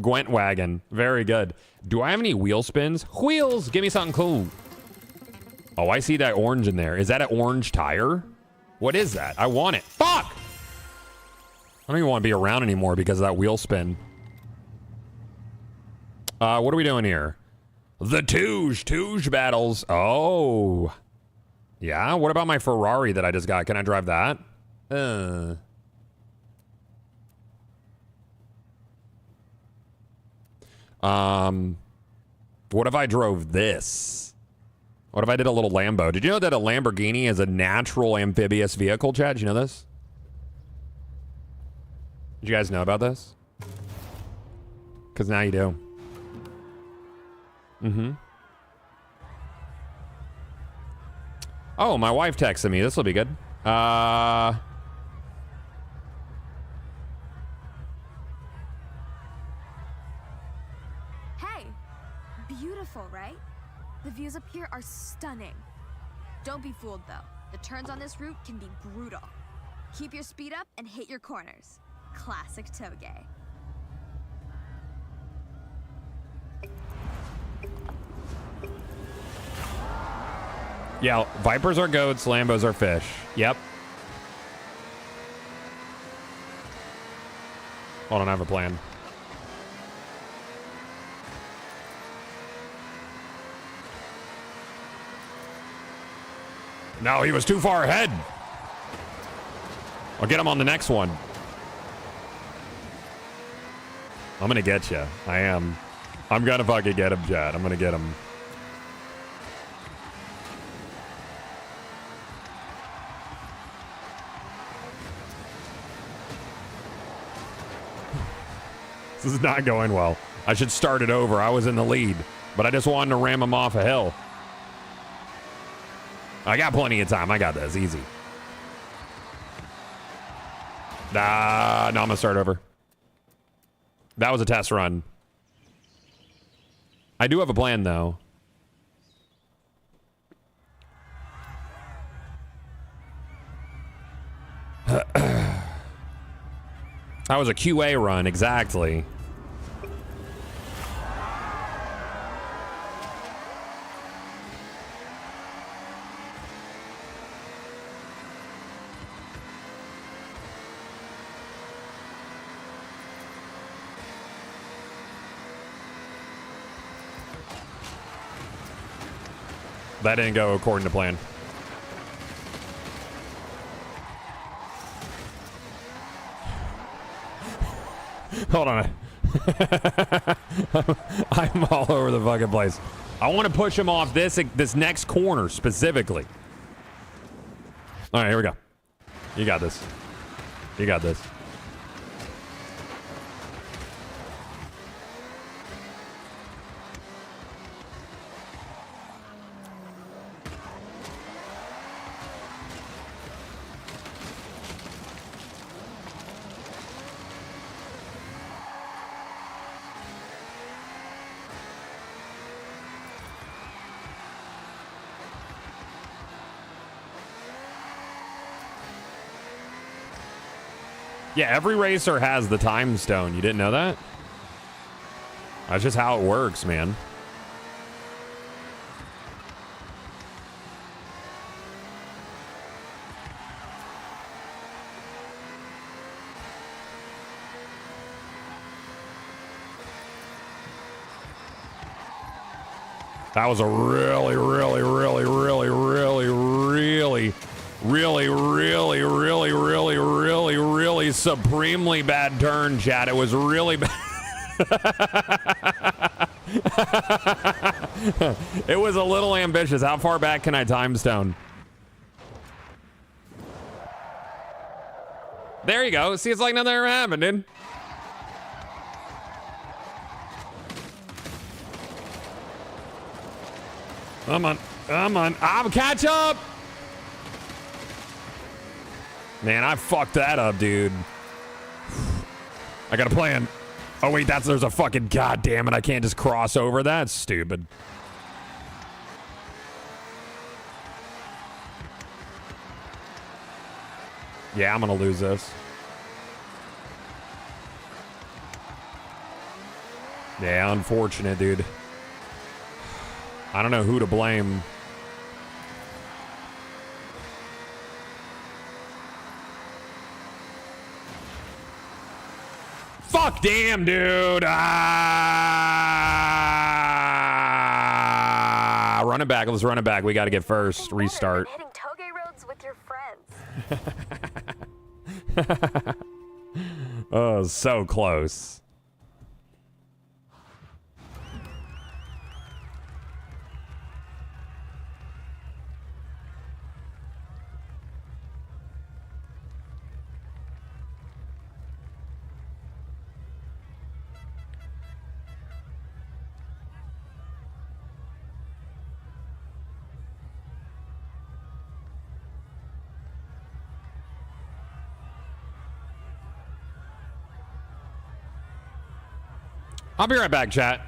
S1: Gwent wagon. Very good. Do I have any wheel spins? Wheels! Give me something cool. Oh, I see that orange in there. Is that an orange tire? What is that? I want it. Fuck! I don't even want to be around anymore because of that wheel spin. What are we doing here? The Touge battles. Oh. Yeah, what about my Ferrari that I just got? Can I drive that? What if I drove this? What if I did a little Lambo? Did you know that a Lamborghini is a natural amphibious vehicle, Chad? Did you know this? Did you guys know about this? Because now you do. Mm-hmm. Oh, my wife texted me. This will be good.
S12: Hey, beautiful, right? The views up here are stunning. Don't be fooled, though. The turns on this route can be brutal. Keep your speed up and hit your corners. Classic Toge.
S1: Yeah, Vipers are goats, Lambos are fish. Yep. Hold on, I have a plan. No, he was too far ahead. I'll get him on the next one. I'm gonna get you. I am. I'm gonna fucking get him, Chad. I'm gonna get him. This is not going well. I should start it over. I was in the lead, but I just wanted to ram him off a hill. I got plenty of time. I got this. Easy. No, I'm going to start over. That was a test run. I do have a plan, though. That was a QA run, exactly. That didn't go according to plan. Hold on. I'm all over the fucking place. I want to push him off this next corner specifically. All right, here we go. You got this. You got this. Yeah, every racer has the time stone. You didn't know that? That's just how it works, man. That was a really, really, really, really, really, really, really, really, really, really, really, really supremely bad turn, chat. It was really bad. It was a little ambitious. How far back can I time stone? There you go. See, it's like nothing ever happened, dude. Come on. Come on. I'll catch up. Man, I fucked that up, dude. I got a plan. Oh, wait, there's a fucking, god damn it. I can't just cross over. That's stupid. Yeah, I'm gonna lose this. Yeah, unfortunate, dude. I don't know who to blame. Fuck, damn, dude. Run it back. Let's run it back. We got to get first. Restart.
S10: Hitting toge roads with your friends.
S1: Oh, so close. I'll be right back, chat.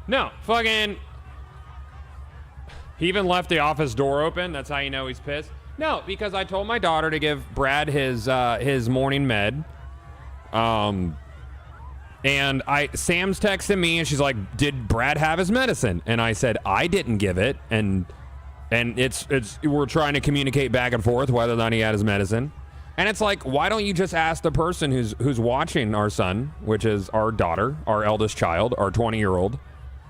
S1: No, fucking. He even left the office door open. That's how you know he's pissed. No, because I told my daughter to give Brad his morning med. And Sam's texting me and she's like, "Did Brad have his medicine?" And I said, "I didn't give it." And it's we're trying to communicate back and forth whether or not he had his medicine. And it's like, why don't you just ask the person who's watching our son, which is our daughter, our eldest child, our 20-year-old,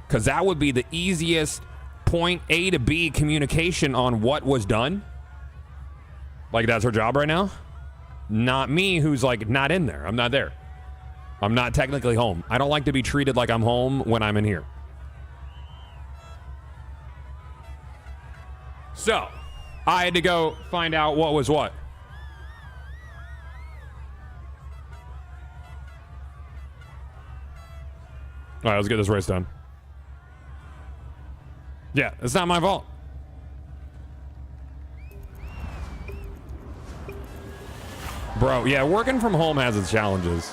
S1: because that would be the easiest point A to B communication on what was done. Like, that's her job right now. Not me, who's like not in there. I'm not there. I'm not technically home. I don't like to be treated like I'm home when I'm in here. So, I had to go find out what was what. All right, let's get this race done. Yeah, it's not my fault. Bro, yeah, working from home has its challenges.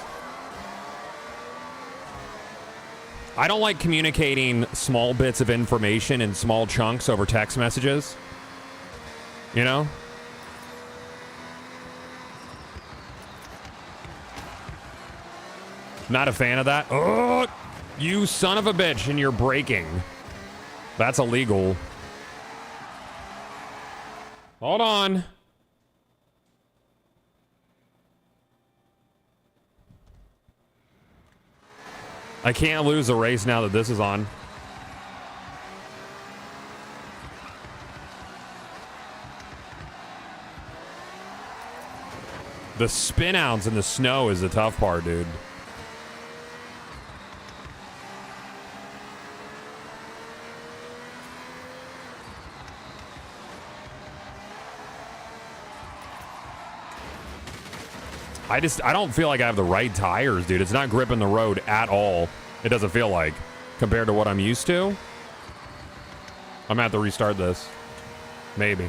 S1: I don't like communicating small bits of information in small chunks over text messages. You know? Not a fan of that. Oh, you son of a bitch, and you're braking. That's illegal. Hold on. I can't lose a race now that this is on. The spin outs in the snow is the tough part, dude. I don't feel like I have the right tires, dude. It's not gripping the road at all. It doesn't feel like, compared to what I'm used to. I'm gonna have to restart this. Maybe.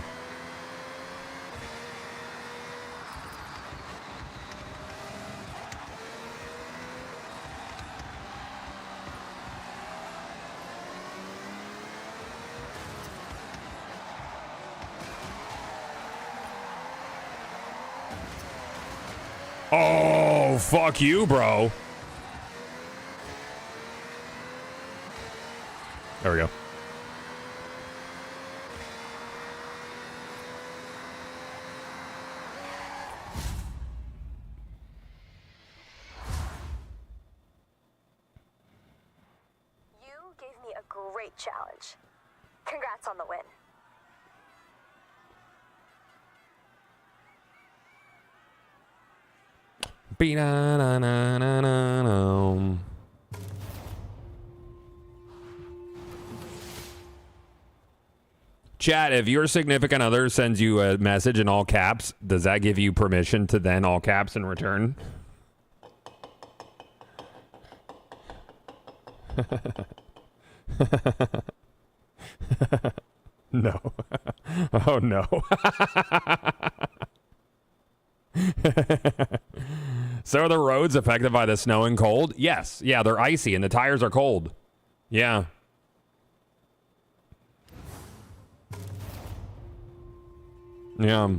S1: Oh, fuck you, bro. There we go.
S10: You gave me a great challenge. Congrats on the win.
S1: Be-na-na-na-na-na-na. Chat, if your significant other sends you a message in all caps, does that give you permission to then all caps in return? No. Oh, no. So are the roads affected by the snow and cold? Yes. Yeah, they're icy and the tires are cold. Yeah. Yeah.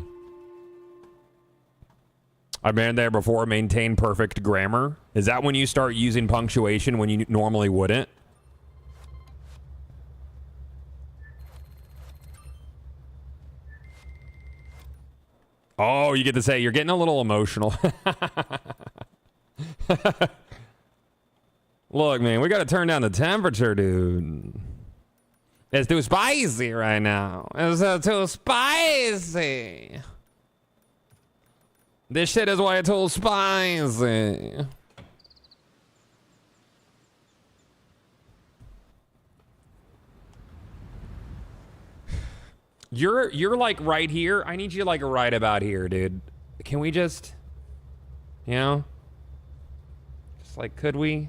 S1: I've been there before. Maintain perfect grammar. Is that when you start using punctuation when you normally wouldn't? Oh, you get to say you're getting a little emotional. Look, man, we got to turn down the temperature, dude. It's too spicy right now. It's too spicy. This shit is way too spicy. You're like right here. I need you like right about here, dude. Can we just, you know, just like, could we?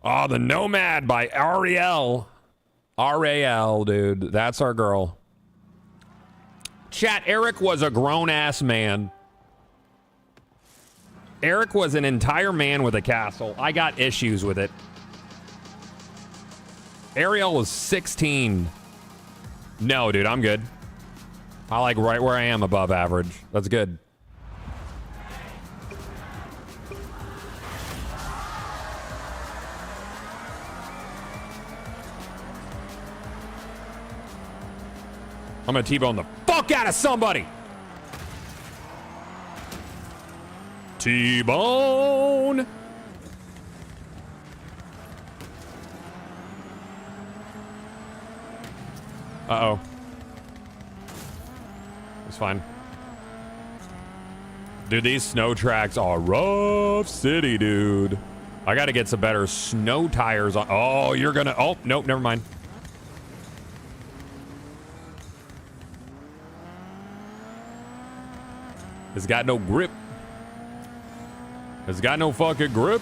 S1: Oh, The Nomad by Ariel. RAL, dude. That's our girl. Chat, Eric was a grown-ass man. Eric was an entire man with a castle. I got issues with it. Ariel was 16. No, dude, I'm good. I like right where I am above average. That's good. I'm gonna T-bone the fuck out of somebody. T-bone. Uh-oh. It's fine. Dude, these snow tracks are rough city, dude. I gotta get some better snow tires on. Oh, you're gonna... Oh, nope, never mind. It's got no grip. It's got no fucking grip.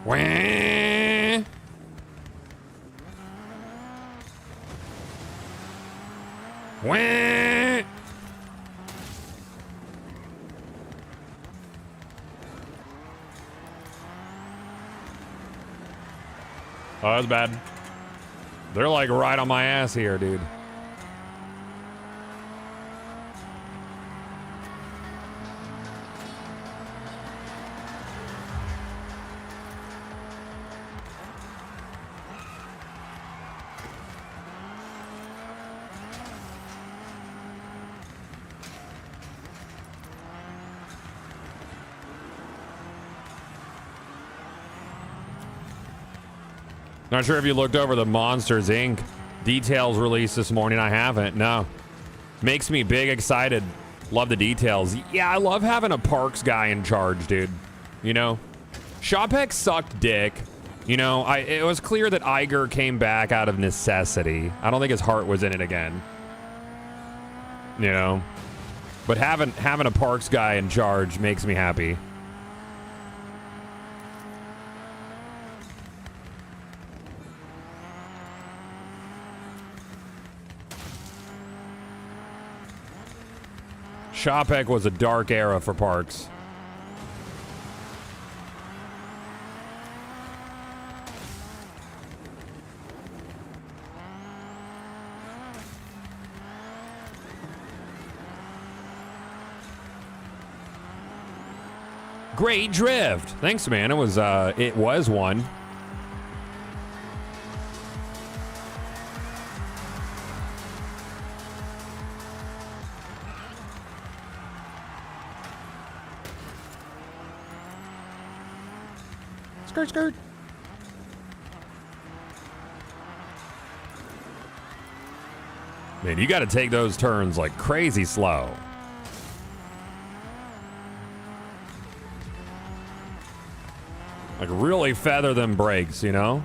S1: Wah. Wah. Oh, that's bad. They're like right on my ass here, dude. Not sure if you looked over the Monsters Inc. details release this morning. I haven't. No. Makes me big excited. Love the details. Yeah, I love having a parks guy in charge, dude. You know? Shopek sucked dick. You know, it was clear that Iger came back out of necessity. I don't think his heart was in it again. You know? But having a parks guy in charge makes me happy. Shopek was a dark era for parks. Great drift. Thanks, man. It was one. Skirt, skirt. Man, you got to take those turns like crazy slow. Like really feather them brakes, you know?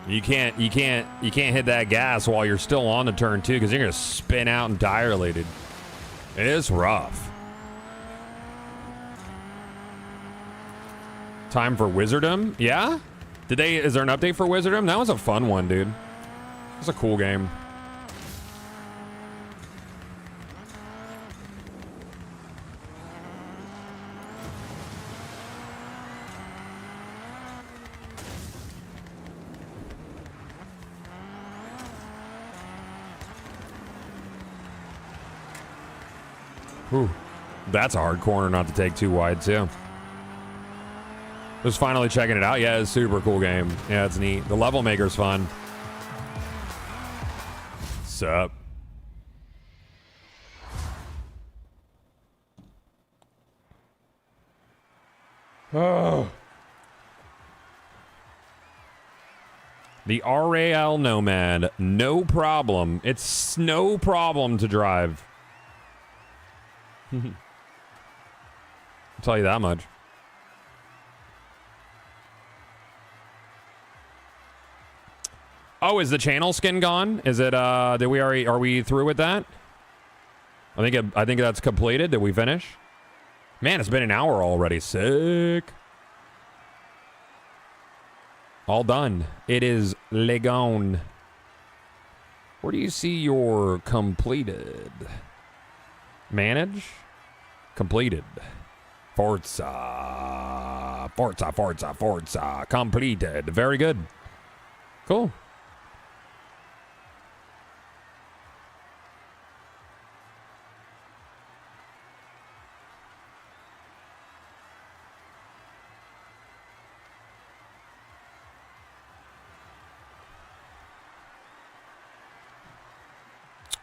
S1: You can't hit that gas while you're still on the turn too, because you're gonna spin out entirely, dude. It is rough. Time for Wizardom? Yeah? Is there an update for Wizardom? That was a fun one, dude. It was a cool game. Whew. That's a hard corner not to take too wide, too. Just finally checking it out. Yeah, it's a super cool game. Yeah, it's neat. The level maker's fun. Sup? Oh. The RAL Nomad. No problem. It's no problem to drive. I'll tell you that much. Oh, is the channel skin gone? Is it? Did we already? Are we through with that? I think that's completed. Did we finish? Man, it's been an hour already. Sick. All done. It is Legone. Where do you see your completed? Manage? Completed. Forza. Forza, Forza, Forza. Completed. Very good. Cool.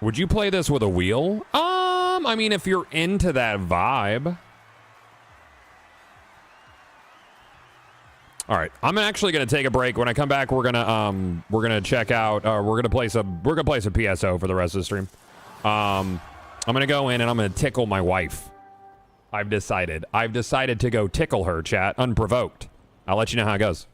S1: Would you play this with a wheel? I mean, if you're into that vibe. All right, I'm actually gonna take a break. When I come back, we're gonna check out. We're gonna play some PSO for the rest of the stream. I'm gonna go in and I'm gonna tickle my wife. I've decided to go tickle her, chat, unprovoked. I'll let you know how it goes.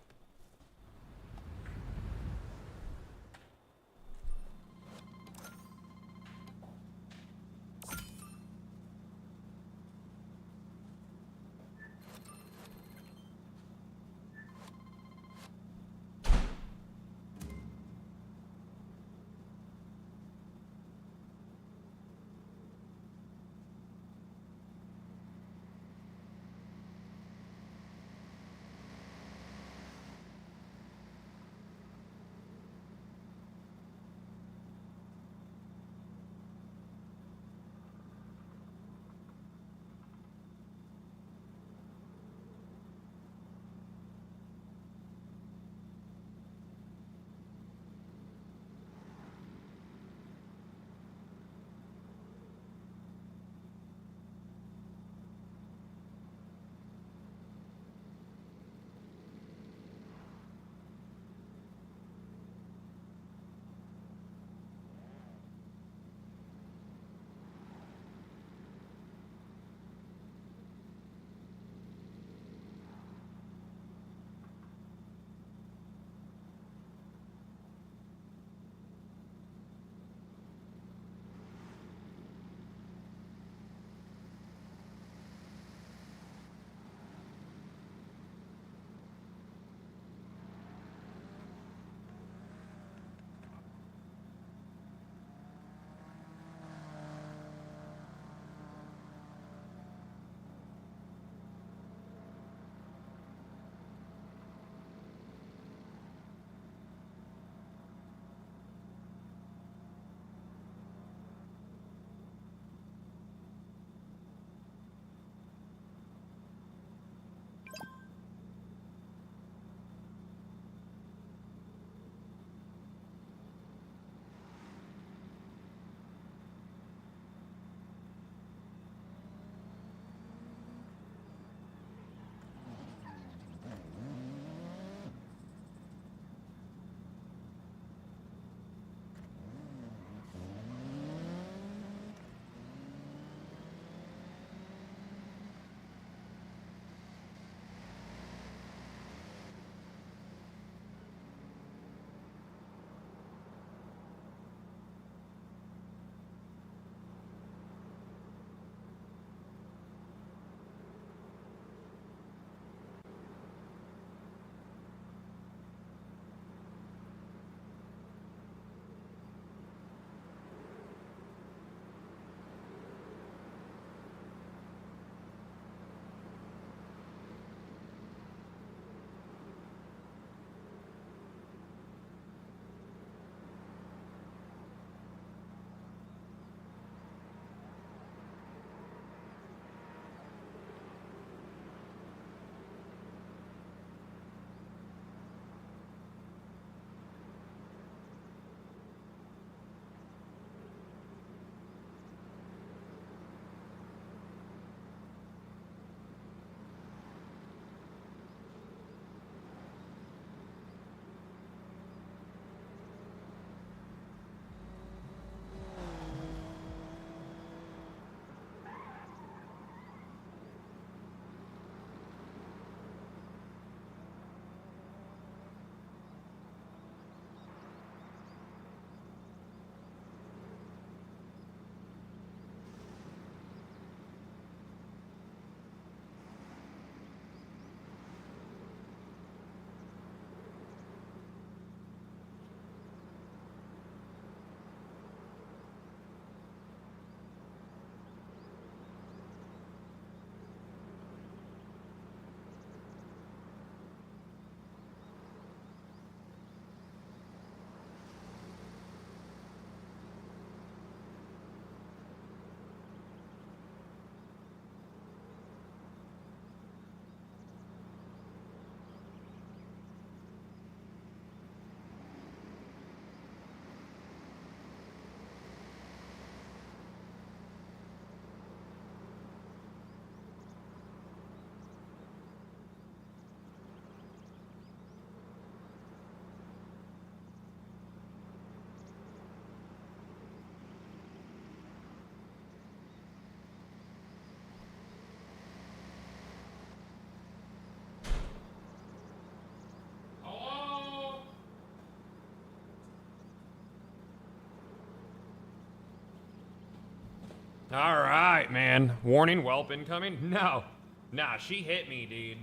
S1: All right, man. Warning, whelp incoming? No. Nah, she hit me, dude.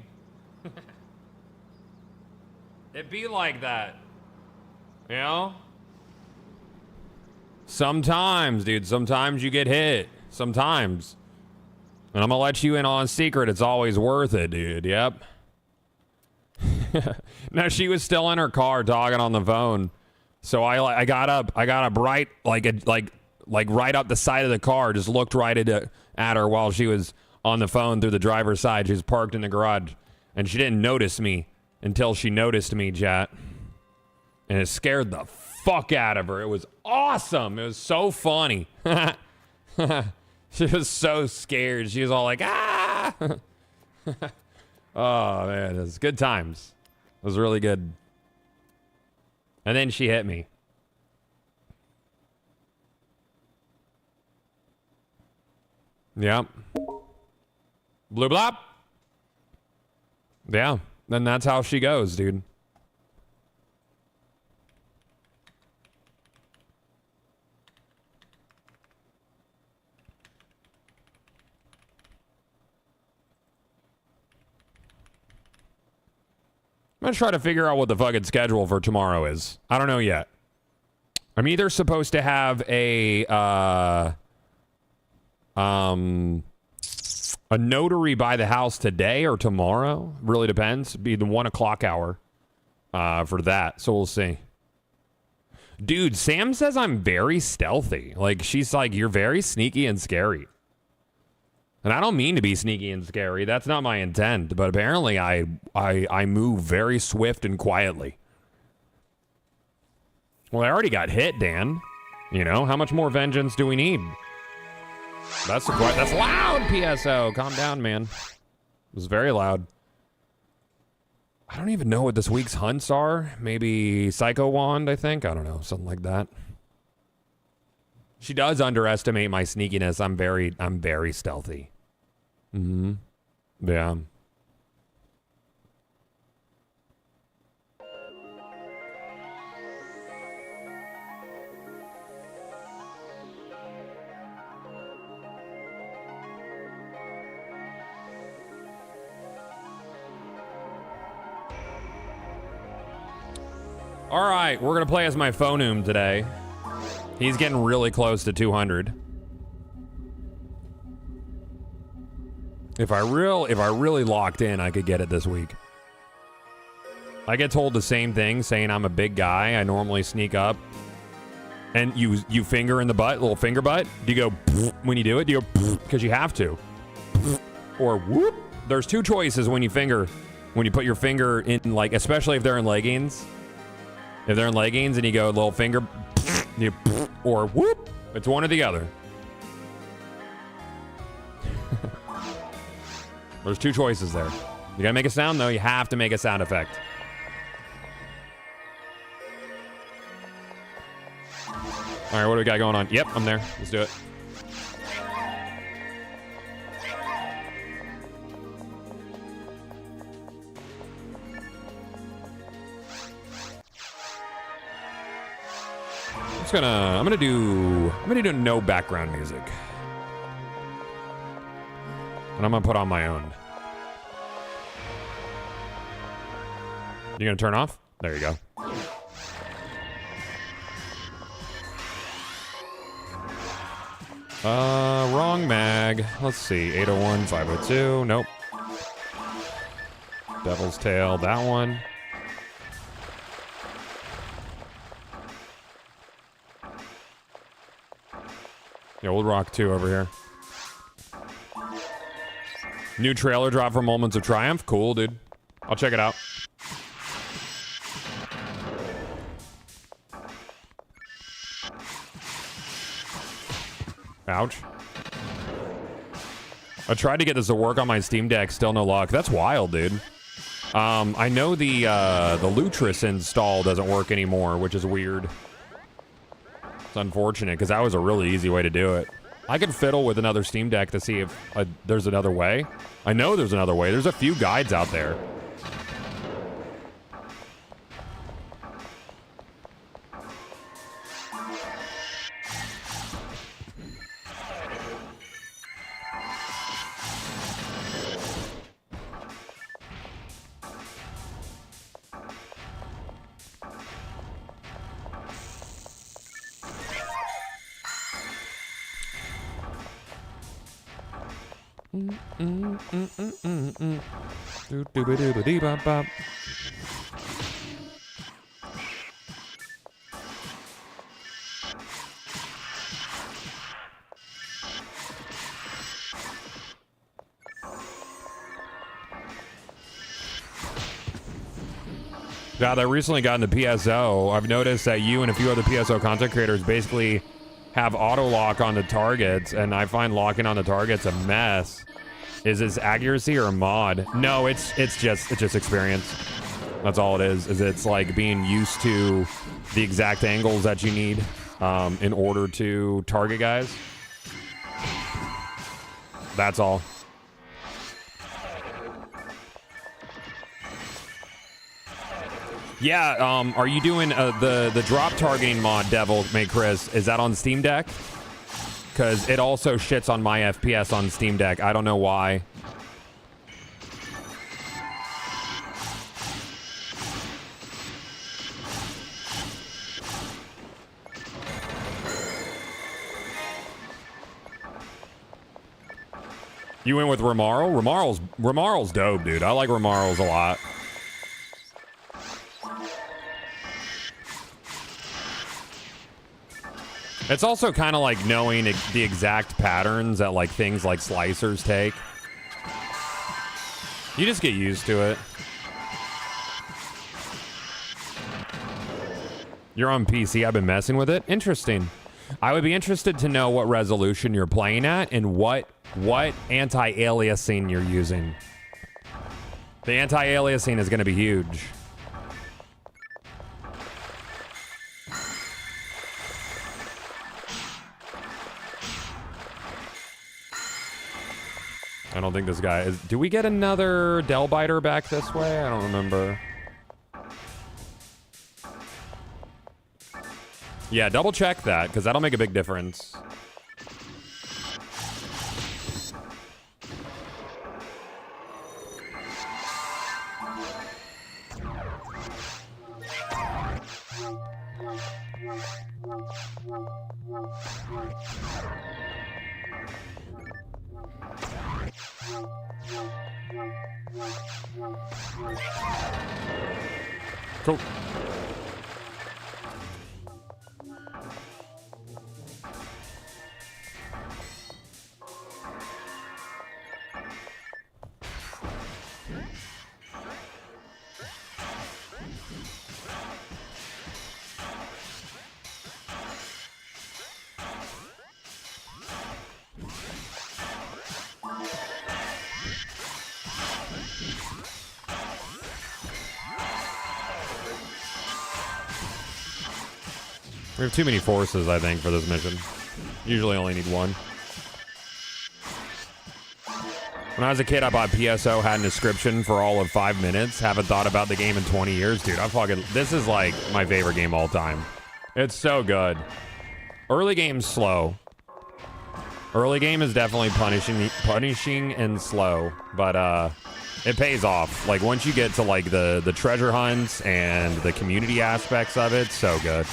S1: It be like that. You know? Sometimes, dude. Sometimes you get hit. Sometimes. And I'm gonna let you in on a secret. It's always worth it, dude. Yep. No, she was still in her car talking on the phone. So I got up right like right up the side of the car, just looked right at her while she was on the phone through the driver's side. She was parked in the garage, and she didn't notice me until she noticed me, chat. And it scared the fuck out of her. It was awesome. It was so funny. She was so scared. She was all like, ah. Oh, man, it was good times. It was really good. And then she hit me. Yep. Blue blop. Yeah. Then that's how she goes, dude. I'm gonna try to figure out what the fucking schedule for tomorrow is. I don't know yet. I'm either supposed to have a notary by the house today or tomorrow. Really depends. It'd be the 1 o'clock hour for that. So we'll see. Dude, Sam says I'm very stealthy. Like, she's like, you're very sneaky and scary. And I don't mean to be sneaky and scary. That's not my intent. But apparently I move very swift and quietly. Well, I already got hit, Dan. You know, how much more vengeance do we need? That's loud, PSO. Calm down, man. It was very loud. I don't even know what this week's hunts are. Maybe Psycho Wand, I think. I don't know. Something like that. She does underestimate my sneakiness. I'm very stealthy. Mm-hmm. Yeah. All right, we're gonna play as my Phonum today. He's getting really close to 200. If I really locked in, I could get it this week. I get told the same thing, saying I'm a big guy. I normally sneak up, and you finger in the butt, little finger butt. Do you go when you do it? Do you go because you have to, or whoop? There's two choices when you put your finger in, like, especially if they're in leggings. If they're in leggings and you go little finger, you or whoop. It's one or the other. There's two choices there. You gotta make a sound, though. You have to make a sound effect. All right, what do we got going on? Yep, I'm there. Let's do it. I'm gonna do no background music. And I'm gonna put on my own. You gonna turn off? There you go. Wrong mag. Let's see. 801, 502. Nope. Devil's Tail, that one. Yeah, we'll rock 2 over here. New trailer drop for Moments of Triumph. Cool, dude. I'll check it out. Ouch. I tried to get this to work on my Steam Deck. Still no luck. That's wild, dude. I know the Lutris install doesn't work anymore, which is weird. It's unfortunate, because that was a really easy way to do it. I could fiddle with another Steam Deck to see if there's another way. I know there's another way. There's a few guides out there. Doo-doo-ba-doo-ba-dee-bop-bop. Now, I recently got into PSO. I've noticed that you and a few other PSO content creators basically have auto lock on the targets, and I find locking on the targets a mess. Is this accuracy or a mod? No, it's just experience. That's all it is. It's like being used to the exact angles that you need in order to target guys. That's all. Yeah, are you doing the drop targeting mod, Devil May Chris? Is that on Steam Deck? Because it also shits on my FPS on Steam Deck. I don't know why. You went with Romaro? Romaro's dope, dude. I like Romaro's a lot. It's also kind of like knowing the exact patterns that like things like slicers take. You just get used to it. You're on PC. I've been messing with it. Interesting. I would be interested to know what resolution you're playing at and what anti-aliasing you're using. The anti-aliasing is going to be huge. I don't think this guy is... Do we get another Del Biter back this way? I don't remember. Yeah, double check that, because that'll make a big difference. Cool. We have too many forces, I think, for this mission. Usually only need one. When I was a kid, I bought PSO, had an description for all of 5 minutes. Haven't thought about the game in 20 years. Dude, this is like my favorite game all time. It's so good. Early game's slow. Early game is definitely punishing and slow, but it pays off. Like once you get to like the treasure hunts and the community aspects of it, so good.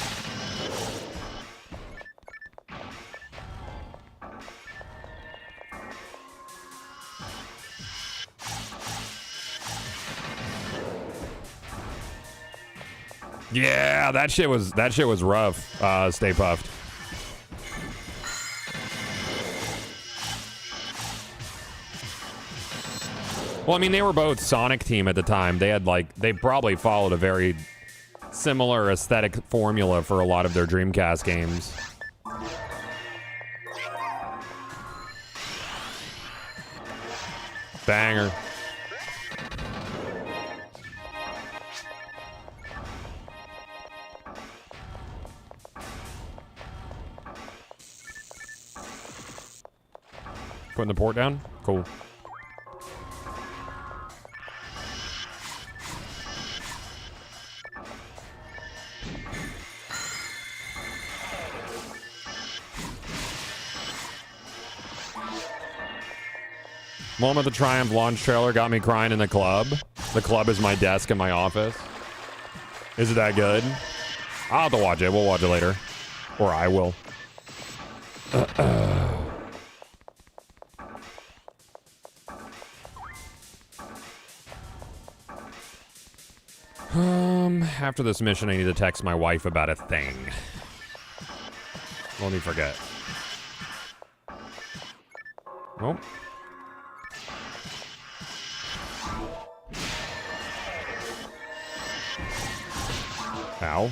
S1: Yeah, that shit was rough. Stay puffed. Well, I mean, they were both Sonic team at the time. They probably followed a very similar aesthetic formula for a lot of their Dreamcast games. Banger. Putting the port down? Cool. Moment of the Triumph launch trailer got me crying in the club. The club is my desk in my office. Is it that good? I'll have to watch it. We'll watch it later. Or I will. After this mission, I need to text my wife about a thing. Let me forget. Oh. Ow.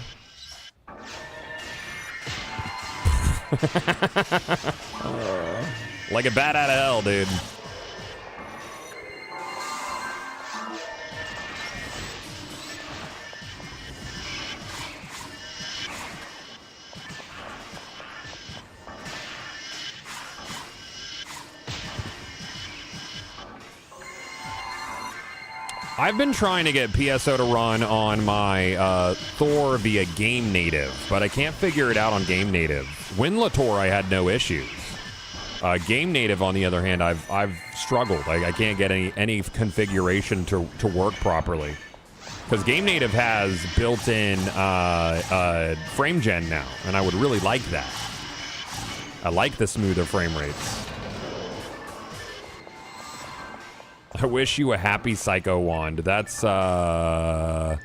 S1: Like a bat out of hell, dude. I've been trying to get PSO to run on my Thor via Game Native, but I can't figure it out on Game Native. Winlator, I had no issues. Game Native, on the other hand, I've struggled. I can't get any configuration to work properly. Because Game Native has built-in frame gen now, and I would really like that. I like the smoother frame rates. I wish you a happy Psycho Wand. That's, yeah.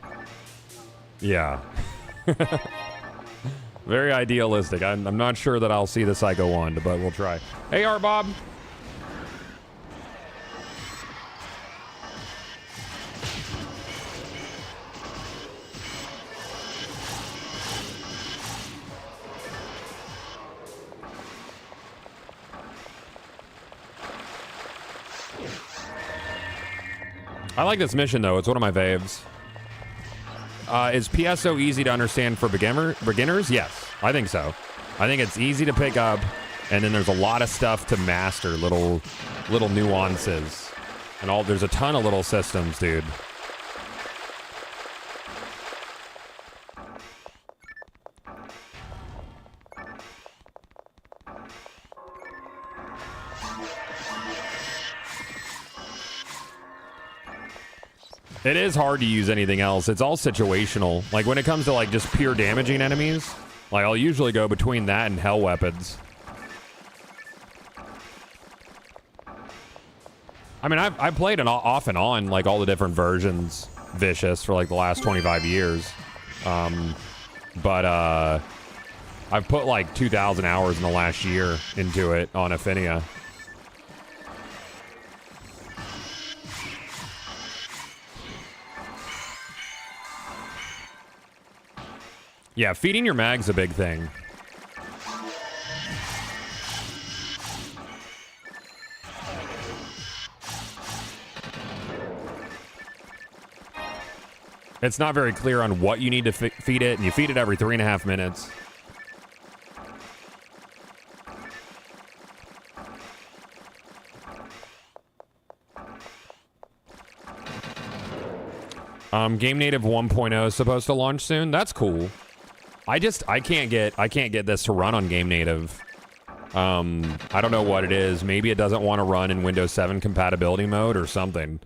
S1: Very idealistic. I'm not sure that I'll see the Psycho Wand, but we'll try. Hey, R-Bob. I like this mission, though. It's one of my faves. Is PSO easy to understand for beginners? Yes, I think so. I think it's easy to pick up, and then there's a lot of stuff to master, little nuances. And there's a ton of little systems, dude. It is hard to use anything else. It's all situational. Like, when it comes to, like, just pure damaging enemies, like, I'll usually go between that and hell weapons. I mean, I've played it off and on, like, all the different versions, Vicious, for, like, the last 25 years. But I've put, like, 2,000 hours in the last year into it on Affinia. Yeah, feeding your mag's a big thing. It's not very clear on what you need to feed it, and you feed it every 3.5 minutes. Game Native 1.0 is supposed to launch soon. That's cool. I can't get this to run on Game Native. I don't know what it is. Maybe it doesn't want to run in Windows 7 compatibility mode or something.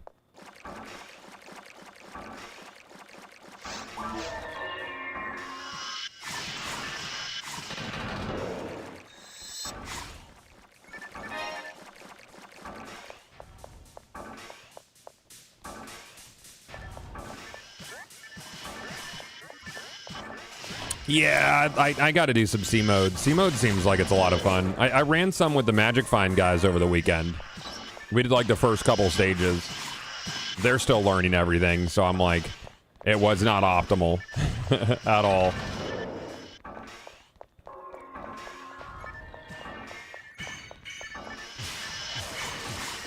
S1: Yeah, I got to do some C mode. C mode seems like it's a lot of fun. I ran some with the Magic Find guys over the weekend. We did like the first couple stages. They're still learning everything, so I'm like, it was not optimal at all.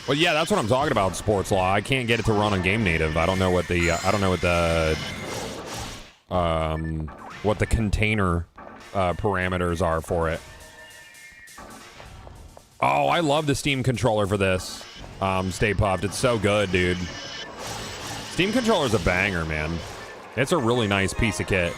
S1: Well, yeah, that's what I'm talking about, Sports Law. I can't get it to run on Game Native. I don't know what the container parameters are for it. Oh, I love the Steam controller for this. Stay Puffed. It's so good, dude. Steam controller's a banger, man. It's a really nice piece of kit.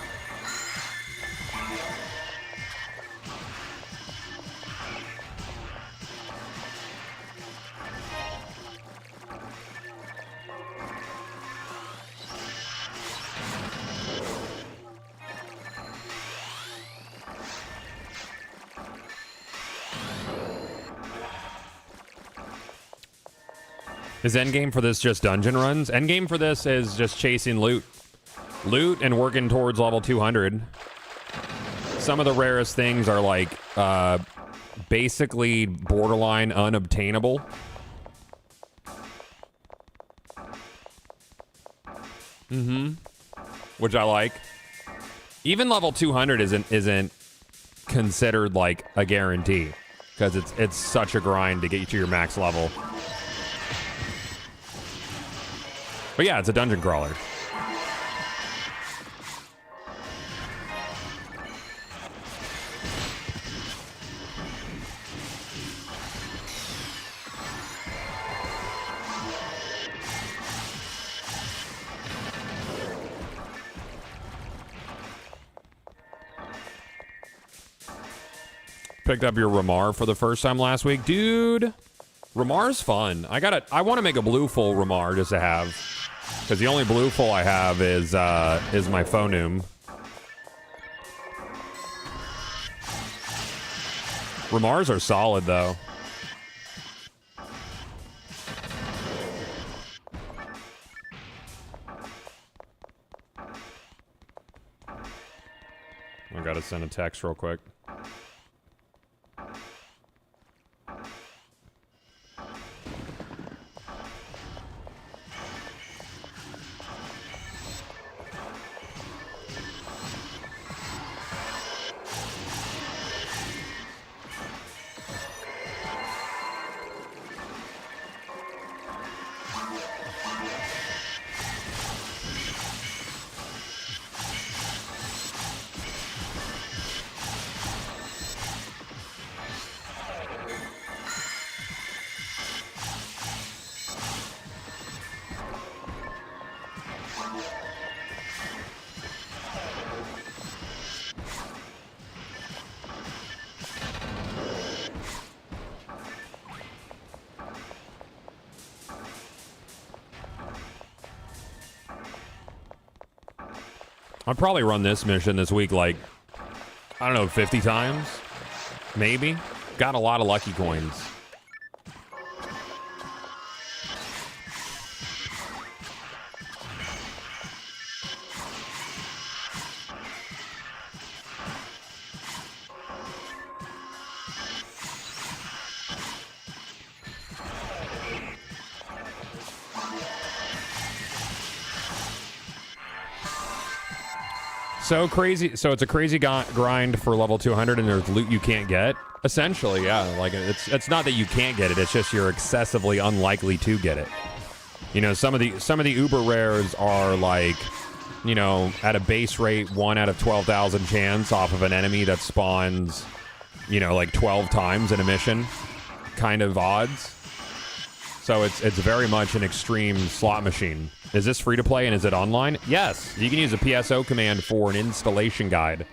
S1: Is endgame for this just dungeon runs? Endgame for this is just chasing loot. Loot and working towards level 200. Some of the rarest things are like basically borderline unobtainable. Which I like. Even level 200 isn't considered like a guarantee because it's such a grind to get you to your max level. But yeah, it's a dungeon crawler. Picked up your Ramar for the first time last week. Dude, Ramar's fun. I want to make a blue full Ramar just to have. Because the only blue full I have is my Phonum. Ramars are solid though. I gotta send a text real quick. I'd probably run this mission this week like, I don't know, 50 times? Maybe? Got a lot of lucky coins. So crazy. So it's a crazy grind for level 200 and there's loot you can't get. Essentially, yeah. Like it's not that you can't get it. It's just you're excessively unlikely to get it. You know, some of the uber rares are like, you know, at a base rate 1 out of 12,000 chance off of an enemy that spawns, you know, like 12 times in a mission kind of odds. So it's very much an extreme slot machine. Is this free to play and is it online? Yes. You can use a PSO command for an installation guide.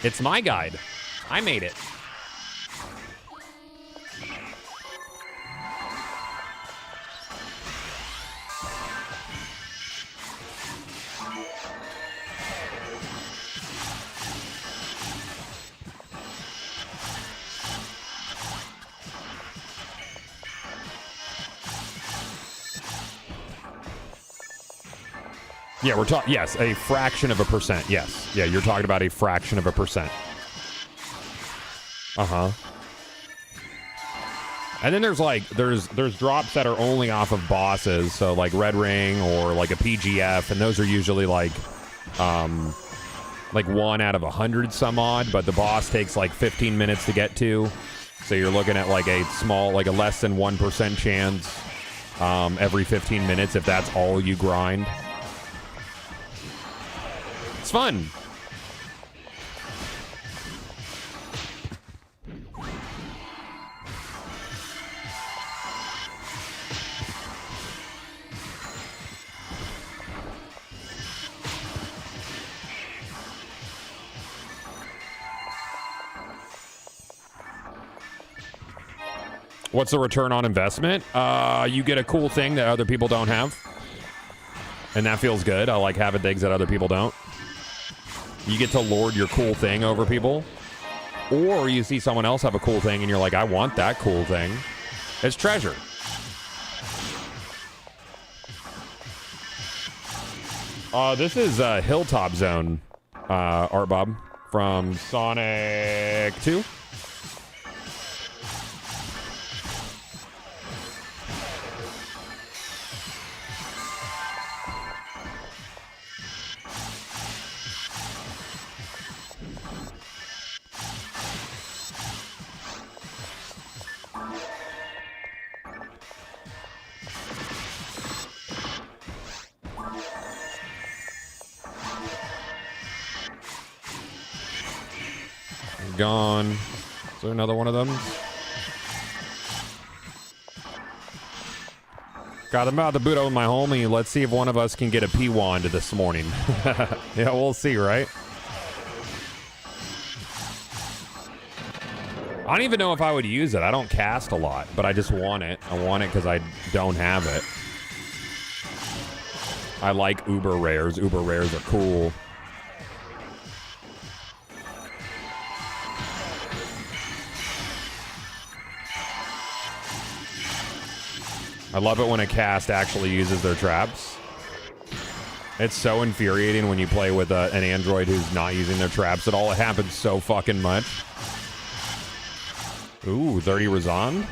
S1: It's my guide. I made it. Yeah, we're talking, yes, a fraction of a percent, yes. Yeah, you're talking about a fraction of a percent. Uh-huh. And then there's like, there's drops that are only off of bosses, so like Red Ring or like a PGF, and those are usually like 1 out of 100 some odd, but the boss takes like 15 minutes to get to, so you're looking at like a small, like a less than 1% chance every 15 minutes if that's all you grind. It's fun. What's the return on investment? You get a cool thing that other people don't have. And that feels good. I like having things that other people don't. You get to lord your cool thing over people. Or you see someone else have a cool thing and you're like, I want that cool thing. It's treasure. This is Hilltop Zone, Art Bob, from Sonic 2. Gone. Is there another one of them? God, I'm about to boot up with my homie. Let's see if one of us can get a P-wand this morning. Yeah, we'll see, right? I don't even know if I would use it. I don't cast a lot, but I just want it. I want it because I don't have it. I like uber rares. Uber rares are cool. I love it when a cast actually uses their traps. It's so infuriating when you play with an android who's not using their traps at all. It happens so fucking much. Ooh, 30 Razan.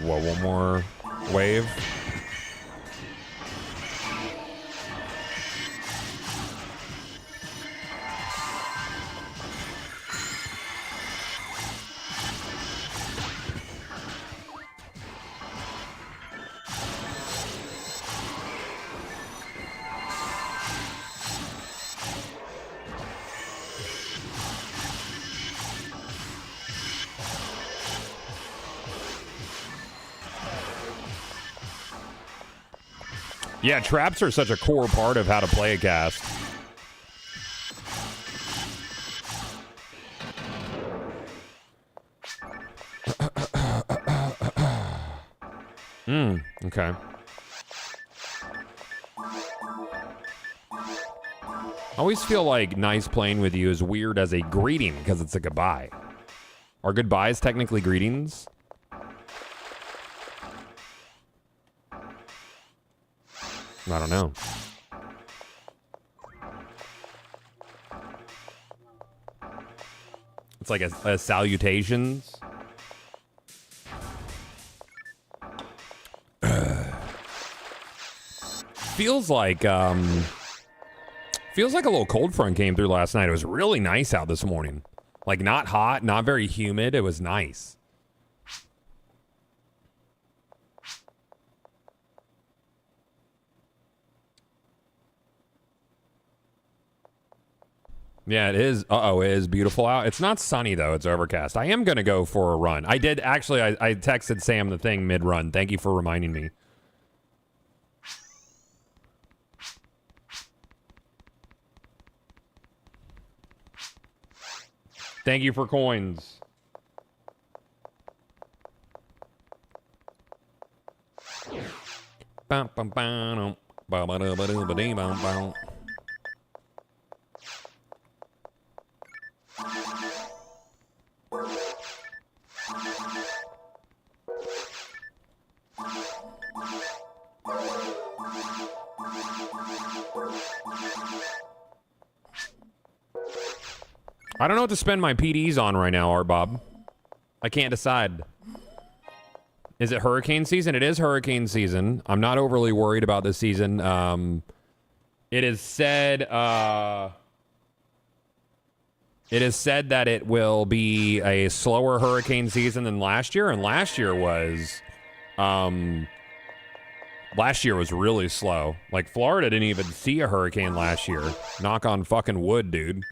S1: What, one more wave? Yeah, traps are such a core part of how to play a cast. Okay. I always feel like nice playing with you is weird as a greeting because it's a goodbye. Are goodbyes technically greetings? I don't know. It's like a salutations. Feels like a little cold front came through last night. It was really nice out this morning. Like not hot, not very humid. It was nice. Yeah, it is. Uh-oh, it is beautiful out. It's not sunny, though. It's overcast. I am going to go for a run. I did, actually, I texted Sam the thing mid-run. Thank you for reminding me. Thank you for coins. Bum, bum, bum, bum, bum, bum, bum, bum, bum. I don't know what to spend my PDs on right now, Art Bob. I can't decide. Is it hurricane season? It is hurricane season. I'm not overly worried about this season. It is said that it will be a slower hurricane season than last year, and last year was really slow. Like Florida didn't even see a hurricane last year. Knock on fucking wood, dude.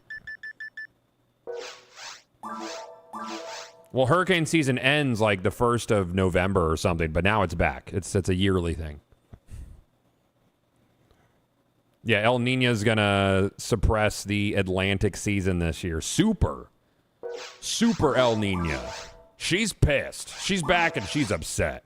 S1: Well, hurricane season ends like the 1st of November or something, but now it's back. It's a yearly thing. Yeah, El Nino's gonna suppress the Atlantic season this year. Super El Nino. She's pissed. She's back and she's upset.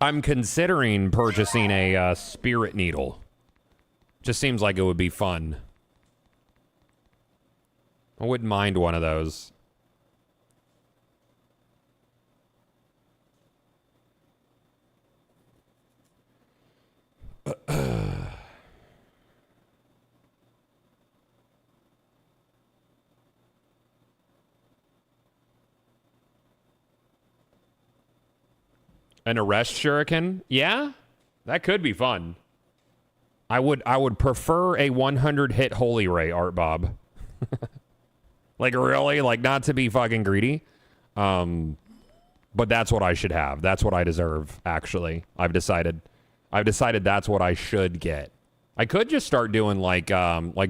S1: I'm considering purchasing a spirit needle. Just seems like it would be fun. I wouldn't mind one of those. An arrest shuriken? Yeah? That could be fun. I would prefer a 100 hit holy ray, Art Bob. Like really? Like not to be fucking greedy. But that's what I should have. That's what I deserve, actually. I've decided that's what I should get. I could just start doing like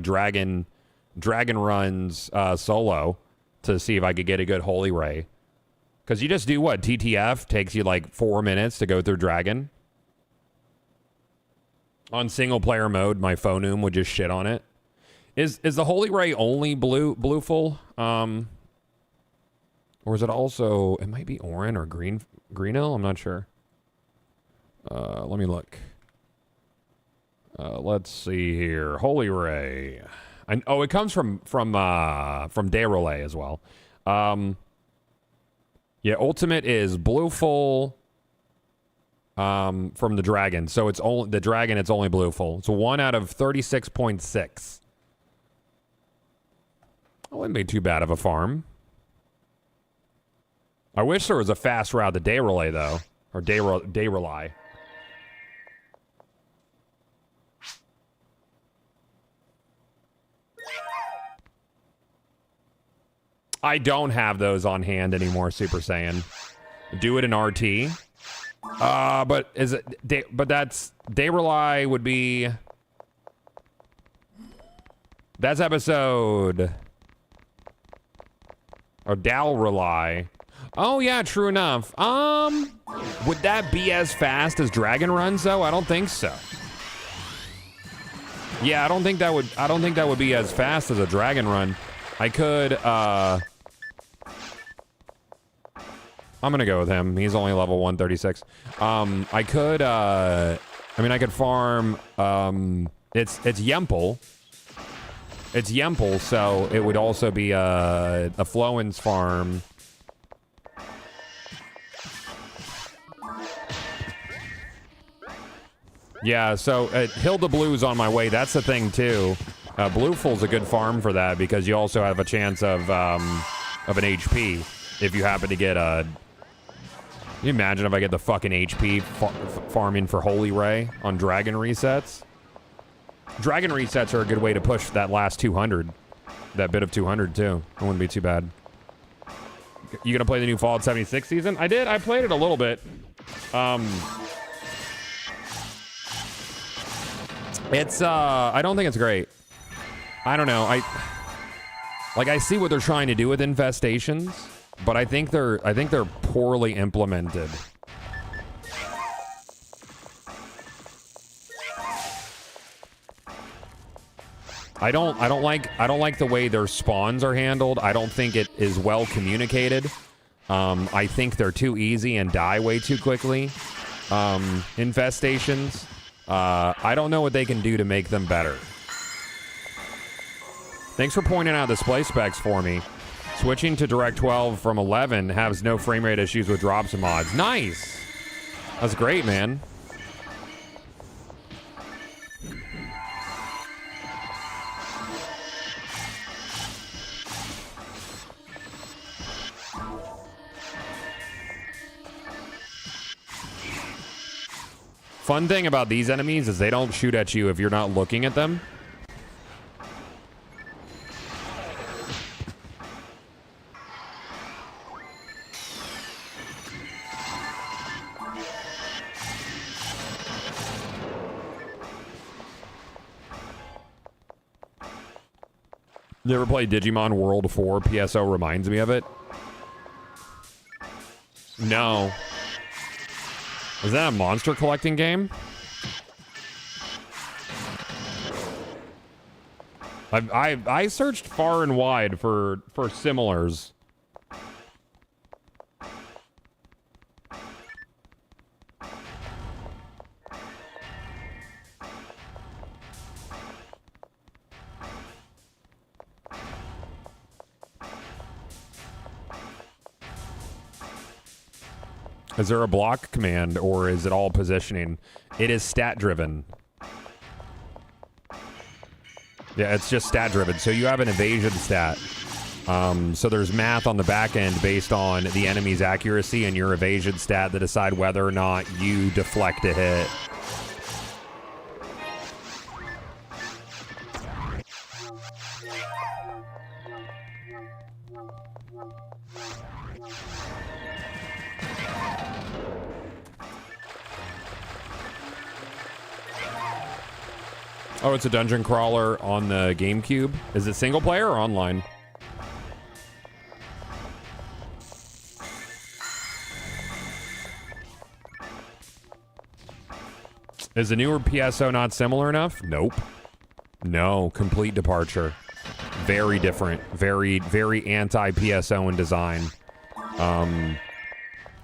S1: dragon runs solo to see if I could get a good holy ray. Because you just do what? TTF takes you like 4 minutes to go through Dragon. On single player mode, my phone would just shit on it. Is the Holy Ray only blue full? Or is it also, it might be Orin or Greenhill? I'm not sure. Let me look. Let's see here. Holy Ray. It comes from Day Relay as well. Yeah, ultimate is blue full from the dragon. So it's only the dragon, it's only blue full. It's 1 out of 36.6. That wouldn't be too bad of a farm. I wish there was a fast route to Day Relay though. Or Day Relay. I don't have those on hand anymore, Super Saiyan. Do it in RT. But is it? But that's Day Relay would be. That's episode. Or Dal Relay. Oh yeah, true enough. Would that be as fast as Dragon Runs though? I don't think so. Yeah, I don't think that would be as fast as a Dragon Run. I could I'm gonna go with him. He's only level 136. I could farm it's Yemple. It's Yemple, so it would also be a Flowen's farm. Yeah, so Hilda Blue's on my way. That's the thing too. Blueful's a good farm for that because you also have a chance of an HP if you happen to get a. Can you imagine if I get the fucking HP farming for Holy Ray on Dragon resets? Dragon resets are a good way to push that last 200. That bit of 200 too. It wouldn't be too bad. You gonna play the new Fallout 76 season? I did. I played it a little bit. It's I don't think it's great. I don't know. I see what they're trying to do with infestations, but I think they're poorly implemented. I don't like the way their spawns are handled. I don't think it is well communicated. I think they're too easy and die way too quickly. Infestations. I don't know what they can do to make them better. Thanks for pointing out display specs for me. Switching to Direct 12 from 11 has no frame rate issues with drops and mods. Nice! That's great, man. Fun thing about these enemies is they don't shoot at you if you're not looking at them. You ever play Digimon World 4? PSO reminds me of it. No. Is that a monster collecting game? I searched far and wide for similars. Is there a block command, or is it all positioning? It is stat driven. Yeah, it's just stat driven. So you have an evasion stat. So there's math on the back end based on the enemy's accuracy and your evasion stat to decide whether or not you deflect a hit. Oh, it's a dungeon crawler on the GameCube. Is it single player or online? Is the newer PSO not similar enough? Nope. No, complete departure. Very different. Very, very anti-PSO in design. Are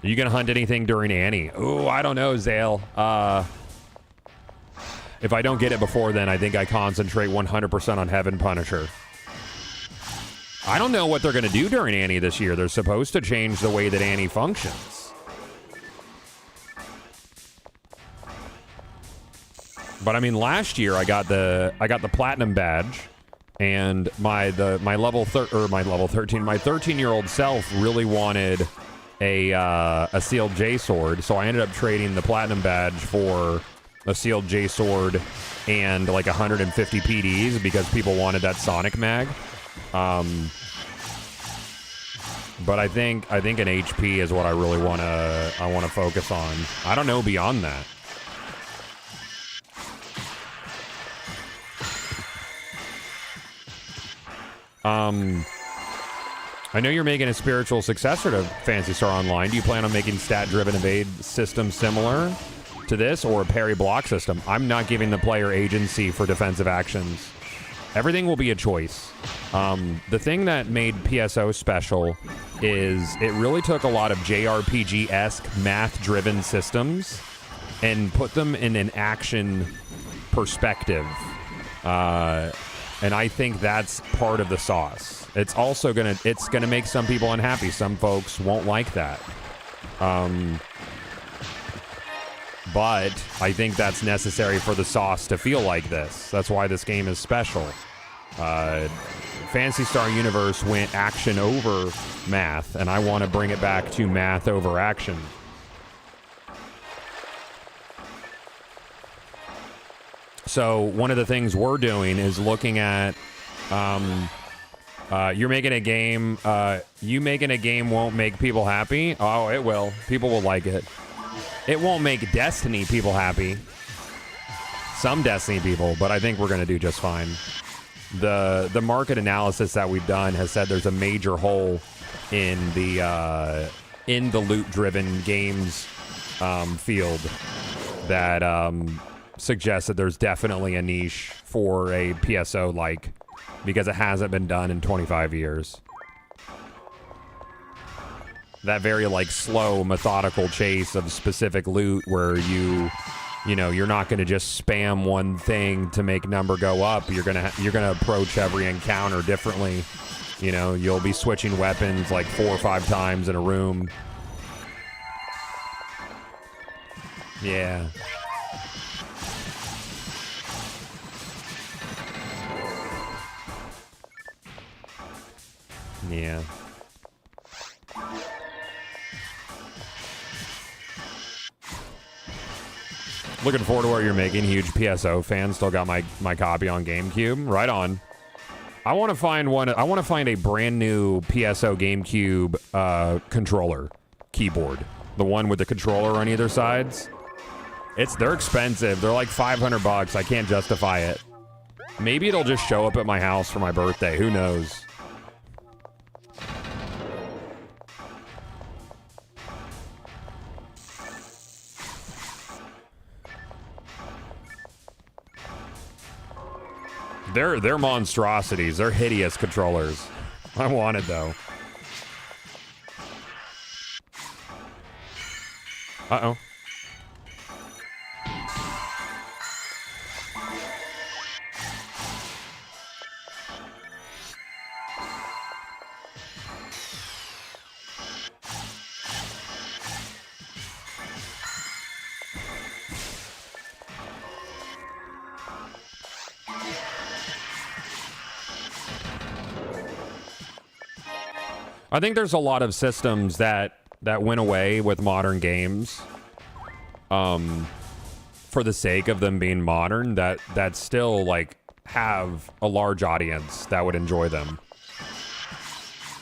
S1: you gonna hunt anything during Annie? Ooh, I don't know, Zale. If I don't get it before then, I think I concentrate 100% on Heaven Punisher. I don't know what they're going to do during Annie this year. They're supposed to change the way that Annie functions. But I mean, last year I got the platinum badge, and my 13-year-old self really wanted a sealed J sword, so I ended up trading the platinum badge for a sealed J sword and like 150 PDs because people wanted that Sonic mag. But I think an HP is what I really want to focus on. I don't know beyond that. I know you're making a spiritual successor to Phantasy Star Online. Do you plan on making stat-driven evade system similar to this, or a parry block system? I'm not giving the player agency for defensive actions. Everything will be a choice. The thing that made PSO special is it really took a lot of JRPG-esque math-driven systems and put them in an action perspective. And I think that's part of the sauce. It's also gonna make some people unhappy. Some folks won't like that. But I think that's necessary for the sauce to feel like this. That's why this game is special. Phantasy Star Universe went action over math, and I want to bring it back to math over action. So one of the things we're doing is looking at, you're making a game, you making a game won't make people happy. Oh, it will. People will like it. It won't make Destiny people happy. Some Destiny people, but I think we're going to do just fine. The market analysis that we've done has said there's a major hole in the loot-driven games field that suggests that there's definitely a niche for a PSO like, because it hasn't been done in 25 years. That very like slow, methodical chase of specific loot where you're not going to just spam one thing to make number go up. You're gonna approach every encounter differently. You'll be switching weapons like 4 or 5 times in a room. Yeah. Yeah. Looking forward to what you're making. Huge PSO fan. Still got my copy on GameCube. Right on. I want to find one. I want to find a brand new PSO GameCube controller keyboard. The one with the controller on either sides. They're expensive. They're like $500. I can't justify it. Maybe it'll just show up at my house for my birthday. Who knows? They're monstrosities. They're hideous controllers. I want it though. Uh-oh. I think there's a lot of systems that went away with modern games, for the sake of them being modern, that still like have a large audience that would enjoy them.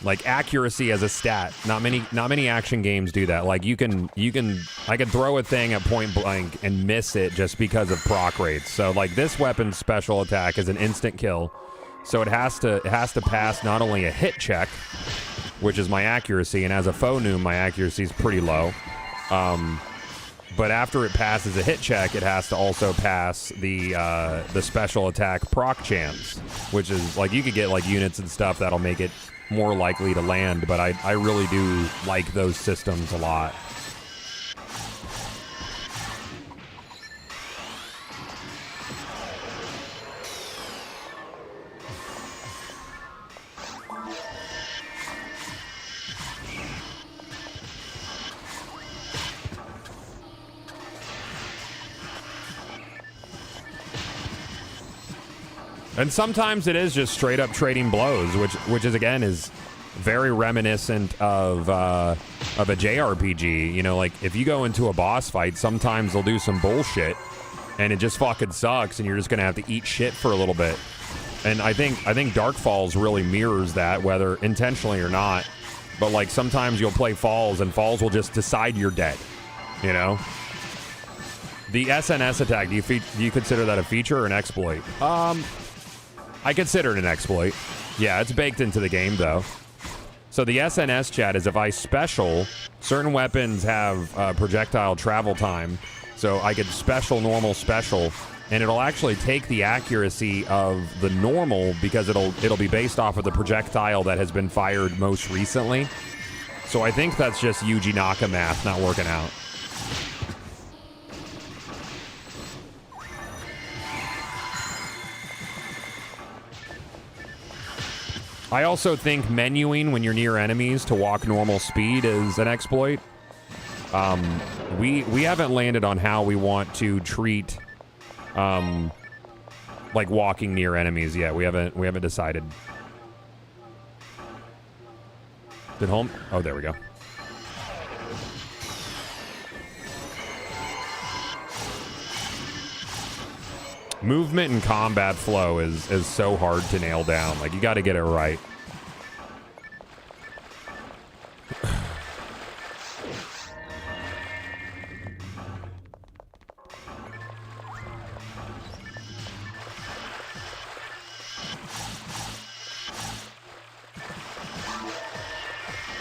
S1: Like accuracy as a stat. Not many action games do that. Like I could throw a thing at point blank and miss it just because of proc rates. So like this weapon's special attack is an instant kill. So it has to pass not only a hit check, which is my accuracy, and as a foe noob, my accuracy is pretty low. But after it passes a hit check, it has to also pass the special attack proc chance, which is like you could get like units and stuff that'll make it more likely to land. But I really do like those systems a lot. And sometimes it is just straight up trading blows, which is again is very reminiscent of a JRPG. You know, like if you go into a boss fight, sometimes they'll do some bullshit, and it just fucking sucks, and you're just gonna have to eat shit for a little bit. And I think Dark Falls really mirrors that, whether intentionally or not. But like sometimes you'll play Falls, and Falls will just decide you're dead. You know. The SNS attack, do you consider that a feature or an exploit? I consider it an exploit. Yeah, it's baked into the game, though. So the SNS chat is if I special, certain weapons have projectile travel time. So I could special, normal, special, and it'll actually take the accuracy of the normal because it'll be based off of the projectile that has been fired most recently. So I think that's just Yuji Naka math not working out. I also think menuing when you're near enemies to walk normal speed is an exploit. We haven't landed on how we want to treat like walking near enemies yet. We haven't decided. Did home? Oh, there we go. Movement and combat flow is so hard to nail down. Like, you got to get it right.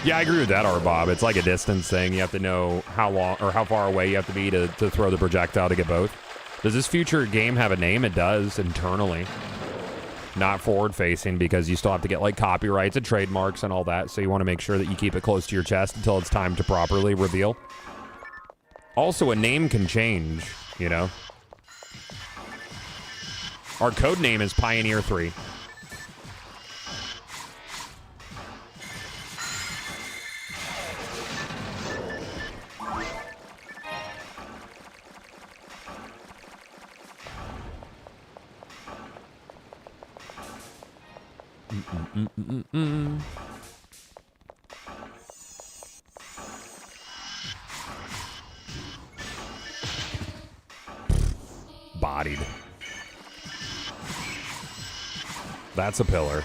S1: Yeah, I agree with that, Bob. It's like a distance thing. You have to know how long or how far away you have to be to throw the projectile to get both. Does this future game have a name? It does, internally. Not forward-facing, because you still have to get, like, copyrights and trademarks and all that, so you want to make sure that you keep it close to your chest until it's time to properly reveal. Also, a name can change, you know? Our code name is Pioneer 3. Bodied. That's a pillar.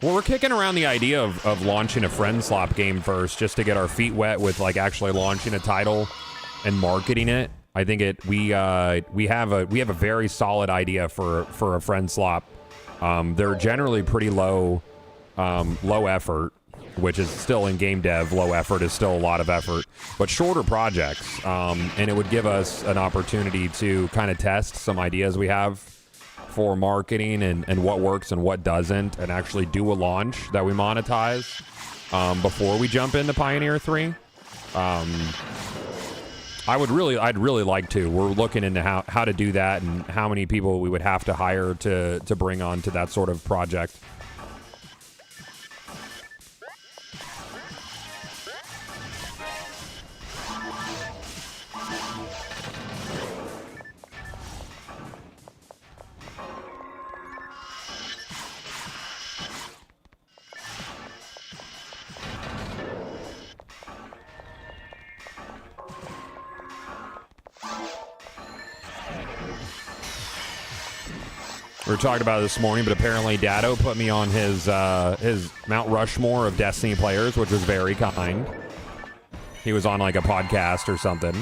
S1: Well, we're kicking around the idea of launching a friend slop game first, just to get our feet wet with like actually launching a title and marketing it. I think we have a very solid idea for a friend slop. They're generally pretty low effort, which is still in game dev. Low effort is still a lot of effort, but shorter projects, and it would give us an opportunity to kind of test some ideas we have for marketing and what works and what doesn't, and actually do a launch that we monetize before we jump into Pioneer 3. I'd really like to. We're looking into how to do that and how many people we would have to hire to bring on to that sort of project. We were talking about it this morning, but apparently Dado put me on his Mount Rushmore of Destiny players, which was very kind. He was on like a podcast or something.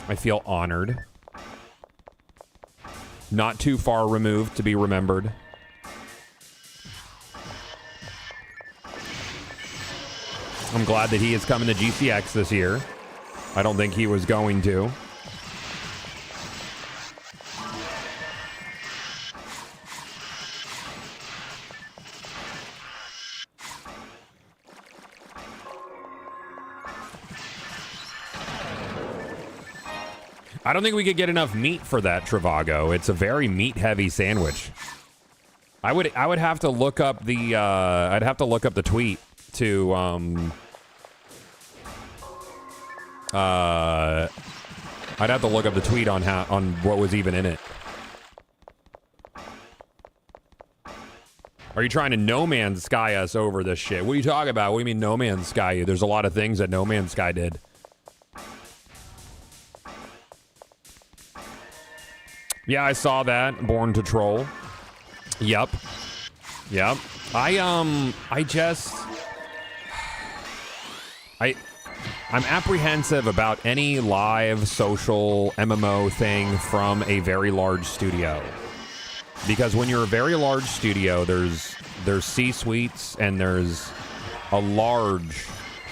S1: I feel honored. Not too far removed to be remembered. I'm glad that he is coming to GCX this year. I don't think he was going to. I don't think we could get enough meat for that, Trivago. It's a very meat-heavy sandwich. I would have to look up the I'd have to look up the tweet to I'd have to look up the tweet on what was even in it. Are you trying to No Man's Sky us over this shit? What are you talking about? What do you mean No Man's Sky you? There's a lot of things that No Man's Sky did. Yeah, I saw that. Born to Troll. Yep. I'm apprehensive about any live social MMO thing from a very large studio. Because when you're a very large studio, there's C-suites and there's a large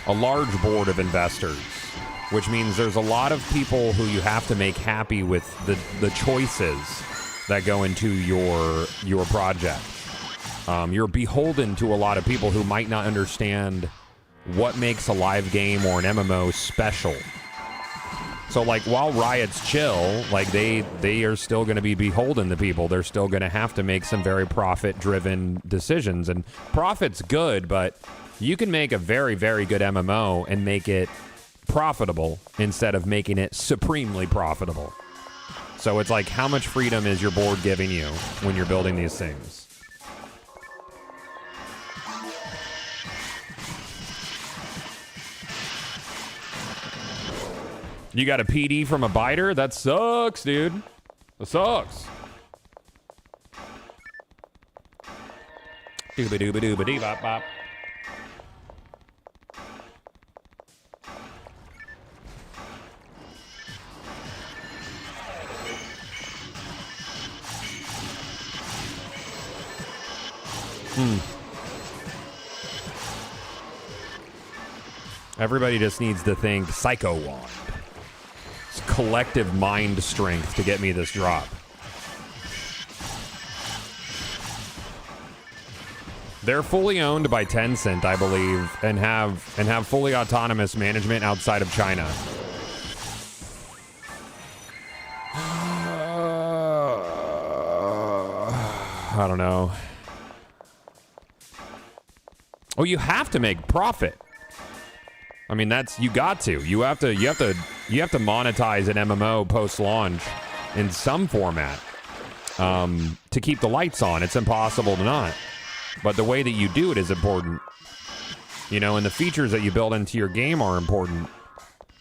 S1: board of investors. Which means there's a lot of people who you have to make happy with the choices that go into your project. You're beholden to a lot of people who might not understand what makes a live game or an MMO special. So, like, while Riot's chill, like, they are still going to be beholden to people. They're still going to have to make some very profit-driven decisions. And profit's good, but you can make a very, very good MMO and make it profitable instead of making it supremely profitable. So it's like, how much freedom is your board giving you when you're building these things? You got a PD from a biter? That sucks, dude. That sucks. Dooba-dooba-dooba-dee-bop-bop. Everybody just needs to think Psycho Wand. It's collective mind strength to get me this drop. They're fully owned by Tencent, I believe, and have fully autonomous management outside of China. I don't know. Oh, you have to make profit. I mean, you have to monetize an MMO post-launch in some format to keep the lights on. It's impossible to not. But the way that you do it is important. You know, and the features that you build into your game are important.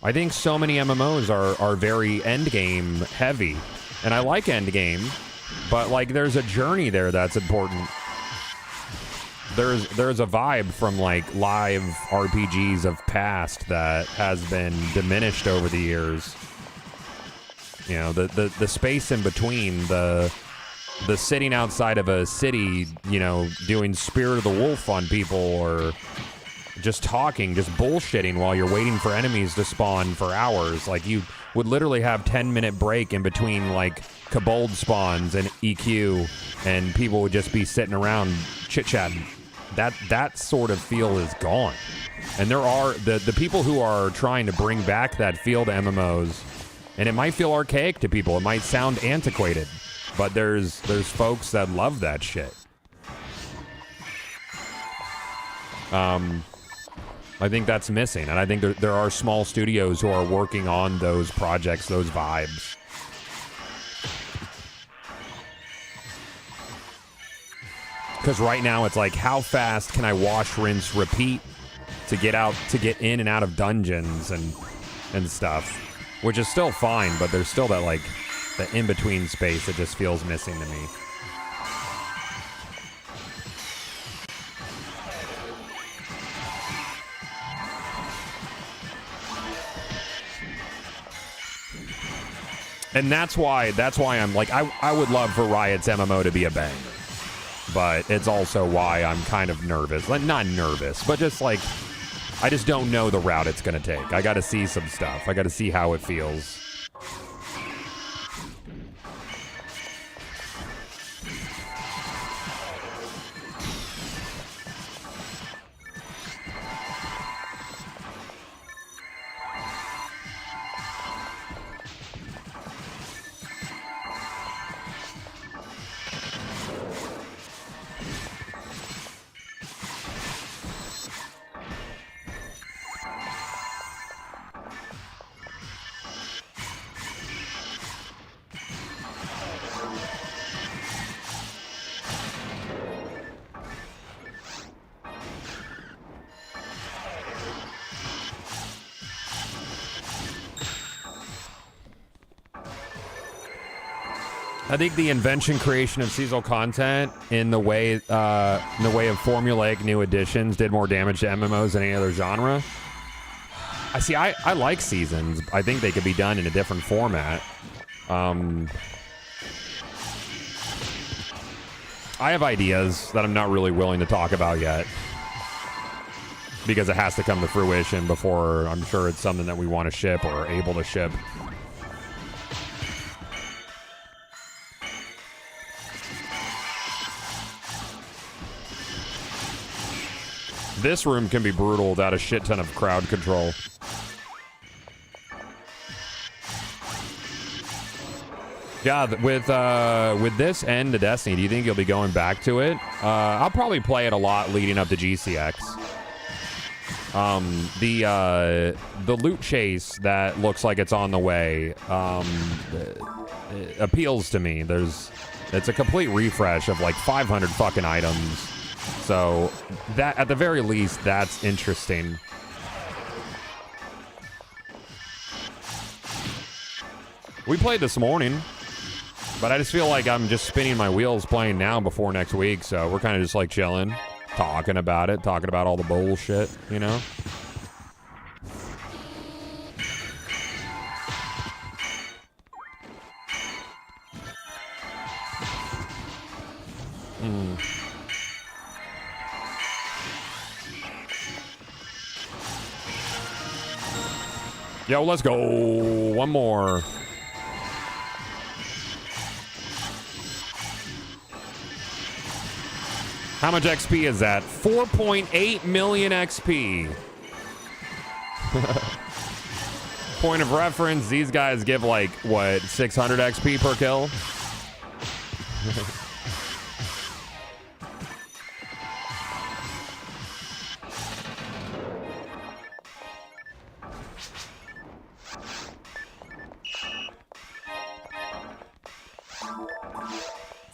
S1: I think so many MMOs are very endgame heavy. And I like endgame, But like, there's a journey there that's important. There's a vibe from like live RPGs of past that has been diminished over the years. You know, the space in between, the sitting outside of a city, you know, doing Spirit of the Wolf on people, or just talking, just bullshitting while you're waiting for enemies to spawn for hours. Like, you would literally have 10-minute break in between like kobold spawns and EQ, and people would just be sitting around chit-chatting. That sort of feel is gone. And there are the people who are trying to bring back that feel to MMOs, and it might feel archaic to people, it might sound antiquated, but there's folks that love that shit. I think that's missing, and I think there are small studios who are working on those projects, those vibes. Because right now it's like, how fast can I wash, rinse, repeat to get in and out of dungeons and stuff, which is still fine, but there's still that like the in-between space that just feels missing to me. And that's why I'm like, I would love for Riot's MMO to be a banger. But it's also why I'm kind of nervous. Like, not nervous, but just like, I just don't know the route it's going to take. I got to see some stuff. I got to see how it feels. I think the invention, creation of seasonal content in the way of formulaic new additions did more damage to MMOs than any other genre. I like seasons. I think they could be done in a different format. I have ideas that I'm not really willing to talk about yet, because it has to come to fruition before I'm sure it's something that we want to ship or are able to ship. This room can be brutal without a shit ton of crowd control. Yeah, with this end to Destiny, do you think you'll be going back to it? I'll probably play it a lot leading up to GCX. The loot chase that looks like it's on the way appeals to me. It's a complete refresh of like 500 fucking items. So that, at the very least, that's interesting. We played this morning, but I just feel like I'm just spinning my wheels playing now before next week. So we're kind of just like chilling, talking about all the bullshit, you know? Yo, let's go. One more. How much XP is that? 4.8 million XP. Point of reference, these guys give like, what, 600 XP per kill?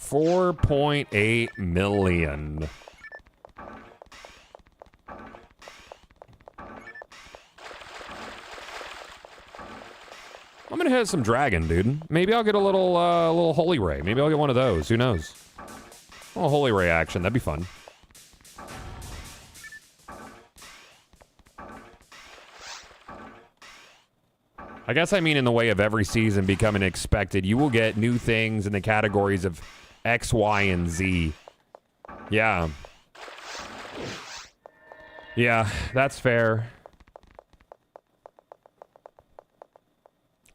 S1: 4.8 million. I'm gonna hit some dragon, dude. Maybe I'll get a little holy ray. Maybe I'll get one of those. Who knows? Oh, holy ray action. That'd be fun. I guess I mean in the way of every season becoming expected. You will get new things in the categories of X, Y, and Z. Yeah. Yeah, that's fair.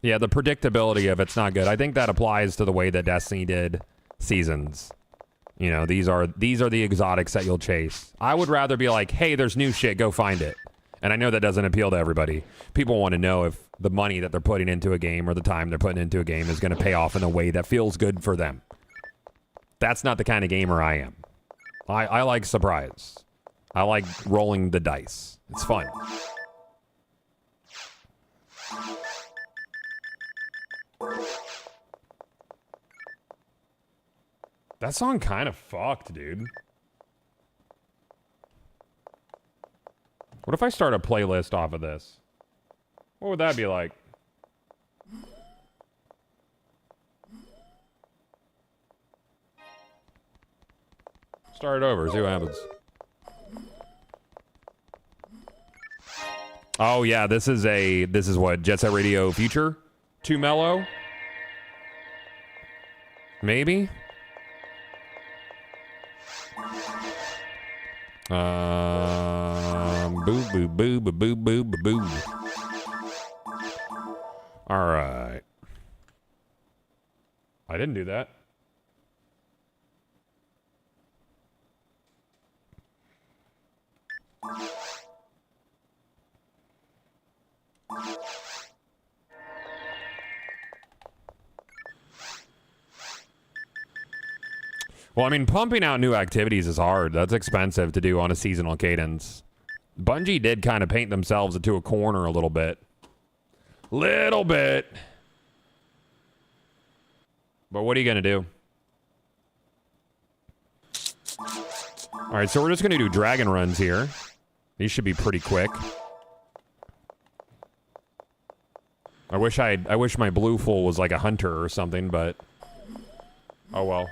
S1: Yeah, the predictability of it's not good. I think that applies to the way that Destiny did seasons. You know, these are the exotics that you'll chase. I would rather be like, hey, there's new shit, go find it. And I know that doesn't appeal to everybody. People want to know if the money that they're putting into a game or the time they're putting into a game is going to pay off in a way that feels good for them. That's not the kind of gamer I am. I like surprise. I like rolling the dice. It's fun. That song kind of fucked, dude. What if I start a playlist off of this? What would that be like? Start it over, see what happens. Oh yeah, this is what, Jet Set Radio Future? Too mellow? Maybe? Boo boo boo boo boo boo boo boo. All right. I didn't do that. Well, I mean, pumping out new activities is hard. That's expensive to do on a seasonal cadence. Bungie did kind of paint themselves into a corner a little bit. Little bit. But what are you going to do? All right, so we're just going to do dragon runs here. These should be pretty quick. I wish my blue fool was like a hunter or something, but oh well.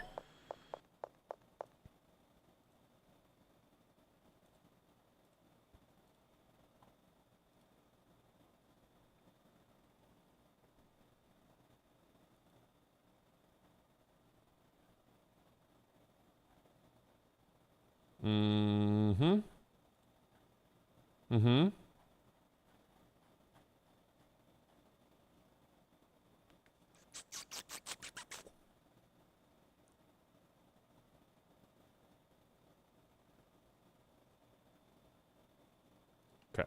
S1: Mm-hmm. Mm-hmm. Okay.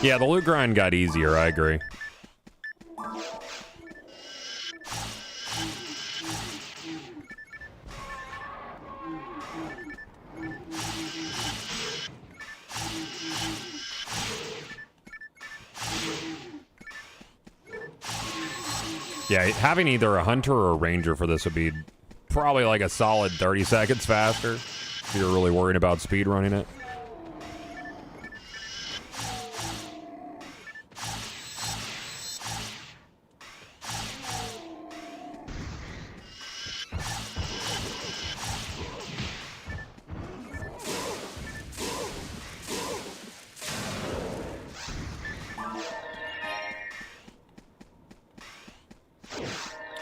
S1: Yeah, the loot grind got easier, I agree. Yeah, having either a hunter or a ranger for this would be probably like a solid 30 seconds faster if you're really worried about speedrunning it.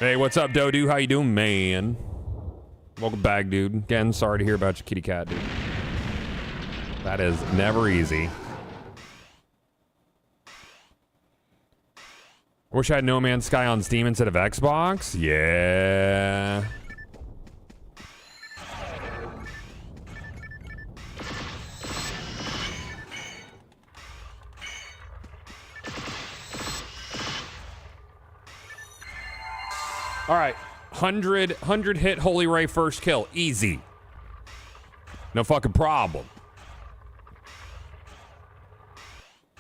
S1: Hey, what's up, Dodu? How you doing, man? Welcome back, dude. Again, sorry to hear about your kitty cat, dude. That is never easy. I wish I had No Man's Sky on Steam instead of Xbox. Yeah. All right, 100 hit Holy Ray first kill, easy. No fucking problem.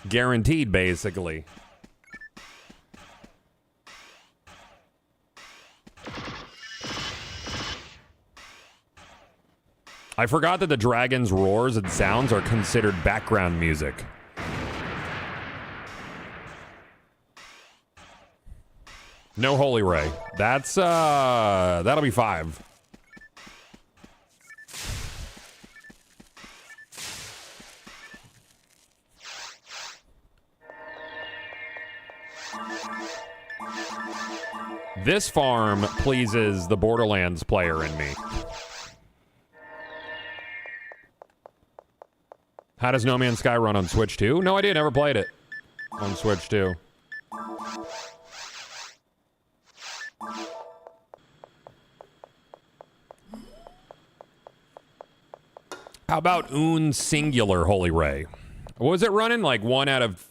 S1: Guaranteed, basically. I forgot that the dragon's roars and sounds are considered background music. No Holy Ray. That's, that'll be 5. This farm pleases the Borderlands player in me. How does No Man's Sky run on Switch 2? No idea, never played it on Switch 2. How about Un Singular Holy Ray? What was it running? Like 1 out of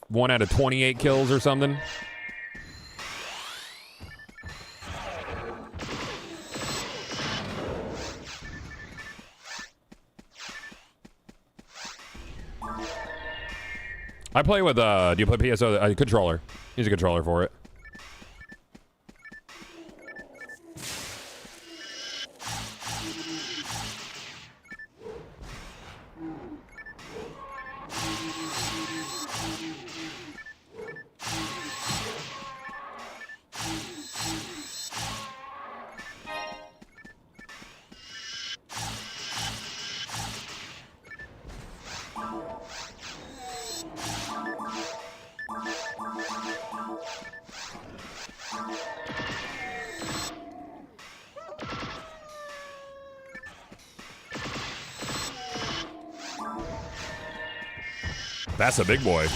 S1: 28 kills or something? I play with, do you play PSO? Controller. Use a controller for it. That's a big boy.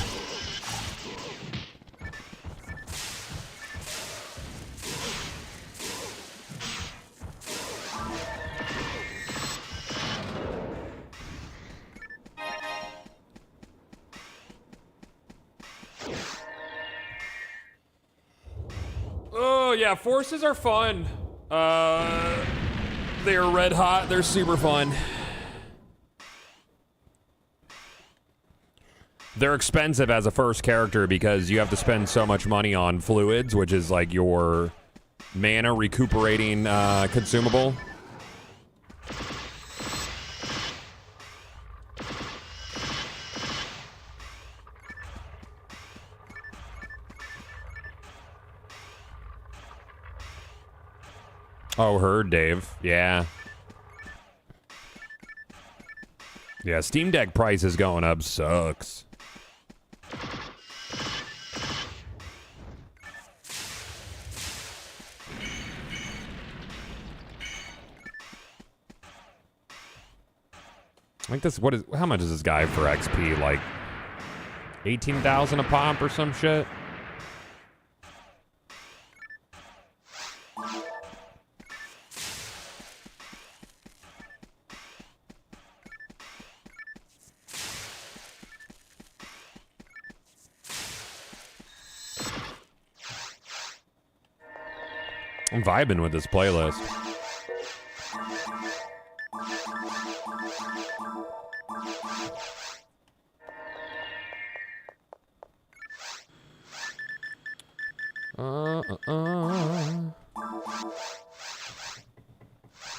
S1: Oh, yeah, Forces are fun. They're red hot. They're super fun. They're expensive as a first character because you have to spend so much money on fluids, which is like your mana recuperating consumable. Oh, heard, Dave. Yeah. Yeah, Steam Deck prices going up sucks. Like this, how much is this guy for XP? Like 18,000 a pop or some shit? I'm vibing with this playlist.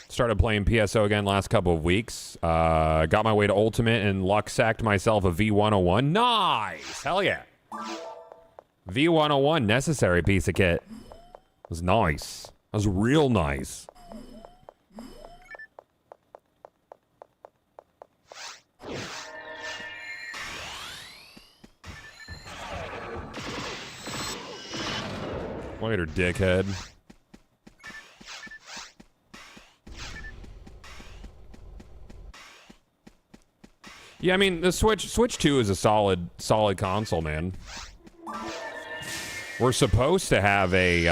S1: Started playing PSO again last couple of weeks. Got my way to Ultimate and luck sacked myself a V101. Nice! Hell yeah. V101, necessary piece of kit. It was nice. That was real nice. Later, dickhead. Yeah, I mean, the Switch 2 is a solid console, man. We're supposed to have a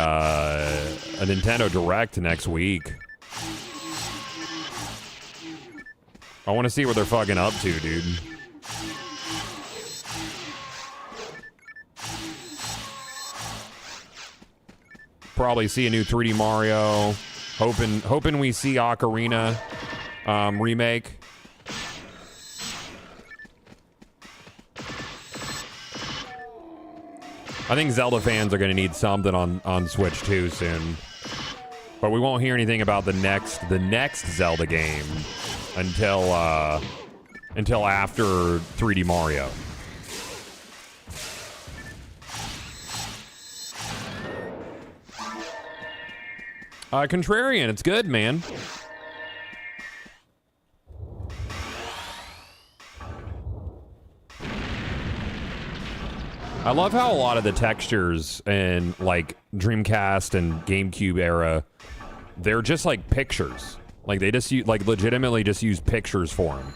S1: Nintendo Direct next week. I want to see what they're fucking up to, dude. Probably see a new 3D Mario. Hoping we see Ocarina remake. I think Zelda fans are going to need something on Switch 2 soon. But we won't hear anything about the next Zelda game until after 3D Mario. Contrarian, it's good, man. I love how a lot of the textures in like Dreamcast and GameCube era, they're just like pictures. Like they just like legitimately just use pictures for them.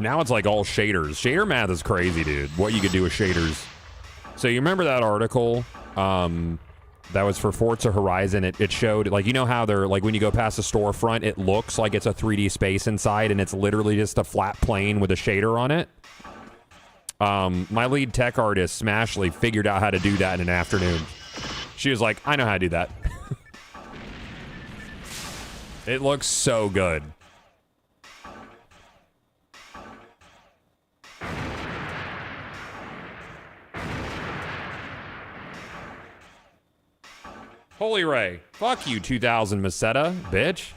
S1: Now it's like all shaders. Shader math is crazy, dude. What you could do with shaders. So you remember that article that was for Forza Horizon? It showed, like, you know how they're, like, when you go past the storefront, it looks like it's a 3D space inside, and it's literally just a flat plane with a shader on it? My lead tech artist, Smashley, figured out how to do that in an afternoon. She was like, I know how to do that. It looks so good. Holy Ray. Fuck you, 2000 Meseta, bitch.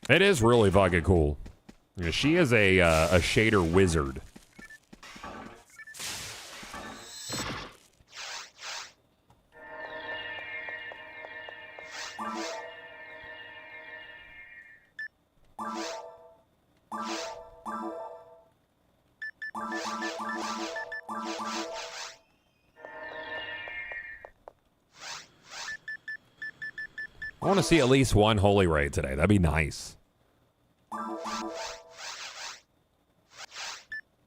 S1: It is really fucking cool. She is a shader wizard. I want to see at least one Holy Ray today. That'd be nice.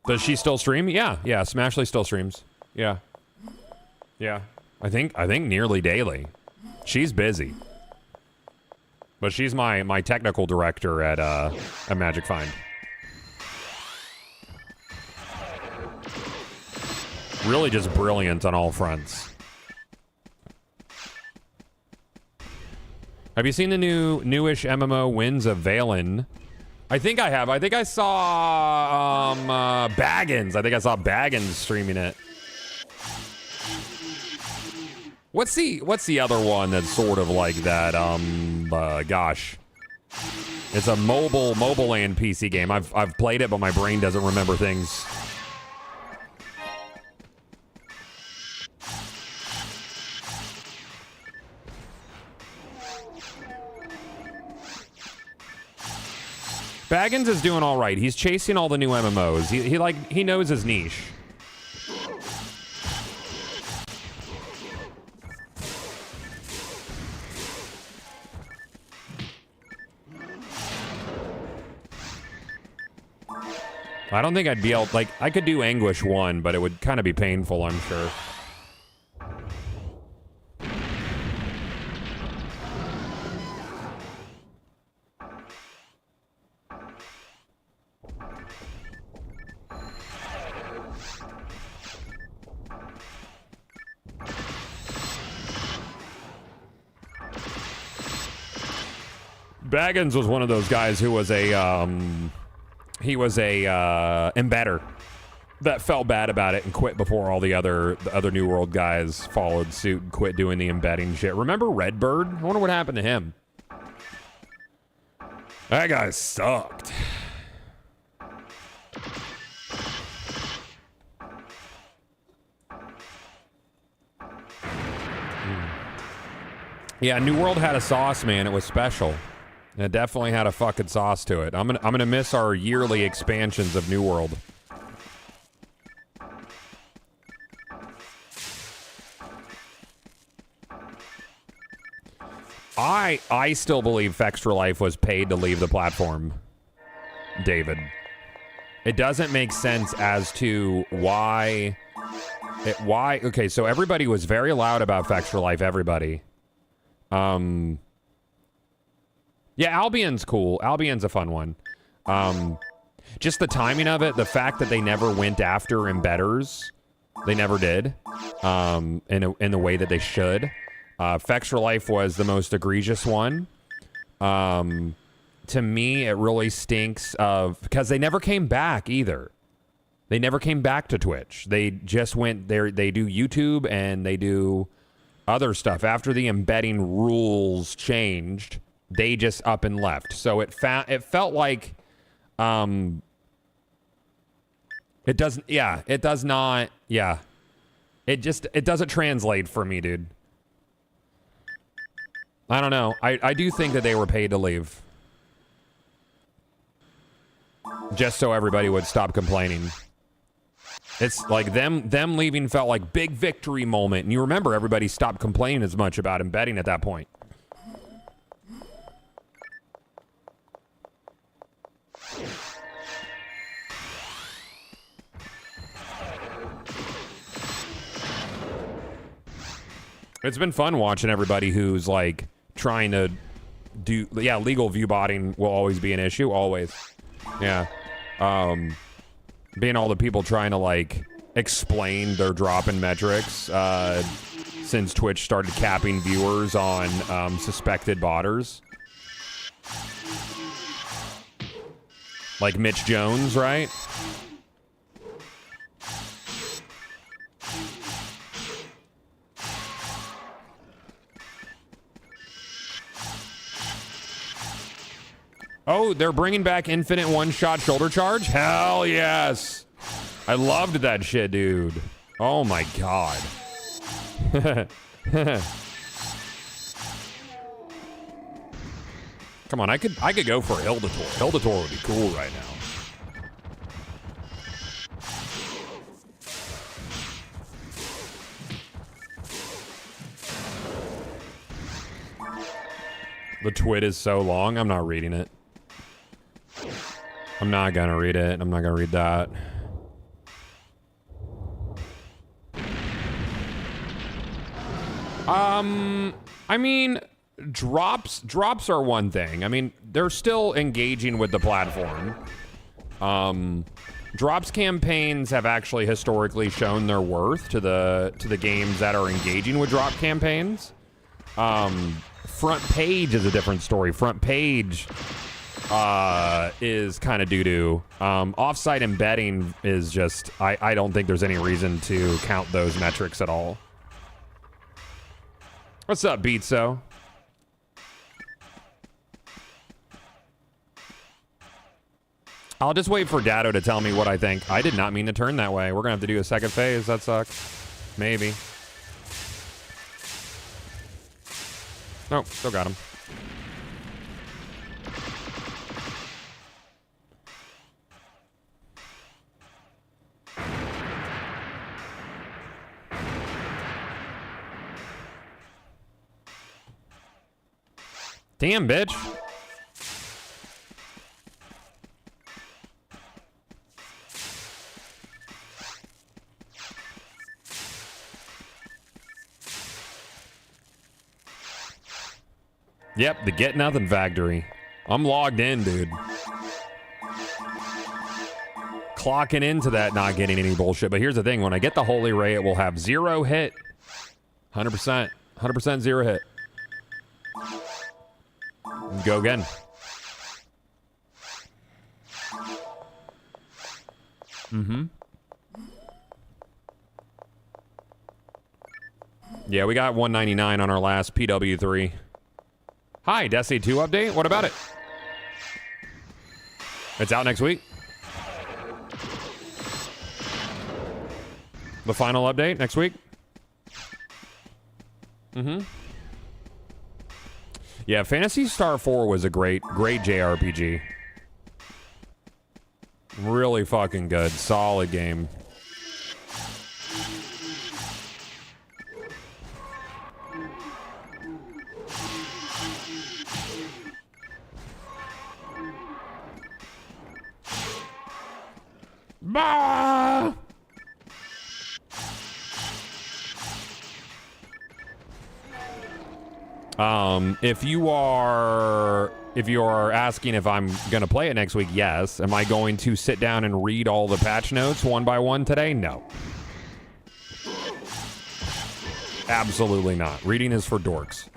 S1: Does she still stream? Yeah. Smashley still streams. Yeah. I think nearly daily. She's busy. But she's my technical director at Magic Find. Really just brilliant on all fronts. Have you seen the newish MMO Winds of Valen? I think I have. I think I saw Baggins. I think I saw Baggins streaming it. What's the other one that's sort of like that? Gosh, it's a mobile and PC game. I've played it, but my brain doesn't remember things. Baggins is doing all right. He's chasing all the new MMOs. He knows his niche. I don't think I'd be able, like, I could do Anguish 1, but it would kind of be painful, I'm sure. Baggins was one of those guys who was a embedder that felt bad about it and quit before all the other New World guys followed suit and quit doing the embedding shit. Remember Redbird? I wonder what happened to him. That guy sucked. Yeah, New World had a sauce, man. It was special. It definitely had a fucking sauce to it. I'm gonna miss our yearly expansions of New World. I still believe Fextra Life was paid to leave the platform, David. It doesn't make sense as to why. Okay, so everybody was very loud about Fextra Life. Everybody. Yeah, Albion's cool. Albion's a fun one. Just the timing of it, the fact that they never went after embedders, they never did, in the way that they should. Fex for Life was the most egregious one. To me, it really stinks of because they never came back either. They never came back to Twitch. They just went there. They do YouTube and they do other stuff. After the embedding rules changed, they just up and left. So it felt like it doesn't. Yeah, it does not. Yeah, it doesn't translate for me, dude. I don't know. I do think that they were paid to leave. Just so everybody would stop complaining. It's like them leaving felt like big victory moment. And you remember everybody stopped complaining as much about embedding at that point. It's been fun watching everybody who's like trying to do, yeah, legal view botting will always be an issue, always. Yeah. Being all the people trying to like explain their drop in metrics since Twitch started capping viewers on suspected botters. Like Mitch Jones, right? Oh, they're bringing back infinite one-shot shoulder charge? Hell yes. I loved that shit, dude. Oh my god. Come on, I could go for Hildator. Hildator would be cool right now. The twit is so long, I'm not reading it. I'm not gonna read it. I'm not gonna read that. I mean, drops are one thing. I mean, they're still engaging with the platform. Drops campaigns have actually historically shown their worth to the games that are engaging with drop campaigns. Front page is a different story. Front page is kind of doo-doo. Offsite embedding is just, I don't think there's any reason to count those metrics at all. What's up, Beatso? I'll just wait for Dado to tell me what I think. I did not mean to turn that way. We're gonna have to do a second phase. That sucks. Maybe. Nope, still got him. Damn, bitch. Yep, the Get Nothing Factory. I'm logged in, dude. Clocking into that, not getting any bullshit. But here's the thing. When I get the Holy Ray, it will have 0 hit. 100%. 100% 0 hit. Go again. Mm-hmm. Yeah, we got 199 on our last PW3. Hi, Destiny 2 update. What about it? It's out next week. The final update next week. Mm-hmm. Yeah, Phantasy Star 4 was a great JRPG. Really fucking good. Solid game. Bah! If you are asking if I'm gonna play it next week, yes. Am I going to sit down and read all the patch notes one by one today? No. Absolutely not. Reading is for dorks.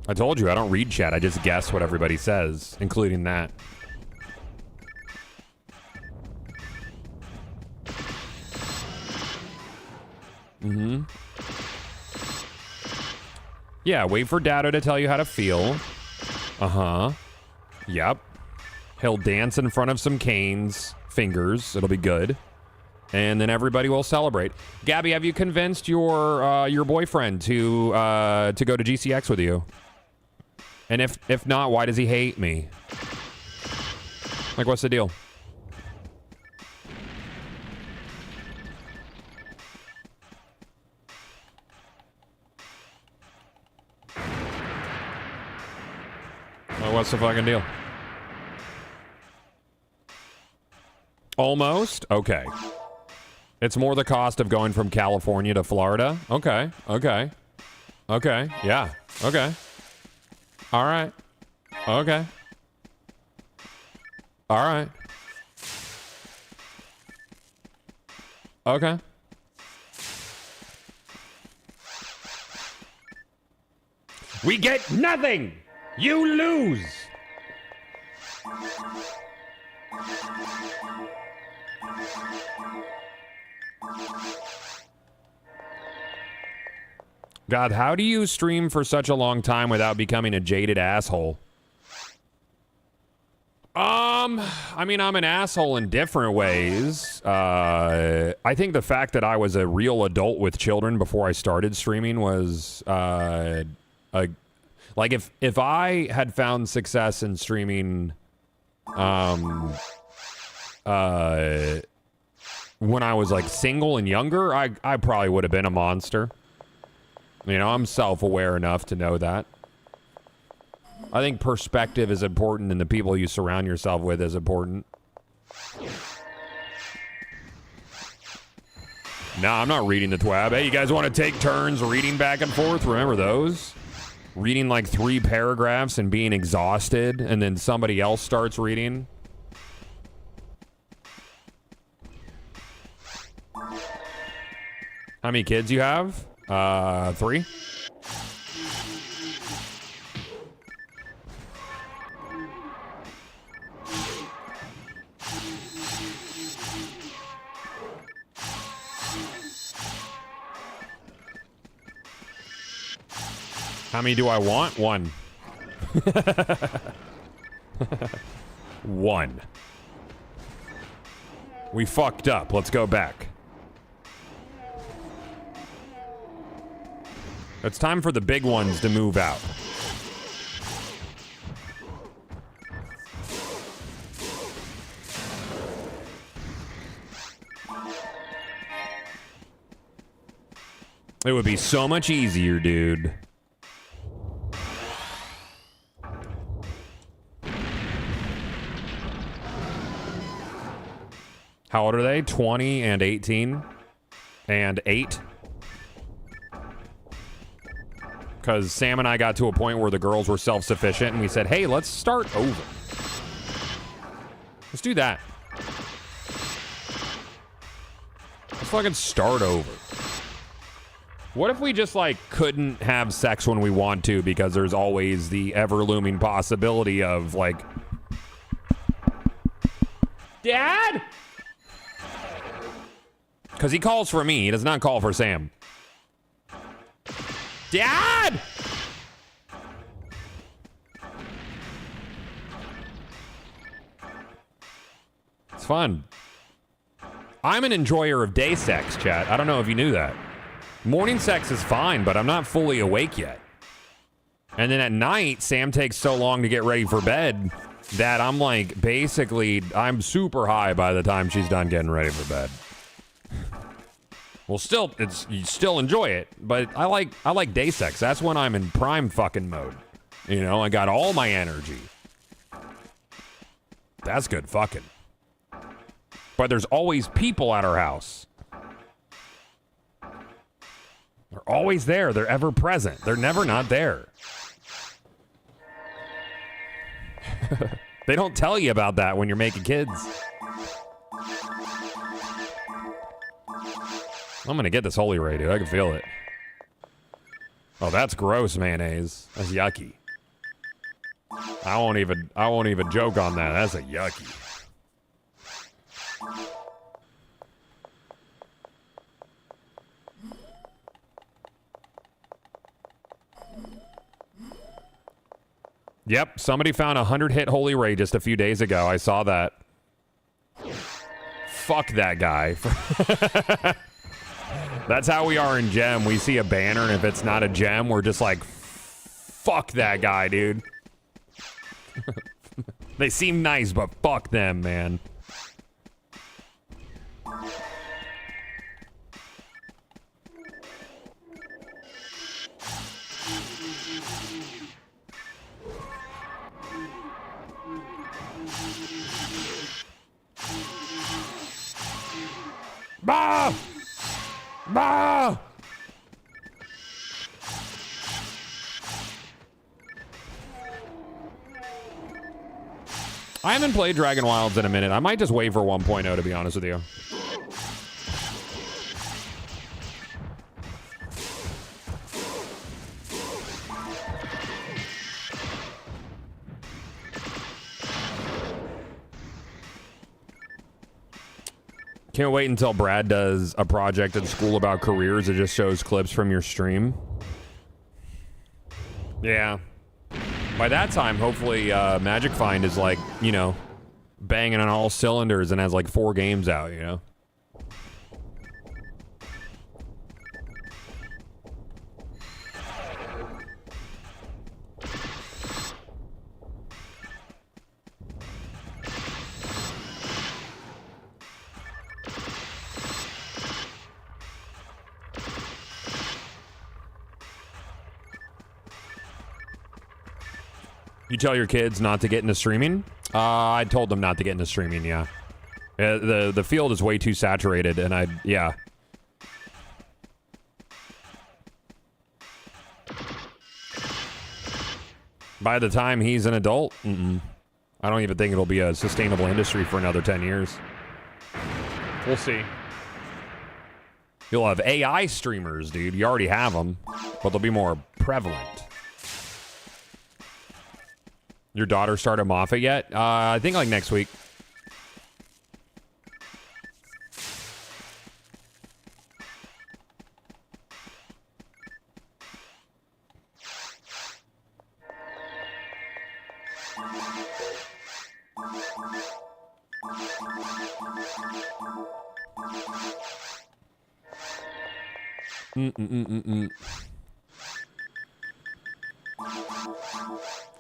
S1: I told you I don't read chat. I just guess what everybody says, including that. Mm-hmm. Yeah, wait for Dado to tell you how to feel. Uh-huh. Yep. He'll dance in front of some canes, fingers. It'll be good. And then everybody will celebrate. Gabby, have you convinced your boyfriend to go to GCX with you? And if not, why does he hate me? Like, what's the deal? Well, what's the fucking deal? Almost? Okay. It's more the cost of going from California to Florida? Okay. Okay. Okay. Yeah. Okay. All right. Okay. All right. Okay. We get nothing! You lose! God, how do you stream for such a long time without becoming a jaded asshole? I mean, I'm an asshole in different ways. I think the fact that I was a real adult with children before I started streaming was, like if I had found success in streaming, when I was like single and younger, I probably would have been a monster. You know, I'm self-aware enough to know that. I think perspective is important and the people you surround yourself with is important. Nah, I'm not reading the twab. Hey, you guys want to take turns reading back and forth? Remember those? Reading like 3 paragraphs and being exhausted, and then somebody else starts reading. How many kids you have? 3? How many do I want? 1. 1. We fucked up. Let's go back. It's time for the big ones to move out. It would be so much easier, dude. How old are they? 20 and 18 and 8. Because Sam and I got to a point where the girls were self-sufficient and we said, hey, let's start over. Let's do that. Let's fucking start over. What if we just, like, couldn't have sex when we want to because there's always the ever-looming possibility of, like... Dad? Because he calls for me. He does not call for Sam. Dad! It's fun. I'm an enjoyer of day sex, chat. I don't know if you knew that. Morning sex is fine, but I'm not fully awake yet. And then at night, Sam takes so long to get ready for bed that I'm like, basically, I'm super high by the time she's done getting ready for bed. Well, still, you still enjoy it, but I like day sex. That's when I'm in prime fucking mode. You know, I got all my energy. That's good fucking. But there's always people at our house. They're always there. They're ever present. They're never not there. They don't tell you about that when you're making kids. I'm gonna get this holy ray, dude. I can feel it. Oh, that's gross mayonnaise. That's yucky. I won't even joke on that. That's a yucky. Yep, somebody found a 100-hit holy ray just a few days ago. I saw that. Fuck that guy. That's how we are in Gem. We see a banner, and if it's not a gem, we're just like, fuck that guy, dude. They seem nice, but fuck them, man. Bah! Bah! I haven't played Dragon Wilds in a minute. I might just wait for 1.0, to be honest with you. Can't wait until Brad does a project at school about careers. It just shows clips from your stream. Yeah. By that time, hopefully, Magic Find is like, you know, banging on all cylinders and has like 4 games out, you know? You tell your kids not to get into streaming? I told them not to get into streaming, yeah. The field is way too saturated, and yeah. By the time he's an adult, I don't even think it'll be a sustainable industry for another 10 years. We'll see. You'll have AI streamers, dude. You already have them, but they'll be more prevalent. Your daughter started Moffat yet? I think like next week.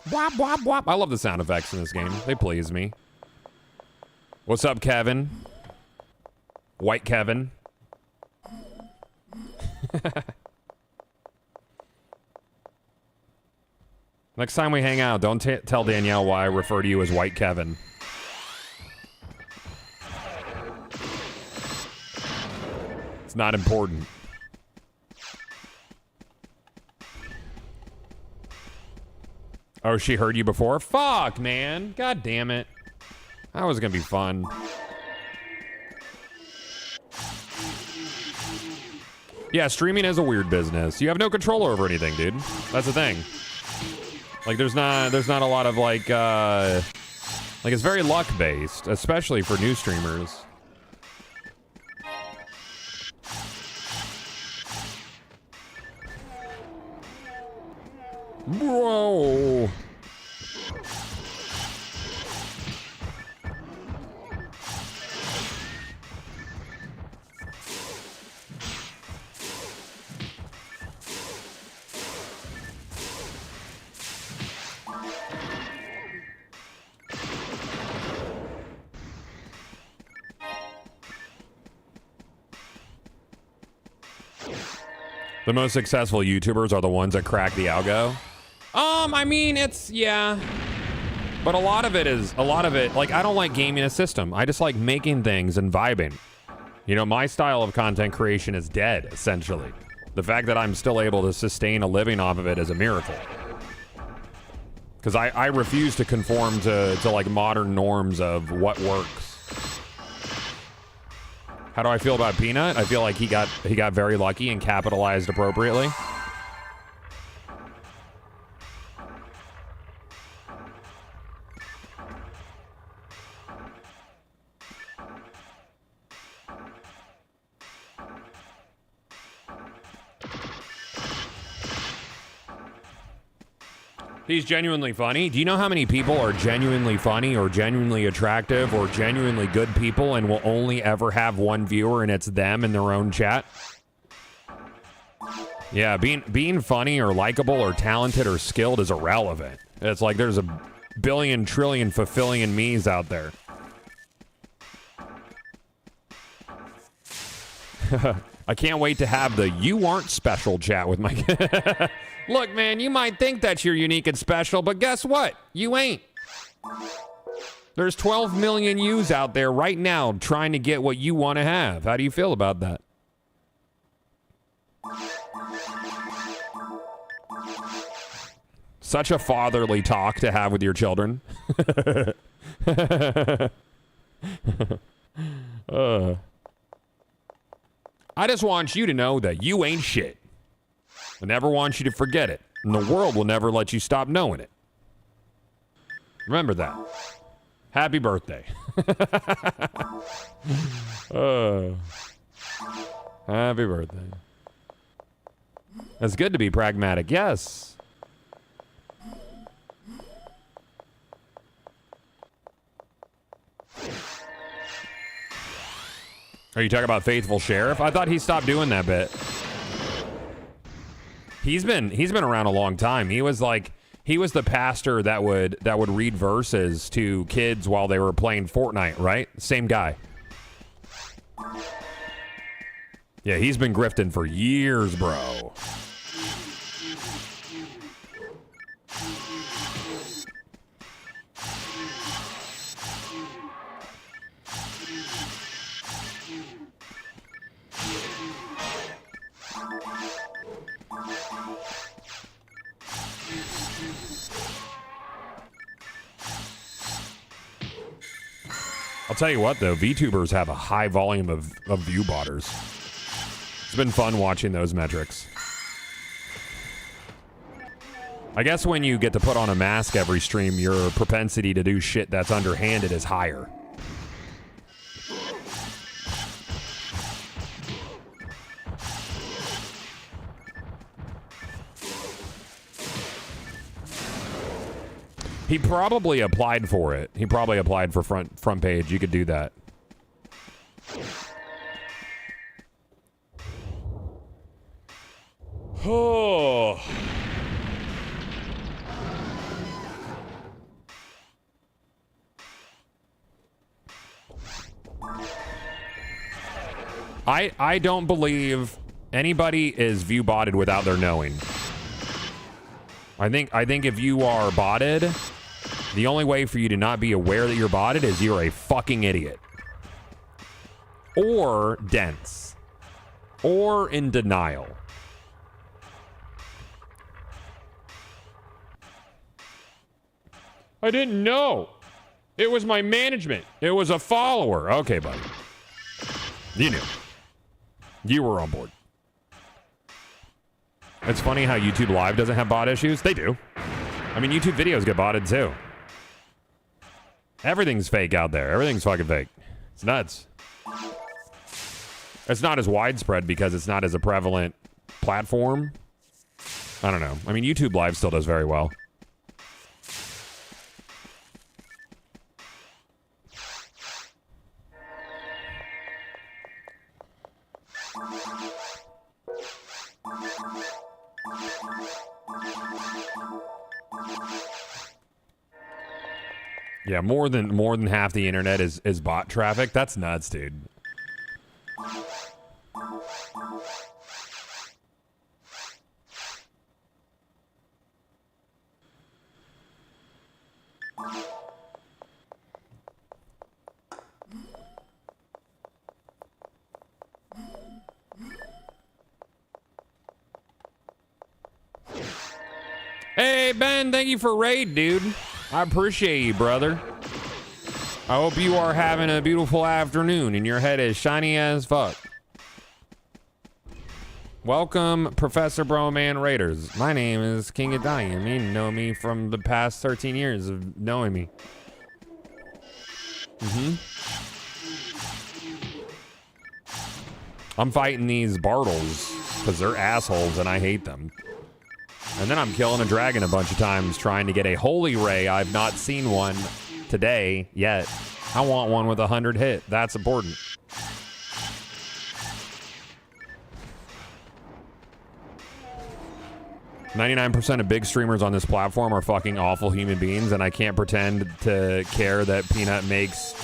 S1: Wop, wop, wop. I love the sound effects in this game. They please me. What's up, Kevin? White Kevin. Next time we hang out, don't tell Danielle why I refer to you as White Kevin. It's not important. Oh, she heard you before? Fuck, man. God damn it. That was gonna be fun. Yeah, streaming is a weird business. You have no control over anything, dude. That's the thing. Like, there's not a lot of, like, it's very luck-based, especially for new streamers. Whoa. The most successful YouTubers are the ones that crack the algo. I mean, it's, yeah. But a lot of it, like, I don't like gaming a system. I just like making things and vibing. You know, my style of content creation is dead, essentially. The fact that I'm still able to sustain a living off of it is a miracle. Because I refuse to conform to like modern norms of what works. How do I feel about Peanut? I feel like he got very lucky and capitalized appropriately. He's genuinely funny. Do you know how many people are genuinely funny or genuinely attractive or genuinely good people and will only ever have one viewer and it's them in their own chat? Yeah, being funny or likable or talented or skilled is irrelevant. It's like there's a billion trillion fulfilling me's out there. I can't wait to have the "you aren't special" chat with my Look, man, you might think that you're unique and special, but guess what? You ain't. There's 12 million yous out there right now trying to get what you want to have. How do you feel about that? Such a fatherly talk to have with your children. I just want you to know that you ain't shit. I never want you to forget it, and the world will never let you stop knowing it. Remember that. Happy birthday. Happy birthday. It's good to be pragmatic, yes. Are you talking about Faithful Sheriff? I thought he stopped doing that bit. He's been around a long time. He was the pastor that would read verses to kids while they were playing Fortnite, right? Same guy. Yeah, he's been grifting for years, bro. I'll tell you what, though, VTubers have a high volume of view botters. It's been fun watching those metrics. I guess when you get to put on a mask every stream, your propensity to do shit that's underhanded is higher. He probably applied for it. He probably applied for front page. You could do that. Oh. I don't believe anybody is view botted without their knowing. I think if you are botted, the only way for you to not be aware that you're botted is you're a fucking idiot. Or dense. Or in denial. I didn't know. It was my management. It was a follower. Okay, buddy. You knew. You were on board. It's funny how YouTube Live doesn't have bot issues. They do. I mean, YouTube videos get botted too. Everything's fake out there. Everything's fucking fake. It's nuts. It's not as widespread because it's not as a prevalent platform. I don't know. I mean, YouTube Live still does very well. Yeah, more than half the internet is bot traffic. That's nuts, dude. Ben, thank you for raid, dude. I appreciate you, brother. I hope you are having a beautiful afternoon and your head is shiny as fuck. Welcome, Professor Broman Raiders. My name is King of Dying. You know me from the past 13 years of knowing me. I'm fighting these Bartles because they're assholes and I hate them. And then I'm killing a dragon a bunch of times trying to get a holy ray. I've not seen one today yet. I want one with 100 hit. That's important. %99 of big streamers on this platform are fucking awful human beings, and I can't pretend to care that Peanut makes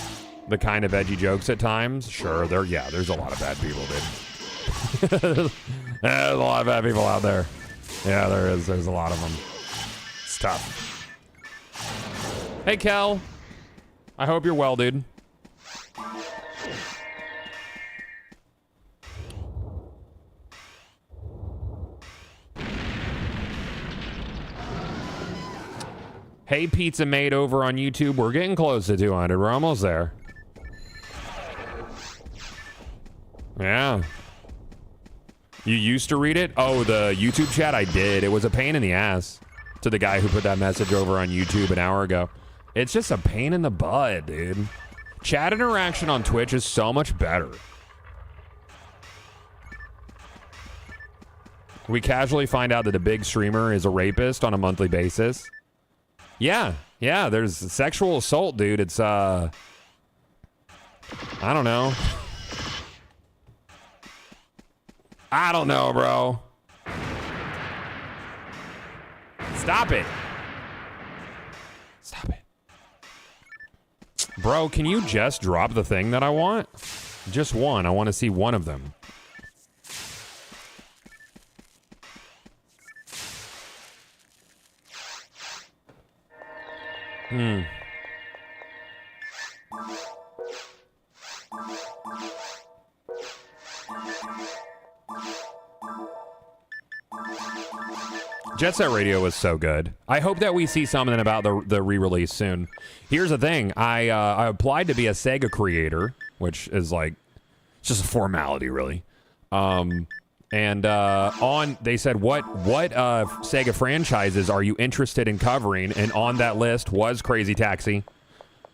S1: the kind of edgy jokes at times. Sure, there's a lot of bad people, dude. There's a lot of bad people out there. Yeah, there is. There's a lot of them. It's tough. Hey, Kel. I hope you're well, dude. Hey, Pizza Mate over on YouTube. We're getting close to 200. We're almost there. Yeah. You used to read it? Oh, the YouTube chat? I did. It was a pain in the ass to the guy who put that message over on YouTube an hour ago. It's just a pain in the butt, dude. Chat interaction on Twitch is so much better. We casually find out that a big streamer is a rapist on a monthly basis. Yeah, there's sexual assault, dude. It's, I don't know. I don't know, bro. Stop it. Stop it. Bro, can you just drop the thing that I want? Just one. I want to see one of them. Jet Set Radio was so good. I hope that we see something about the re-release soon. Here's the thing. I applied to be a Sega creator, which is like just a formality, really. They said, what Sega franchises are you interested in covering? And on that list was Crazy Taxi,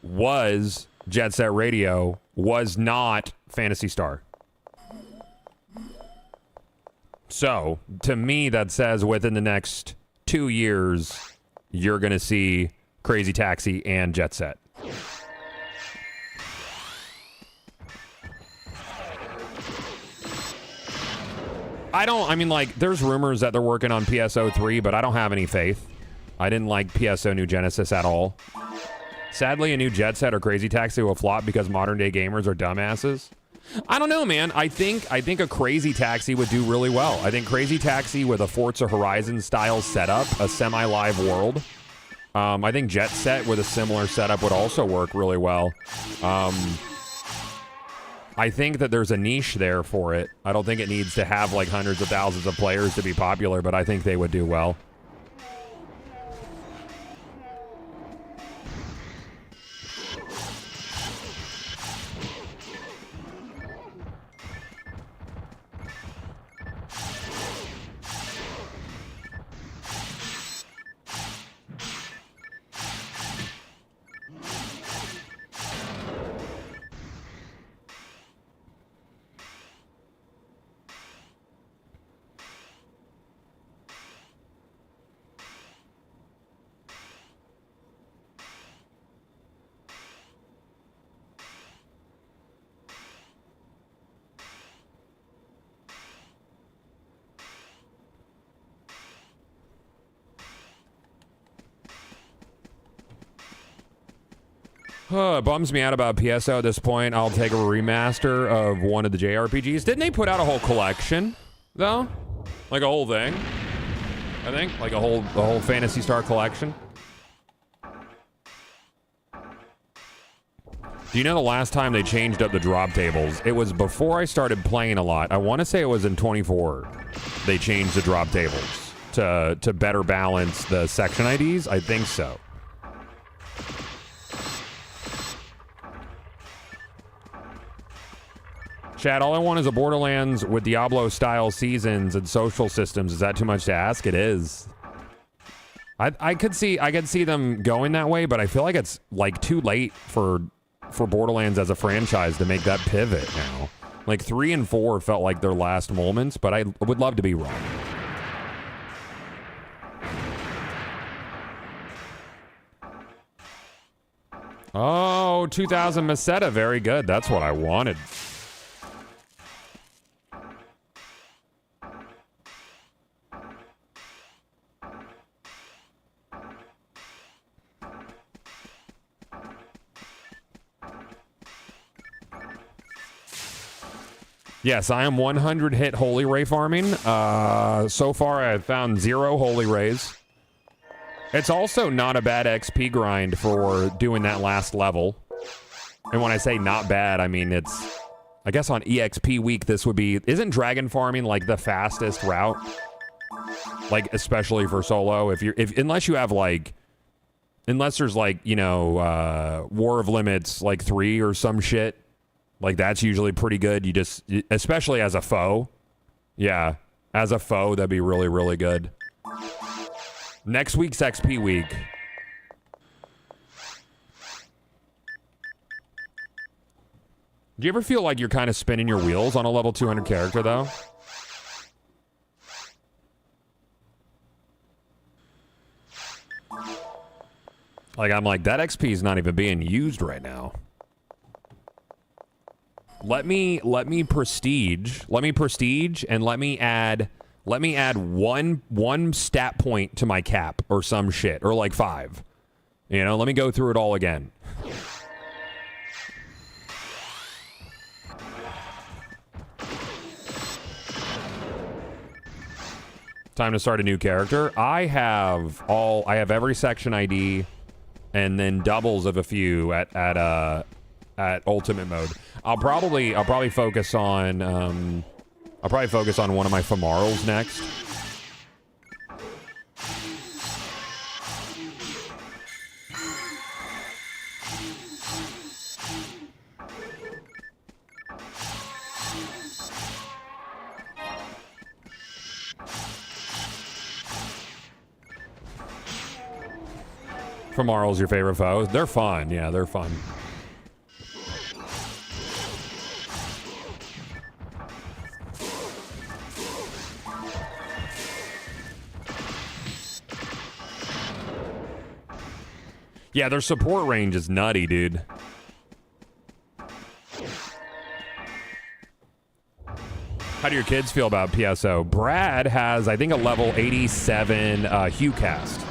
S1: was Jet Set Radio, was not Phantasy Star. So, to me, that says within the next 2 years, you're going to see Crazy Taxi and Jet Set. There's rumors that they're working on PSO 3, but I don't have any faith. I didn't like PSO New Genesis at all. Sadly, a new Jet Set or Crazy Taxi will flop because modern day gamers are dumbasses. I don't know, man. I think a Crazy Taxi would do really well. I think Crazy Taxi with a Forza Horizon style setup, a semi-live world. I think Jet Set with a similar setup would also work really well. I think that there's a niche there for it. I don't think it needs to have like hundreds of thousands of players to be popular, but I think they would do well. It bums me out about PSO at this point. I'll take a remaster of one of the JRPGs. Didn't they put out a whole collection, though? Like a whole thing? I think? Like the whole Phantasy Star collection? Do you know the last time they changed up the drop tables? It was before I started playing a lot. I want to say it was in 24. They changed the drop tables. to better balance the section IDs? I think so. Chad, all I want is a Borderlands with Diablo-style seasons and social systems. Is that too much to ask? It is. I could see them going that way, but I feel like it's like too late for Borderlands as a franchise to make that pivot now. Like 3 and 4 felt like their last moments, but I would love to be wrong. Oh, 2000 Meseta. Very good. That's what I wanted. Yes, I am 100 hit Holy Ray farming. So far, I've found 0 Holy Rays. It's also not a bad XP grind for doing that last level. And when I say not bad, I mean it's... I guess on EXP week, this would be... Isn't dragon farming like the fastest route? Like, especially for solo. Unless you have like... Unless there's like, you know, War of Limits like 3 or some shit. Like, that's usually pretty good. You just, especially as a foe. Yeah, as a foe, that'd be really, really good. Next week's XP week. Do you ever feel like you're kind of spinning your wheels on a level 200 character, though? Like, I'm like, that XP is not even being used right now. Let me prestige and let me add one stat point to my cap or some shit, or like 5. You know, let me go through it all again. Time to start a new character. I have every section ID and then doubles of a few at ultimate mode. I'll probably focus on one of my Femarals next. Femaral's your favorite foe? They're fun. Yeah, they're fun. Yeah, their support range is nutty, dude. How do your kids feel about PSO? Brad has, I think, a level 87 HuCast.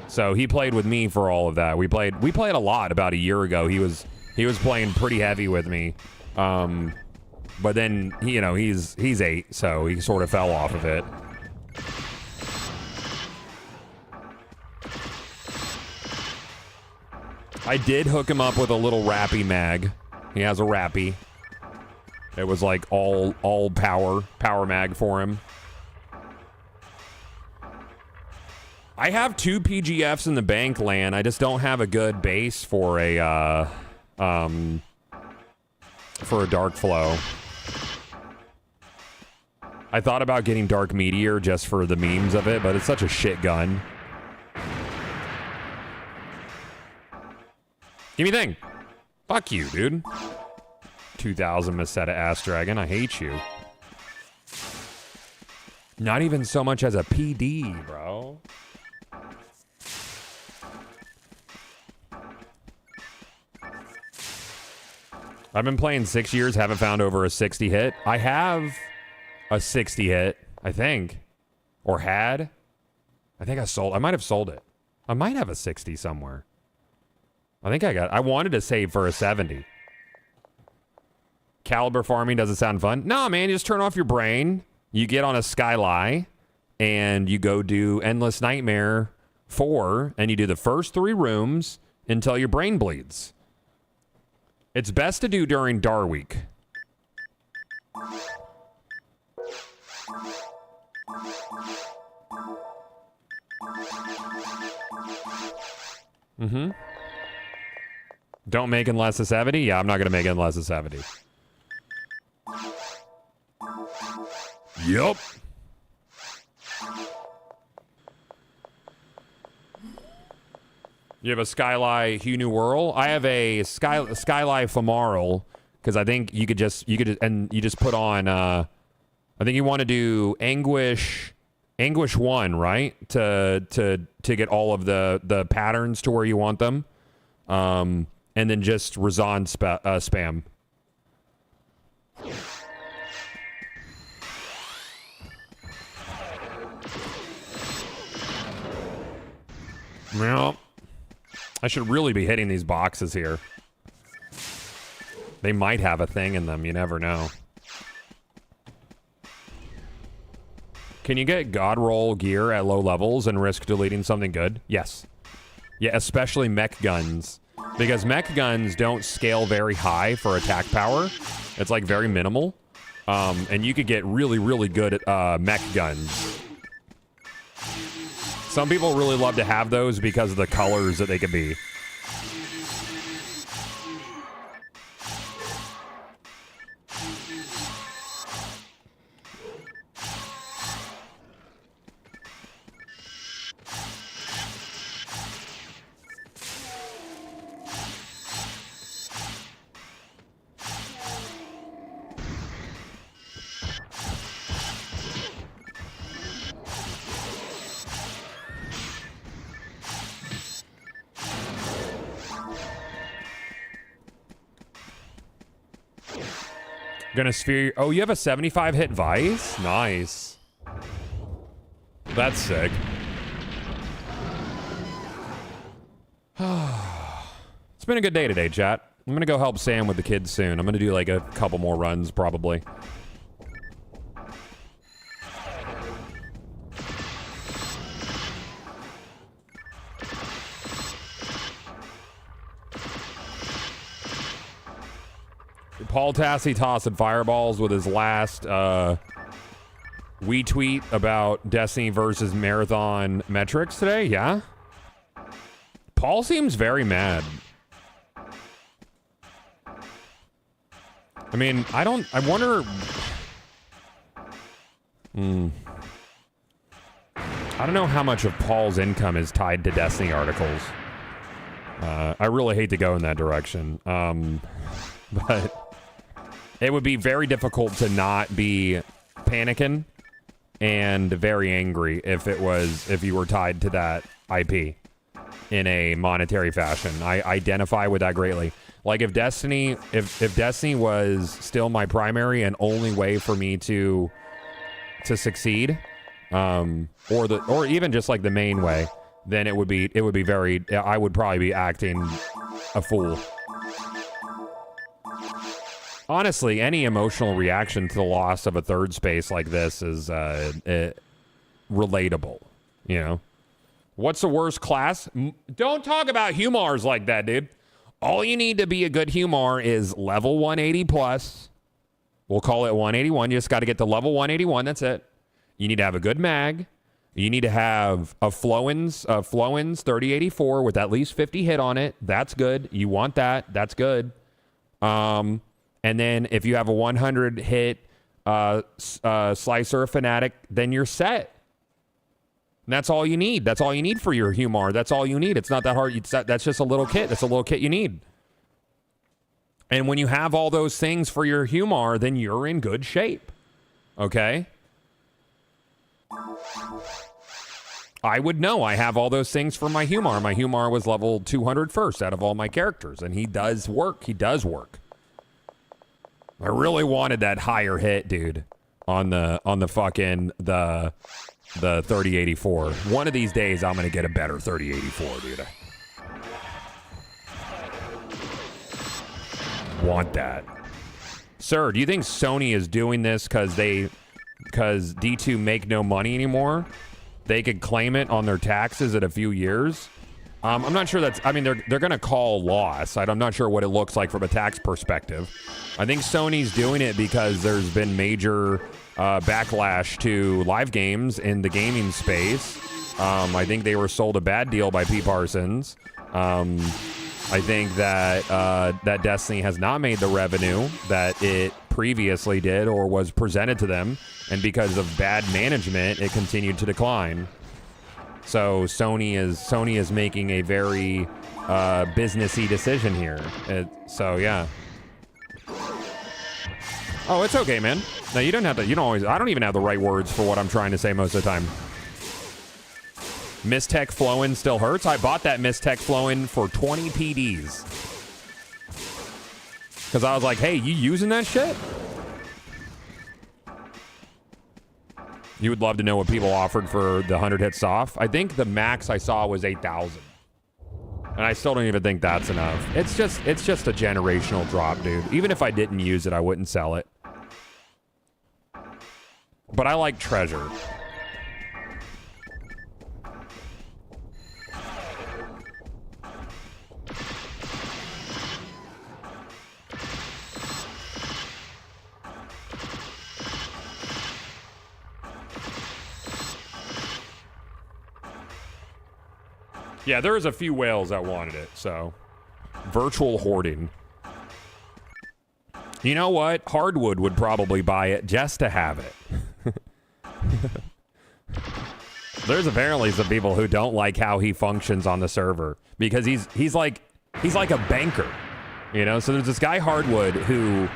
S1: So he played with me for all of that. We played a lot about a year ago. He was playing pretty heavy with me. But then, you know, he's 8, so he sort of fell off of it. I did hook him up with a little Rappy mag. He has a Rappy. It was like all power mag for him. I have 2 PGFs in the bank, Lan. I just don't have a good base for a Dark Flow. I thought about getting Dark Meteor just for the memes of it, but it's such a shit gun. Give me a thing. Fuck you, dude. 2000 Meseta Ass Dragon. I hate you. Not even so much as a PD, bro. I've been playing 6 years, haven't found over a 60 hit. I have a 60 hit, I think. Or had. I think I might have sold it. I might have a 60 somewhere. I wanted to save for a 70. Caliber farming doesn't sound fun. No, man, you just turn off your brain. You get on a Skylie, and you go do Endless Nightmare 4, and you do the first 3 rooms until your brain bleeds. It's best to do during Dar Week. Mm-hmm. Don't make unless a 70? Yeah, I'm not going to make it unless a 70. Yup. You have a Skylie Hugh New Whirl? I have a Skylie Femoral because I think you just put on I think you want to do Anguish 1, right? To get all of the patterns to where you want them. And then just Razan spam. Well, I should really be hitting these boxes here. They might have a thing in them. You never know. Can you get God Roll gear at low levels and risk deleting something good? Yes. Yeah, especially mech guns. Because mech guns don't scale very high for attack power. It's like very minimal. And you could get really, really good at mech guns. Some people really love to have those because of the colors that they could be. Gonna sphere. Oh, you have a 75 hit Vice? Nice. That's sick. It's been a good day today, chat. I'm gonna go help Sam with the kids soon. I'm gonna do like a couple more runs, probably. Paul Tassi tossing fireballs with his last we tweet about Destiny versus Marathon metrics today. Yeah. Paul seems very mad. I mean, I wonder. I don't know how much of Paul's income is tied to Destiny articles. I really hate to go in that direction. But it would be very difficult to not be panicking and very angry if you were tied to that IP in a monetary fashion. I identify with that greatly. Like if Destiny was still my primary and only way for me to succeed, or even just like the main way, then it would be very. I would probably be acting a fool. Honestly, any emotional reaction to the loss of a third space like this is relatable, you know? What's the worst class? Don't talk about Humars like that, dude. All you need to be a good Humar is level 180 plus. We'll call it 181. You just got to get to level 181. That's it. You need to have a good mag. You need to have a Flowins 3084 with at least 50 hit on it. That's good. You want that. That's good. And then if you have a 100 hit Slicer Fanatic, then you're set. And that's all you need. That's all you need for your Humar. That's all you need. It's not that hard. That's just a little kit. That's a little kit you need. And when you have all those things for your Humar, then you're in good shape. Okay? I would know I have all those things for my Humar. My Humar was level 200 first out of all my characters. And he does work. He does work. I really wanted that higher hit, dude, on the fucking the 3084. One of these days, I'm gonna get a better 3084, dude. Want that, sir? Do you think Sony is doing this because D2 make no money anymore? They could claim it on their taxes in a few years. I'm not sure that's. I mean, they're gonna call loss. I'm not sure what it looks like from a tax perspective. I think Sony's doing it because there's been major backlash to live games in the gaming space, I think they were sold a bad deal by P. Parsons. I think that that Destiny has not made the revenue that it previously did or was presented to them, and because of bad management, it continued to decline. So Sony is making a very businessy decision here. So yeah. Oh, it's okay, man. No, you don't have to. You don't always. I don't even have the right words for what I'm trying to say most of the time. Mistech Flowin still hurts. I bought that Mistech Flowin for 20 PDs. Because I was like, hey, you using that shit? You would love to know what people offered for the 100 hits off. I think the max I saw was 8,000. And I still don't even think that's enough. It's just a generational drop, dude. Even if I didn't use it, I wouldn't sell it. But I like treasure. Yeah, there was a few whales that wanted it, so. Virtual hoarding. You know what? Hardwood would probably buy it just to have it. There's apparently some people who don't like how he functions on the server because he's like a banker, you know? So there's this guy Hardwood who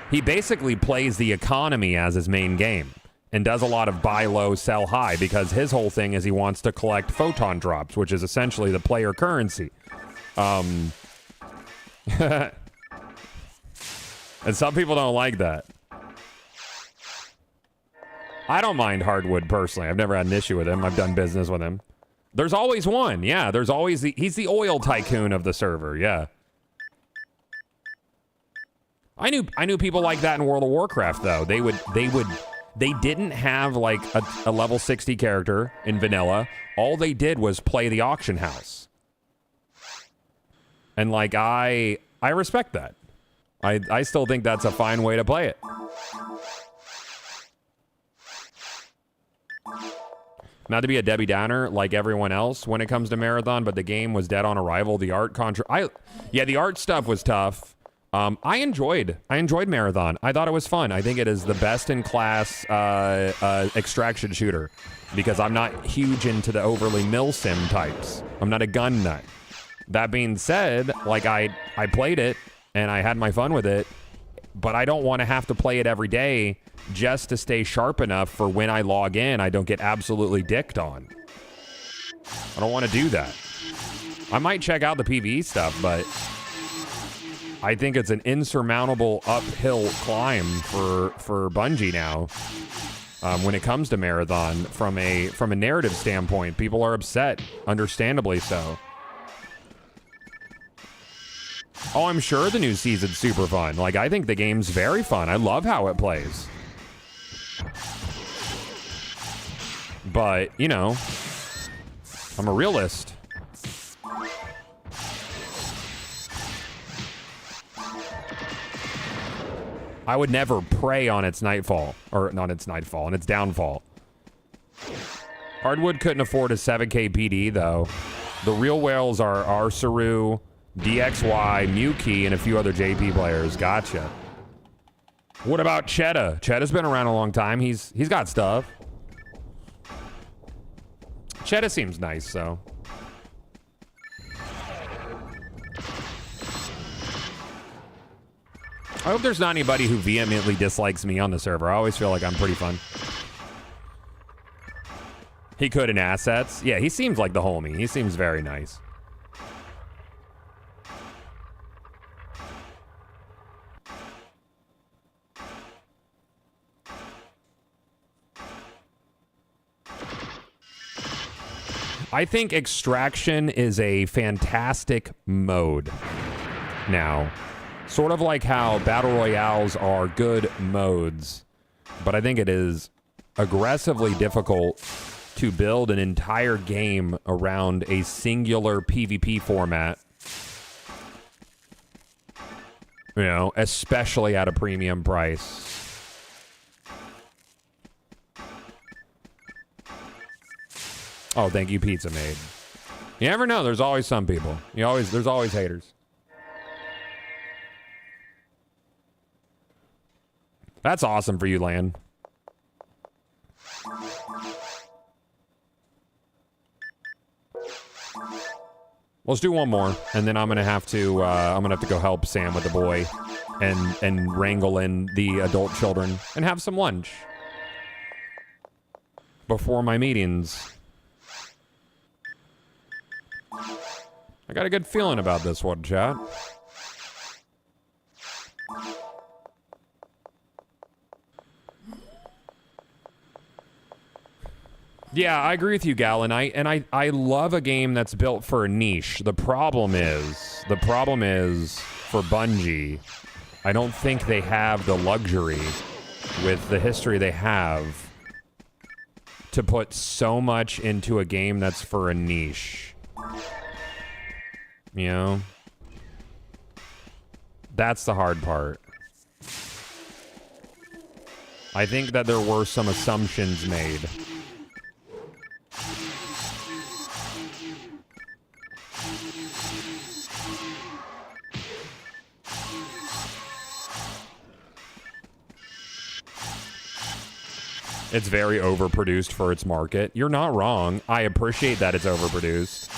S1: he basically plays the economy as his main game and does a lot of buy low, sell high because his whole thing is he wants to collect photon drops, which is essentially the player currency. And some people don't like that. I don't mind Hardwood personally. I've never had an issue with him. I've done business with him. There's always one. Yeah, there's always he's the oil tycoon of the server. Yeah. I knew people like that in World of Warcraft though. They didn't have like a level 60 character in vanilla. All they did was play the auction house. And like I respect that. I still think that's a fine way to play it. Not to be a Debbie Downer like everyone else when it comes to Marathon, but the game was dead on arrival. The art the art stuff was tough. I enjoyed Marathon. I thought it was fun. I think it is the best in class extraction shooter because I'm not huge into the overly milsim types. I'm not a gun nut. That being said, like I played it and I had my fun with it, but I don't want to have to play it every day just to stay sharp enough for when I log in, I don't get absolutely dicked on. I don't want to do that. I might check out the PvE stuff, but I think it's an insurmountable uphill climb for Bungie now. When it comes to Marathon, from a narrative standpoint, people are upset, understandably so. Oh, I'm sure the new season's super fun. Like, I think the game's very fun. I love how it plays. But, you know, I'm a realist. I would never prey on its nightfall. Or not its nightfall, on its downfall. Hardwood couldn't afford a 7K PD, though. The real whales are Arsaru, DXY, Mewkey, and a few other JP players. Gotcha. What about Cheddar? Cheddar's been around a long time. He's got stuff. Cheddar seems nice, so. I hope there's not anybody who vehemently dislikes me on the server. I always feel like I'm pretty fun. He could in assets. Yeah, he seems like the homie. He seems very nice. I think Extraction is a fantastic mode now. Sort of like how Battle Royales are good modes, but I think it is aggressively difficult to build an entire game around a singular PvP format. You know, especially at a premium price. Oh, thank you, Pizza Maid. You never know. There's always some people. There's always haters. That's awesome for you, Lan. Let's do one more, and then I'm gonna have to go help Sam with the boy, and wrangle in the adult children and have some lunch before my meetings. I got a good feeling about this one, chat. Yeah, I agree with you, Gal, and I love a game that's built for a niche. The problem is for Bungie, I don't think they have the luxury with the history they have to put so much into a game that's for a niche. You know? That's the hard part. I think that there were some assumptions made. It's very overproduced for its market. You're not wrong. I appreciate that it's overproduced.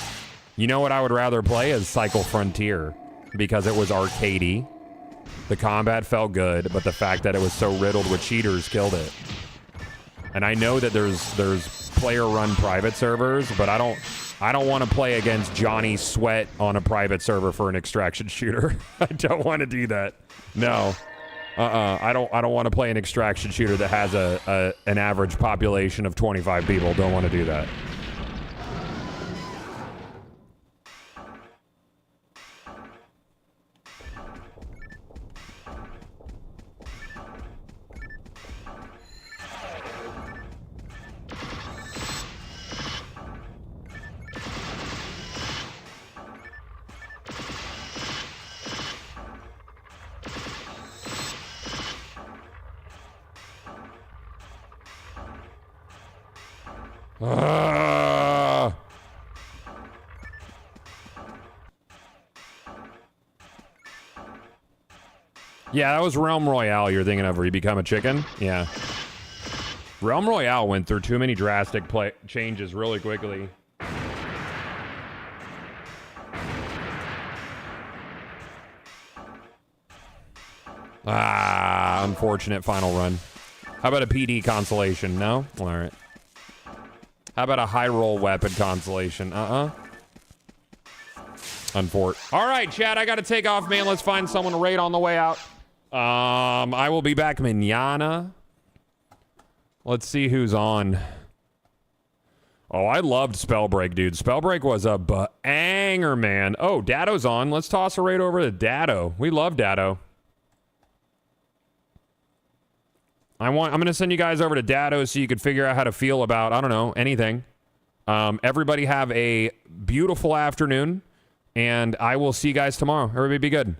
S1: You know what I would rather play is Cycle Frontier, because it was arcadey. The combat felt good, but the fact that it was so riddled with cheaters killed it. And I know that there's player-run private servers, but I don't want to play against Johnny Sweat on a private server for an extraction shooter. I don't want to do that. No. I don't want to play an extraction shooter that has an average population of 25 people. Don't want to do that. Yeah, that was Realm Royale you're thinking of, where you become a chicken? Yeah. Realm Royale went through too many drastic changes really quickly. Ah, unfortunate final run. How about a PD consolation? No? All right. How about a high roll weapon consolation? Unfort. All right, chat, I got to take off, man. Let's find someone to raid on the way out. I will be back manana. Let's see who's on. Oh, I loved Spellbreak, dude. Spellbreak was a banger, man. Oh, Dado's on. Let's toss a raid over to Dado. We love Dado. I'm going to send you guys over to Dado so you can figure out how to feel about, I don't know, anything. Everybody have a beautiful afternoon, and I will see you guys tomorrow. Everybody be good.